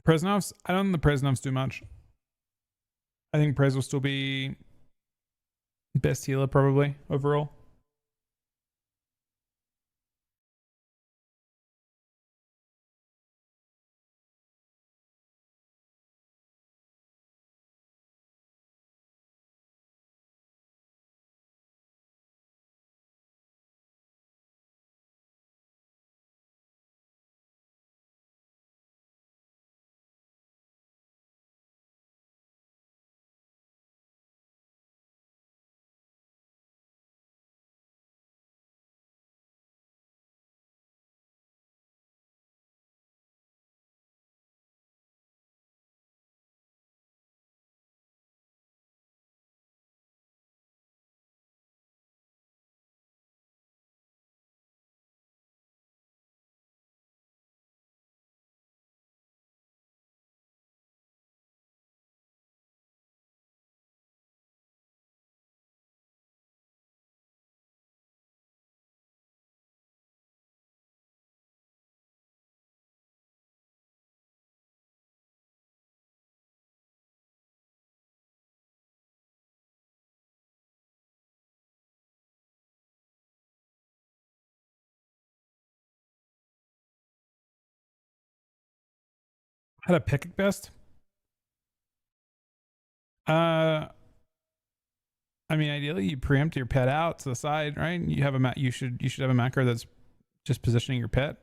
Presnovs, I don't think the Presnovs do much. I think Prez will still be best healer probably overall. How to pick it best? I mean, ideally you preempt your pet out to the side, right? You have a you should have a macro that's just positioning your pet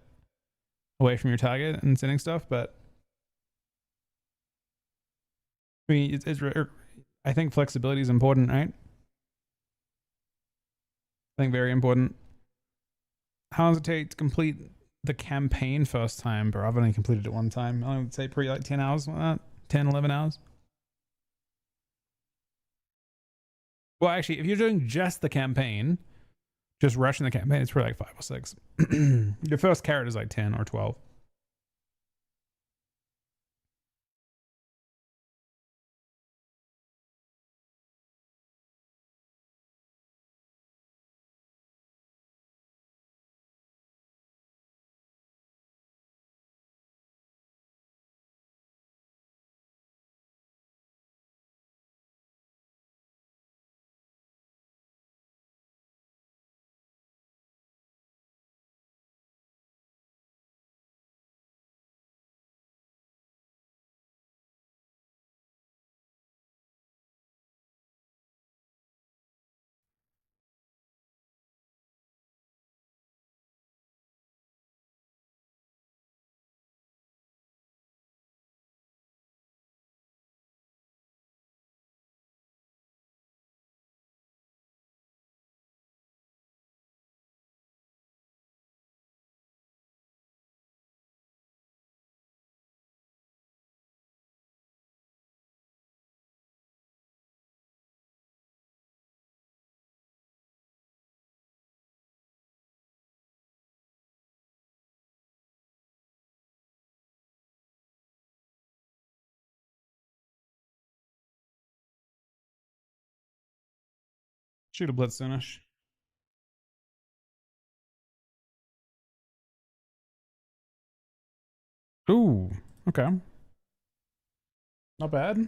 away from your target and sending stuff. But I mean, I think flexibility is important, right? I think very important. How long does it take to complete the campaign first time? Bro, I've only completed it one time. I would say pretty like 10 hours, like that. 10, 11 hours. Well, actually, if you're doing just the campaign, just rushing the campaign, it's probably like 5 or 6. Your first carrot is like 10 or 12. Shoot a blitz soonish. Ooh, okay. Not bad.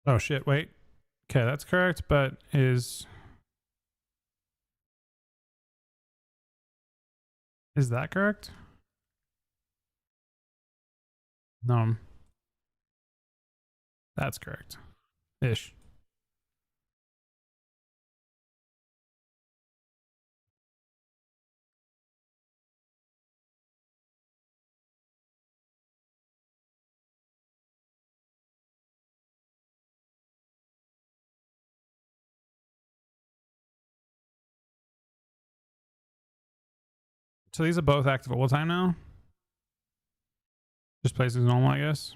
Oh shit, wait. Okay, that's correct, but is that correct? No. That's correct. Ish. So these are both active all the time now? Just plays as normal, I guess.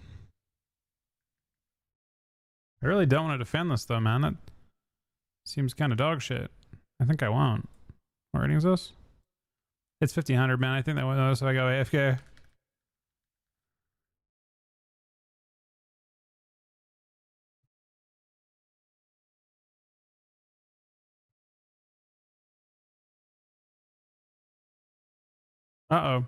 I really don't want to defend this though, man. That seems kind of dog shit. I think I won't. What rating is this? It's 1500, man. I think that was if I go AFK. Uh-oh.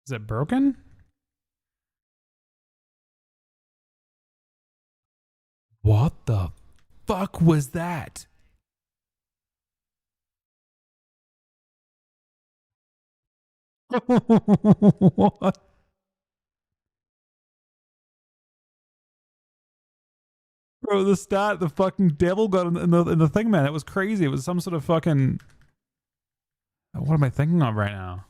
Is it broken? What the fuck was that? What? Bro, the start, the fucking devil got in the thing, man. It was crazy. It was some sort of fucking. What am I thinking of right now?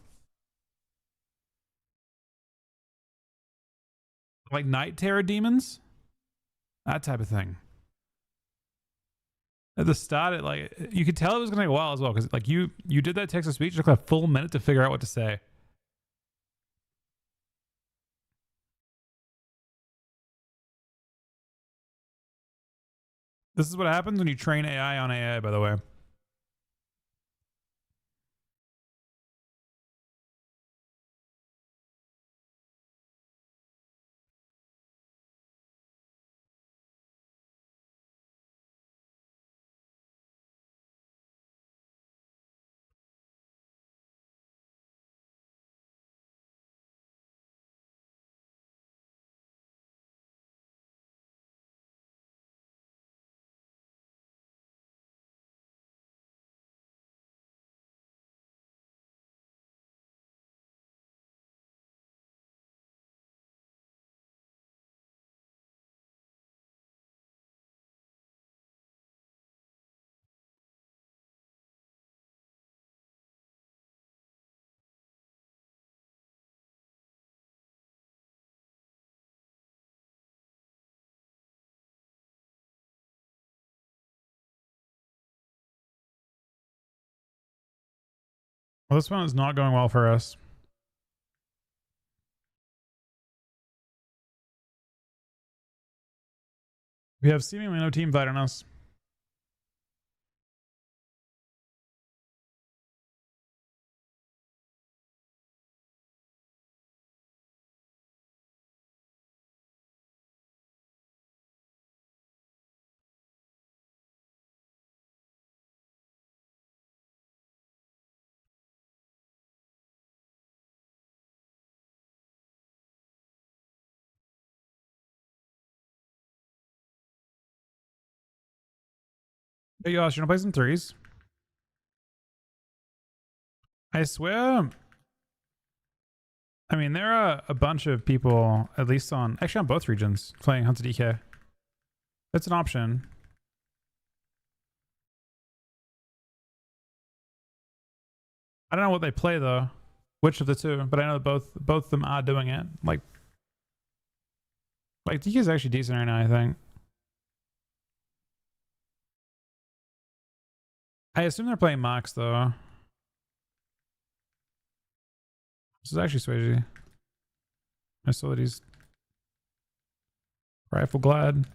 Like night terror demons? That type of thing. At the start, it like you could tell it was gonna take a while as well, because like you did that text to speech, it took like a full minute to figure out what to say. This is what happens when you train AI on AI, by the way. Well, this one is not going well for us. We have seemingly no team fight on us. Hey, Yosh, you wanna play some threes? I swear. I mean, there are a bunch of people, at least actually on both regions, playing Hunted DK. That's an option. I don't know what they play though, which of the two, but I know both of them are doing it. Like DK is actually decent right now, I think. I assume they're playing Mox though. This is actually Swayze. I saw that he's rifle glad.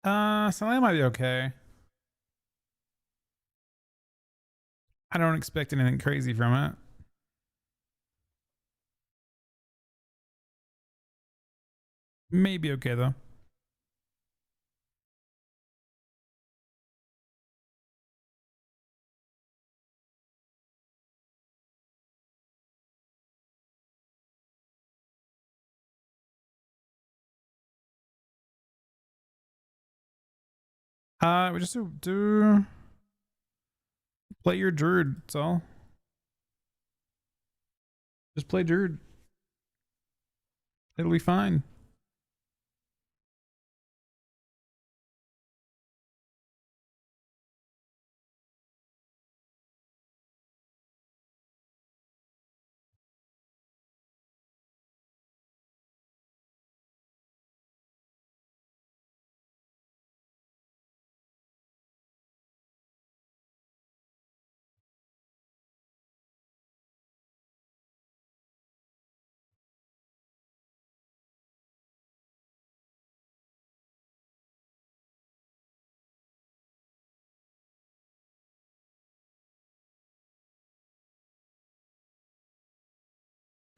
So that might be okay. I don't expect anything crazy from it. Maybe okay though. We just do play your druid. That's all. Just play druid. It'll be fine.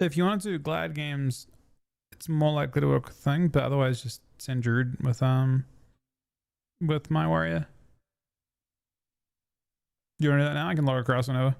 If you want to do glad games, it's more likely to work with thing, but otherwise just send druid with my warrior. You want to do that now? I can log across whenever.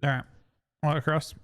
All right. Log across.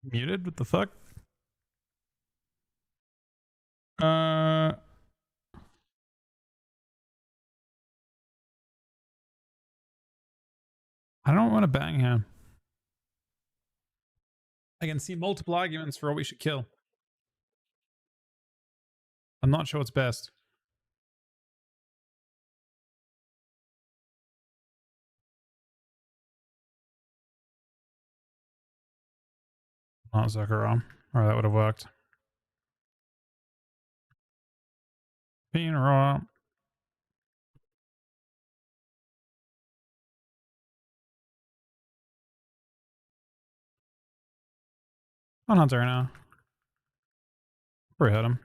Muted? What the fuck?
Uh,
I don't want to bang him. I can see multiple arguments for what we should kill. I'm not sure what's best. Not Zuckerall. Or that would have worked. Being raw. On Hunter now. Probably hit him.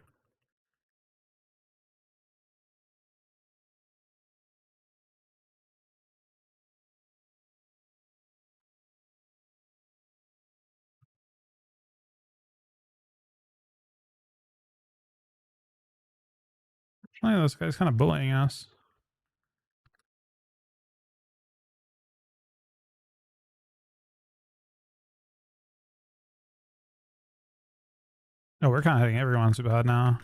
Oh, this guy's kind of bullying us. Oh, we're kind of hitting everyone super hard now.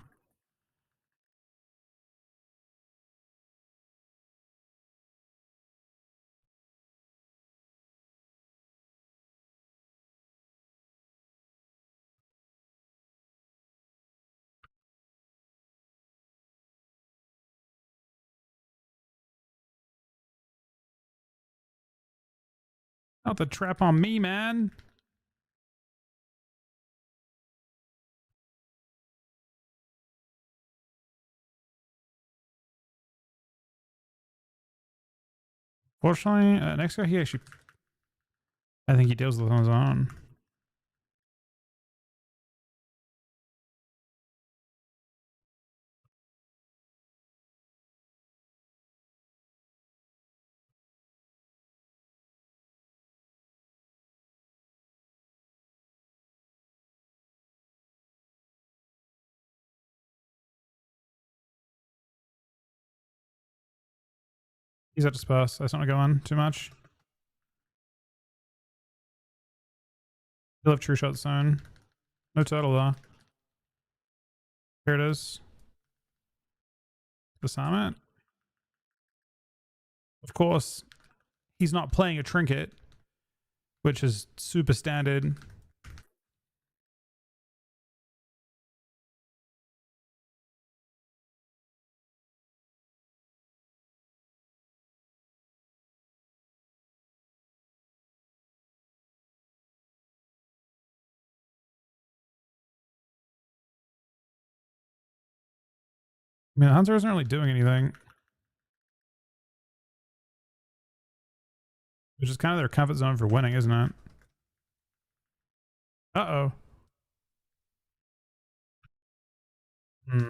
Not the trap on me, man. Fortunately, next guy, he actually... I think he deals with it on his own. He's at disperse. I just want to go on too much. He'll have true shot soon. No turtle though. Here it is. Disarm it. Of course, he's not playing a trinket, which is super standard. I mean, Hunter isn't really doing anything. Which is kind of their comfort zone for winning, isn't it? Uh-oh. Hmm.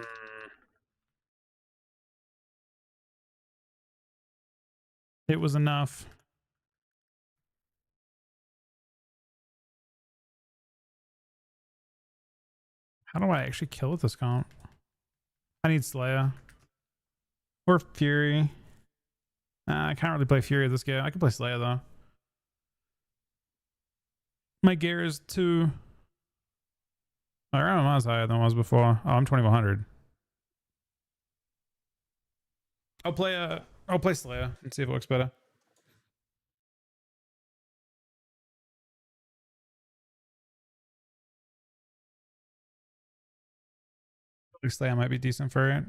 It was enough. How do I actually kill with this comp? I need Slayer. Or Fury. I can't really play Fury this game. I can play Slayer though. My gear is too... My RMM is higher than it was before. Oh, I'm 2100. I'll play Slayer and see if it works better. Slayer might be decent for it.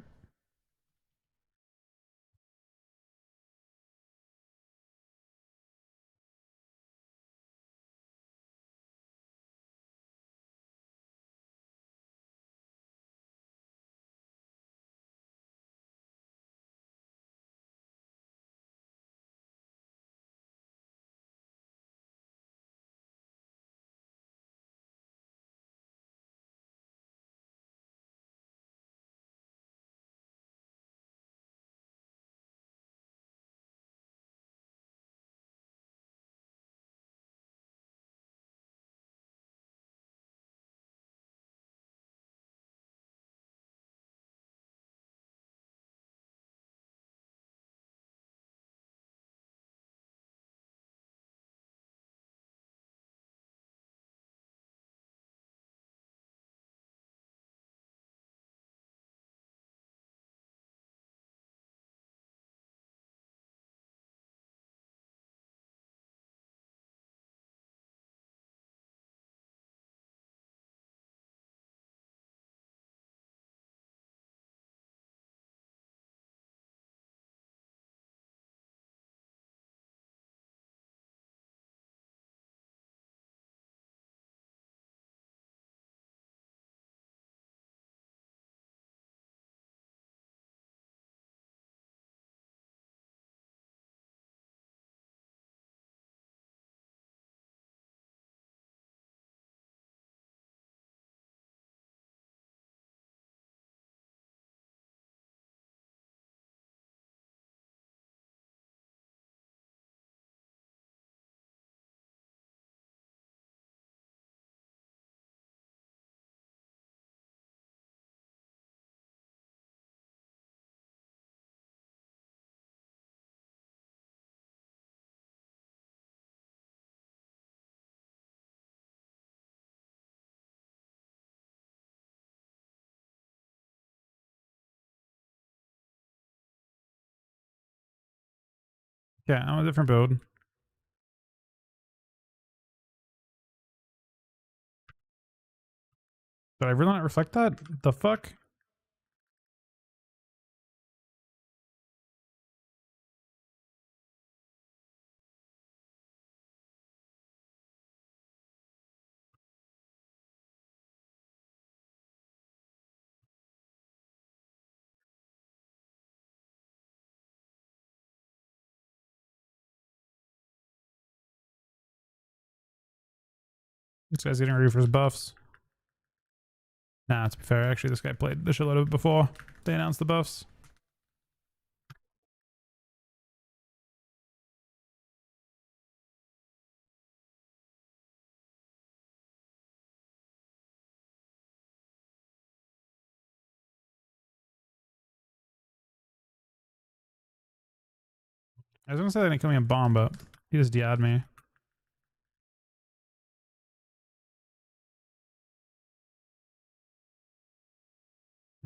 Yeah, I'm a different build. Did I really not reflect that? The fuck? This guy's getting ready for his buffs. Nah, to be fair, actually, this guy played the shitload of it before they announced the buffs. I was gonna say they didn't kill me a bomb, but he just DI'd me.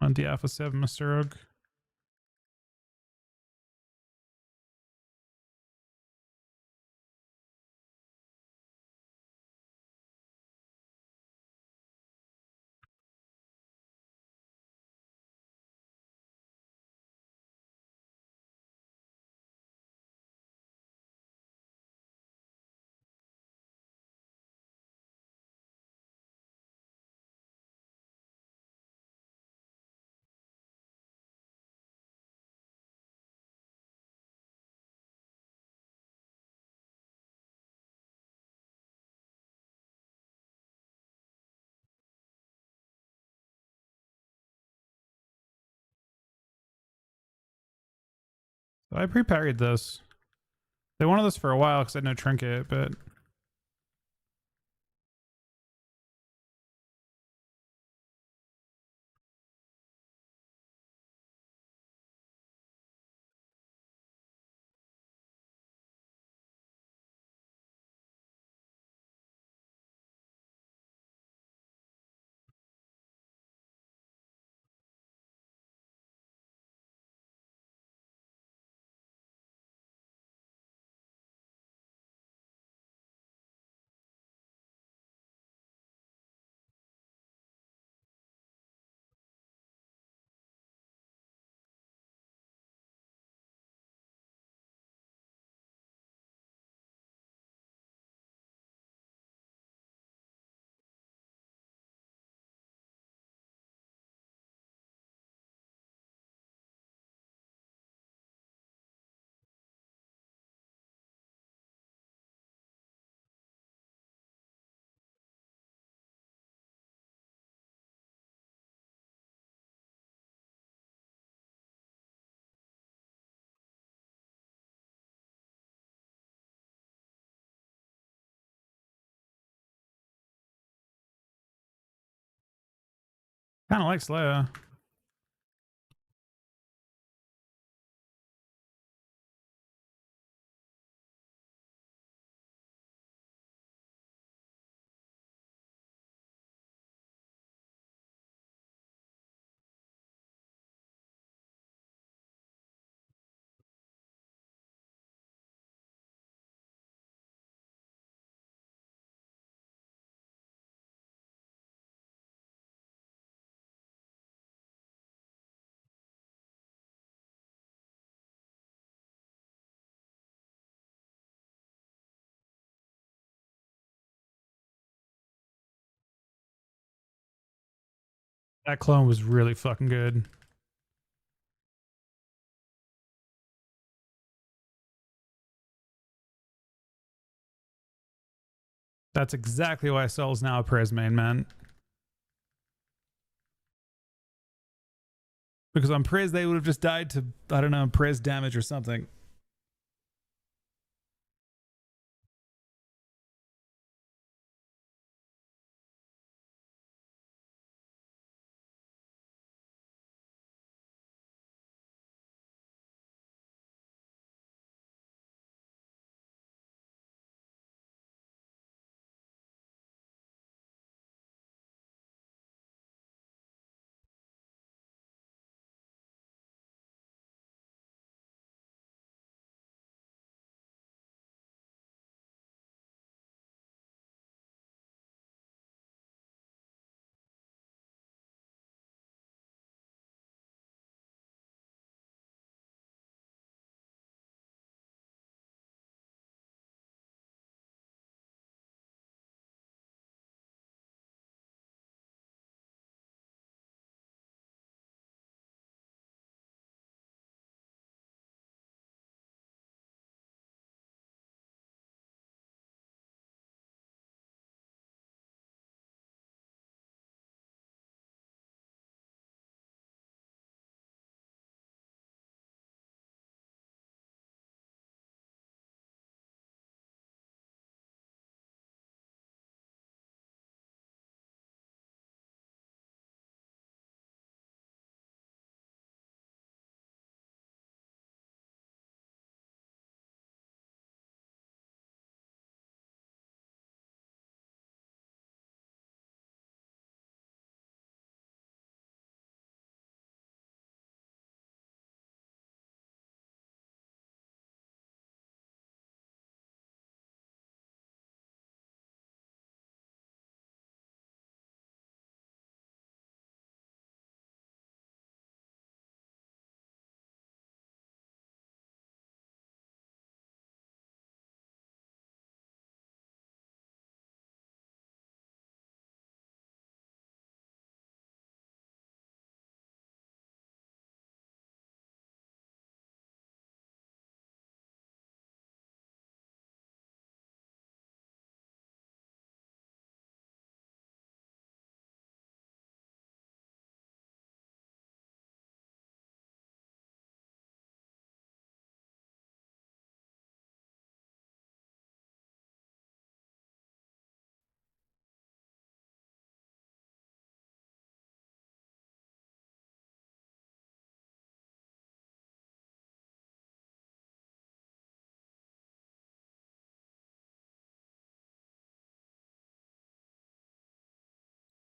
On DF with 7, Mr. Rogue. So I pre-parried this. They wanted this for a while because I had no trinket, but kind of like Slayer. That clone was really fucking good. That's exactly why Sol's now a Prez main, man. Because on Prez, they would have just died to, I don't know, Prez damage or something.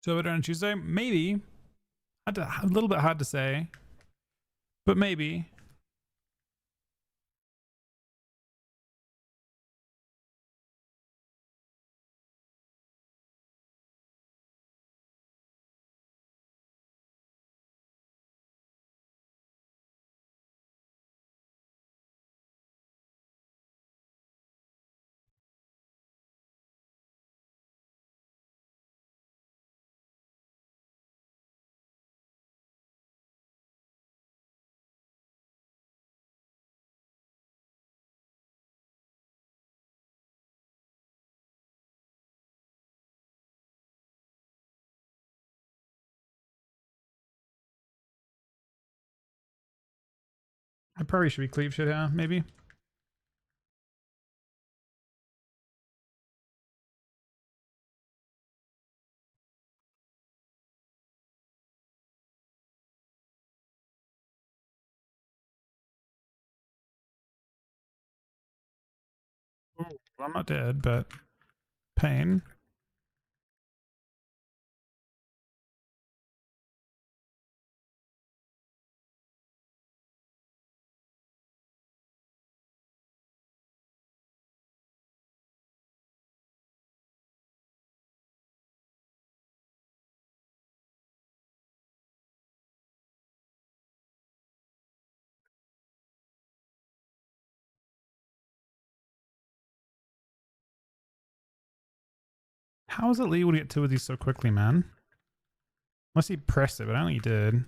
So it on Tuesday? Maybe. A little bit hard to say, but maybe. I probably should be cleave shit, huh? Maybe. Ooh, I'm not dead, but pain. How is it Lee able to get two of these so quickly, man? Unless he pressed it, but I don't think he did.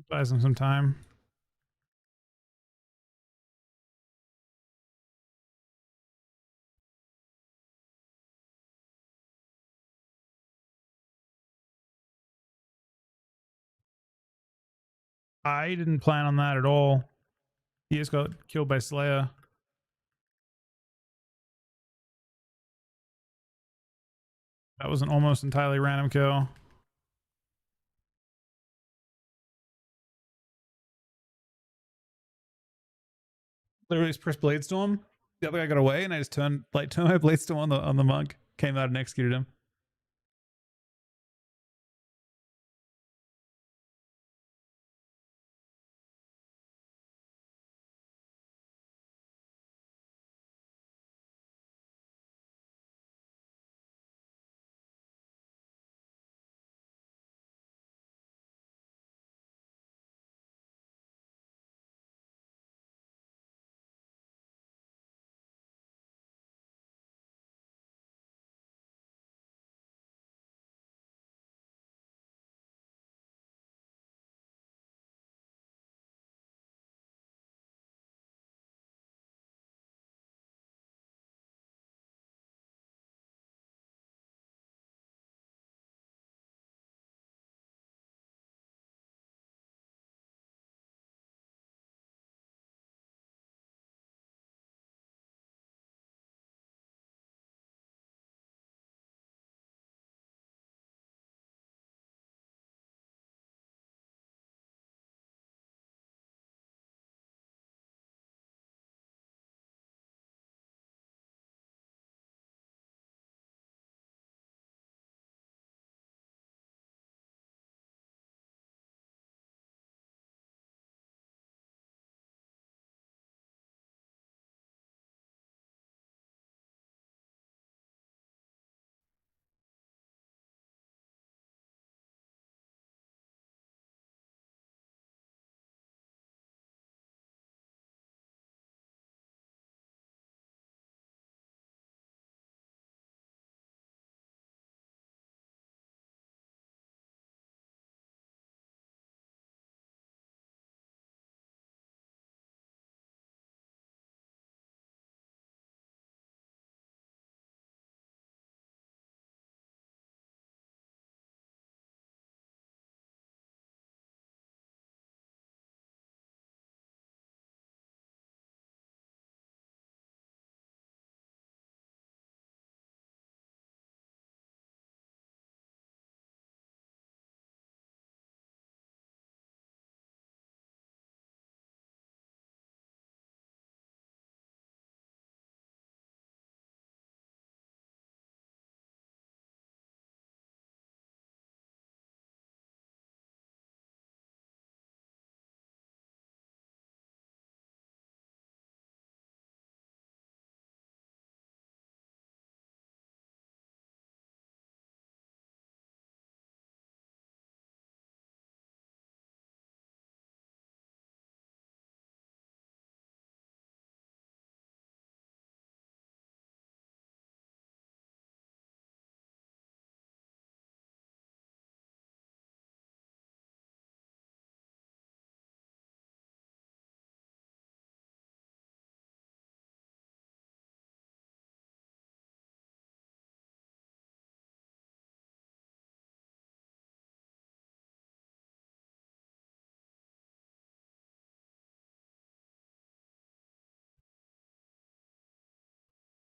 Buys him some time. I didn't plan on that at all. He just got killed by Slayer. That was an almost entirely random kill. Literally just pressed Bladestorm. The other guy got away, and I just turned my Bladestorm on the monk. Came out and executed him.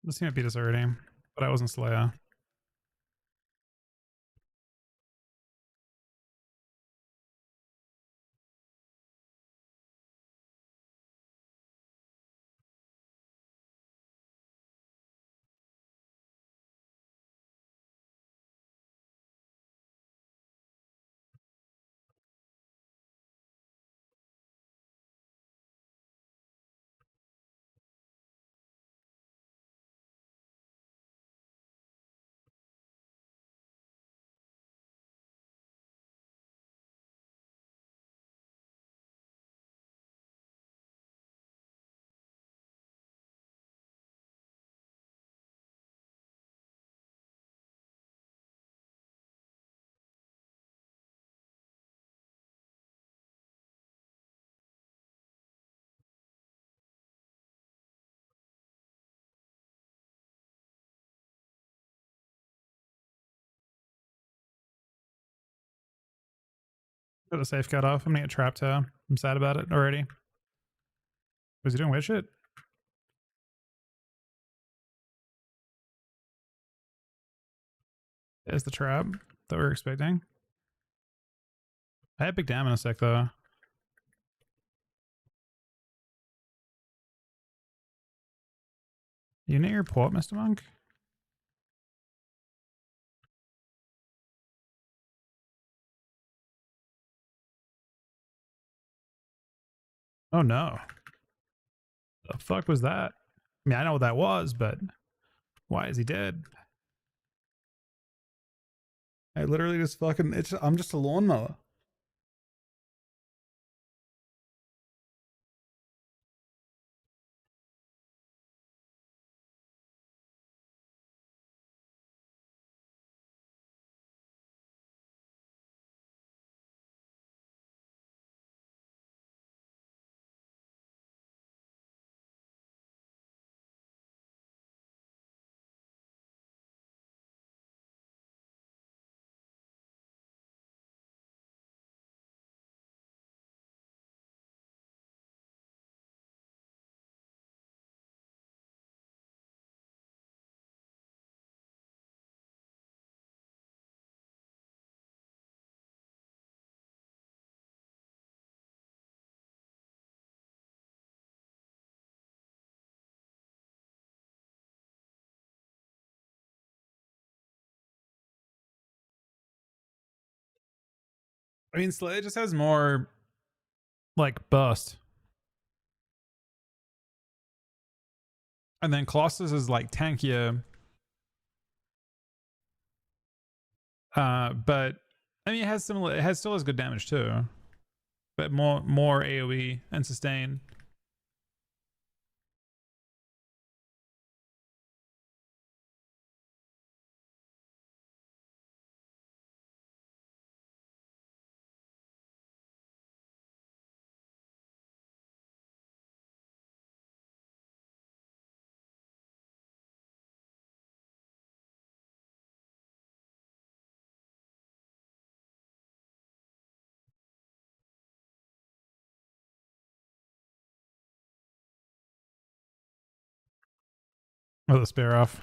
This team beat us already, but I wasn't Slayer. Got the safeguard off. I'm gonna get trapped here. I'm sad about it already. Was he doing weird shit? There's the trap that we were expecting. I had big dam in a sec though. You near your port, Mr. Monk? Oh no. The fuck was that? I mean, I know what that was, but why is he dead? I literally just fucking I'm just a lawnmower. I mean, Slayer just has more like burst. And then Colossus is like tankier. But I mean, it still has good damage too. But more AoE and sustain. Oh, the spear off.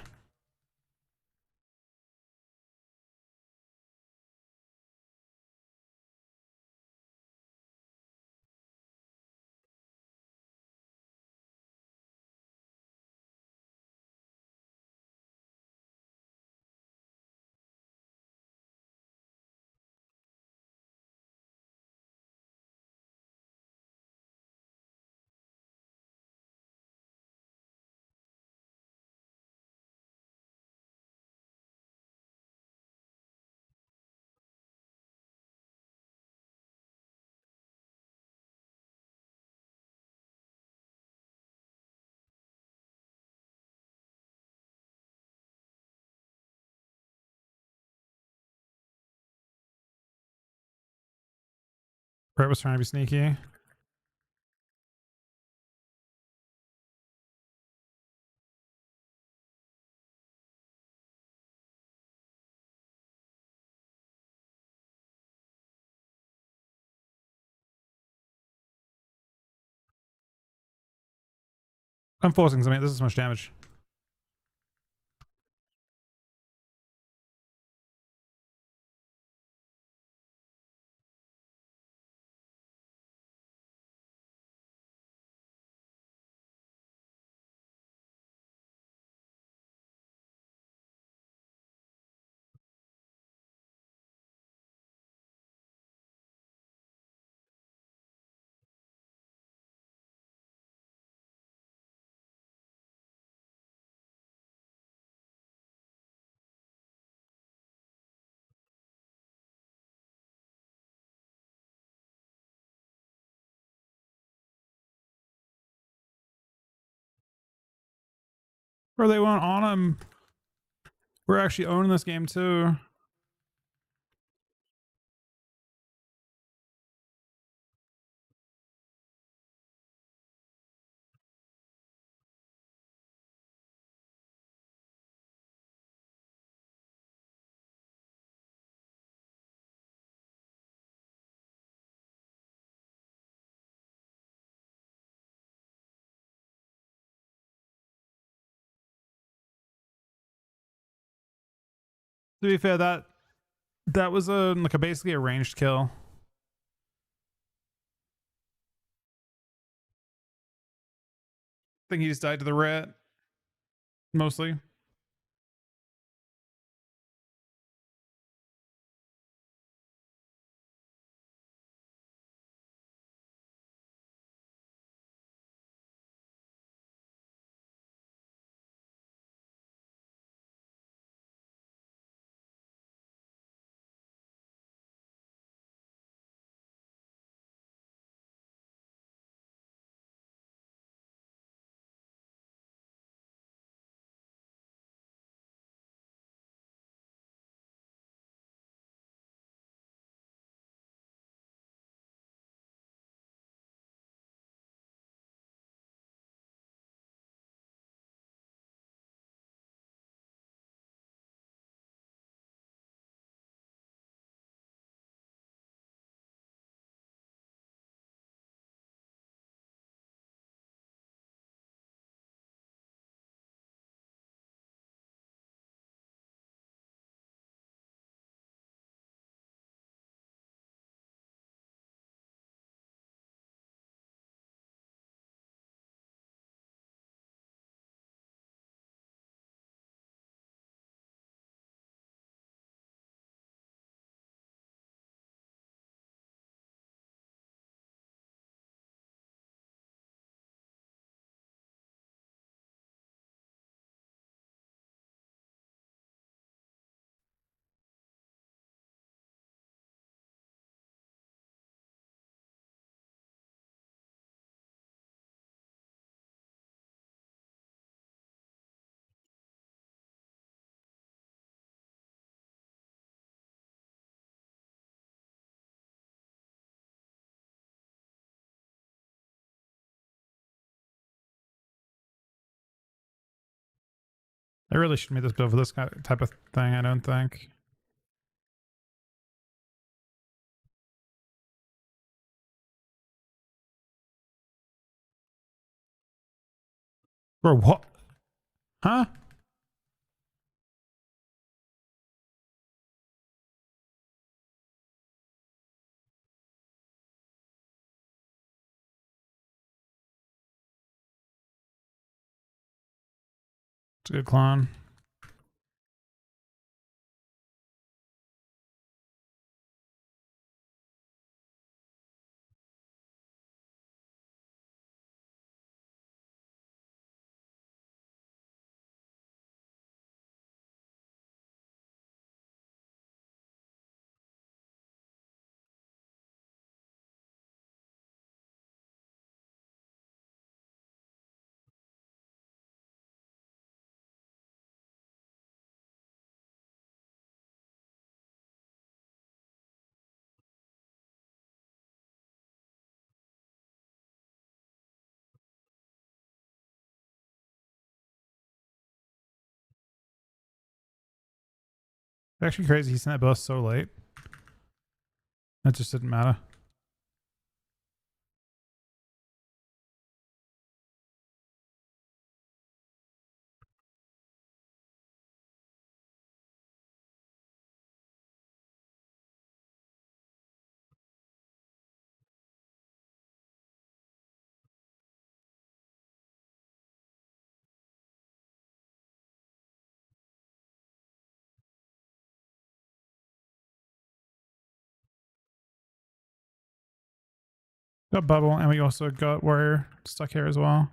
Brett was trying to be sneaky. I'm forcing something. This is so much damage. Bro, they went on him. We're actually owning this game too. To be fair, that was a basically a ranged kill. I think he just died to the rat. Mostly. I really should make this build for this type of thing, I don't think. Bro, what? Huh? It's a good clone. It's actually crazy he sent that buff so late. That just didn't matter. Got bubble, and we also got warrior stuck here as well.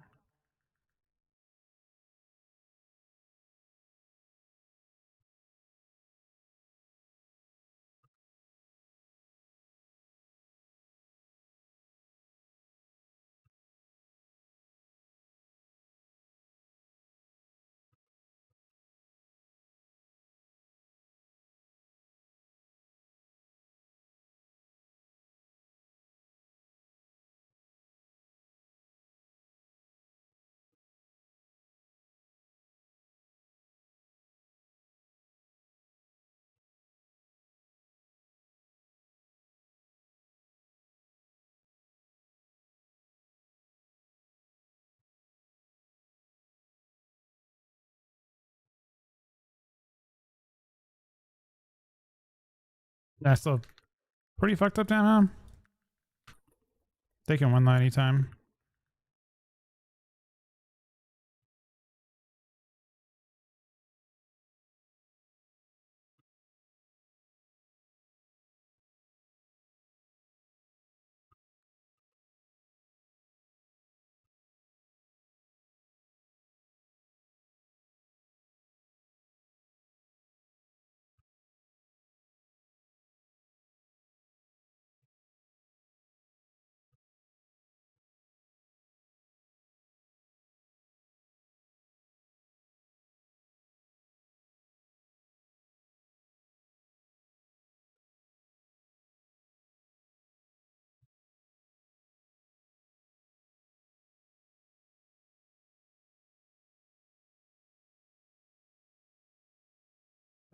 That's still pretty fucked up down, huh? They can win that anytime.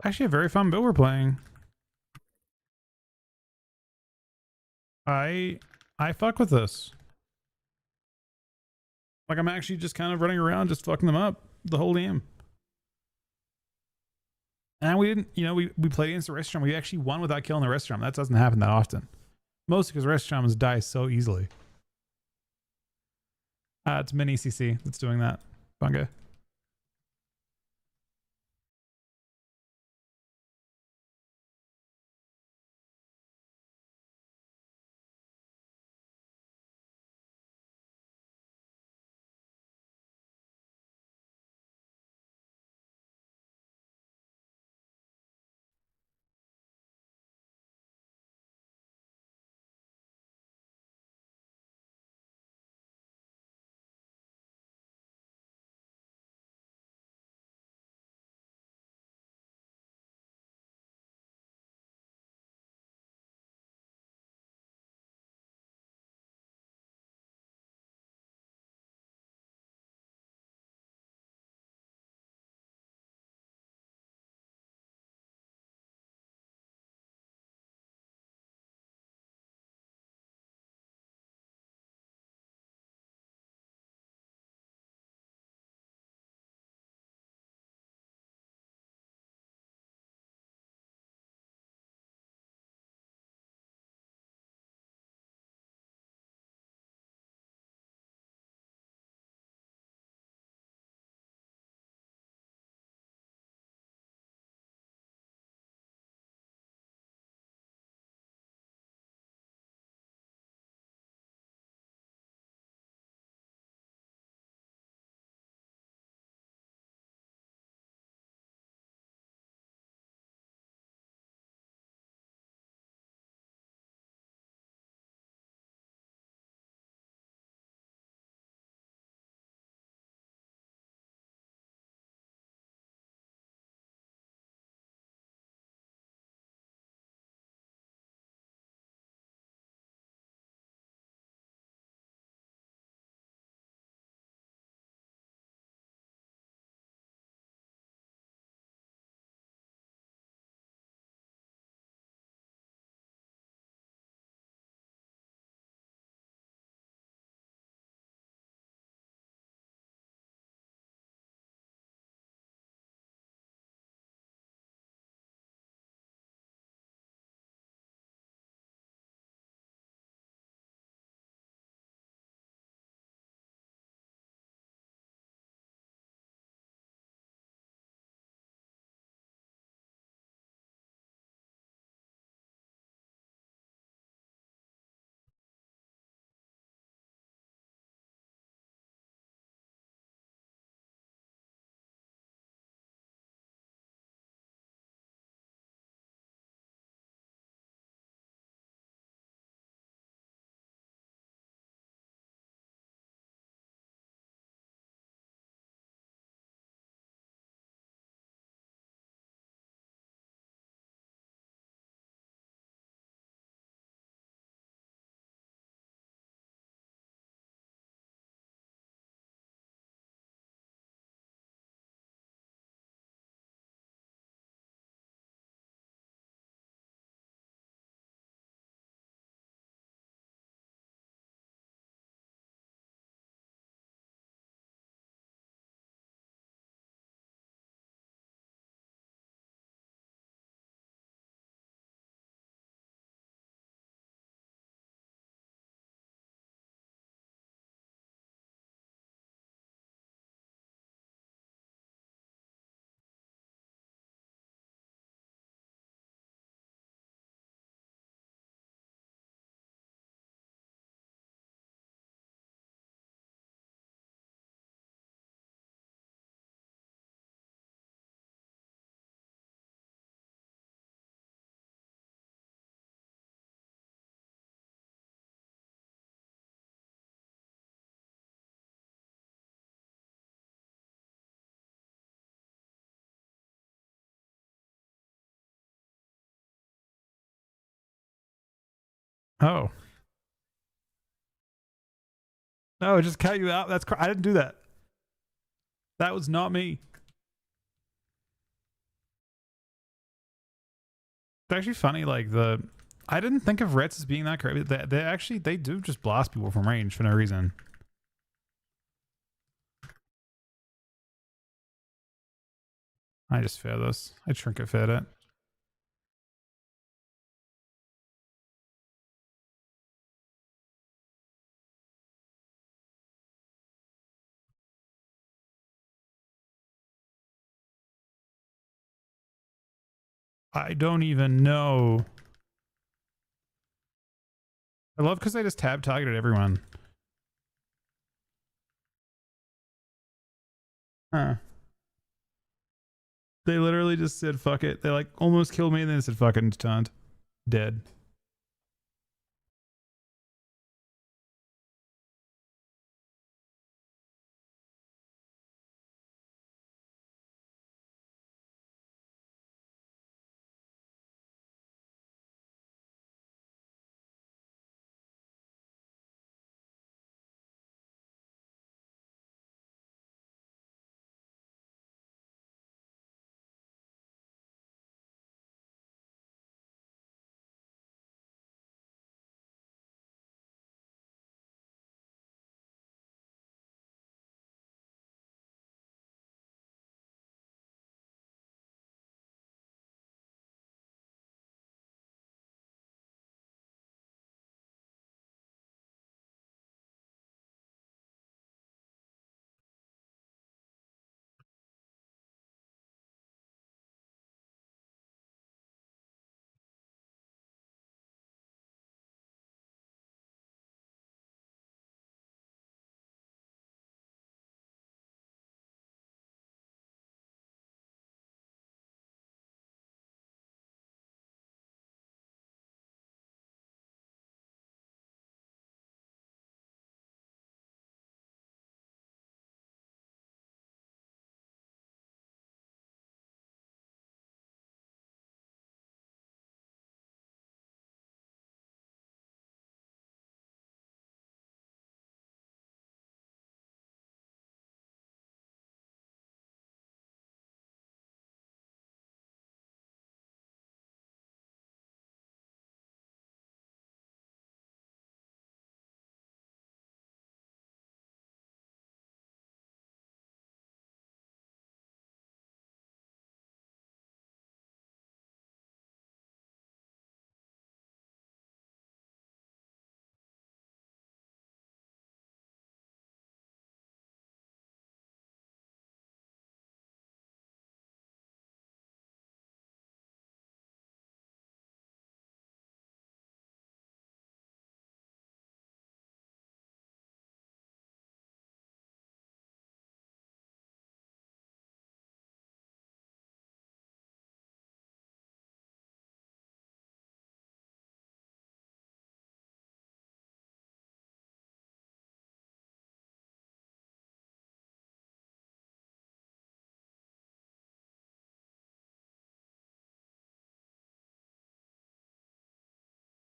Actually, a very fun build we're playing. I fuck with this. Like I'm actually just kind of running around, just fucking them up the whole game. And we didn't, we played against the restaurant. We actually won without killing the restaurant. That doesn't happen that often. Mostly because restaurants die so easily. It's mini CC that's doing that. Bunga. Oh. No, it just cut you out. I didn't do that. That was not me. It's actually funny, like I didn't think of Reds as being that crazy. They do just blast people from range for no reason. I just fear this. I trinket feared it. I don't even know. I love because I just tab targeted everyone. Huh. They literally just said fuck it. They like almost killed me and then said fuck it and turned. Dead.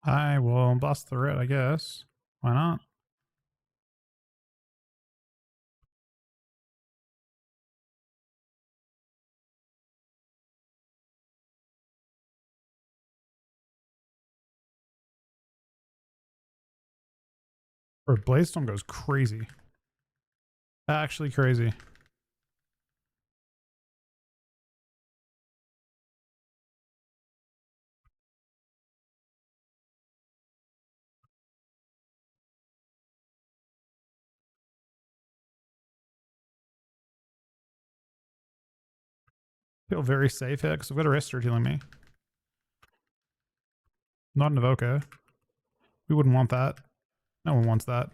I will blast the red, I guess. Why not? Or Blaze Storm goes crazy. Actually crazy. Feel very safe here because I've got a Restorer healing me. Not an Evoker. We wouldn't want that. No one wants that.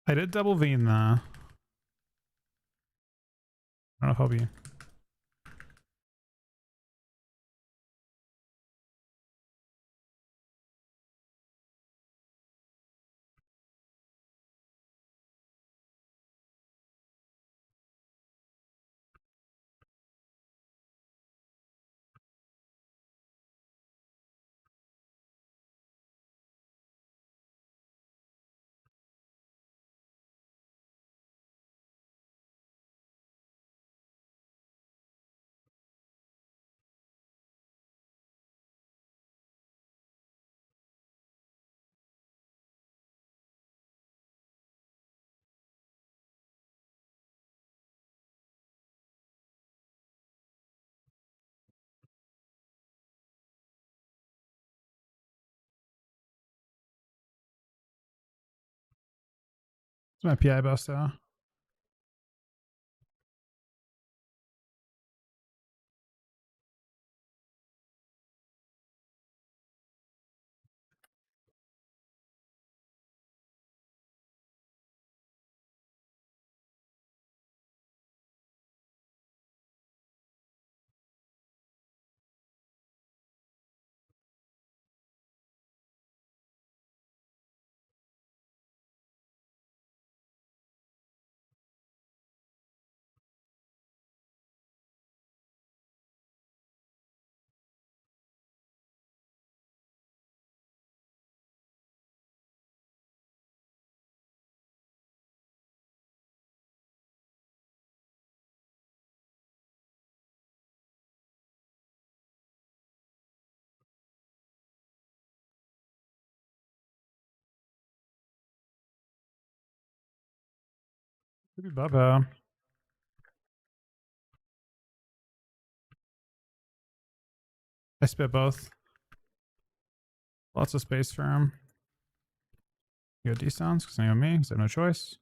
I did double V in there. I don't know if I'll be. It's my PI bust now. Could be Bubba. I spit both. Lots of space for him. You got D-sounds because I got me, so I have no choice.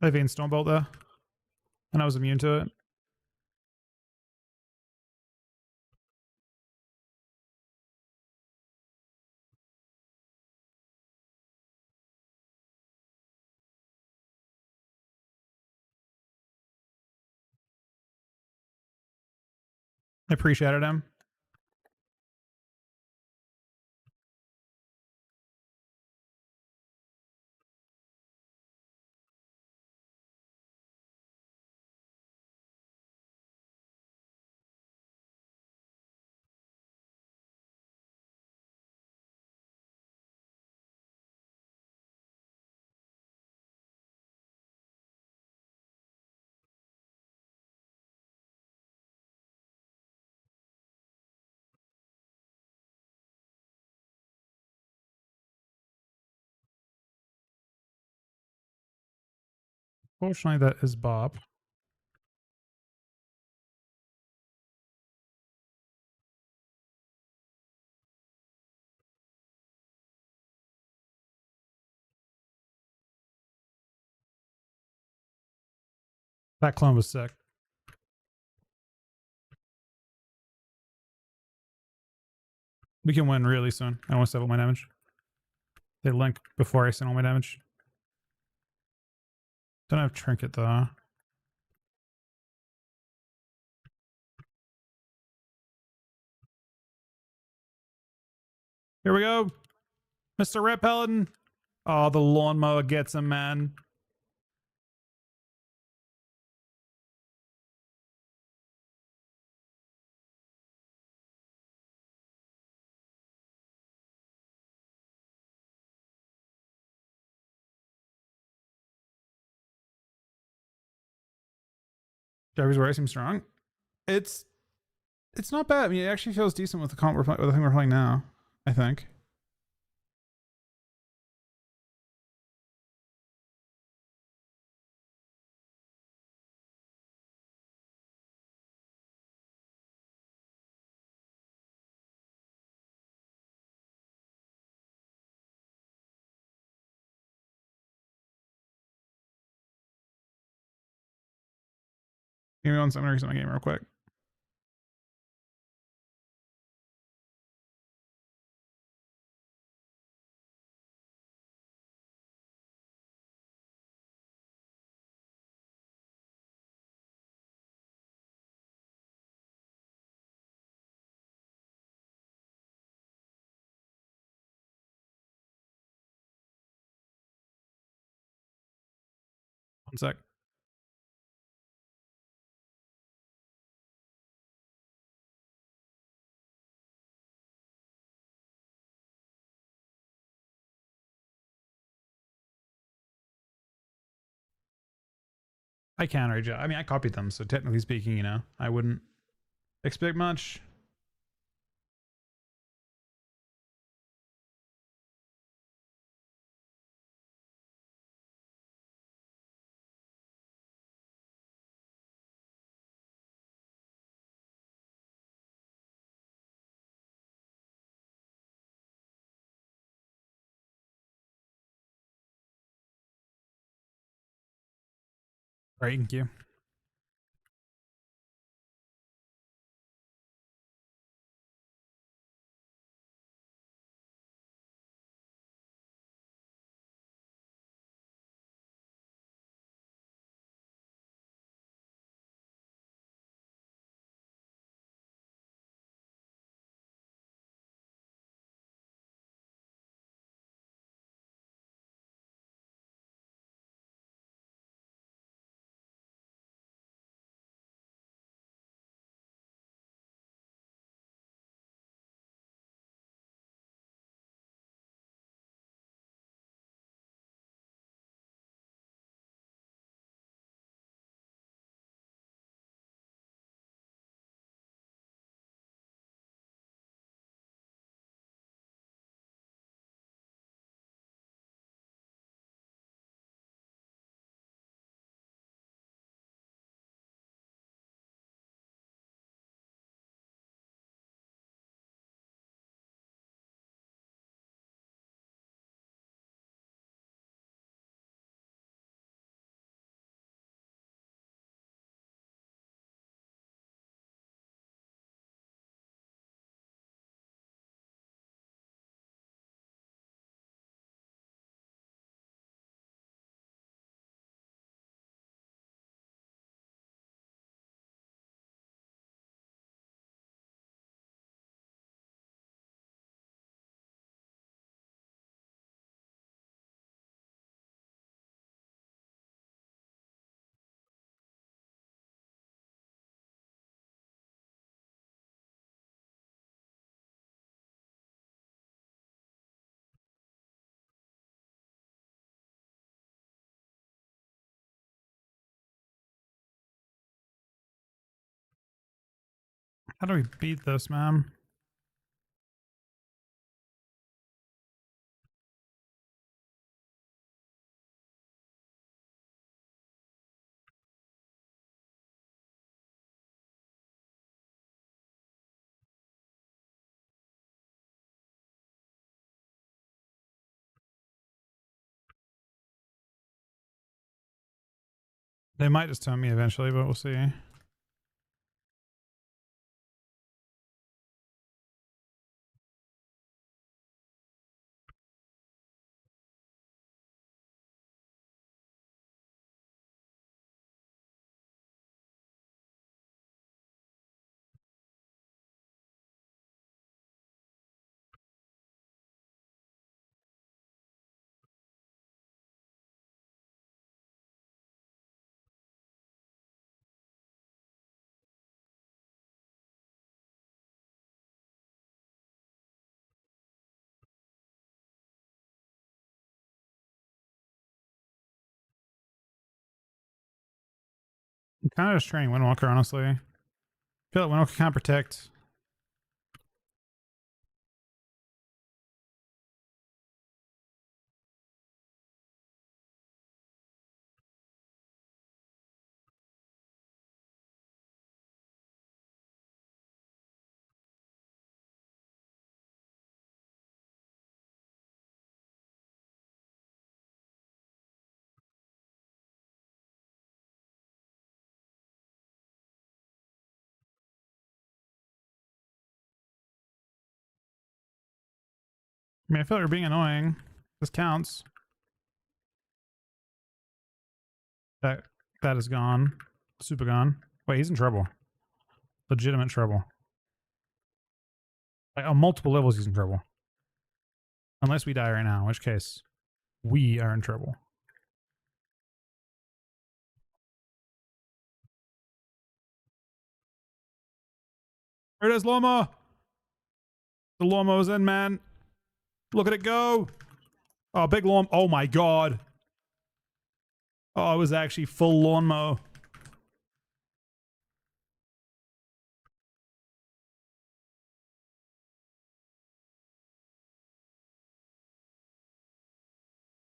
I Vayne Stormbolt there, and I was immune to it. I pre-shattered him. Fortunately, that is Bob. That clone was sick. We can win really soon. I want to save all my damage. They link before I send all my damage. Don't have Trinket though. Here we go. Mr. Red Paladin. Oh, the lawnmower gets him, man. Jarvis Warrior seems strong. It's not bad. I mean, it actually feels decent with the comp with the thing we're playing now, I think. Give me one second. I'm gonna reset my game real quick. One sec. I can rage. I mean, I copied them, so technically speaking, you know, I wouldn't expect much. Right, thank you. How do we beat this, man? They might just turn me eventually, but we'll see. I'm kind of just training Windwalker, honestly. I feel like Windwalker can't protect. I mean, I feel like we're being annoying. This counts. That that is gone. Super gone. Wait, he's in trouble. Legitimate trouble. Like, on multiple levels, he's in trouble. Unless we die right now, in which case, we are in trouble. There it is, Llama! The Llama's in, man. Look at it go! Oh, big Llama. Oh my god. Oh, it was actually full lawnmower.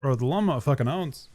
Bro, the lawnmower fucking owns.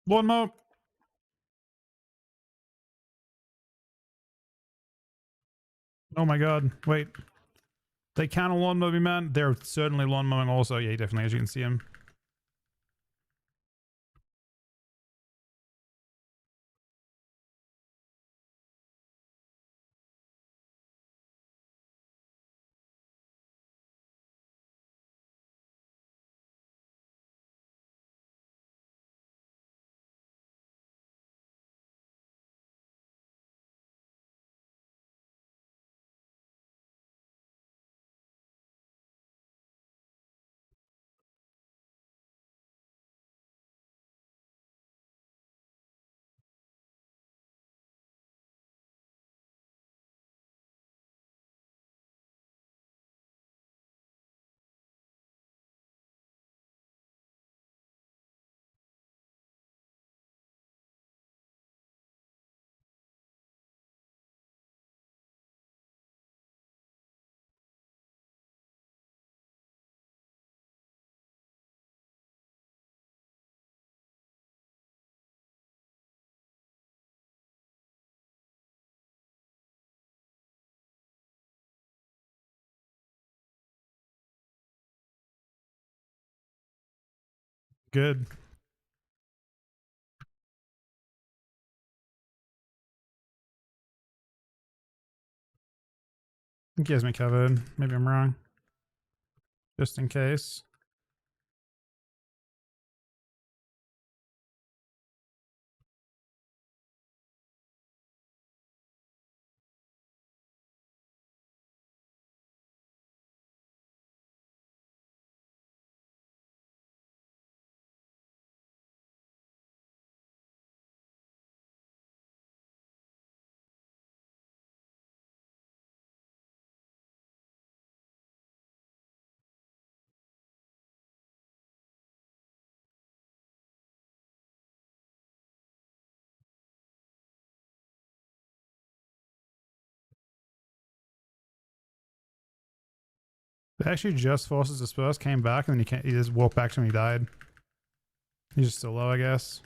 Lawnmower. Oh my god. Wait. They count a lawn mowing man? They're certainly lawn mowing also. Yeah, definitely, as you can see him. Good. I think he has me covered. Maybe I'm wrong. Just in case. They actually just forces disperse, came back, and then he just walked back to him and he died. He's just still low, I guess.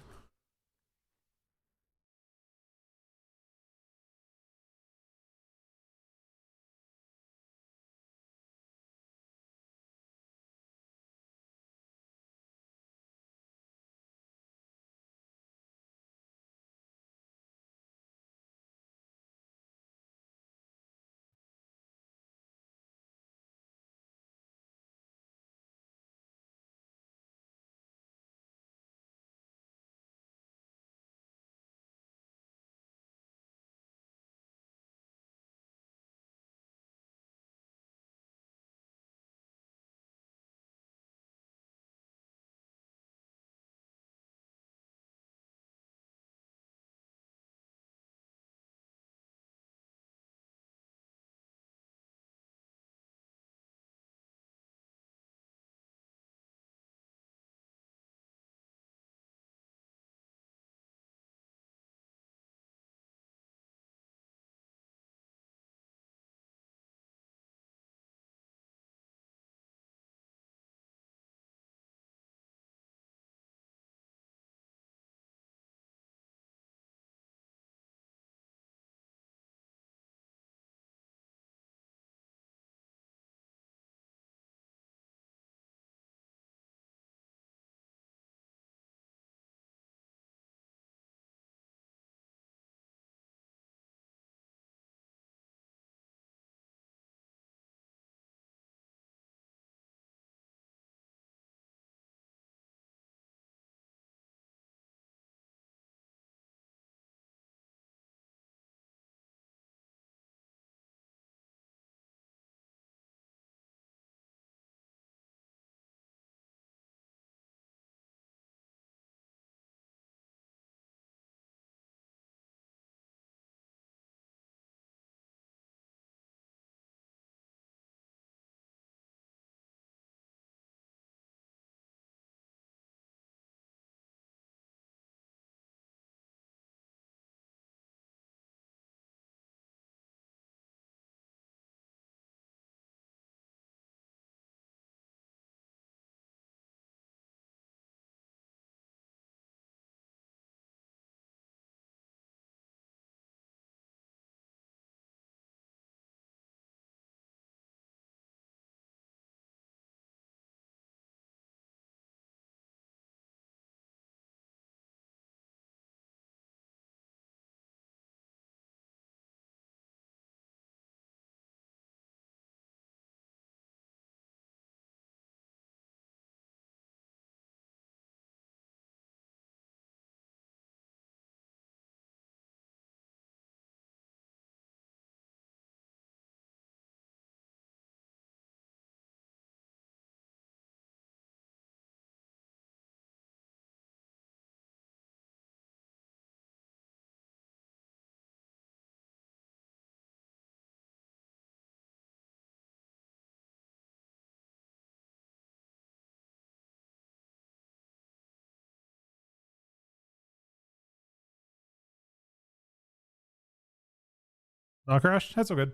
Oh, crash. That's all good.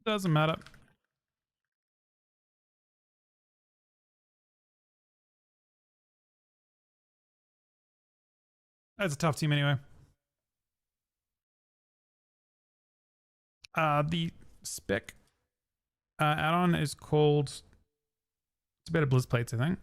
Doesn't matter. That's a tough team anyway. The spec add-on is called. It's about a Blizz plates, I think.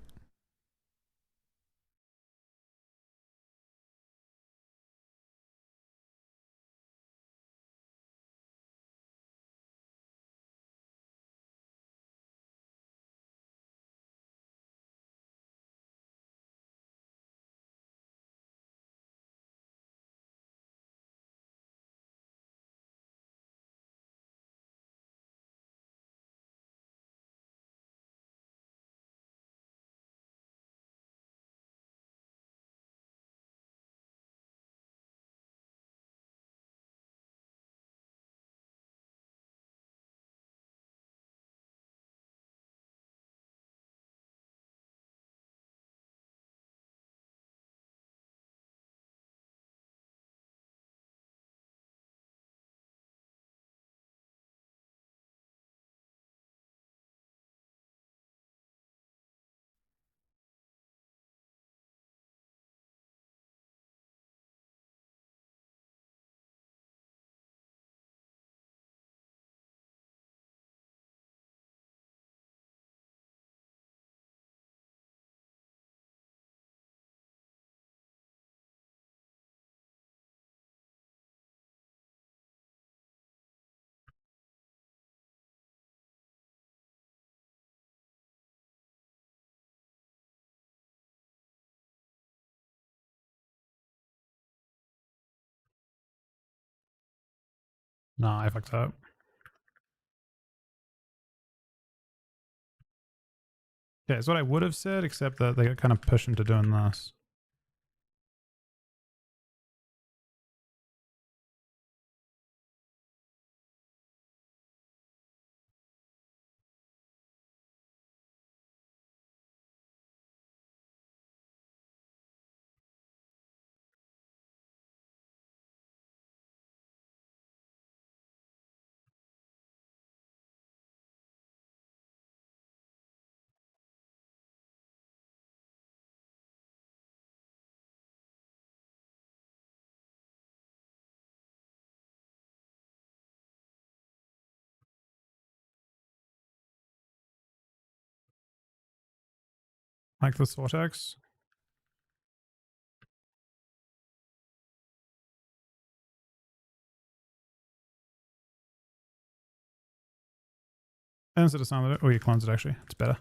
No, I fucked up. Yeah, it's what I would have said, except that they kind of push him to doing this. Like this vortex. And instead of sound it, oh, you clones it actually. It's better.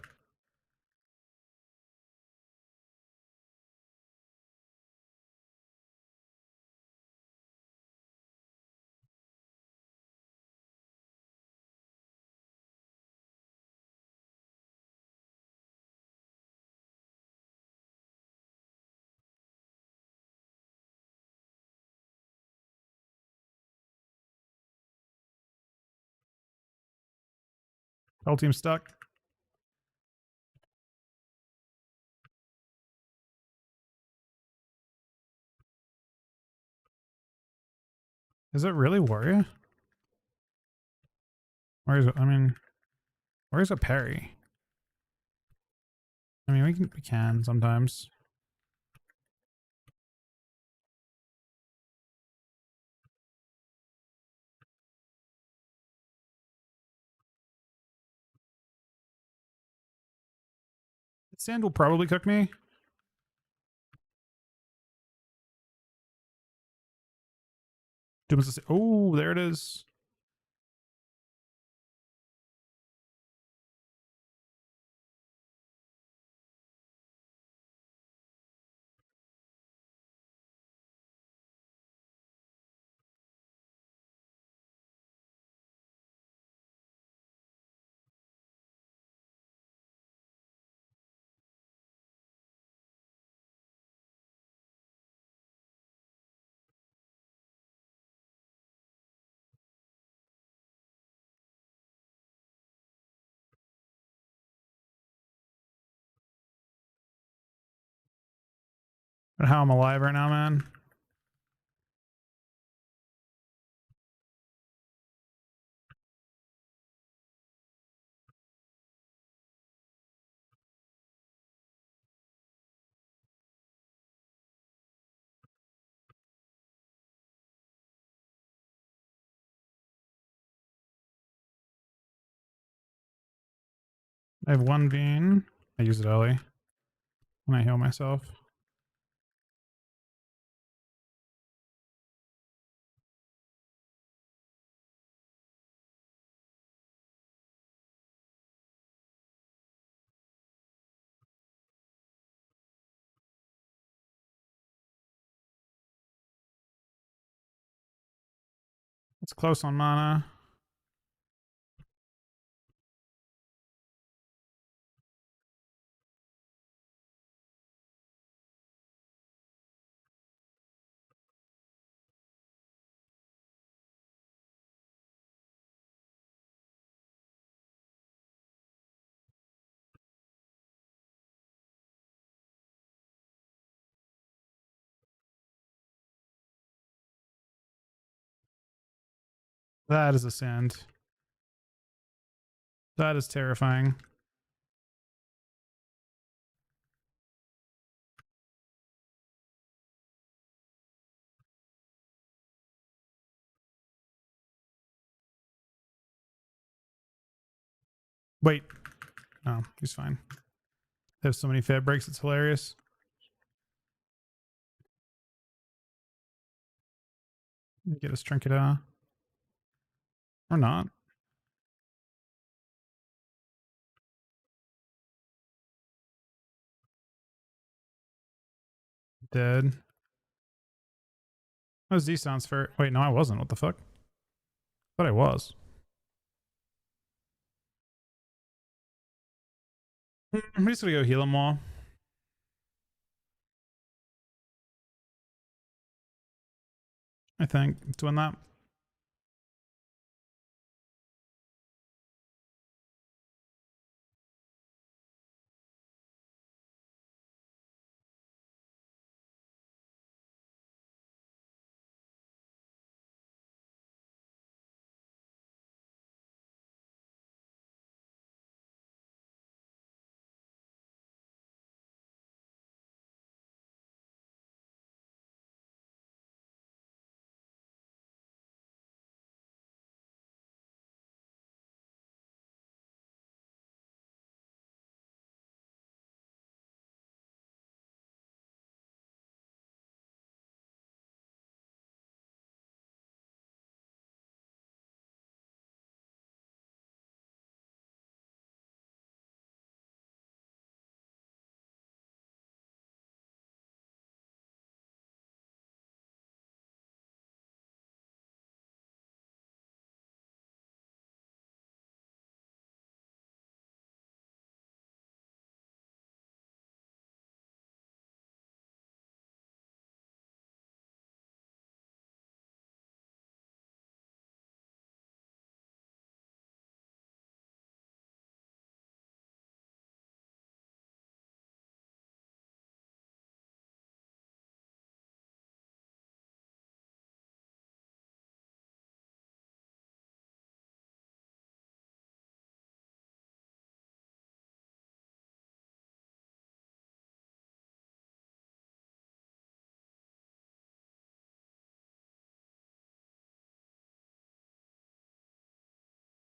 Whole team stuck. Is it really warrior? Where is it? I mean, where's a parry? I mean, we can sometimes. Sand will probably cook me. Oh, there it is. But how I'm alive right now, man. I have one bean. I use it early when I heal myself. It's close on mana. That is a sand. That is terrifying. Wait. No, he's fine. They have so many fab breaks, it's hilarious. Get his trinket out. Or not. Dead. Oh, Z sounds fair. Wait, no, I wasn't. What the fuck? Thought I was. I'm just gonna go heal him more. I think. Doing that.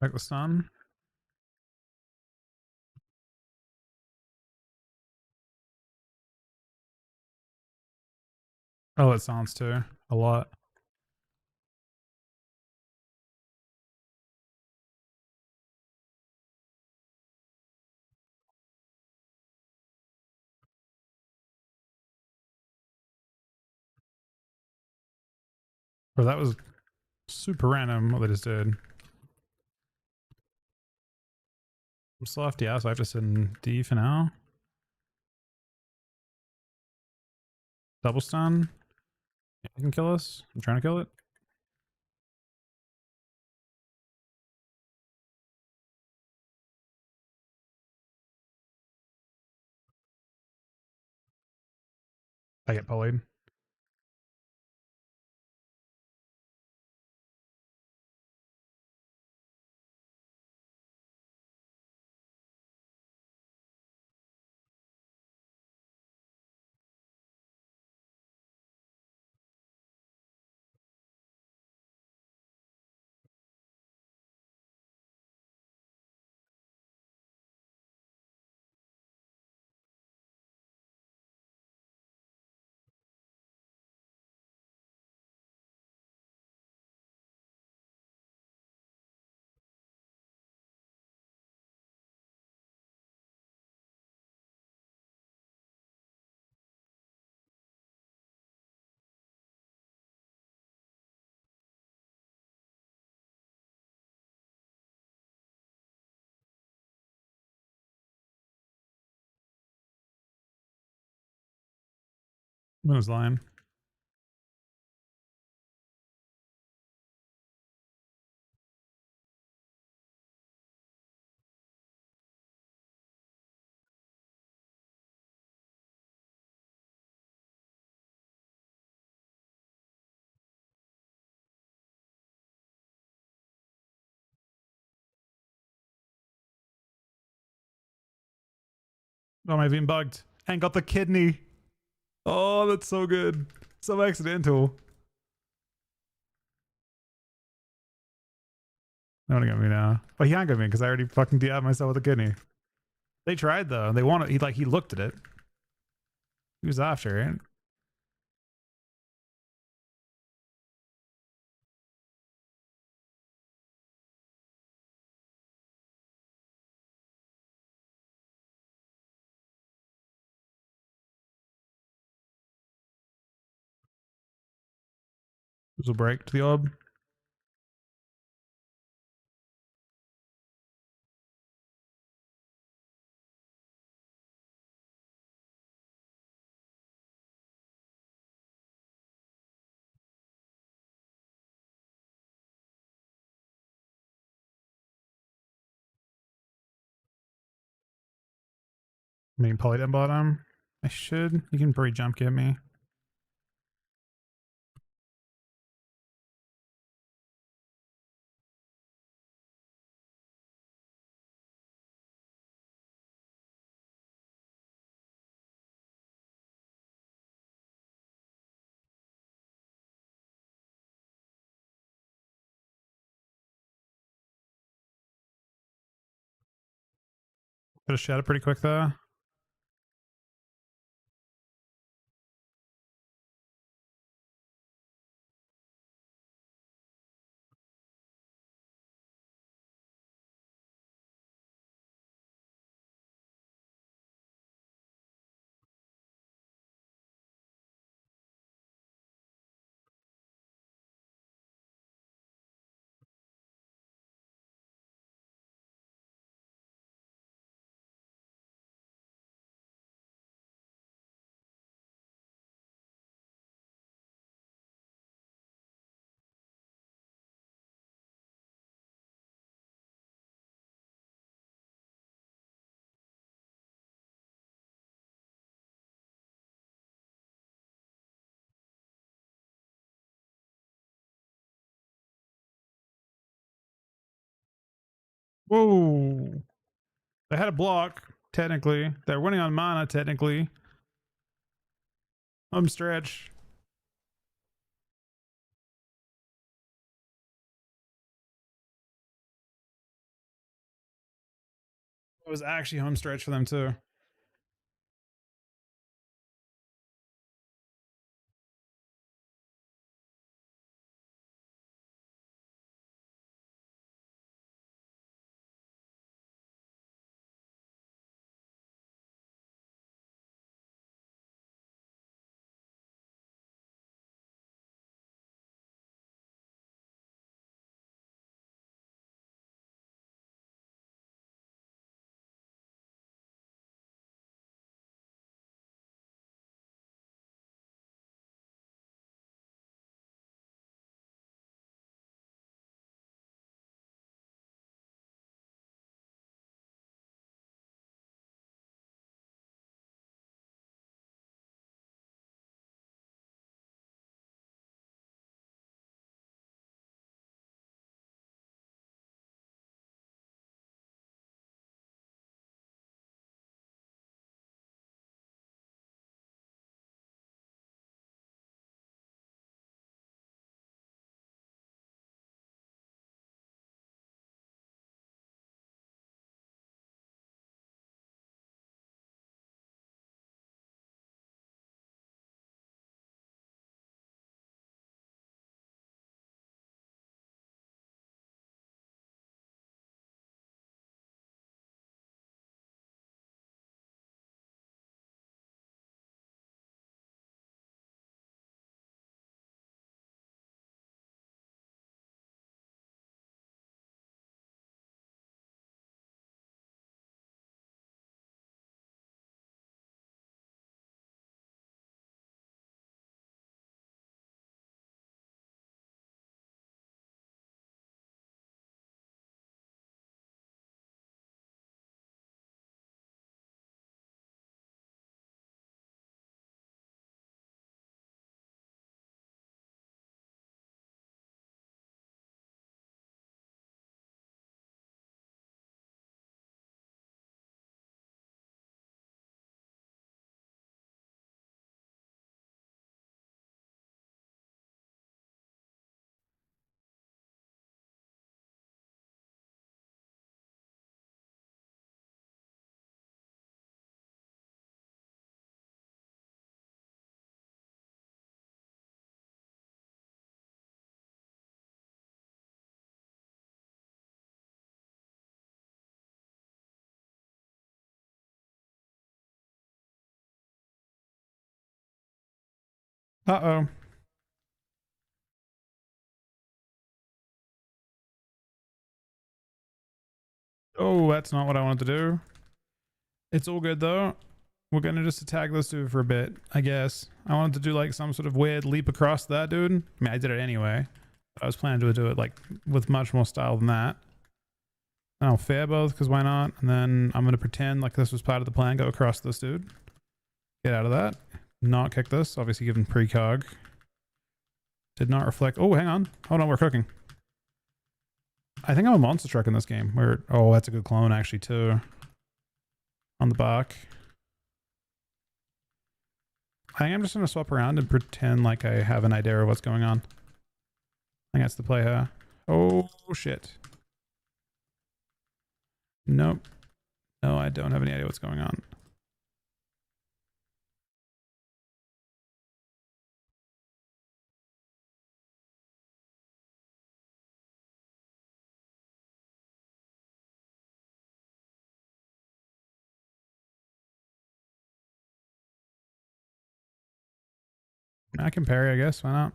Back the stun. Oh, it sounds too. A lot. Bro, that was super random what they just did. I'm still left, yeah, so I have to send D for now. Double stun. Yeah, it can kill us. I'm trying to kill it. I get polyed. I was lying. Oh, I've been bugged and got the kidney. Oh, that's so good. So accidental. They want to get me now. But he can't get me because I already fucking DI'd myself with a kidney. They tried though. They wanted. He looked at it. He was after it. There's a break to the orb. I mean, poly at bottom. I should. You can probably jump get me. Could have shot it pretty quick though. Whoa. They had a block, technically. They're winning on mana, technically. Home stretch. It was actually home stretch for them too. Uh-oh. Oh, that's not what I wanted to do. It's all good though. We're gonna just attack this dude for a bit, I guess. I wanted to do like some sort of weird leap across that dude. I mean, I did it anyway. But I was planning to do it like with much more style than that. And I'll fair both, because why not? And then I'm gonna pretend like this was part of the plan. Go across this dude. Get out of that. Not kick this. Obviously given precog. Did not reflect. Oh, hang on. Hold on, we're cooking. I think I'm a monster truck in this game. Where oh, that's a good clone actually too. On the back. I think I'm just gonna swap around and pretend like I have an idea of what's going on. I think that's the play here. Oh shit. Nope. No, I don't have any idea what's going on. I can parry, I guess. Why not?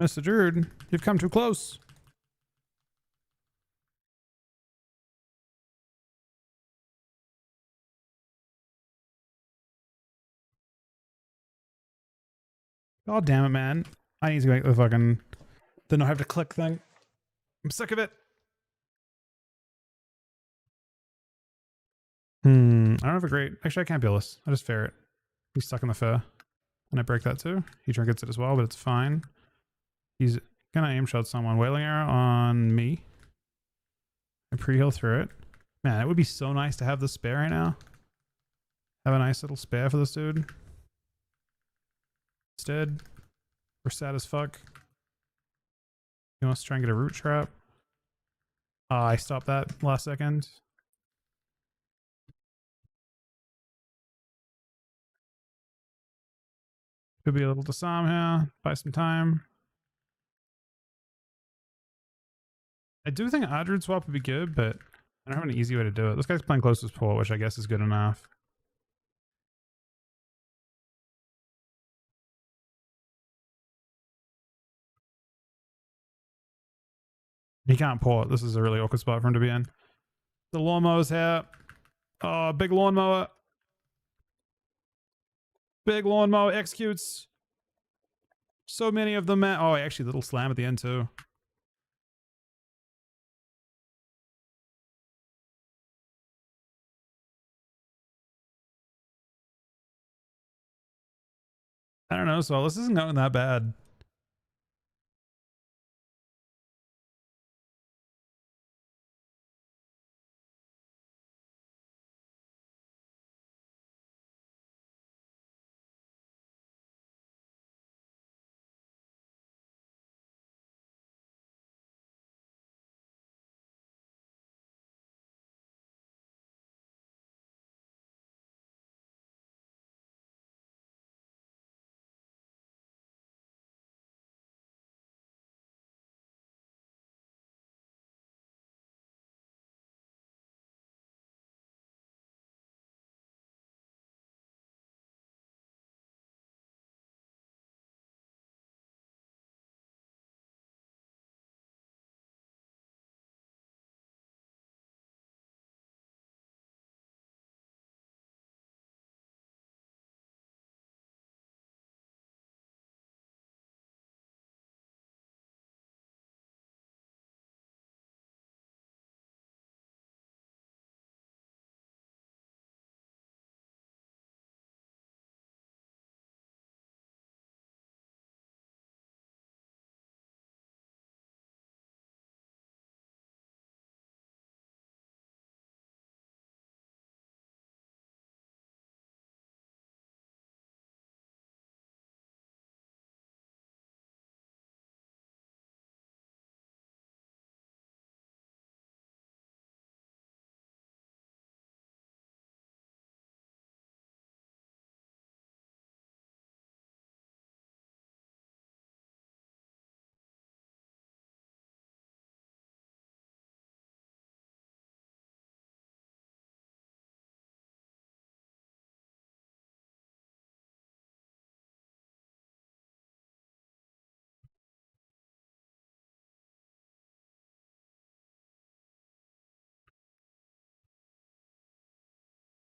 Mr. Druid, you've come too close. God damn it, man. I need to make the fucking... Then I have to click thing. I'm sick of it. I don't have a great... Actually, I can't be this. I just fair it. He's stuck in the fair. And I break that too. He trinkets it as well, but it's fine. He's gonna aim shot someone. Wailing arrow on me. I pre-heal through it. Man, it would be so nice to have the spare right now. Have a nice little spare for this dude. Instead, we're sad as fuck. He wants to try and get a root trap. I stopped that last second. Could be a little disarm here. Buy some time. I do think Adrude swap would be good, but I don't have an easy way to do it. This guy's playing closest port, which I guess is good enough. He can't port. This is a really awkward spot for him to be in. The lawnmower's here. Oh, big lawnmower. Big lawnmower executes. So many of them, man. Oh, actually, little slam at the end, too. I don't know, so this isn't going that bad.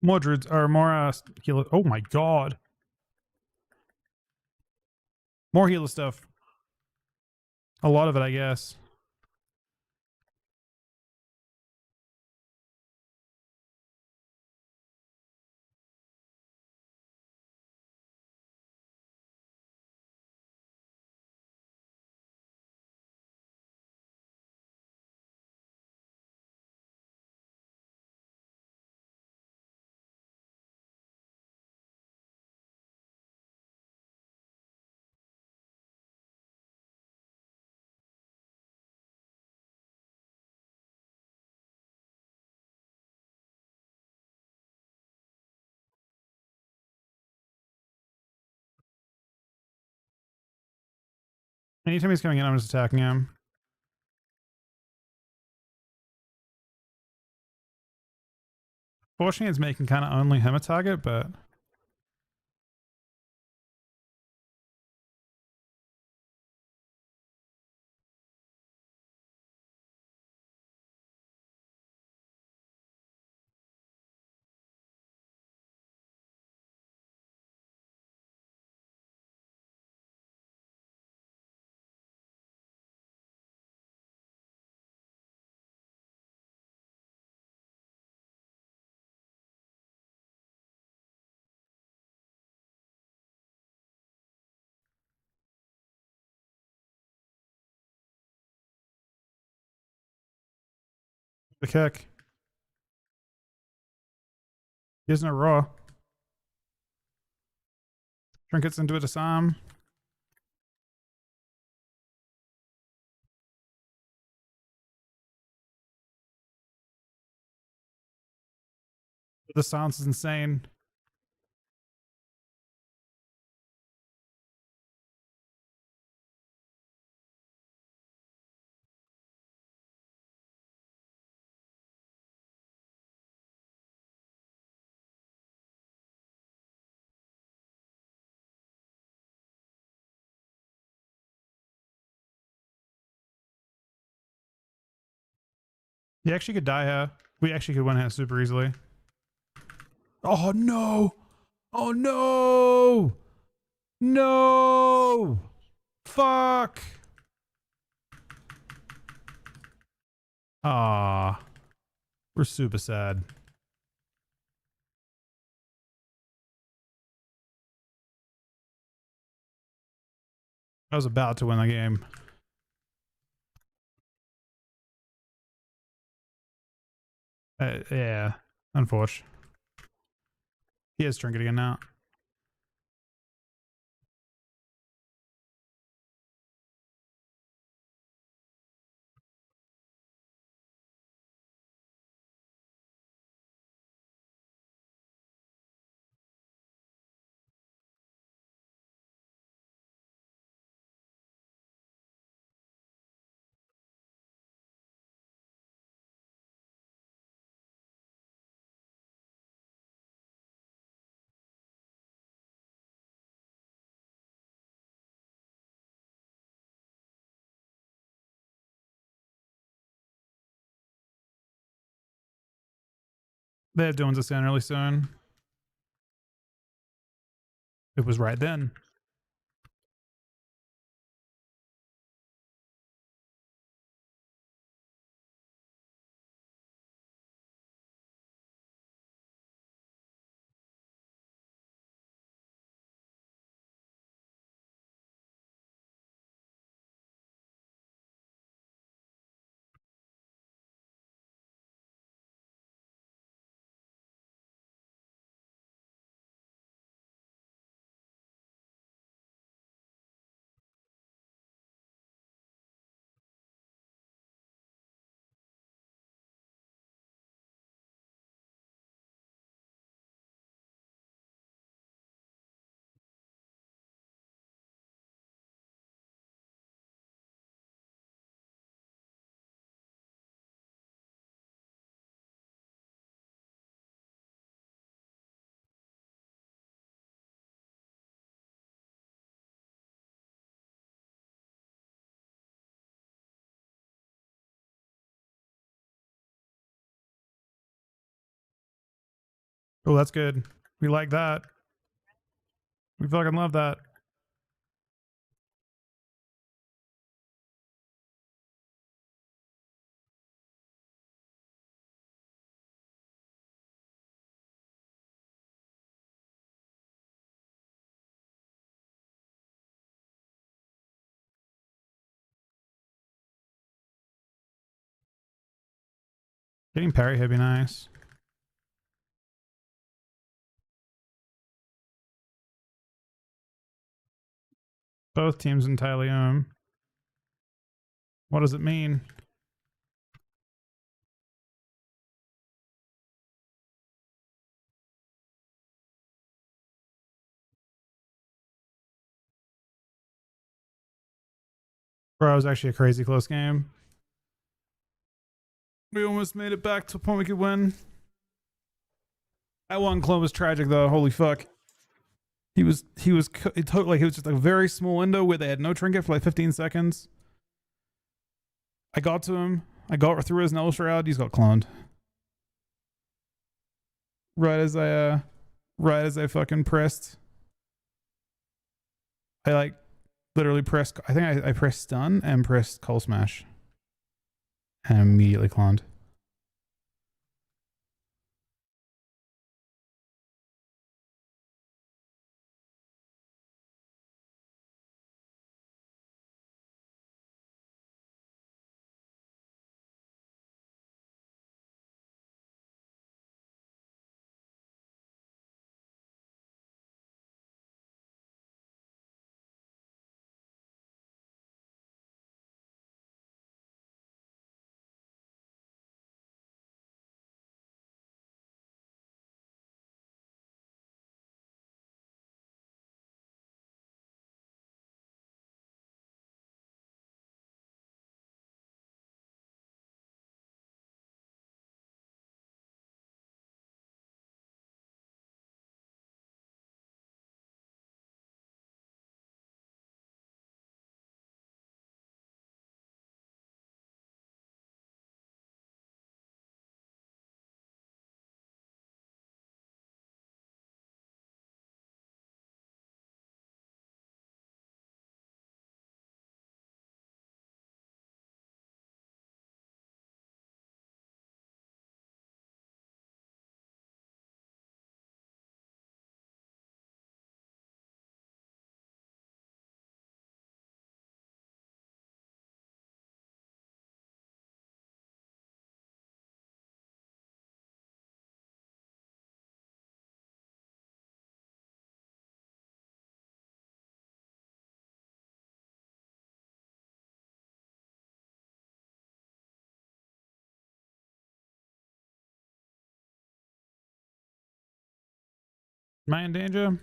More druids or more healer. Oh my god. More healer stuff. A lot of it, I guess. Anytime he's coming in, I'm just attacking him. Fortunately, it's making kind of only him a target, but the kick. He has no raw. Trinkets into a disarm. The silence is insane. He actually could die here. We actually could win here super easily. Oh no! Oh no! No! Fuck! Ah, we're super sad. I was about to win the game. Yeah, unfortunate. He has trinket again now. They're doing this in really soon. It was right then. Oh, that's good. We like that. We fucking love that. Getting parry would be nice. Both teams entirely own. What does it mean? Bro, it was actually a crazy close game. We almost made it back to a point we could win. That one clone was tragic though. Holy fuck. It took like it was just a very small window where they had no trinket for like 15 seconds. I got to him. I got through his Null Shroud. He's got cloned. Right as I fucking pressed. I like literally pressed. I think I pressed stun and pressed Coal Smash, and immediately cloned. Am I in danger?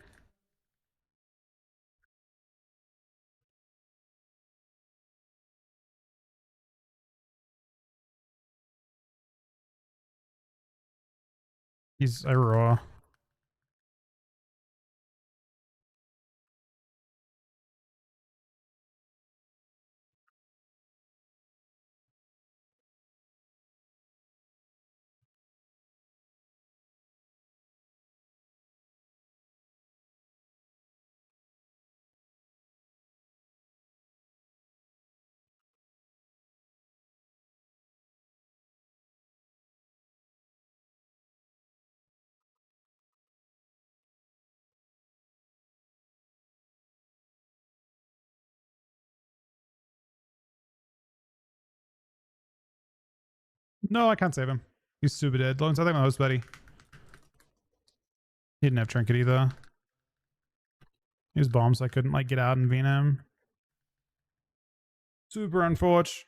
He's a raw. No, I can't save him. He's super dead. Loans, I think my host buddy. He didn't have trinket either. He was bombed, so I couldn't like get out and beat him. Super unfortunate.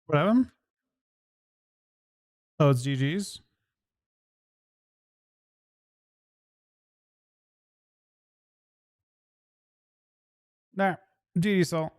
What happened? Oh, it's GG's. Nah, GG Salt.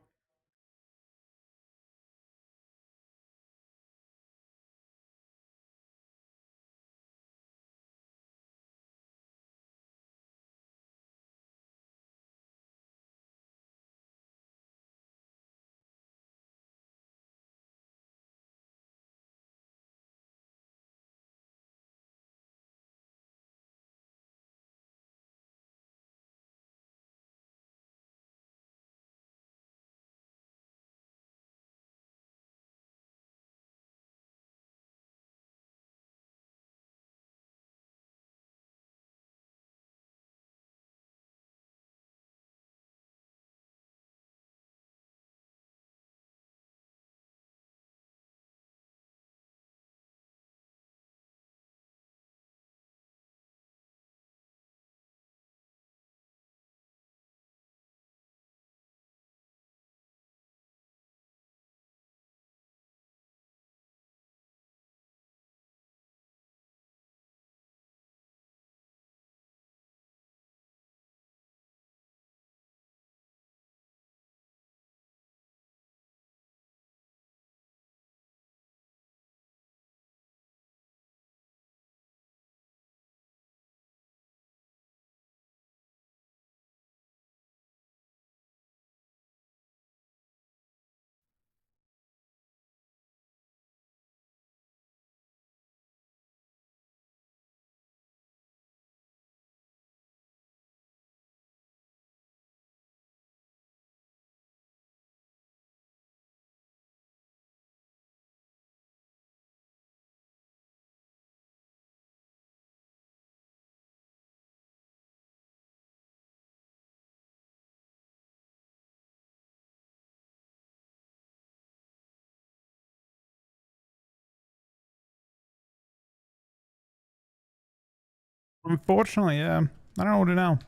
Unfortunately, yeah. I don't know what to do now.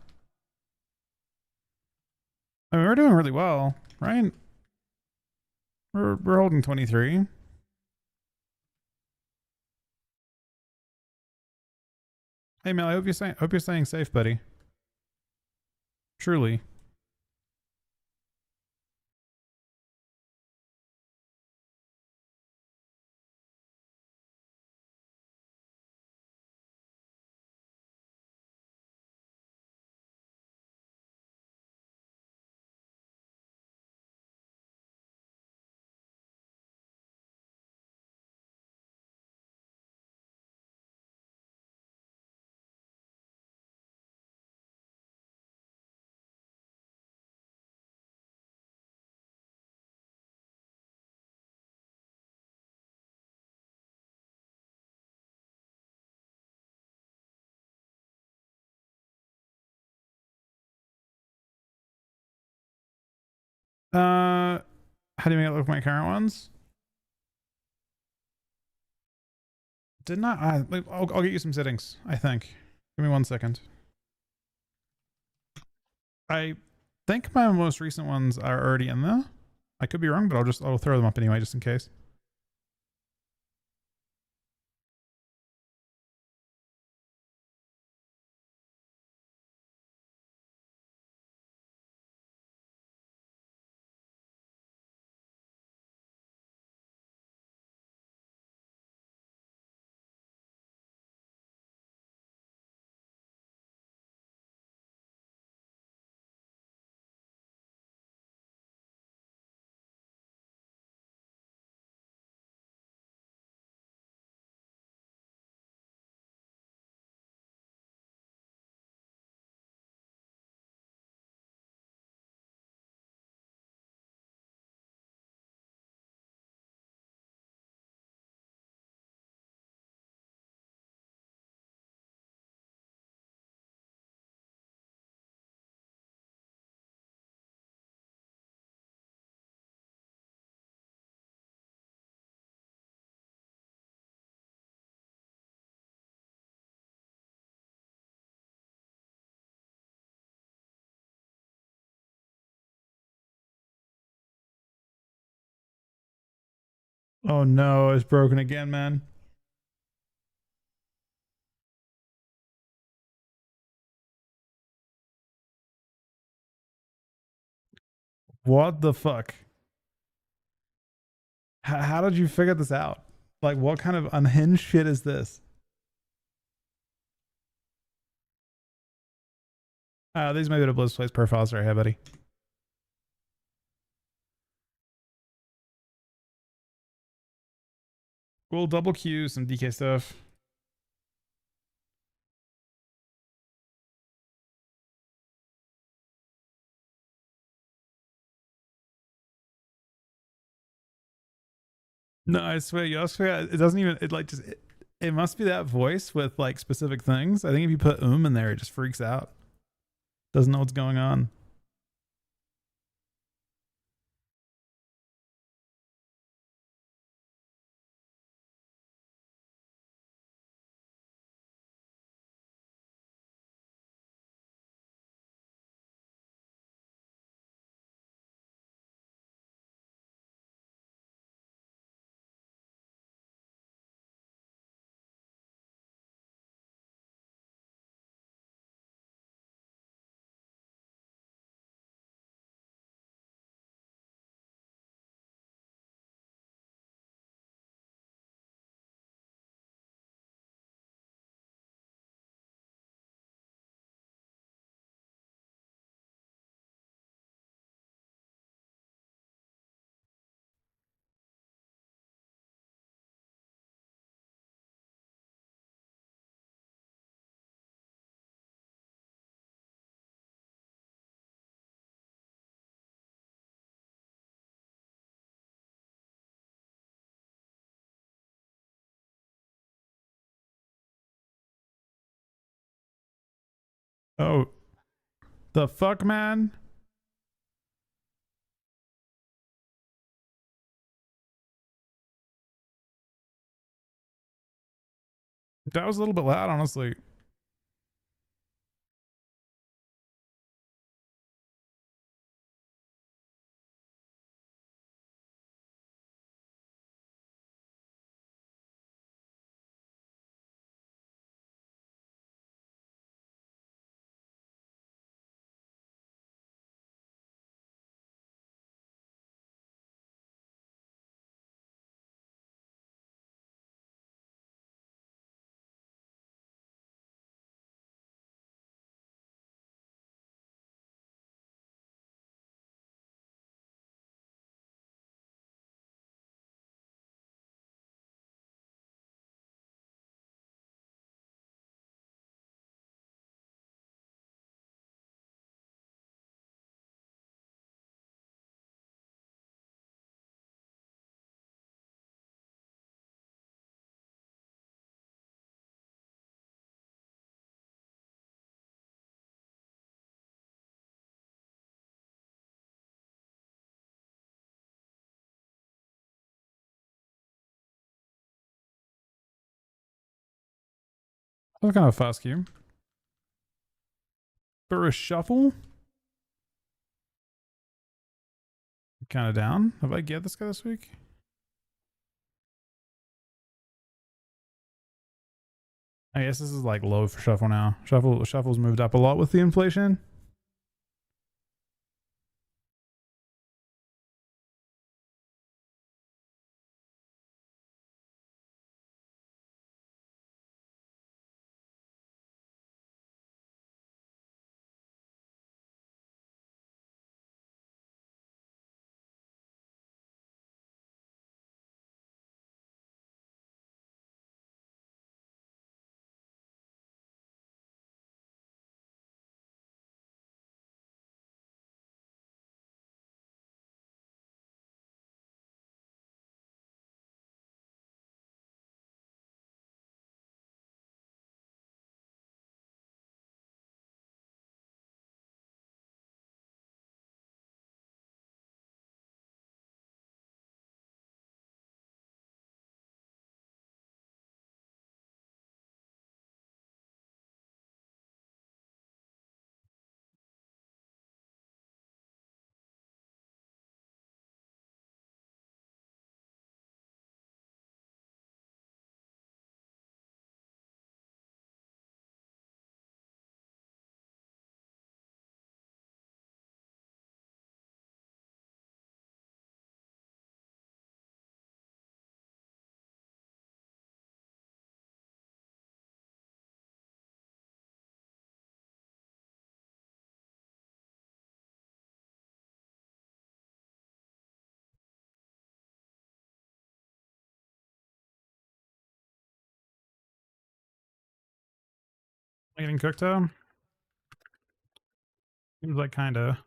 I mean, we're doing really well, right? We're holding 23. Hey Mel, I hope you're staying safe, buddy. Truly. How do you make it look with my current ones? Did not. I'll get you some settings. I think. Give me 1 second. I think my most recent ones are already in there. I could be wrong, but I'll throw them up anyway, just in case. Oh no, it's broken again, man. What the fuck? How did you figure this out? Like, what kind of unhinged shit is this? These may be the Blizz Place profiles right here, buddy. We'll double Q some DK stuff. No, I swear, it doesn't even, it like just, it must be that voice with like specific things. I think if you put in there, it just freaks out. Doesn't know what's going on. Oh, the fuck, man? That was a little bit loud, honestly. That was kind of a fast Q. But reshuffle? Kind of down. Have I get this guy this week? I guess this is like low for shuffle now. Shuffle's moved up a lot with the inflation. Getting cooked though? Seems like kinda.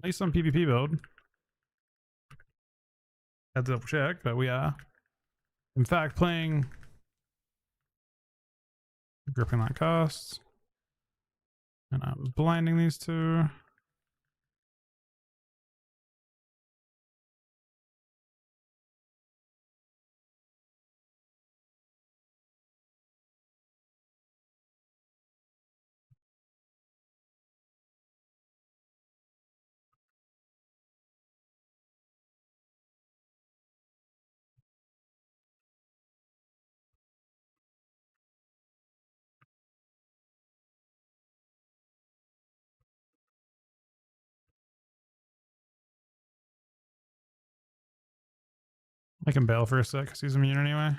At least on PvP build. Had to double check, but we are in fact playing gripping that costs. And I was blinding these two. I can bail for a sec because he's immune anyway.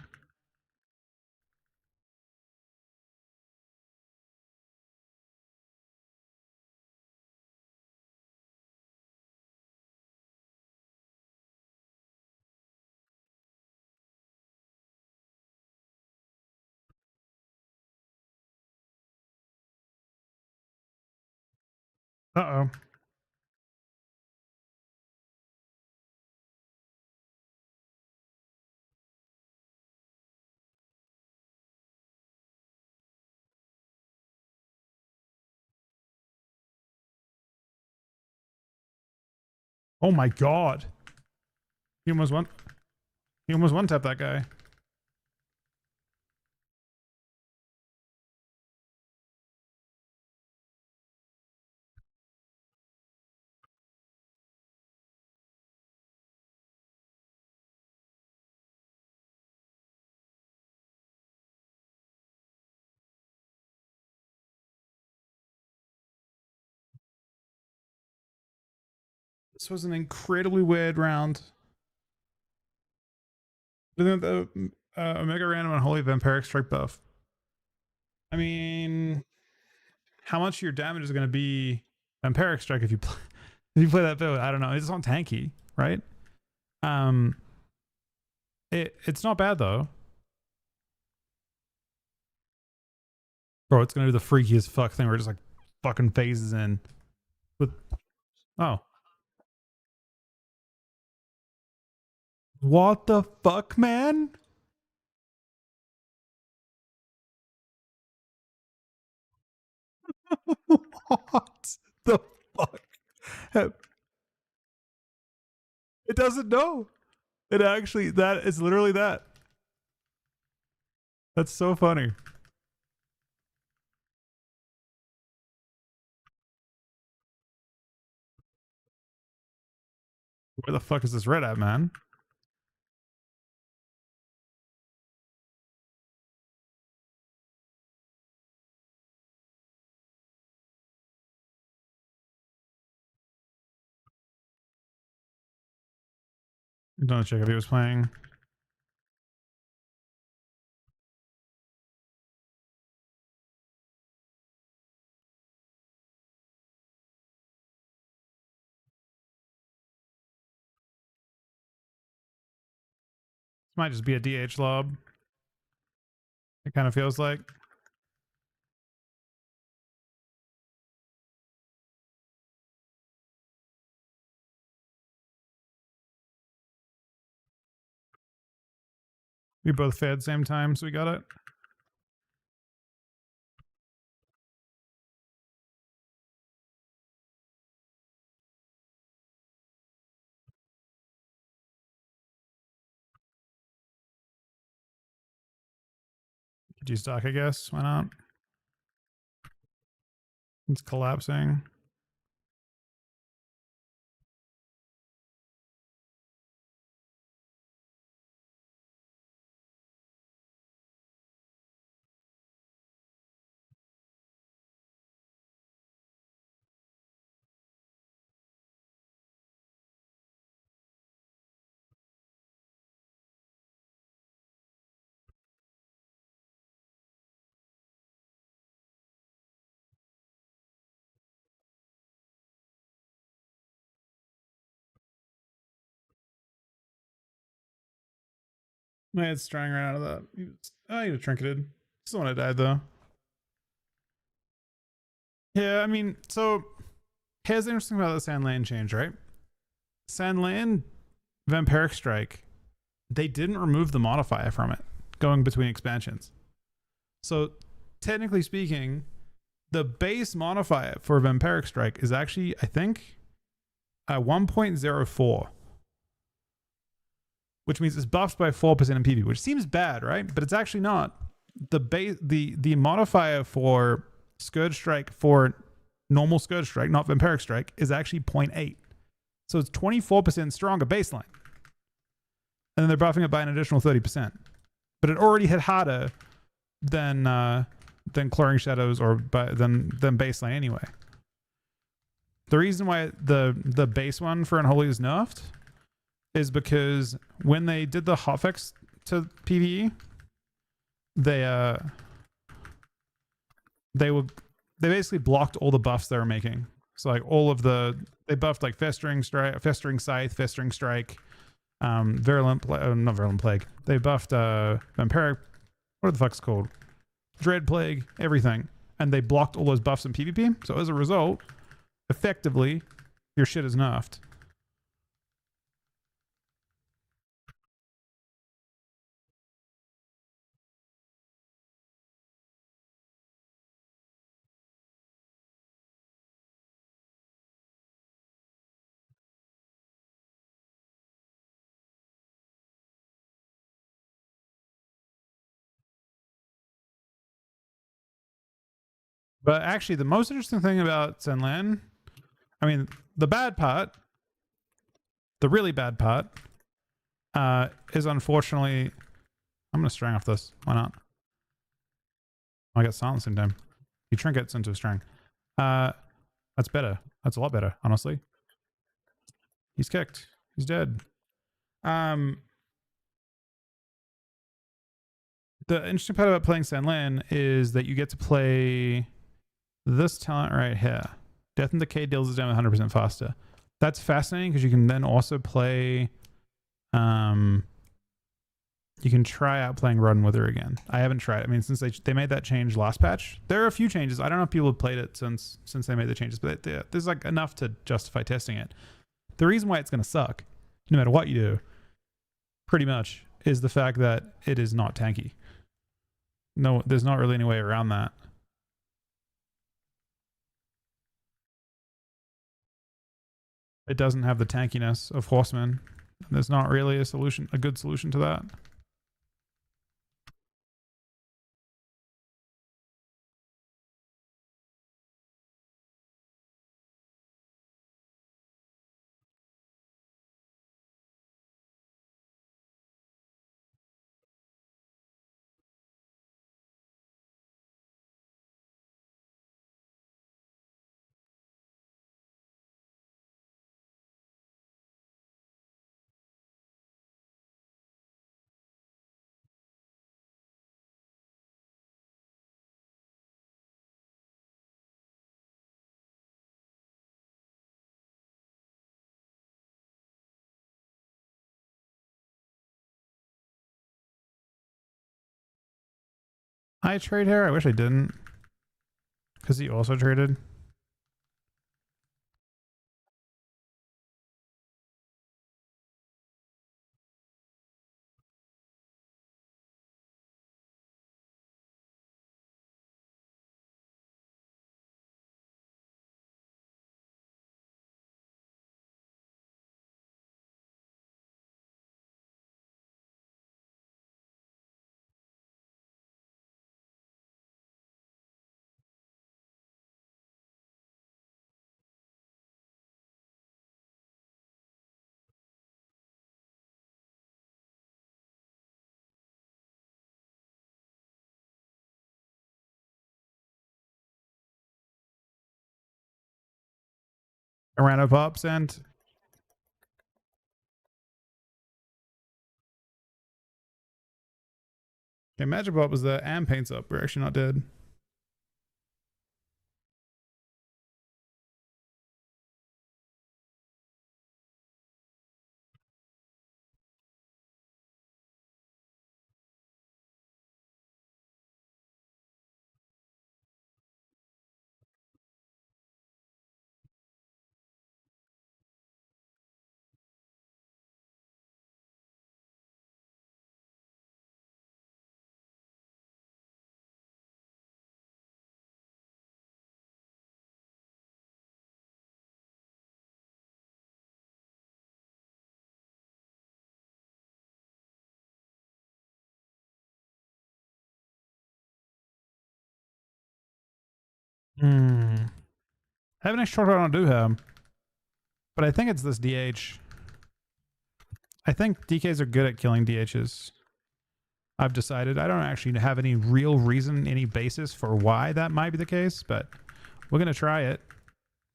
Uh-oh. Oh my god. He almost one tapped that guy. This was an incredibly weird round. The Omega Random and Holy Vampiric Strike buff. I mean, how much of your damage is going to be Vampiric Strike if you play, if you play that build? I don't know. It's on tanky, right? It's not bad though. Bro, it's going to do the freakiest fuck thing where it just like fucking phases in with. Oh. What the fuck, man? What the fuck? It doesn't know. It actually, that is literally that. That's so funny. Where the fuck is this red at, man? Don't check if he was playing. This might just be a DH lob. It kind of feels like. We both fed same time, so we got it. Could you stock, I guess? Why not? It's collapsing. My head's straying right out of that. He was trinketed. He's the one who died though. Yeah, I mean, so here's the interesting about the Sandland change, right? Sandland Vampiric Strike, they didn't remove the modifier from it going between expansions. So technically speaking, the base modifier for Vampiric Strike is actually, I think, 1.04, which means it's buffed by 4% in PvP, which seems bad, right? But it's actually not. The modifier for Scourge Strike for normal Scourge Strike, not Vampiric Strike, is actually 0.8. So it's 24% stronger baseline. And then they're buffing it by an additional 30%. But it already hit harder than Clearing Shadows or than baseline anyway. The reason why the base one for Unholy is nerfed is because when they did the hotfix to PvE, they basically blocked all the buffs they were making. So like they buffed like Festering Scythe, Festering Strike, not Virulent Plague. They buffed Vampiric, what the fuck's it called? Dread Plague, everything. And they blocked all those buffs in PvP. So as a result, effectively, your shit is nerfed. But actually, the most interesting thing about Senlan, I mean, the bad part, the really bad part, is unfortunately, I'm going to string off this. Why not? I got silencing time. He trinkets into a string. That's better. That's a lot better, honestly. He's kicked. He's dead. The interesting part about playing Senlan is that you get to play this talent right here. Death and Decay deals it down 100% faster. That's fascinating because you can then also play. You can try out playing Run with her again. I haven't tried. I mean, since they made that change last patch, there are a few changes. I don't know if people have played it since they made the changes, but there's like enough to justify testing it. The reason why it's going to suck, no matter what you do, pretty much, is the fact that it is not tanky. No, there's not really any way around that. It doesn't have the tankiness of Horseman. There's not really a good solution to that. I trade here. I wish I didn't, because he also traded. Around of ups and okay, Magic Pop was there and paints up. We're actually not dead. I have an extra shortcut on Duham, but I think it's this DH. I think DKs are good at killing DHs. I've decided. I don't actually have any real reason, any basis for why that might be the case, but we're going to try it.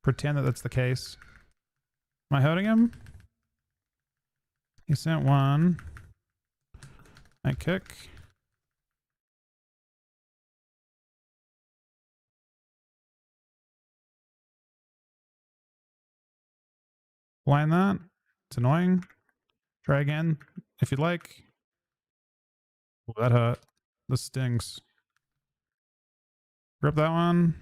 Pretend that that's the case. Am I hurting him? He sent one. I kick. Blind that. It's annoying. Try again if you'd like. Oh, that hurt. This stings. Grip that one.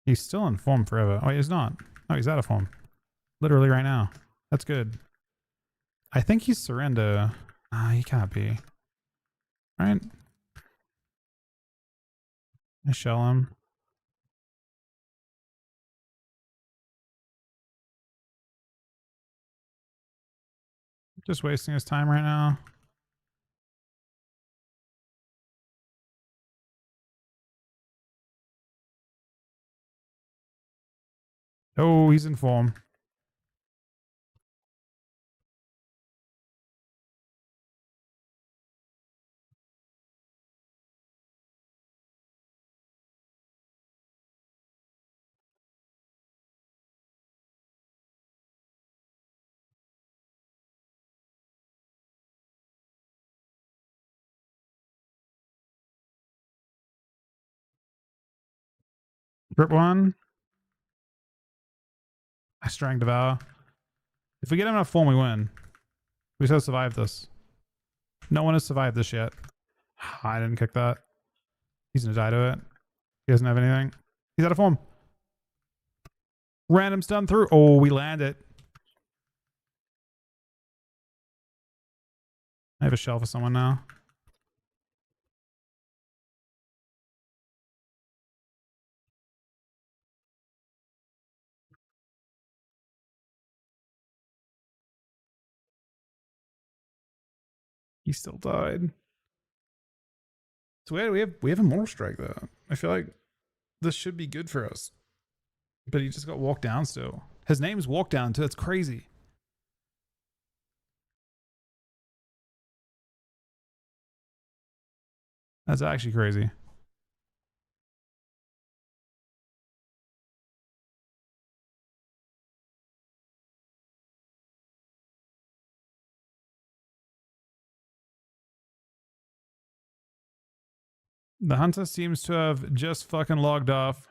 He's still in form forever. Oh, he's not. Oh, he's out of form. Literally right now. That's good. I think he's surrender. He can't be. Right? I shell him. Just wasting his time right now. Oh, he's in form. Grip one. I Strang Devour. If we get him enough form, we win. We just have to survive this. No one has survived this yet. I didn't kick that. He's gonna die to it. He doesn't have anything. He's out of form. Random stun through. Oh, we land it. I have a shell for someone now. He still died. So we have a Mortal Strike though. I feel like this should be good for us. But he just got walked down still. His name's Walk Down too. That's crazy. That's actually crazy. The hunter seems to have just fucking logged off.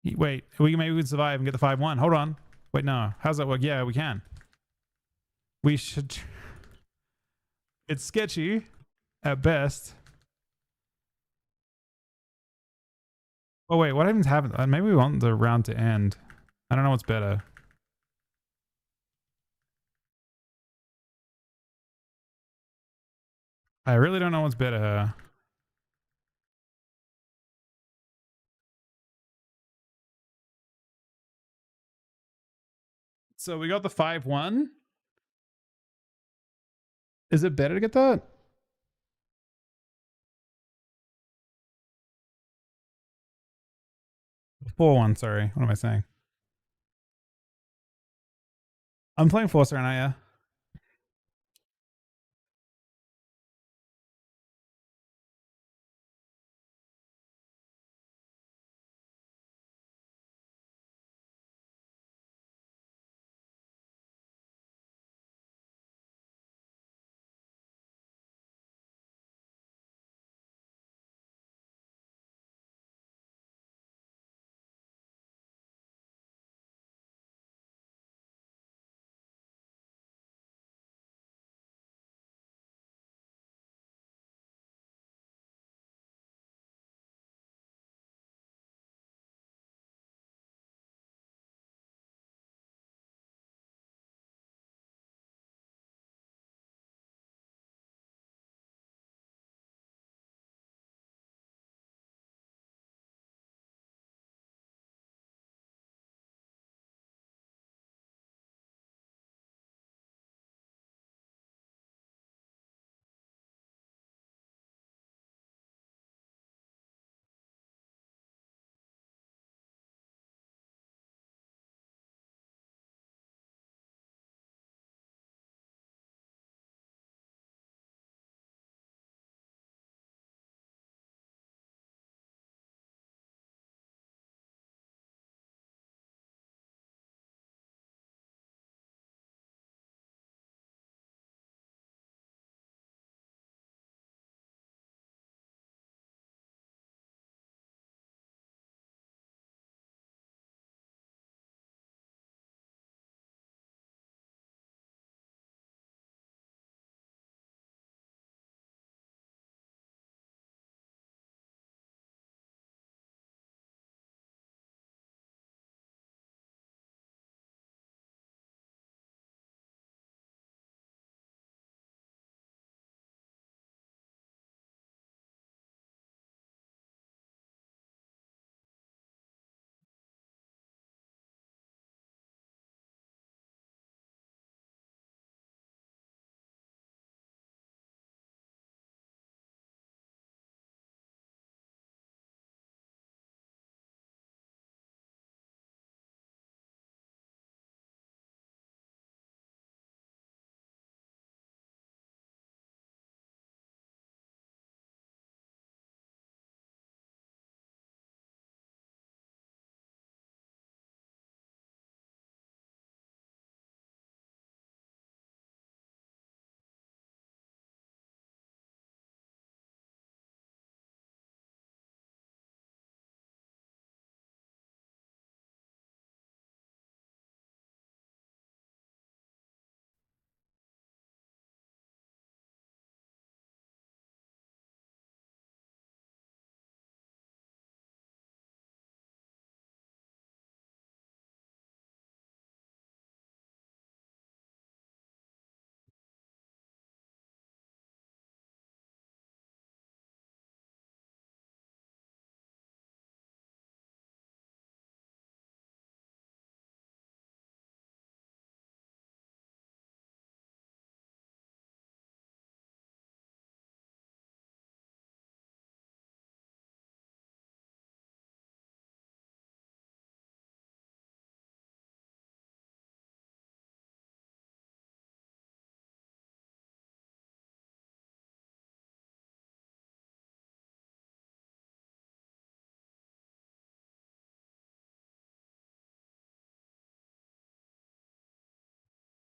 Wait, maybe we can survive and get the 5-1. Hold on. Wait, no. How's that work? Yeah, we can. We should. It's sketchy at best. Oh, wait. What happens? Maybe we want the round to end. I don't know what's better. I really don't know what's better. So we got the 5-1. Is it better to get that? 4-1, sorry. What am I saying? I'm playing Forcer right now, yeah.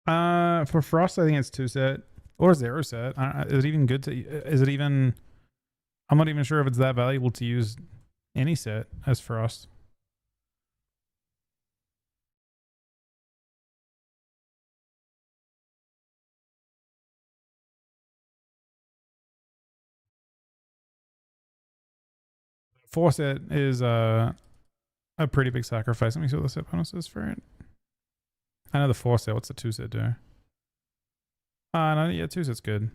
For Frost, I think it's 2-set or 0-set. Is it even good to? Is it even? I'm not even sure if it's that valuable to use any set as Frost. Four set is a pretty big sacrifice. Let me see what the set bonus is for it. I know the 4-set. What's the 2-set do? No, yeah, 2-set's good.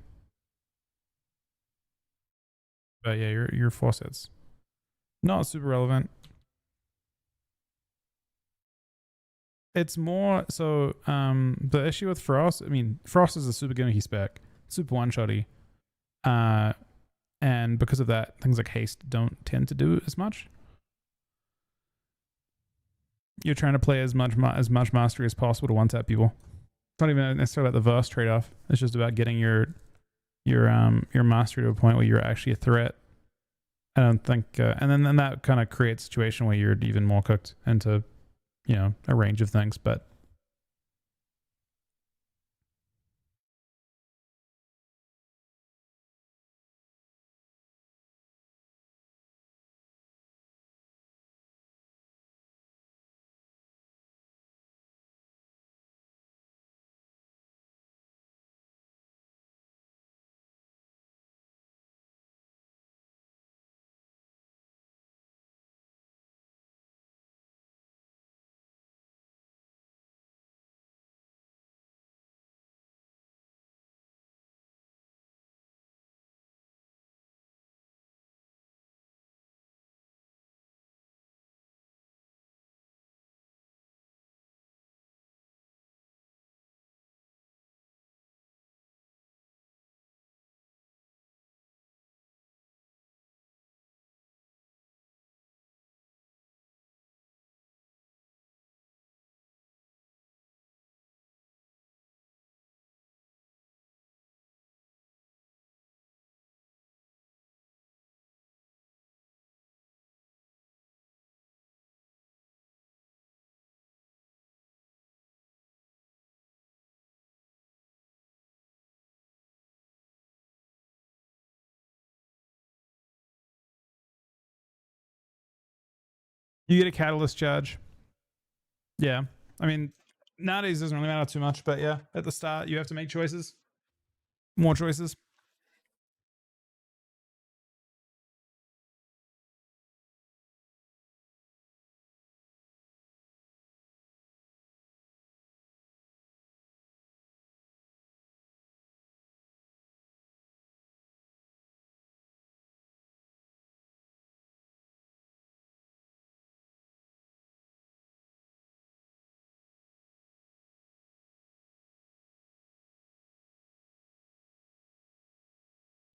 But yeah, your 4-set's not super relevant. It's more so the issue with Frost, I mean, Frost is a super gimmicky spec, super one-shotty. And because of that, things like haste don't tend to do as much. You're trying to play as much mastery as possible to one-tap people. It's not even necessarily about the verse trade-off. It's just about getting your mastery to a point where you're actually a threat. I don't think, and then that kind of creates a situation where you're even more cooked into, a range of things. But you get a catalyst charge. Yeah. I mean, nowadays it doesn't really matter too much, but yeah, at the start you have to make choices. More choices.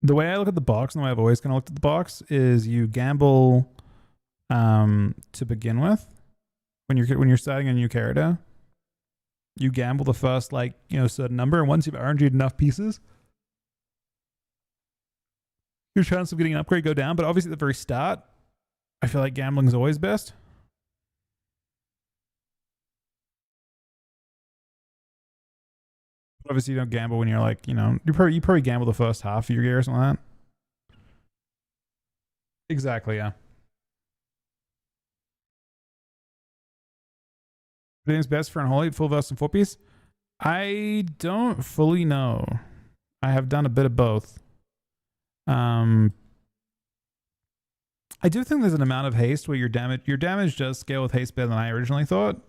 The way I look at the box and the way I've always kind of looked at the box is you gamble to begin with when you're starting a new character. You gamble the first certain number, and once you've RNG'd enough pieces, your chance of getting an upgrade go down. But obviously at the very start, I feel like gambling is always best. Obviously you don't gamble when you're you probably gamble the first half of your gear or something like that. Exactly, yeah. Everything's best for Unholy, full vest and 4-piece. I don't fully know. I have done a bit of both. I do think there's an amount of haste where your damage does scale with haste better than I originally thought.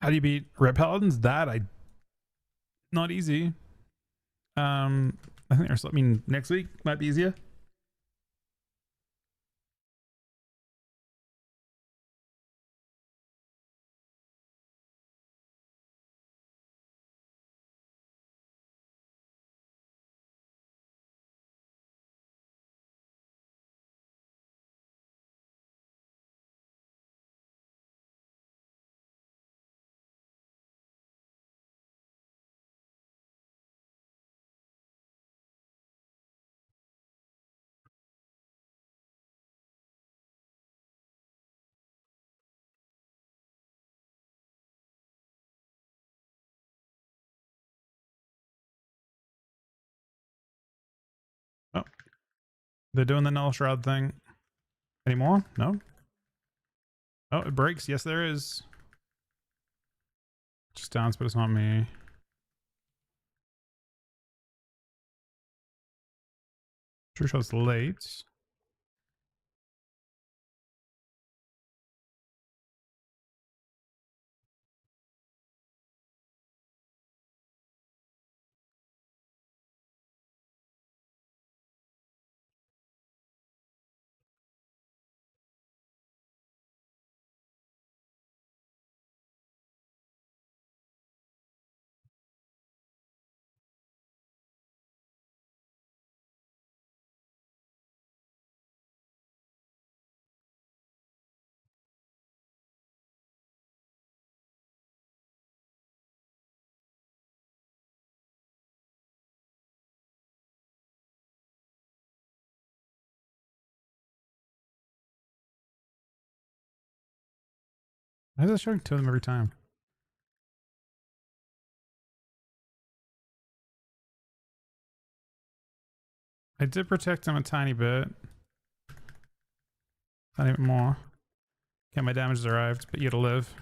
How do you beat Red Paladins? Not easy. I think next week might be easier. They're doing the null shroud thing. Anymore? No? Oh, it breaks. Yes, there is. Just dance, but it's not me. True shot's late. Why is it showing two of them every time? I did protect him a tiny bit. Not even more. Okay, my damage has arrived, but you to live.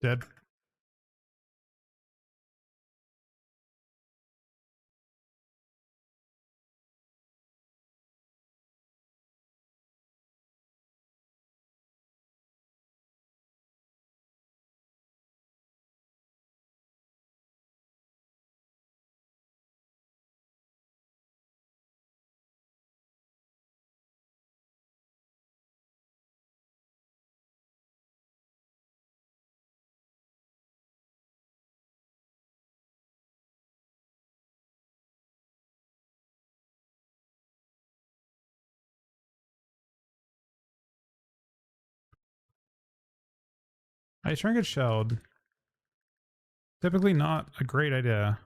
Dead. I try and get shelled. Typically not a great idea.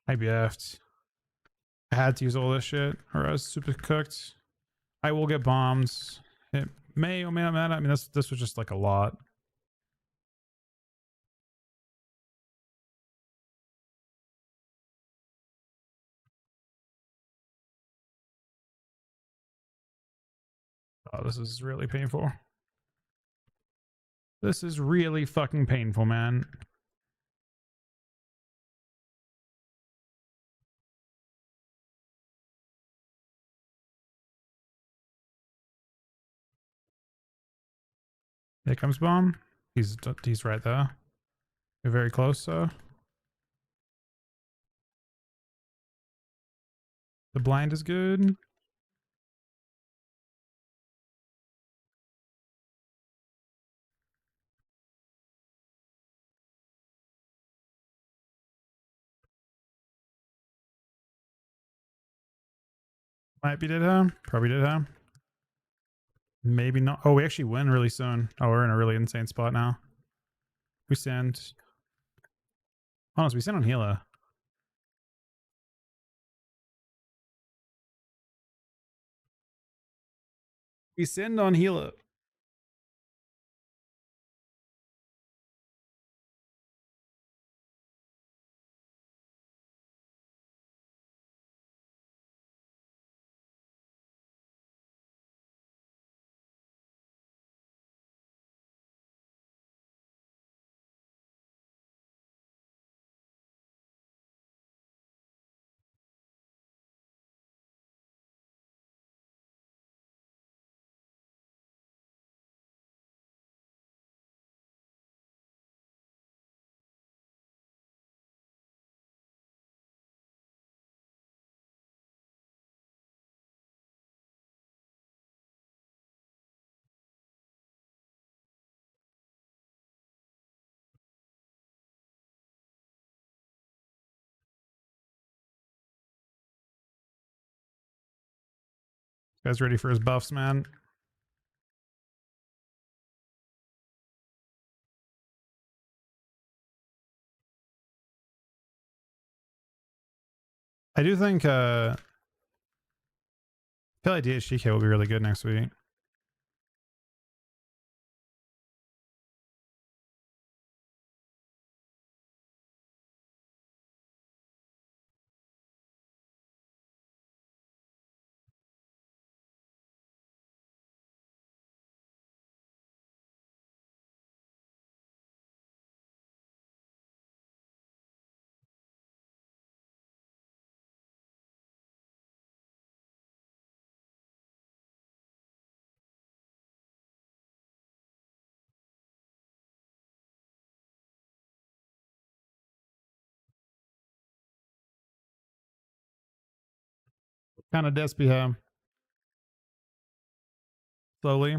I BF'd. I had to use all this shit or I was super cooked. I will get bombs. It may or may not matter. I mean, this was just like a lot. Oh, this is really painful. This is really fucking painful, man. Here comes bomb. He's right there. You're very close, so. The blind is good. Might be dead him. Probably did him. Maybe not. Oh, we actually win really soon. Oh, we're in a really insane spot now. We send. Honest, we send on healer. We send on healer. Guys ready for his buffs, man? I do think I feel like DHGK will be really good next week. Kind of despy him. Slowly.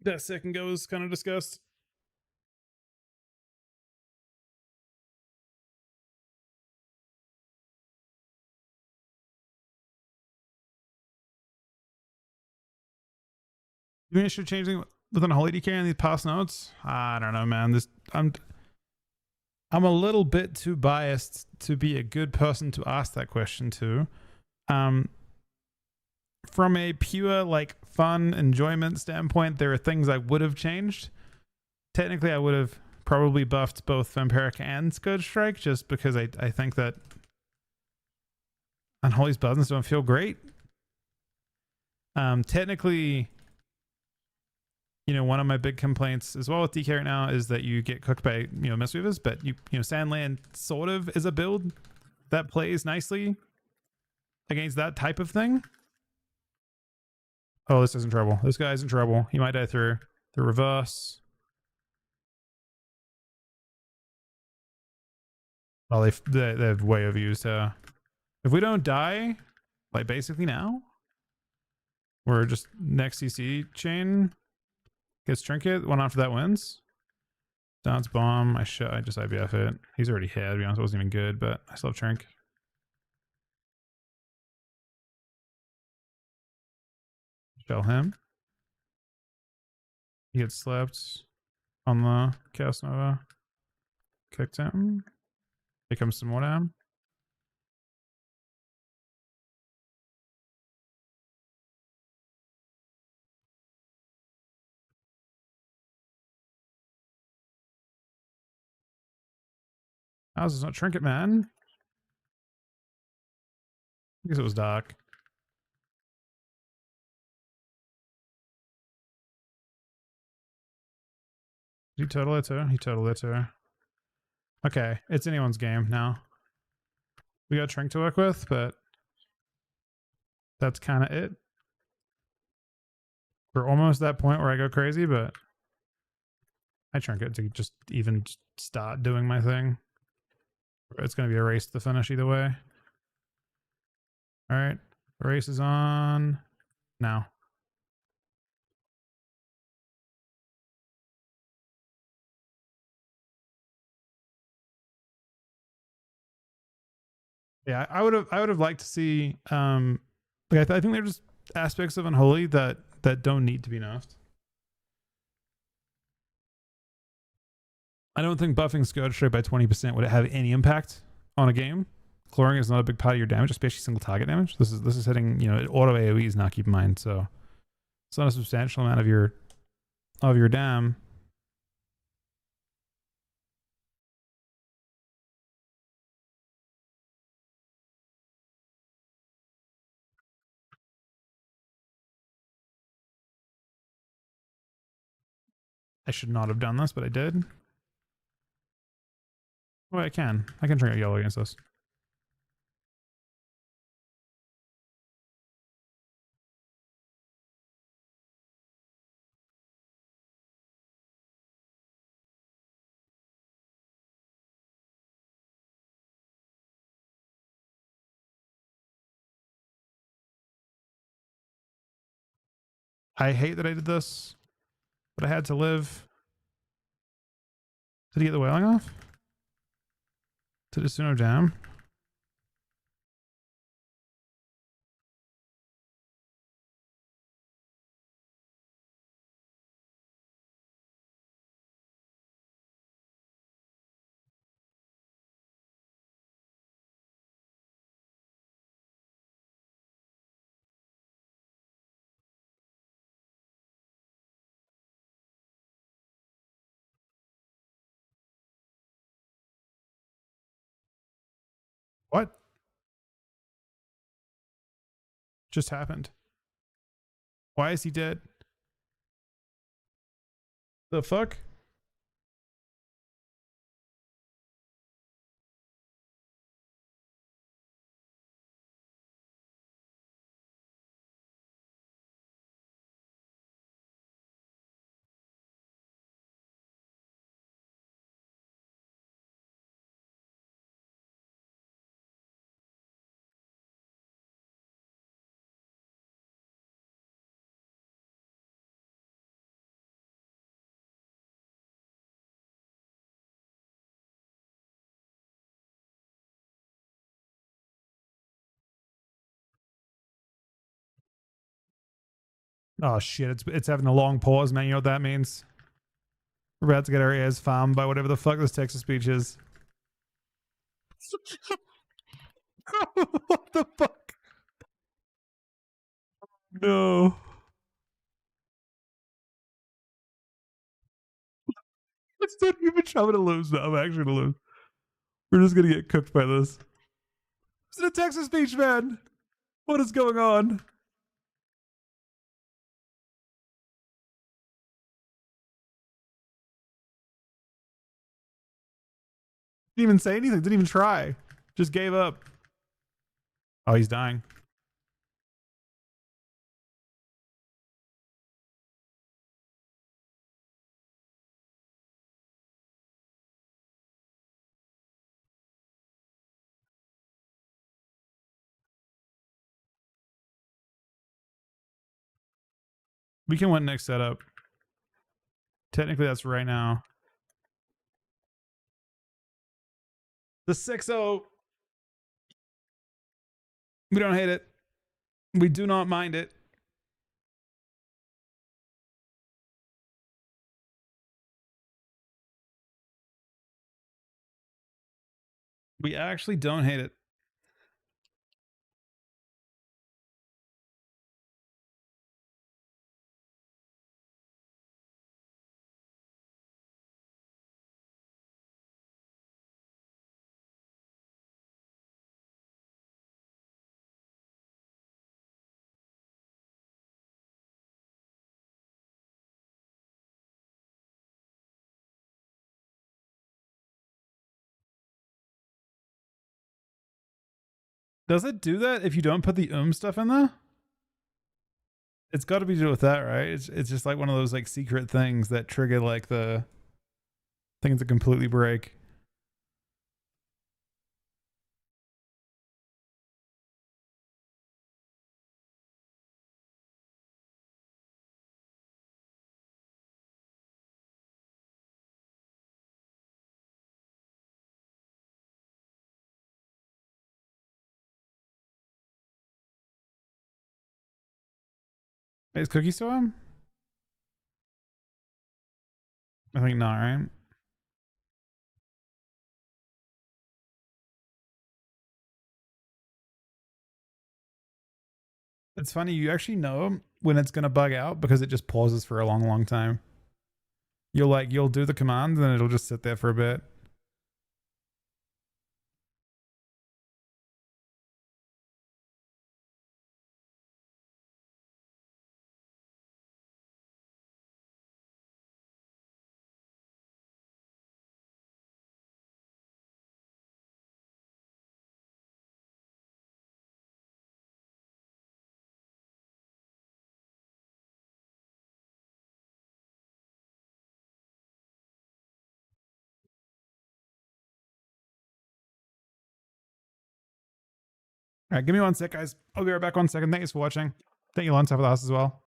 That second go was kind of discussed. You think I should change anything with Unholy DK in these past notes? I don't know, man. I'm a little bit too biased to be a good person to ask that question to. From a pure like fun enjoyment standpoint, there are things I would have changed. Technically, I would have probably buffed both Vampiric and Scourge Strike just because I think that Unholy's buttons don't feel great. Technically, you know, one of my big complaints as well with DK right now is that you get cooked by, you know, Mistweavers, but you know, Sandland sort of is a build that plays nicely against that type of thing. Oh, this is in trouble. This guy's in trouble. He might die through the reverse. Well, they've way overused her. If we don't die, like basically now, we're just next CC chain gets trinket. One after that wins. Dance bomb. I just IBF it. He's already hit. To be honest, it wasn't even good, but I still have trink. Shell him. He gets slapped on the Chaos Nova. Kicked him. Here comes some more down. How's this not trinket, man? I guess it was dark. Did he total it too? He totaled it too. Okay, it's anyone's game now. We got Trink to work with, but that's kind of it. We're almost that point where I go crazy, but I Trink it to just even start doing my thing. It's going to be a race to the finish either way. All right, the race is on now. Yeah, I would have liked to see like I think there's aspects of Unholy that don't need to be nerfed. I don't think buffing Scourge Strike by 20% would have any impact on a game. Cloring is not a big part of your damage, especially single target damage. This is hitting, you know, auto AoEs now, keep in mind, so it's not a substantial amount of your dam. I should not have done this, but I did. Well, I can. I can drink a yellow against this. I hate that I did this, but I had to live. Did he get the whaling off? Did Asuno down? What just happened? Why is he dead? The fuck? Oh shit! It's having a long pause, man. You know what that means? We're about to get our ears farmed by whatever the fuck this Texas speech is. What the fuck? No. It's not even. I'm gonna lose now. I'm actually gonna lose. We're just gonna get cooked by this. It's a Texas speech, man. What is going on? Didn't even say anything. Didn't even try. Just gave up. Oh, he's dying. We can win next setup. Technically, that's right now. The 6-0. We don't hate it. We do not mind it. We actually don't hate it. Does it do that if you don't put the stuff in there? It's got to be to do with that, right? It's just like one of those like secret things that trigger like the things that completely break. Wait, is Cookie still on? I think not, right? It's funny, you actually know when it's gonna bug out because it just pauses for a long, long time. You'll do the command and then it'll just sit there for a bit. All right, give me 1 sec, guys. I'll be right back 1 second. Thanks for watching. Thank you, Lon, for the house as well.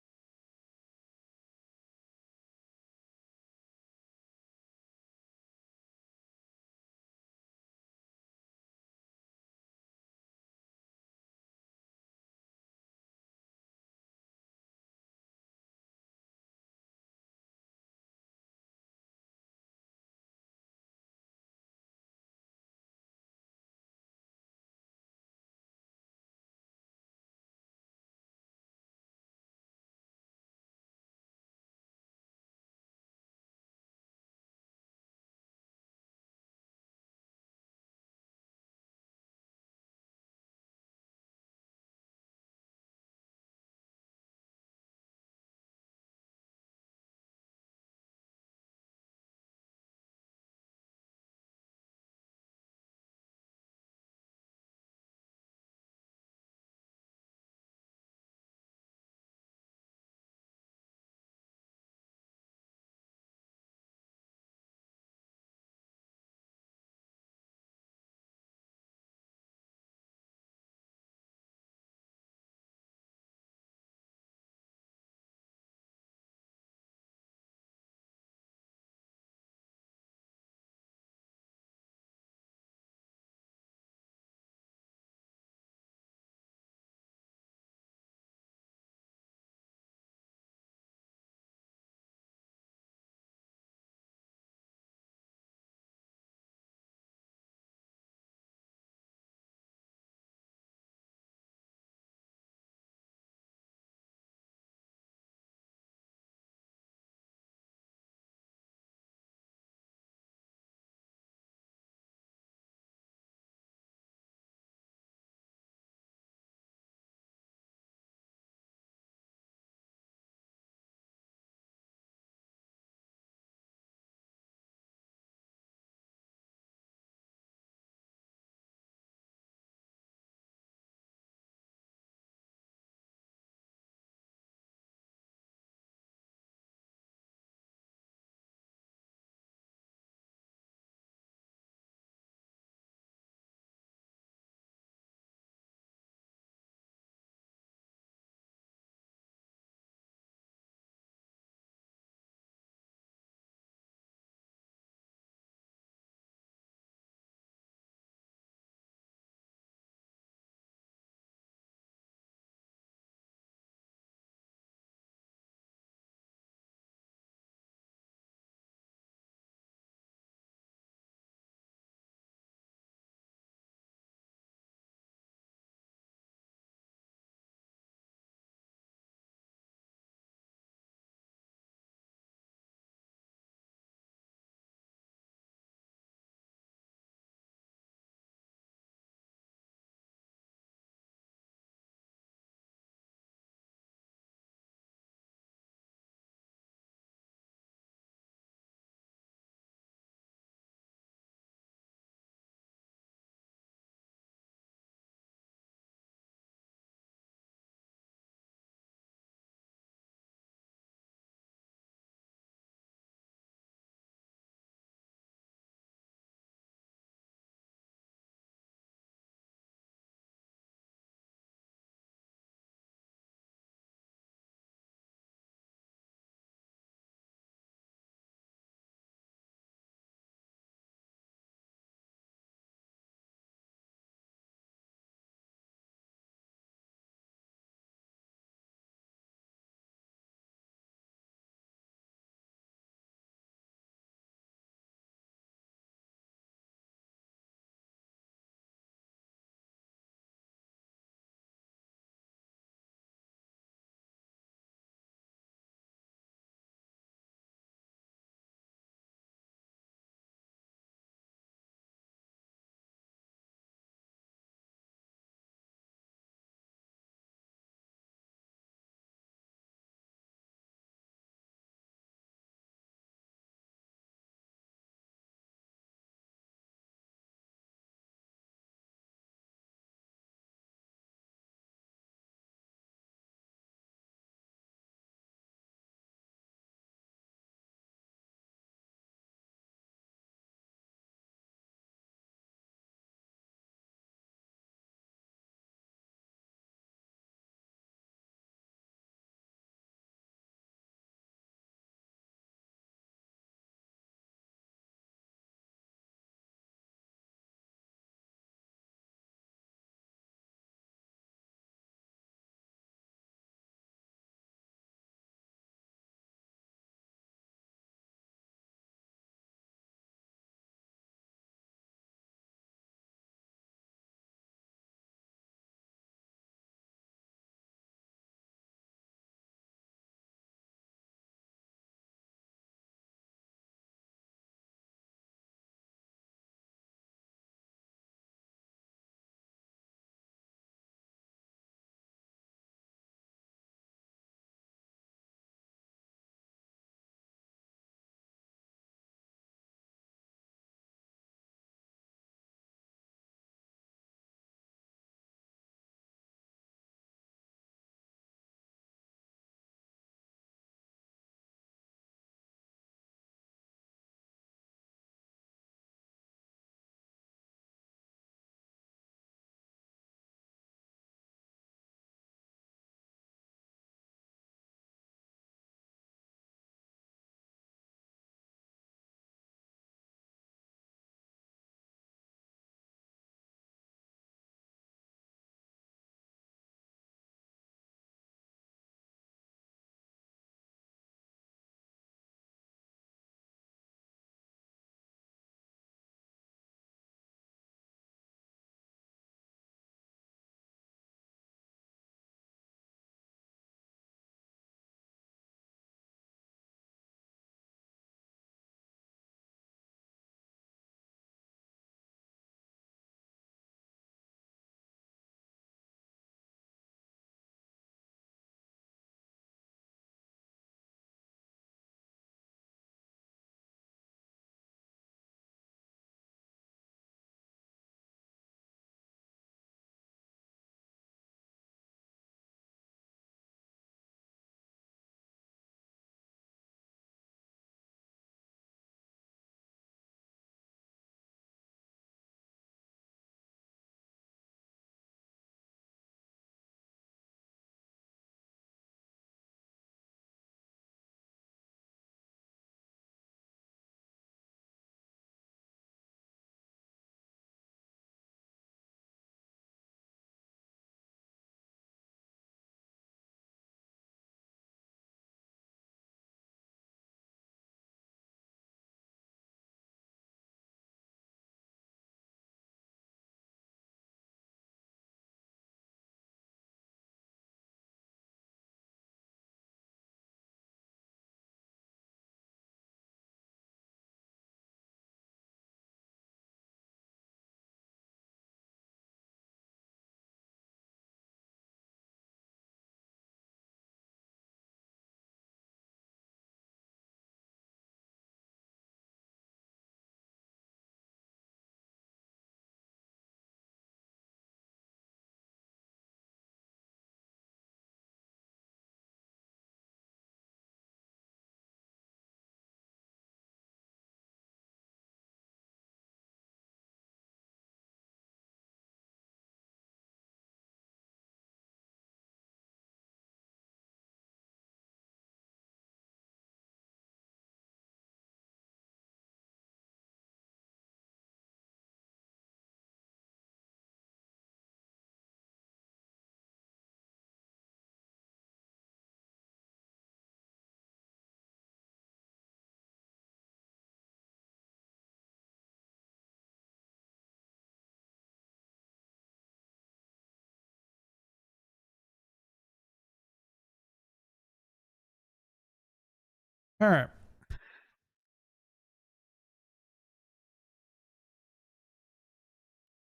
All right. I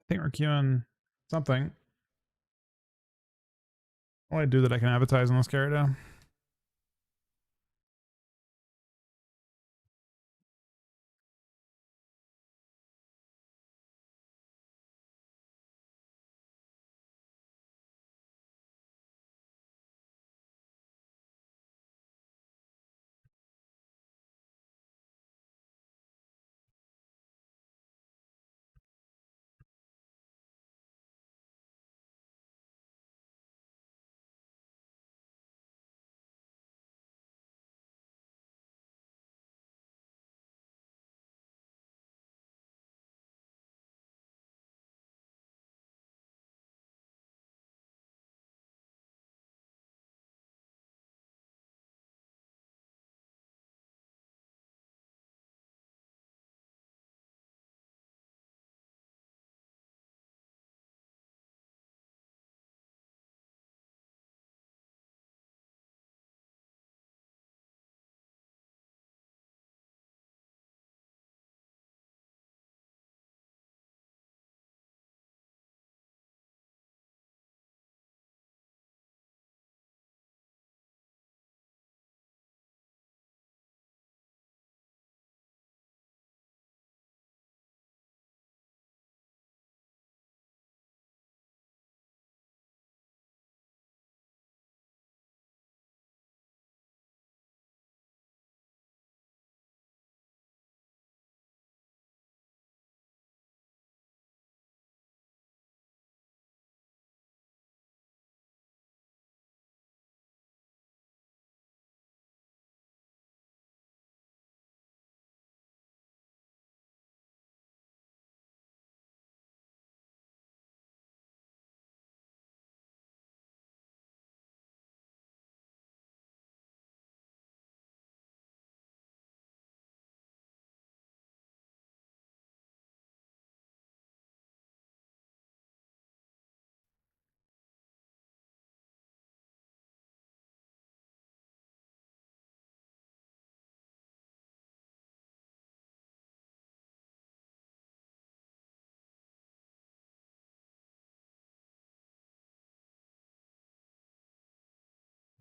think we're queuing something. What do I do that I can advertise on this character?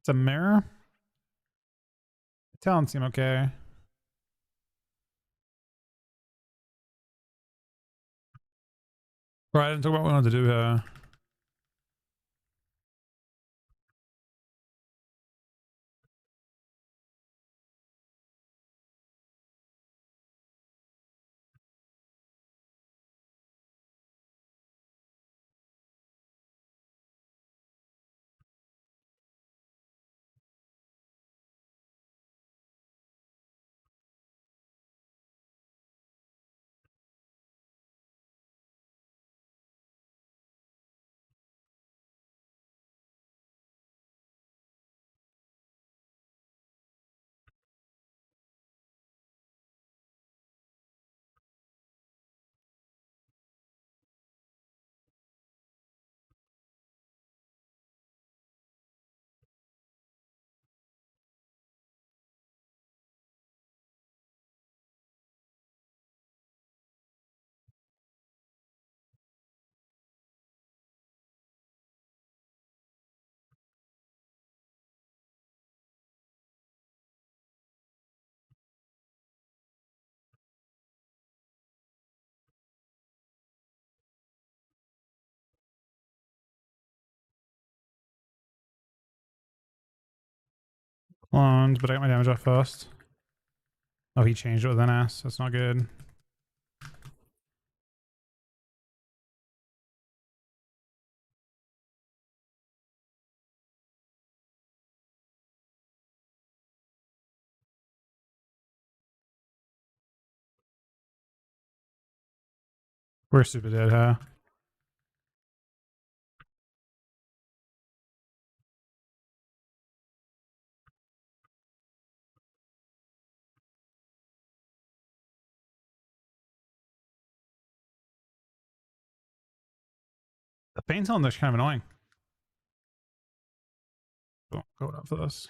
It's a mirror. Talents seem okay. Right, I didn't talk about what we wanted to do here. Clones, but I got my damage off first. Oh, he changed it with an S. That's not good. We're super dead, huh? The paint on this kind of annoying. Go up for this.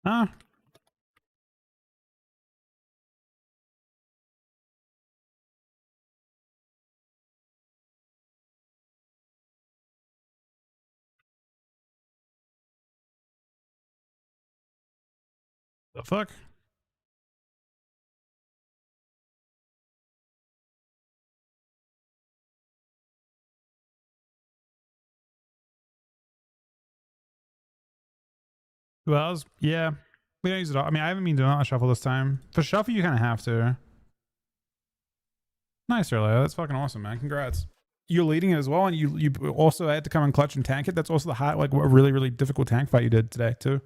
Huh? The fuck? Well, yeah. We don't use it all. I mean, I haven't been doing a shuffle this time. For shuffle, you kind of have to. Nice, Relay. That's fucking awesome, man. Congrats. You're leading it as well, and you also had to come and clutch and tank it. That's also the hard, like, a really, really difficult tank fight you did today, too.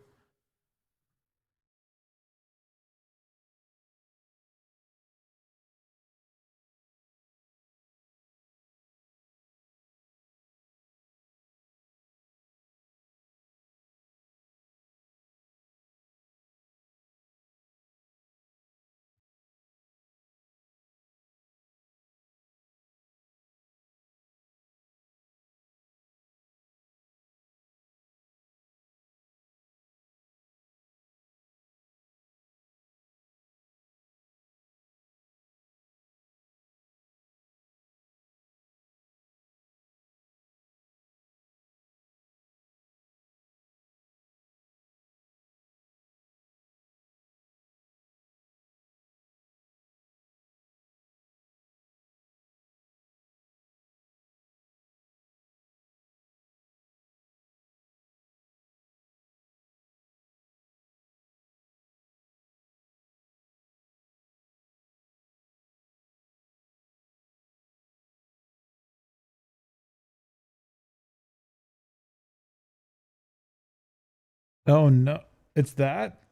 Oh, no. It's that?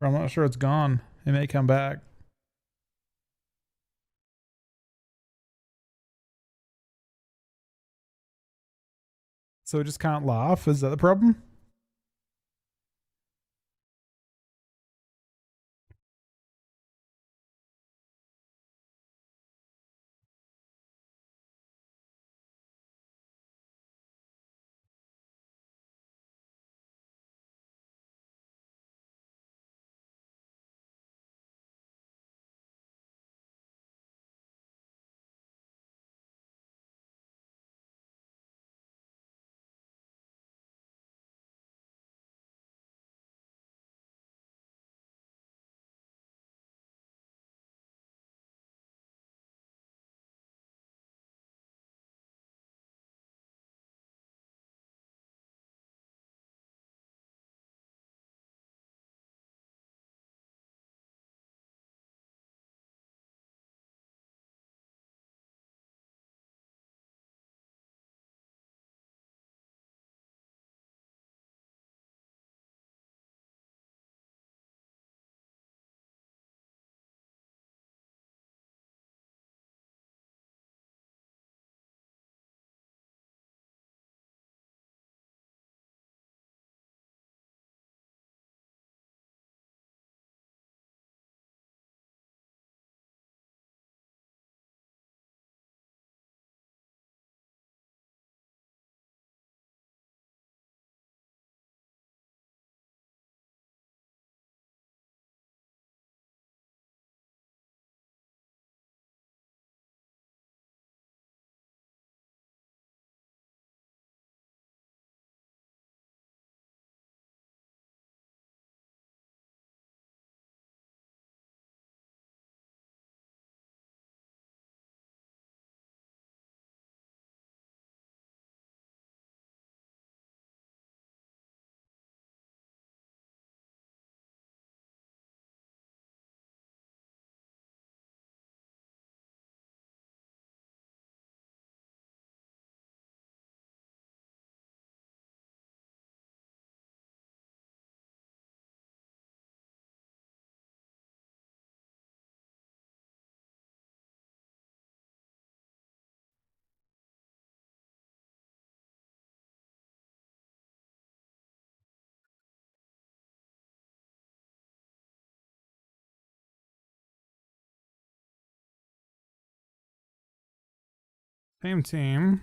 I'm not sure it's gone. It may come back. So it just can't laugh? Is that the problem? Same team.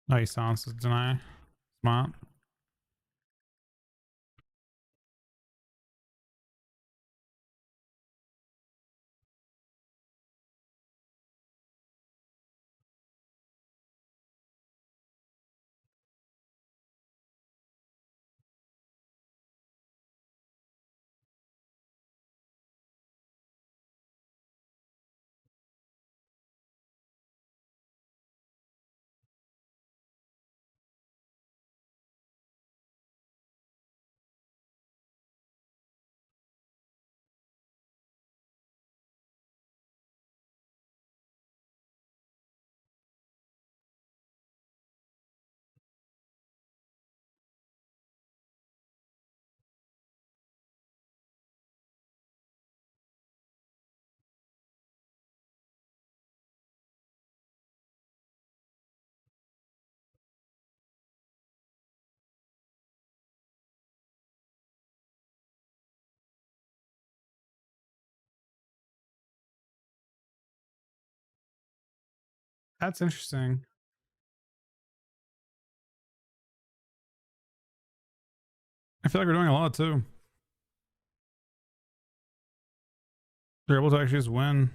Oh, he silences deny. Smart. That's interesting. I feel like we're doing a lot too. They're able to actually just win.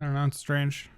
I don't know. It's strange.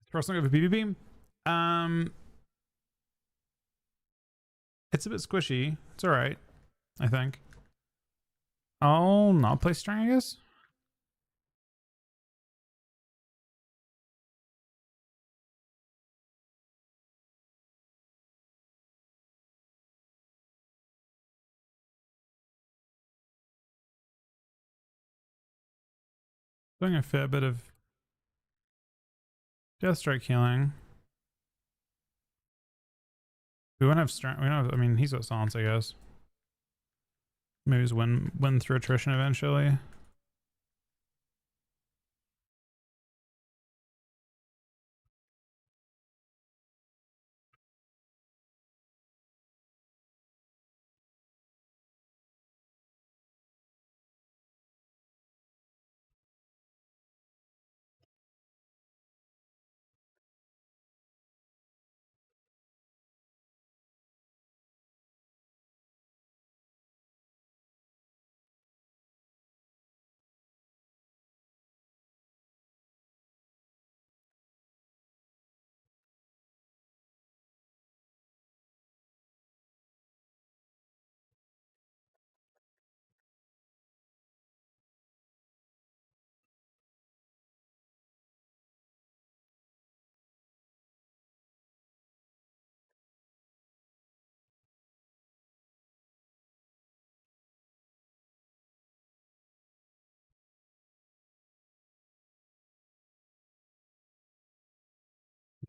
First look at the PvP. It's a bit squishy. It's all right, I think. I'll not play Strang, I guess. Doing a fair bit of Death Strike healing. We won't have strength. We don't have, I mean, he's got silence, I guess. Maybe just win through attrition eventually.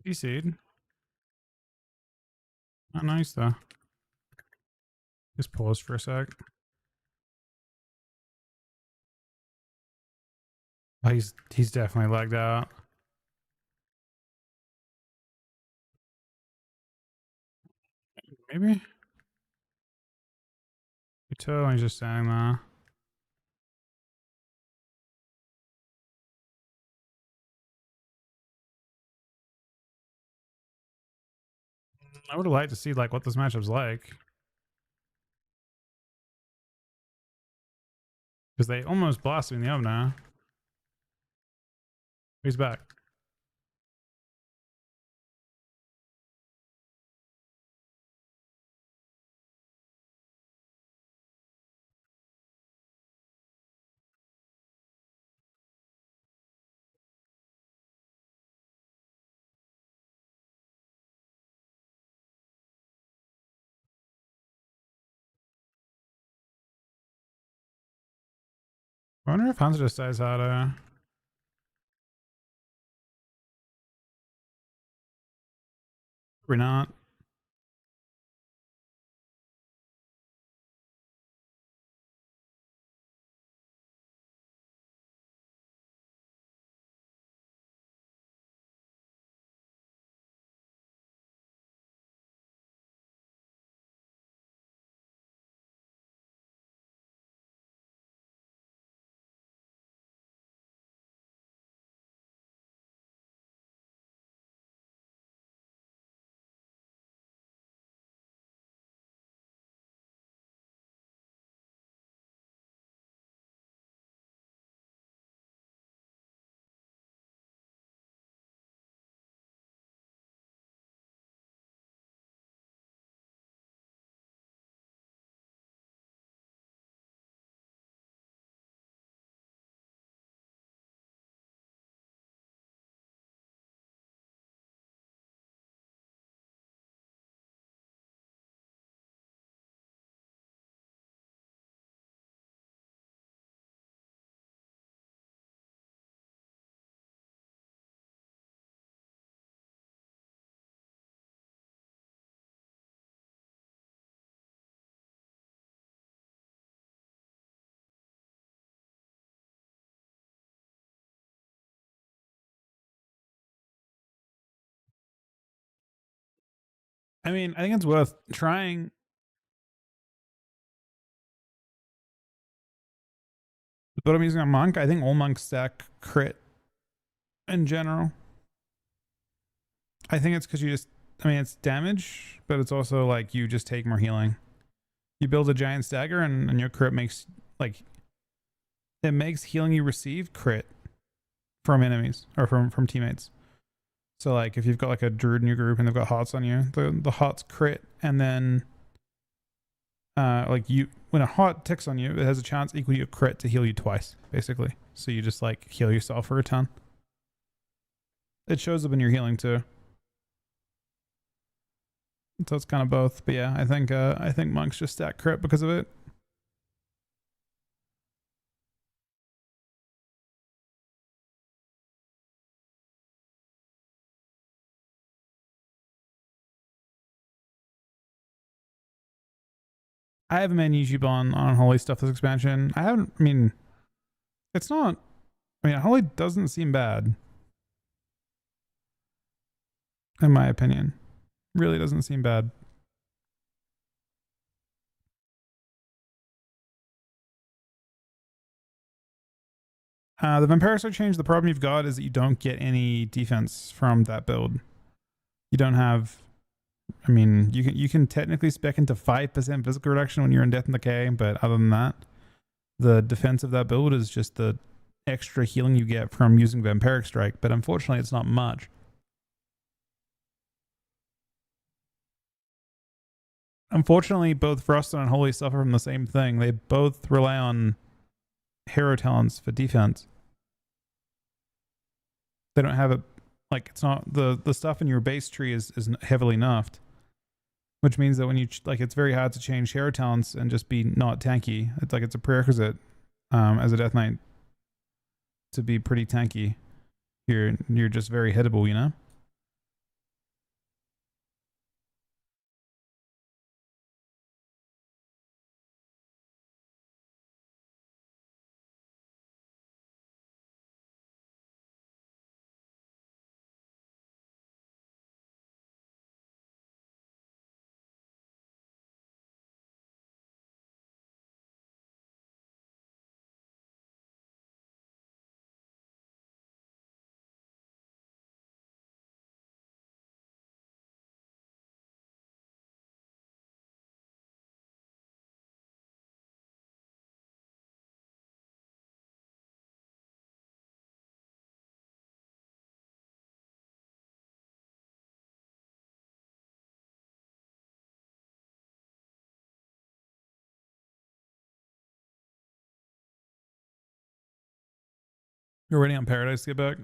PC'd. Not nice though. Just pause for a sec. Oh, he's definitely lagged out. Maybe? You're totally just standing there. I would have liked to see like what this matchup's like. Because they almost blasted me in the opener. He's back. I wonder if Hunter just dies harder. Probably not. I mean, I think it's worth trying. But I'm using a monk. I think all monks stack crit in general. I think it's because you just, I mean, it's damage, but it's also like you just take more healing. You build a giant stagger and your crit makes, like, it makes healing you receive crit from enemies or from teammates. So, like, if you've got like a druid in your group and they've got hearts on you, the hearts crit, and then, like, when a heart ticks on you, it has a chance equal to your crit to heal you twice, basically. So you just like heal yourself for a ton. It shows up in your healing too. So it's kind of both. But yeah, I think monks just stack crit because of it. I haven't made YouTube on Unholy stuff this expansion. I haven't. I mean, it's not. I mean, Unholy doesn't seem bad, in my opinion. Really doesn't seem bad. The Vampiric change, the problem you've got is that you don't get any defense from that build. You don't have. I mean, you can technically spec into 5% physical reduction when you're in Death and Decay, but other than that, the defense of that build is just the extra healing you get from using Vampiric Strike. But unfortunately, it's not much. Unfortunately, both Frost and Unholy suffer from the same thing. They both rely on hero talents for defense. They don't have it, like, it's not the stuff in your base tree is heavily nerfed, which means that when you like, it's very hard to change hero talents and just be not tanky. It's like it's a prerequisite as a Death Knight to be pretty tanky. You're just very hittable, you know. You're waiting on Paradise to get back.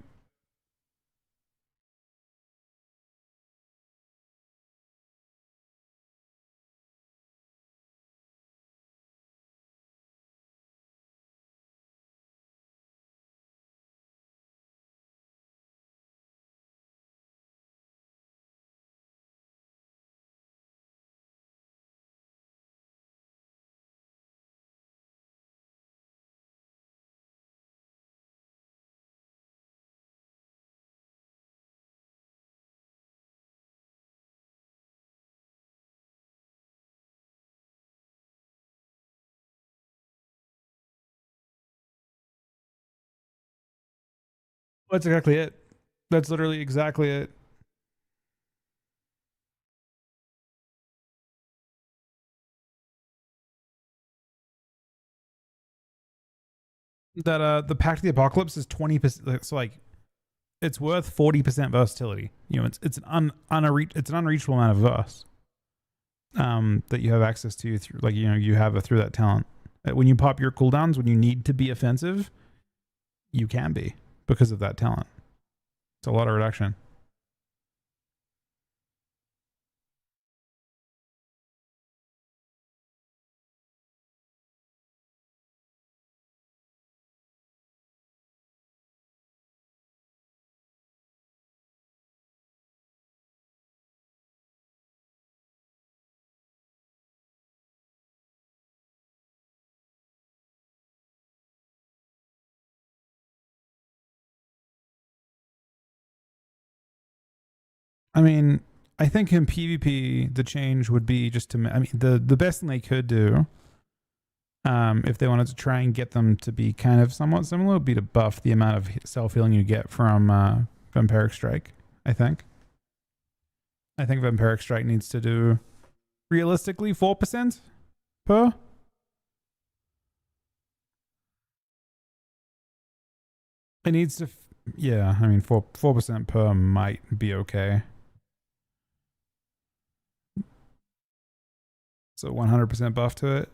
That's exactly it. That's literally exactly it. That the Pact of the Apocalypse is 20%. So like, it's worth 40% versatility. You know, it's an unreachable amount of verse that you have access to through, like, you know, you have through that talent. When you pop your cooldowns, when you need to be offensive, you can be because of that talent. It's a lot of reduction. I mean, I think in PvP the change would be just to. I mean, the best thing they could do, if they wanted to try and get them to be kind of somewhat similar, would be to buff the amount of self healing you get from Vampiric Strike. I think Vampiric Strike needs to do realistically 4% per. It needs to. Yeah, I mean 4% per might be okay. So 100% buff to it.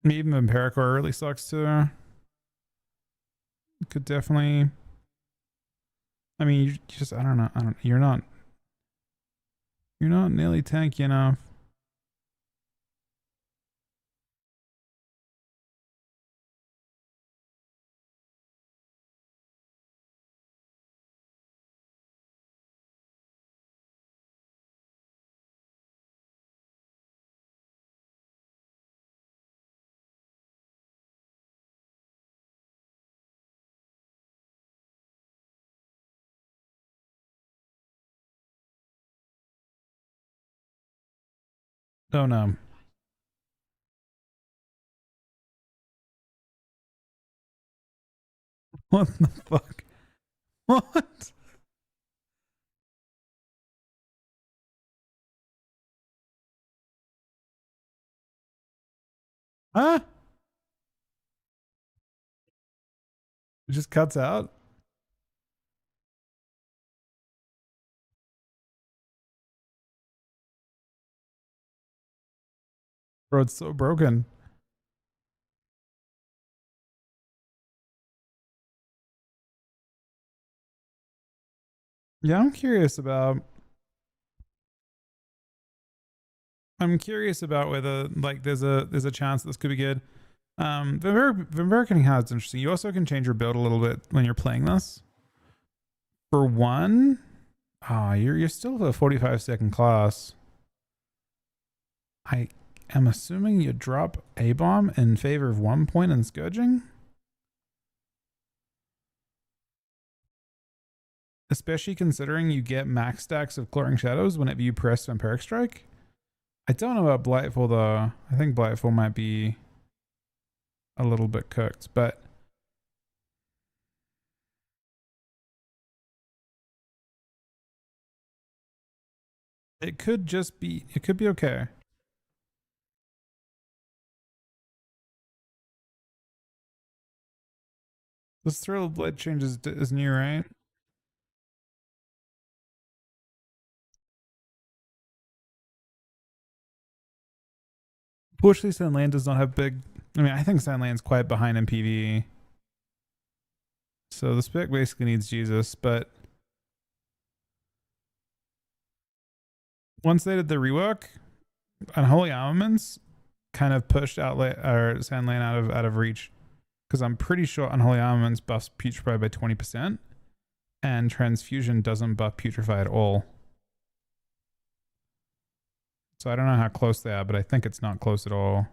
Even Vampiric really sucks too. Could definitely. I mean, you just, I don't know. You're not nearly tanky enough. Oh no. What the fuck? What? Huh? It just cuts out? Bro, it's so broken. Yeah, I'm curious about whether like there's a chance this could be good. Vampire King is interesting. You also can change your build a little bit when you're playing this. For one, you're still a 45-second class. I am assuming you drop a bomb in favor of 1 point in scourging, especially considering you get max stacks of Cloring Shadows whenever you press Vampiric Strike. I don't know about Blightfall though. I think Blightfall might be a little bit cooked, but it could be okay. This Thrill of Blade change is new, right? Fortunately, Sandland does not have big. I mean, I think Sandland's quite behind in PvE. So the spec basically needs Jesus, but once they did the rework, Unholy Armaments kind of pushed Outlet or Sandland out of reach. Because I'm pretty sure Unholy Armaments buffs Putrefy by 20%, and Transfusion doesn't buff Putrefy at all. So I don't know how close they are, but I think it's not close at all.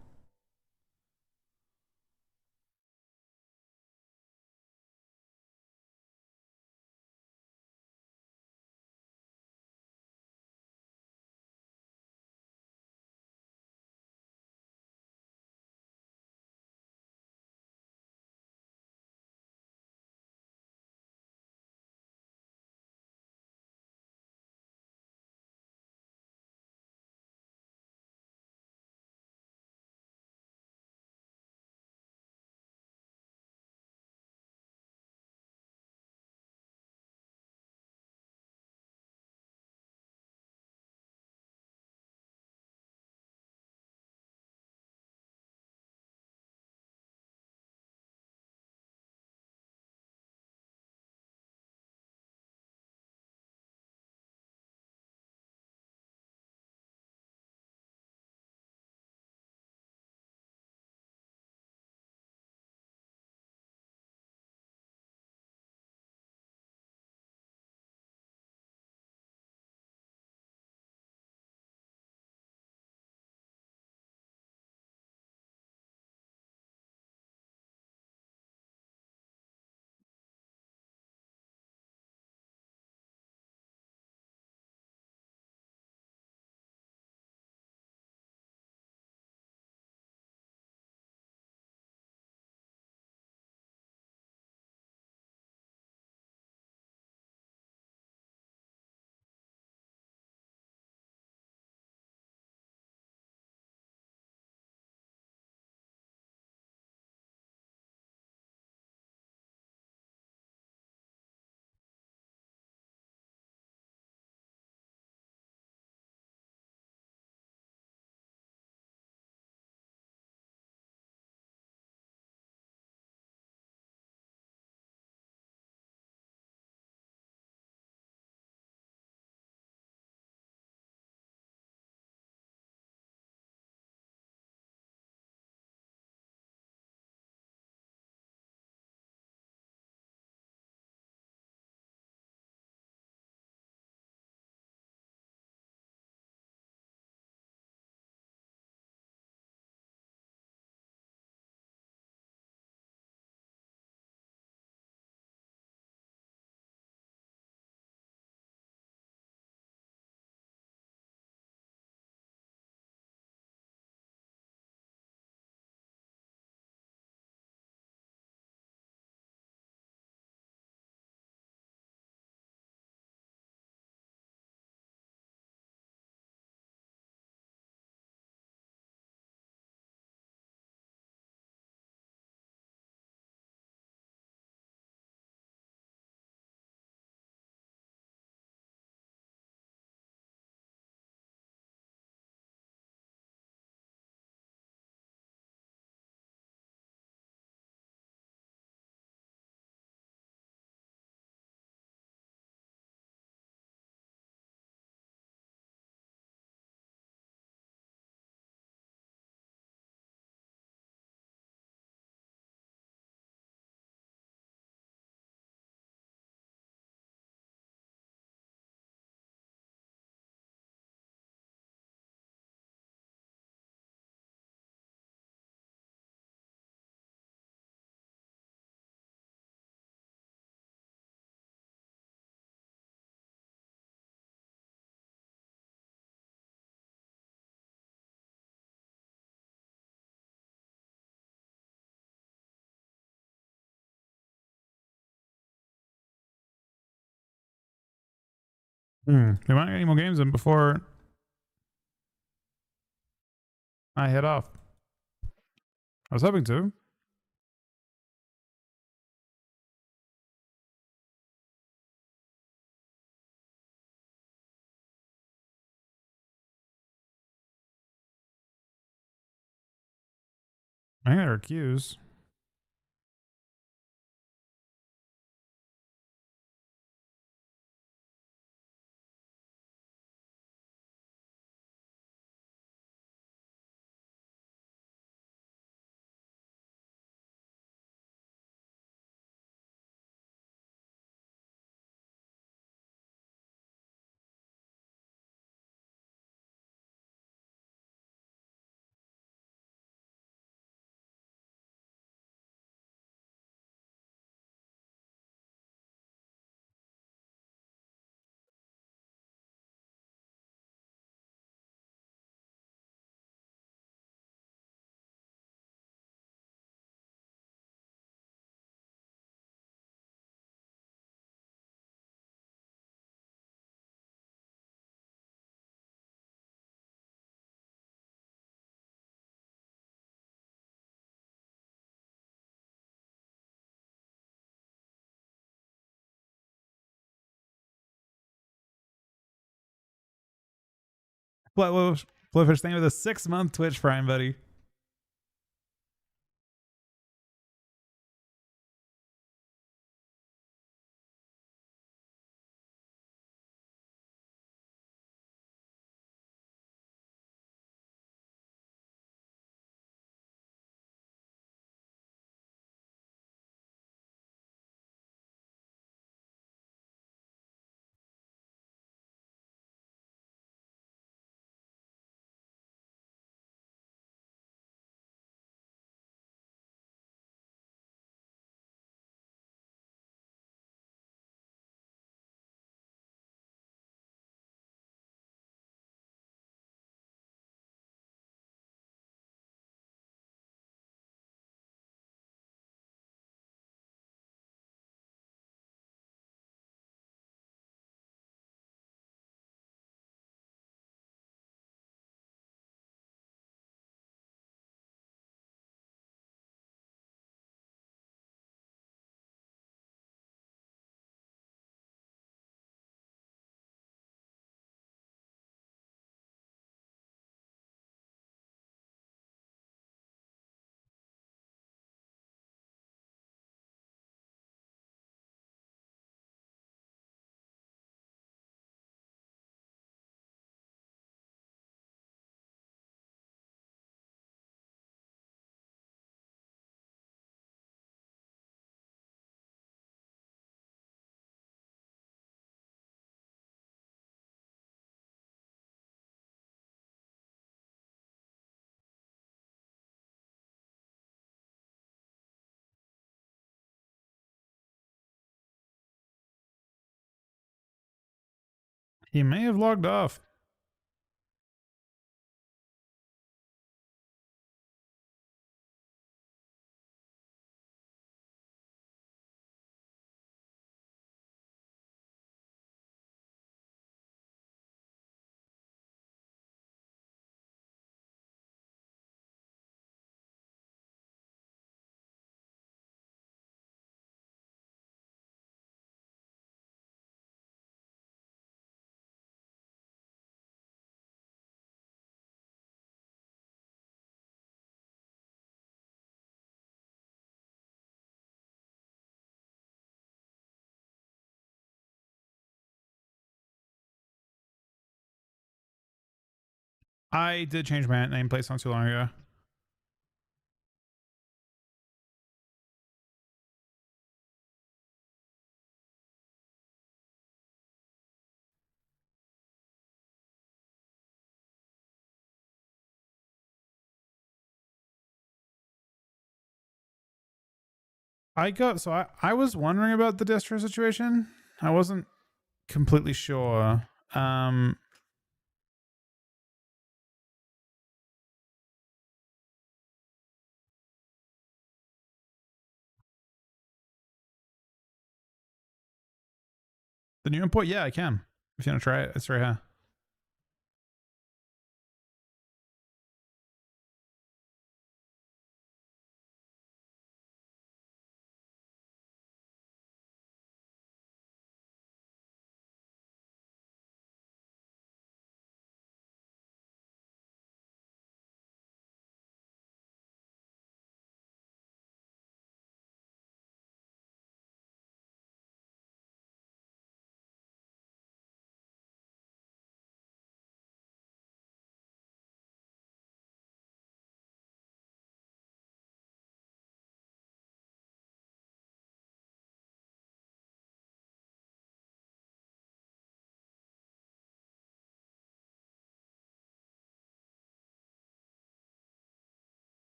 We might get any more games in before I head off. I was hoping to. I think there are queues. Blowfish, thing with a 6-month Twitch Prime, buddy. He may have logged off. I did change my nameplate not too long ago. I was wondering about the distro situation. I wasn't completely sure. The new import, yeah, I can. If you want to try it, it's right here.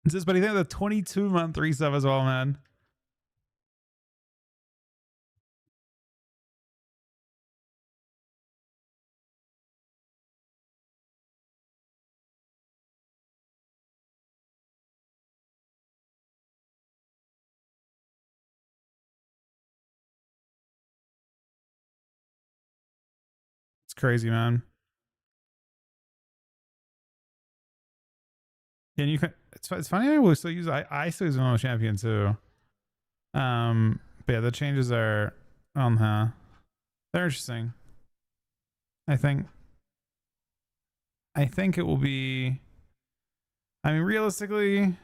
It's just, but he think the 22-month resub as well, man. It's crazy, man. And you can. It's funny. I will still use. I still use Momo Champion too. But yeah, the changes are they're interesting. I think it will be. I mean, realistically,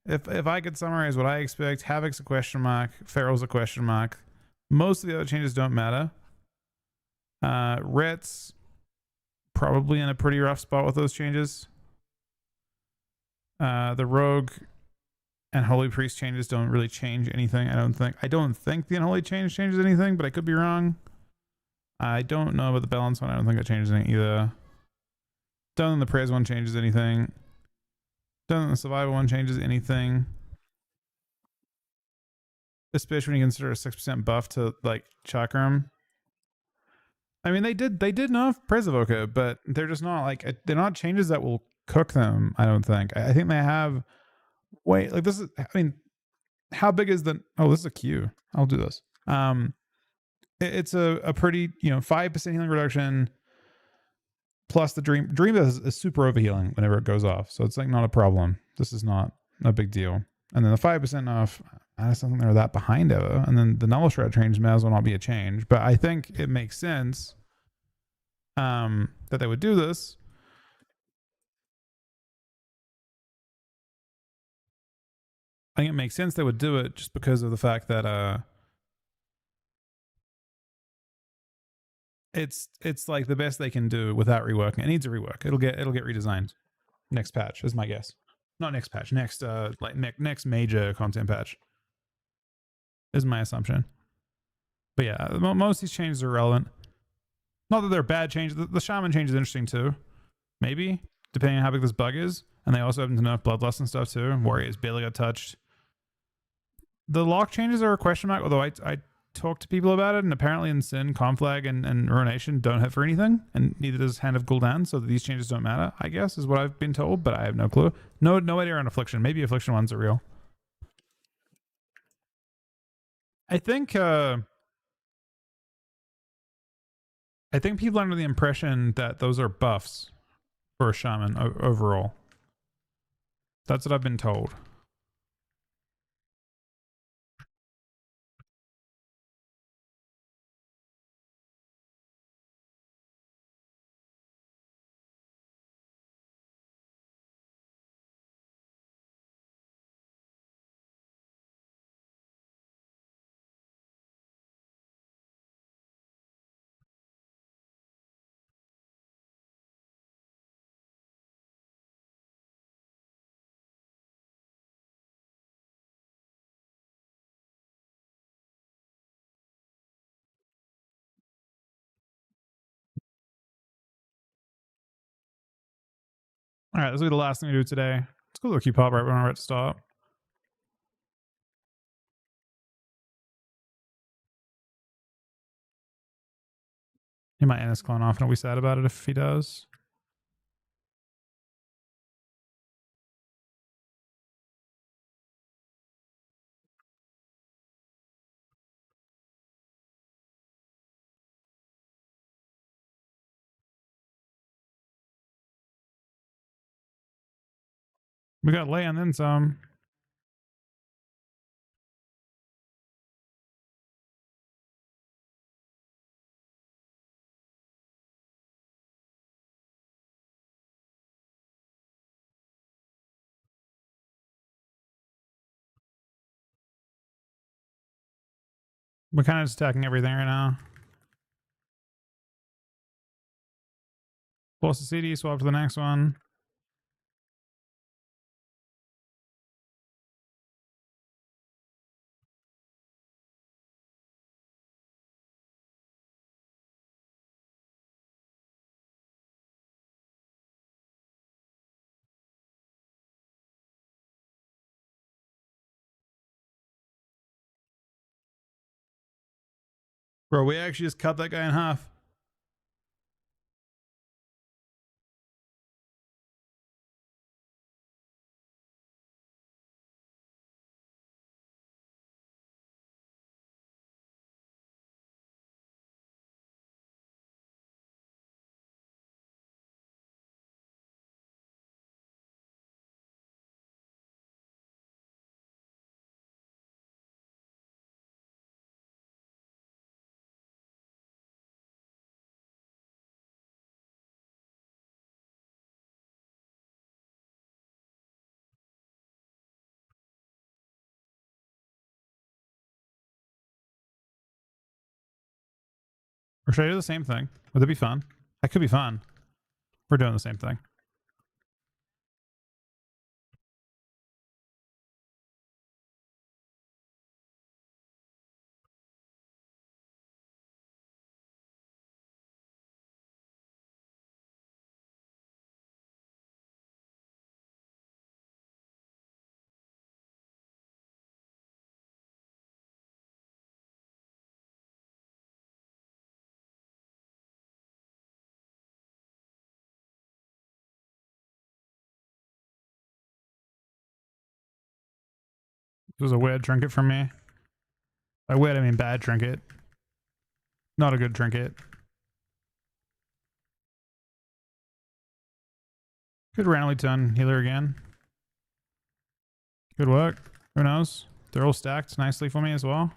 if I could summarize what I expect, Havoc's a question mark, Feral's a question mark. Most of the other changes don't matter. Rhett's probably in a pretty rough spot with those changes. The Rogue and Holy Priest changes don't really change anything. I don't think the Unholy change changes anything, but I could be wrong. I don't know about the balance one. I don't think it changes anything either. Don't think the praise one changes anything. Don't think the survival one changes anything. Especially when you consider a 6% buff to like Chakram. I mean, they did nerf Praise Evoker, but they're just not like they're not changes that will cook them. I don't think. I think they have. Wait, like this is. I mean, how big is the? Oh, this is a queue. I'll do this. It's a pretty 5% healing reduction. Plus the dream is super overhealing whenever it goes off, so it's like not a problem. This is not a big deal. And then the 5% off, I just don't think they're that behind ever. And then the Null Shroud change may as well not be a change, but I think it makes sense that they would do this. I think it makes sense they would do it just because of the fact that it's like the best they can do without reworking. It needs a rework. It'll get redesigned next patch, is my guess. Not next patch, next next major content patch is my assumption. But yeah, most of these changes are relevant. Not that they're bad changes. The Shaman change is interesting too. Maybe, depending on how big this bug is. And they also happen to nerf Bloodlust and stuff too. Warriors barely got touched. The lock changes are a question mark, although I talked to people about it, and apparently in Sin, Conflag, and Ruination don't hit for anything, and neither does Hand of Gul'dan, so these changes don't matter, I guess, is what I've been told, but I have no clue. No idea on Affliction. Maybe Affliction ones are real. I think people are under the impression that those are buffs for a Shaman overall. That's what I've been told. All right, this will be the last thing we do today. Let's go to the keep up right when we're about to stop. He might end his clone off and I'll be sad about it if he does. We got lay and then some. We're kind of just attacking everything right now. Force the CD, swap to the next one. Bro, we actually just cut that guy in half. Or should I do the same thing? Would that be fun? That could be fun. We're doing the same thing. This was a weird trinket from me. By weird, I mean bad trinket. Not a good trinket. Could randomly turn healer again. Good work. Who knows? They're all stacked nicely for me as well.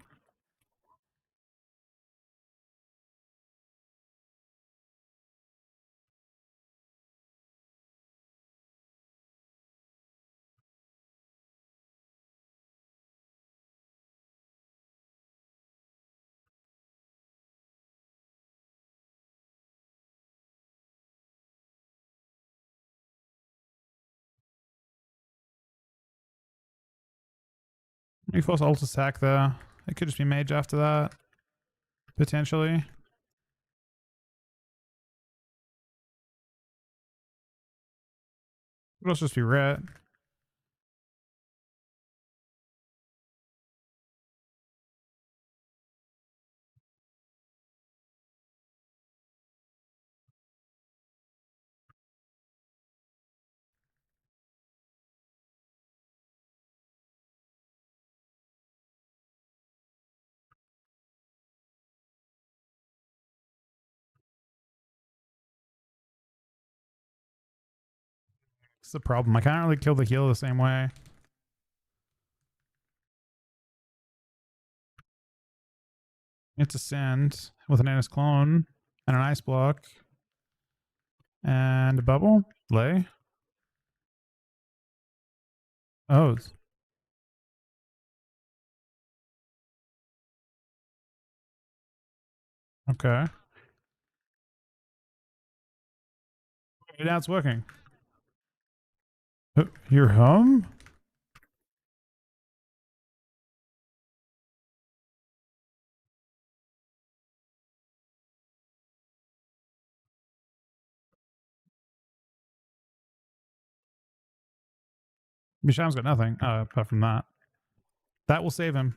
We force ult attack there. It could just be mage after that. Potentially. Could also just be ret. It's the problem. I can't really kill the heal the same way. It's a send with an Annis clone and an ice block and a bubble. Lay. Oh. Okay. Now it's working. You're home? Misham's got nothing apart from that. That will save him.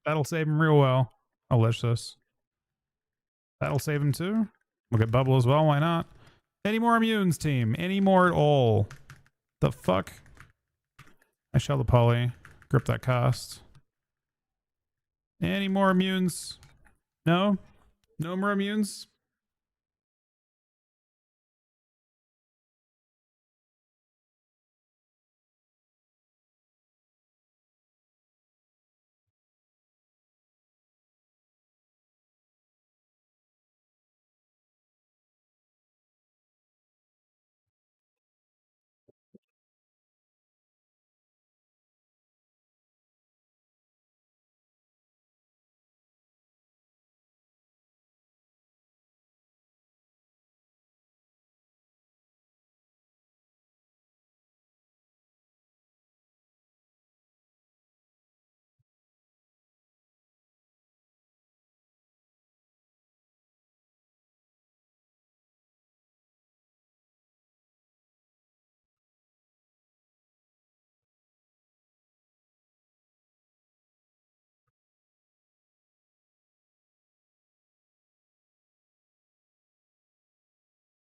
That'll save him real well. I'll lich this. That'll save him too. We'll get bubble as well. Why not? Any more immunes, team? Any more at all? The fuck? I shall the poly. Grip that cast. Any more immunes? No? No more immunes?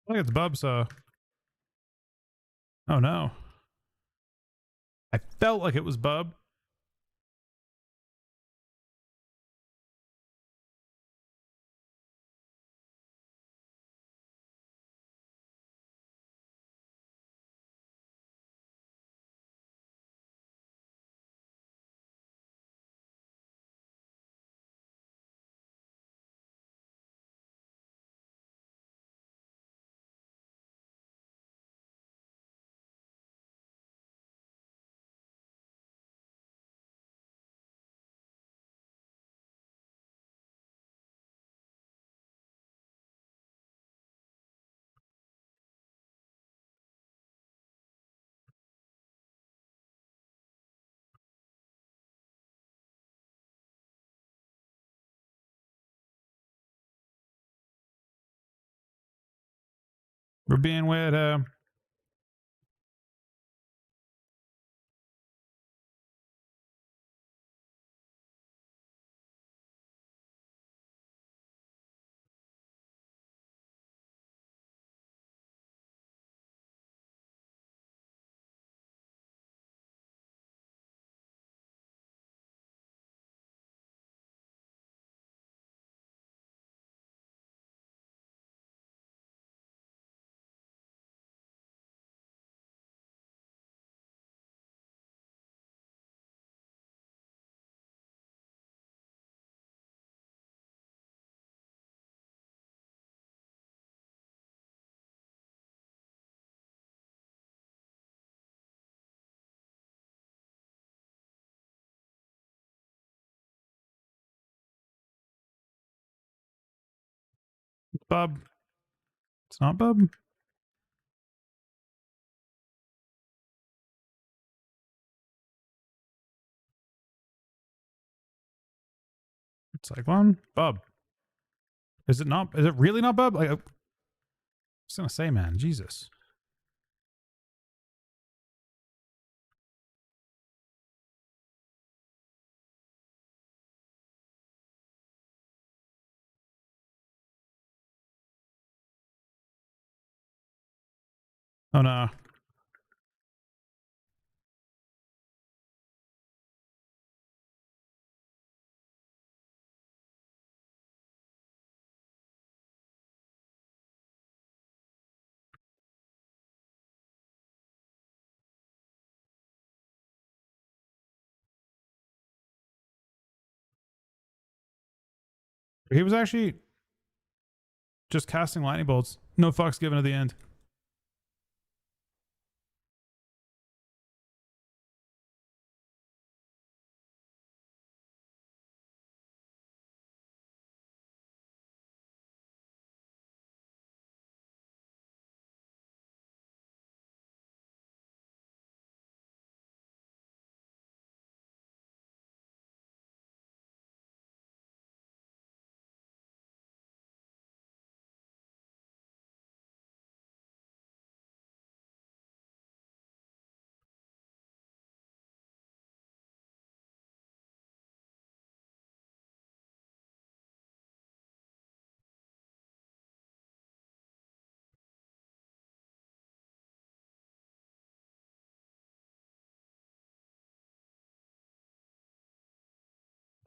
Look at the bub, so. Oh no. I felt like it was bub. We're being weird. Bub. It's not bub. Cyclone? Bub. Is it not? Is it really not bub? Like, I was gonna say, man, Jesus. Oh no. He was actually just casting lightning bolts. No fucks given at the end.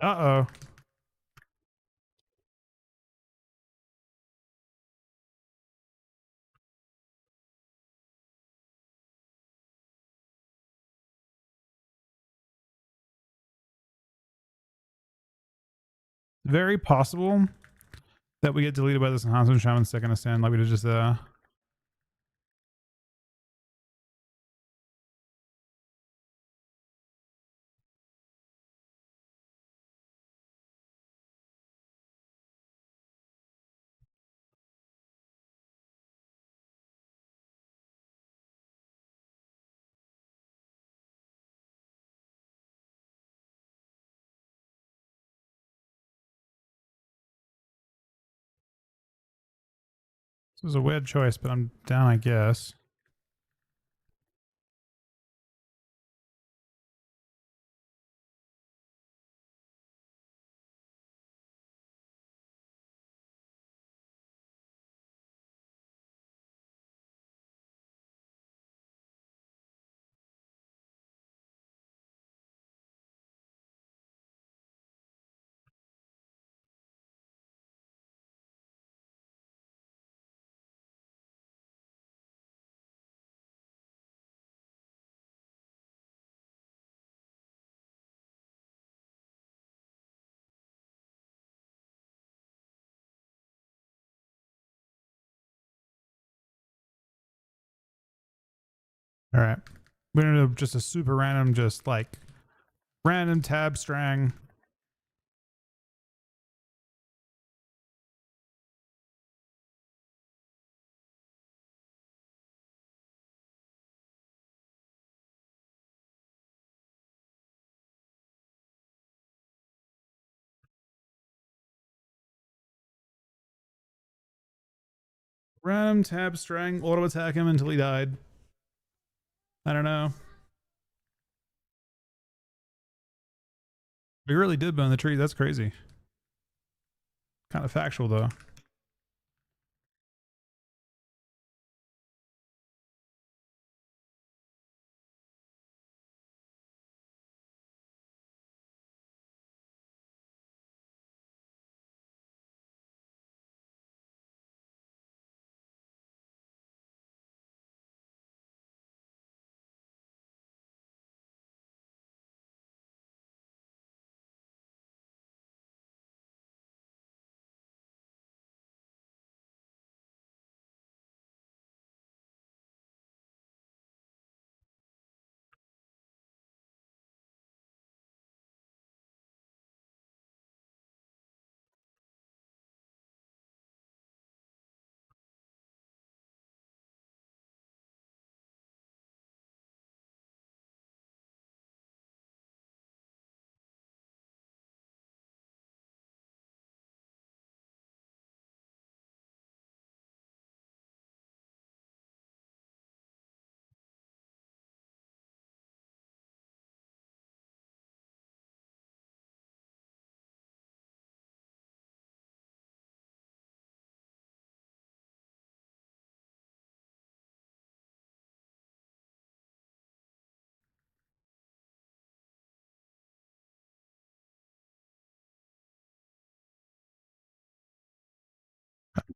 Uh-oh. Very possible that we get deleted by this enhancement shaman second stand like we did just there. This was a weird choice, but I'm down, I guess. All right. We're going to do just a super random, just like random tab strang. Random tab strang, auto attack him until he died. I don't know. We really did burn the tree. That's crazy. Kind of factual, though.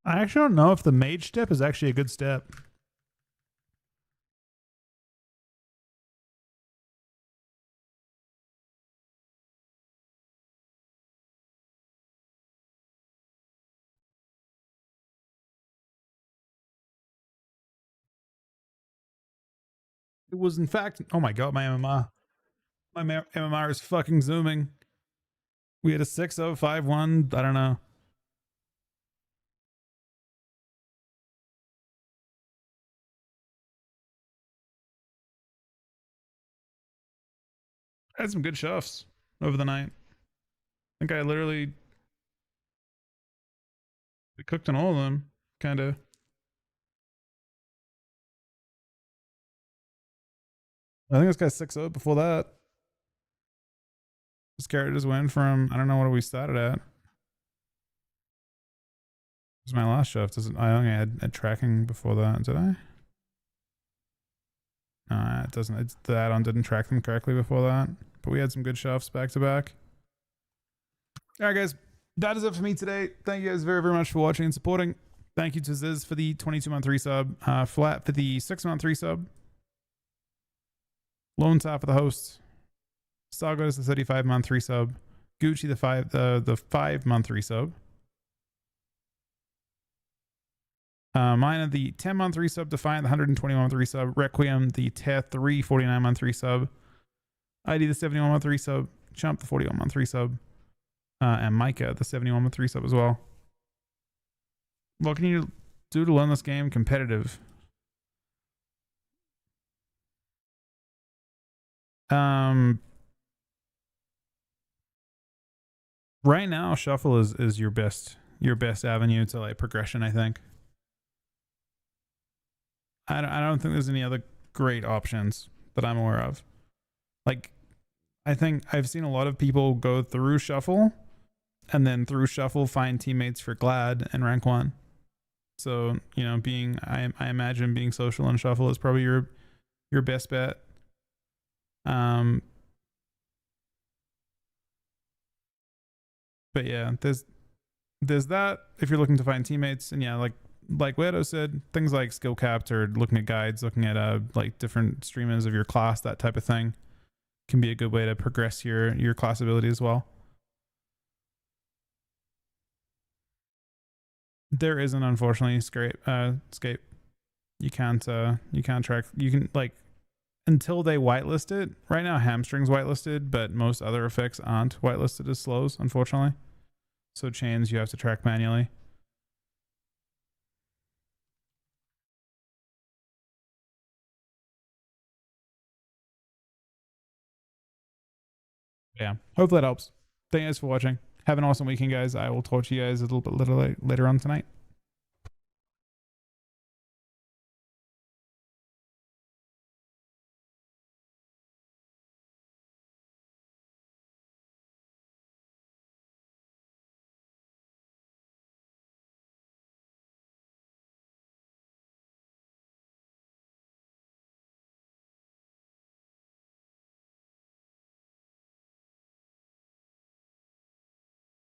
I actually don't know if the mage step is actually a good step. It was, in fact, oh my god, my MMR. My MMR is fucking zooming. We had a 6051. I don't know. I had some good shuffs over the night. I think I literally cooked on all of them, kind of. I think this guy's 6-0 before that. This character just went from, I don't know what we started at. This is my last shift. I only had tracking before that, did I? No, it doesn't. The add-on didn't track them correctly before that. But we had some good shafts back to back. All right, guys, that is it for me today. Thank you guys very, very much for watching and supporting. Thank you to Ziz for the 22-month resub, Flat for the 6-month resub, Lone Star for the host, Sargos the 35-month resub, Gucci the 5-month resub, Mine the 10-month resub, Defiant the 121-month resub, Requiem the tier 3 49-month resub, ID the 71-month resub, Chump the 41-month resub, and Micah the 71-month resub as well. What can you do to learn this game? Competitive. Right now, shuffle is your best avenue to like progression, I think. I don't think there's any other great options that I'm aware of. Like, I think I've seen a lot of people go through shuffle and then through shuffle find teammates for Glad and rank 1. So, you know, I imagine being social and shuffle is probably your best bet. But yeah, there's that if you're looking to find teammates. And yeah, like Weirdo said, things like skill capped or looking at guides, looking at like different streamers of your class, that type of thing can be a good way to progress your class ability as well. There isn't, unfortunately, escape. You can't track. You can, like, until they whitelist it. Right now, hamstring's whitelisted, but most other effects aren't whitelisted as slows, unfortunately. So chains you have to track manually. Yeah, hopefully that helps. Thank you guys for watching. Have an awesome weekend, guys. I will talk to you guys a little bit later on tonight.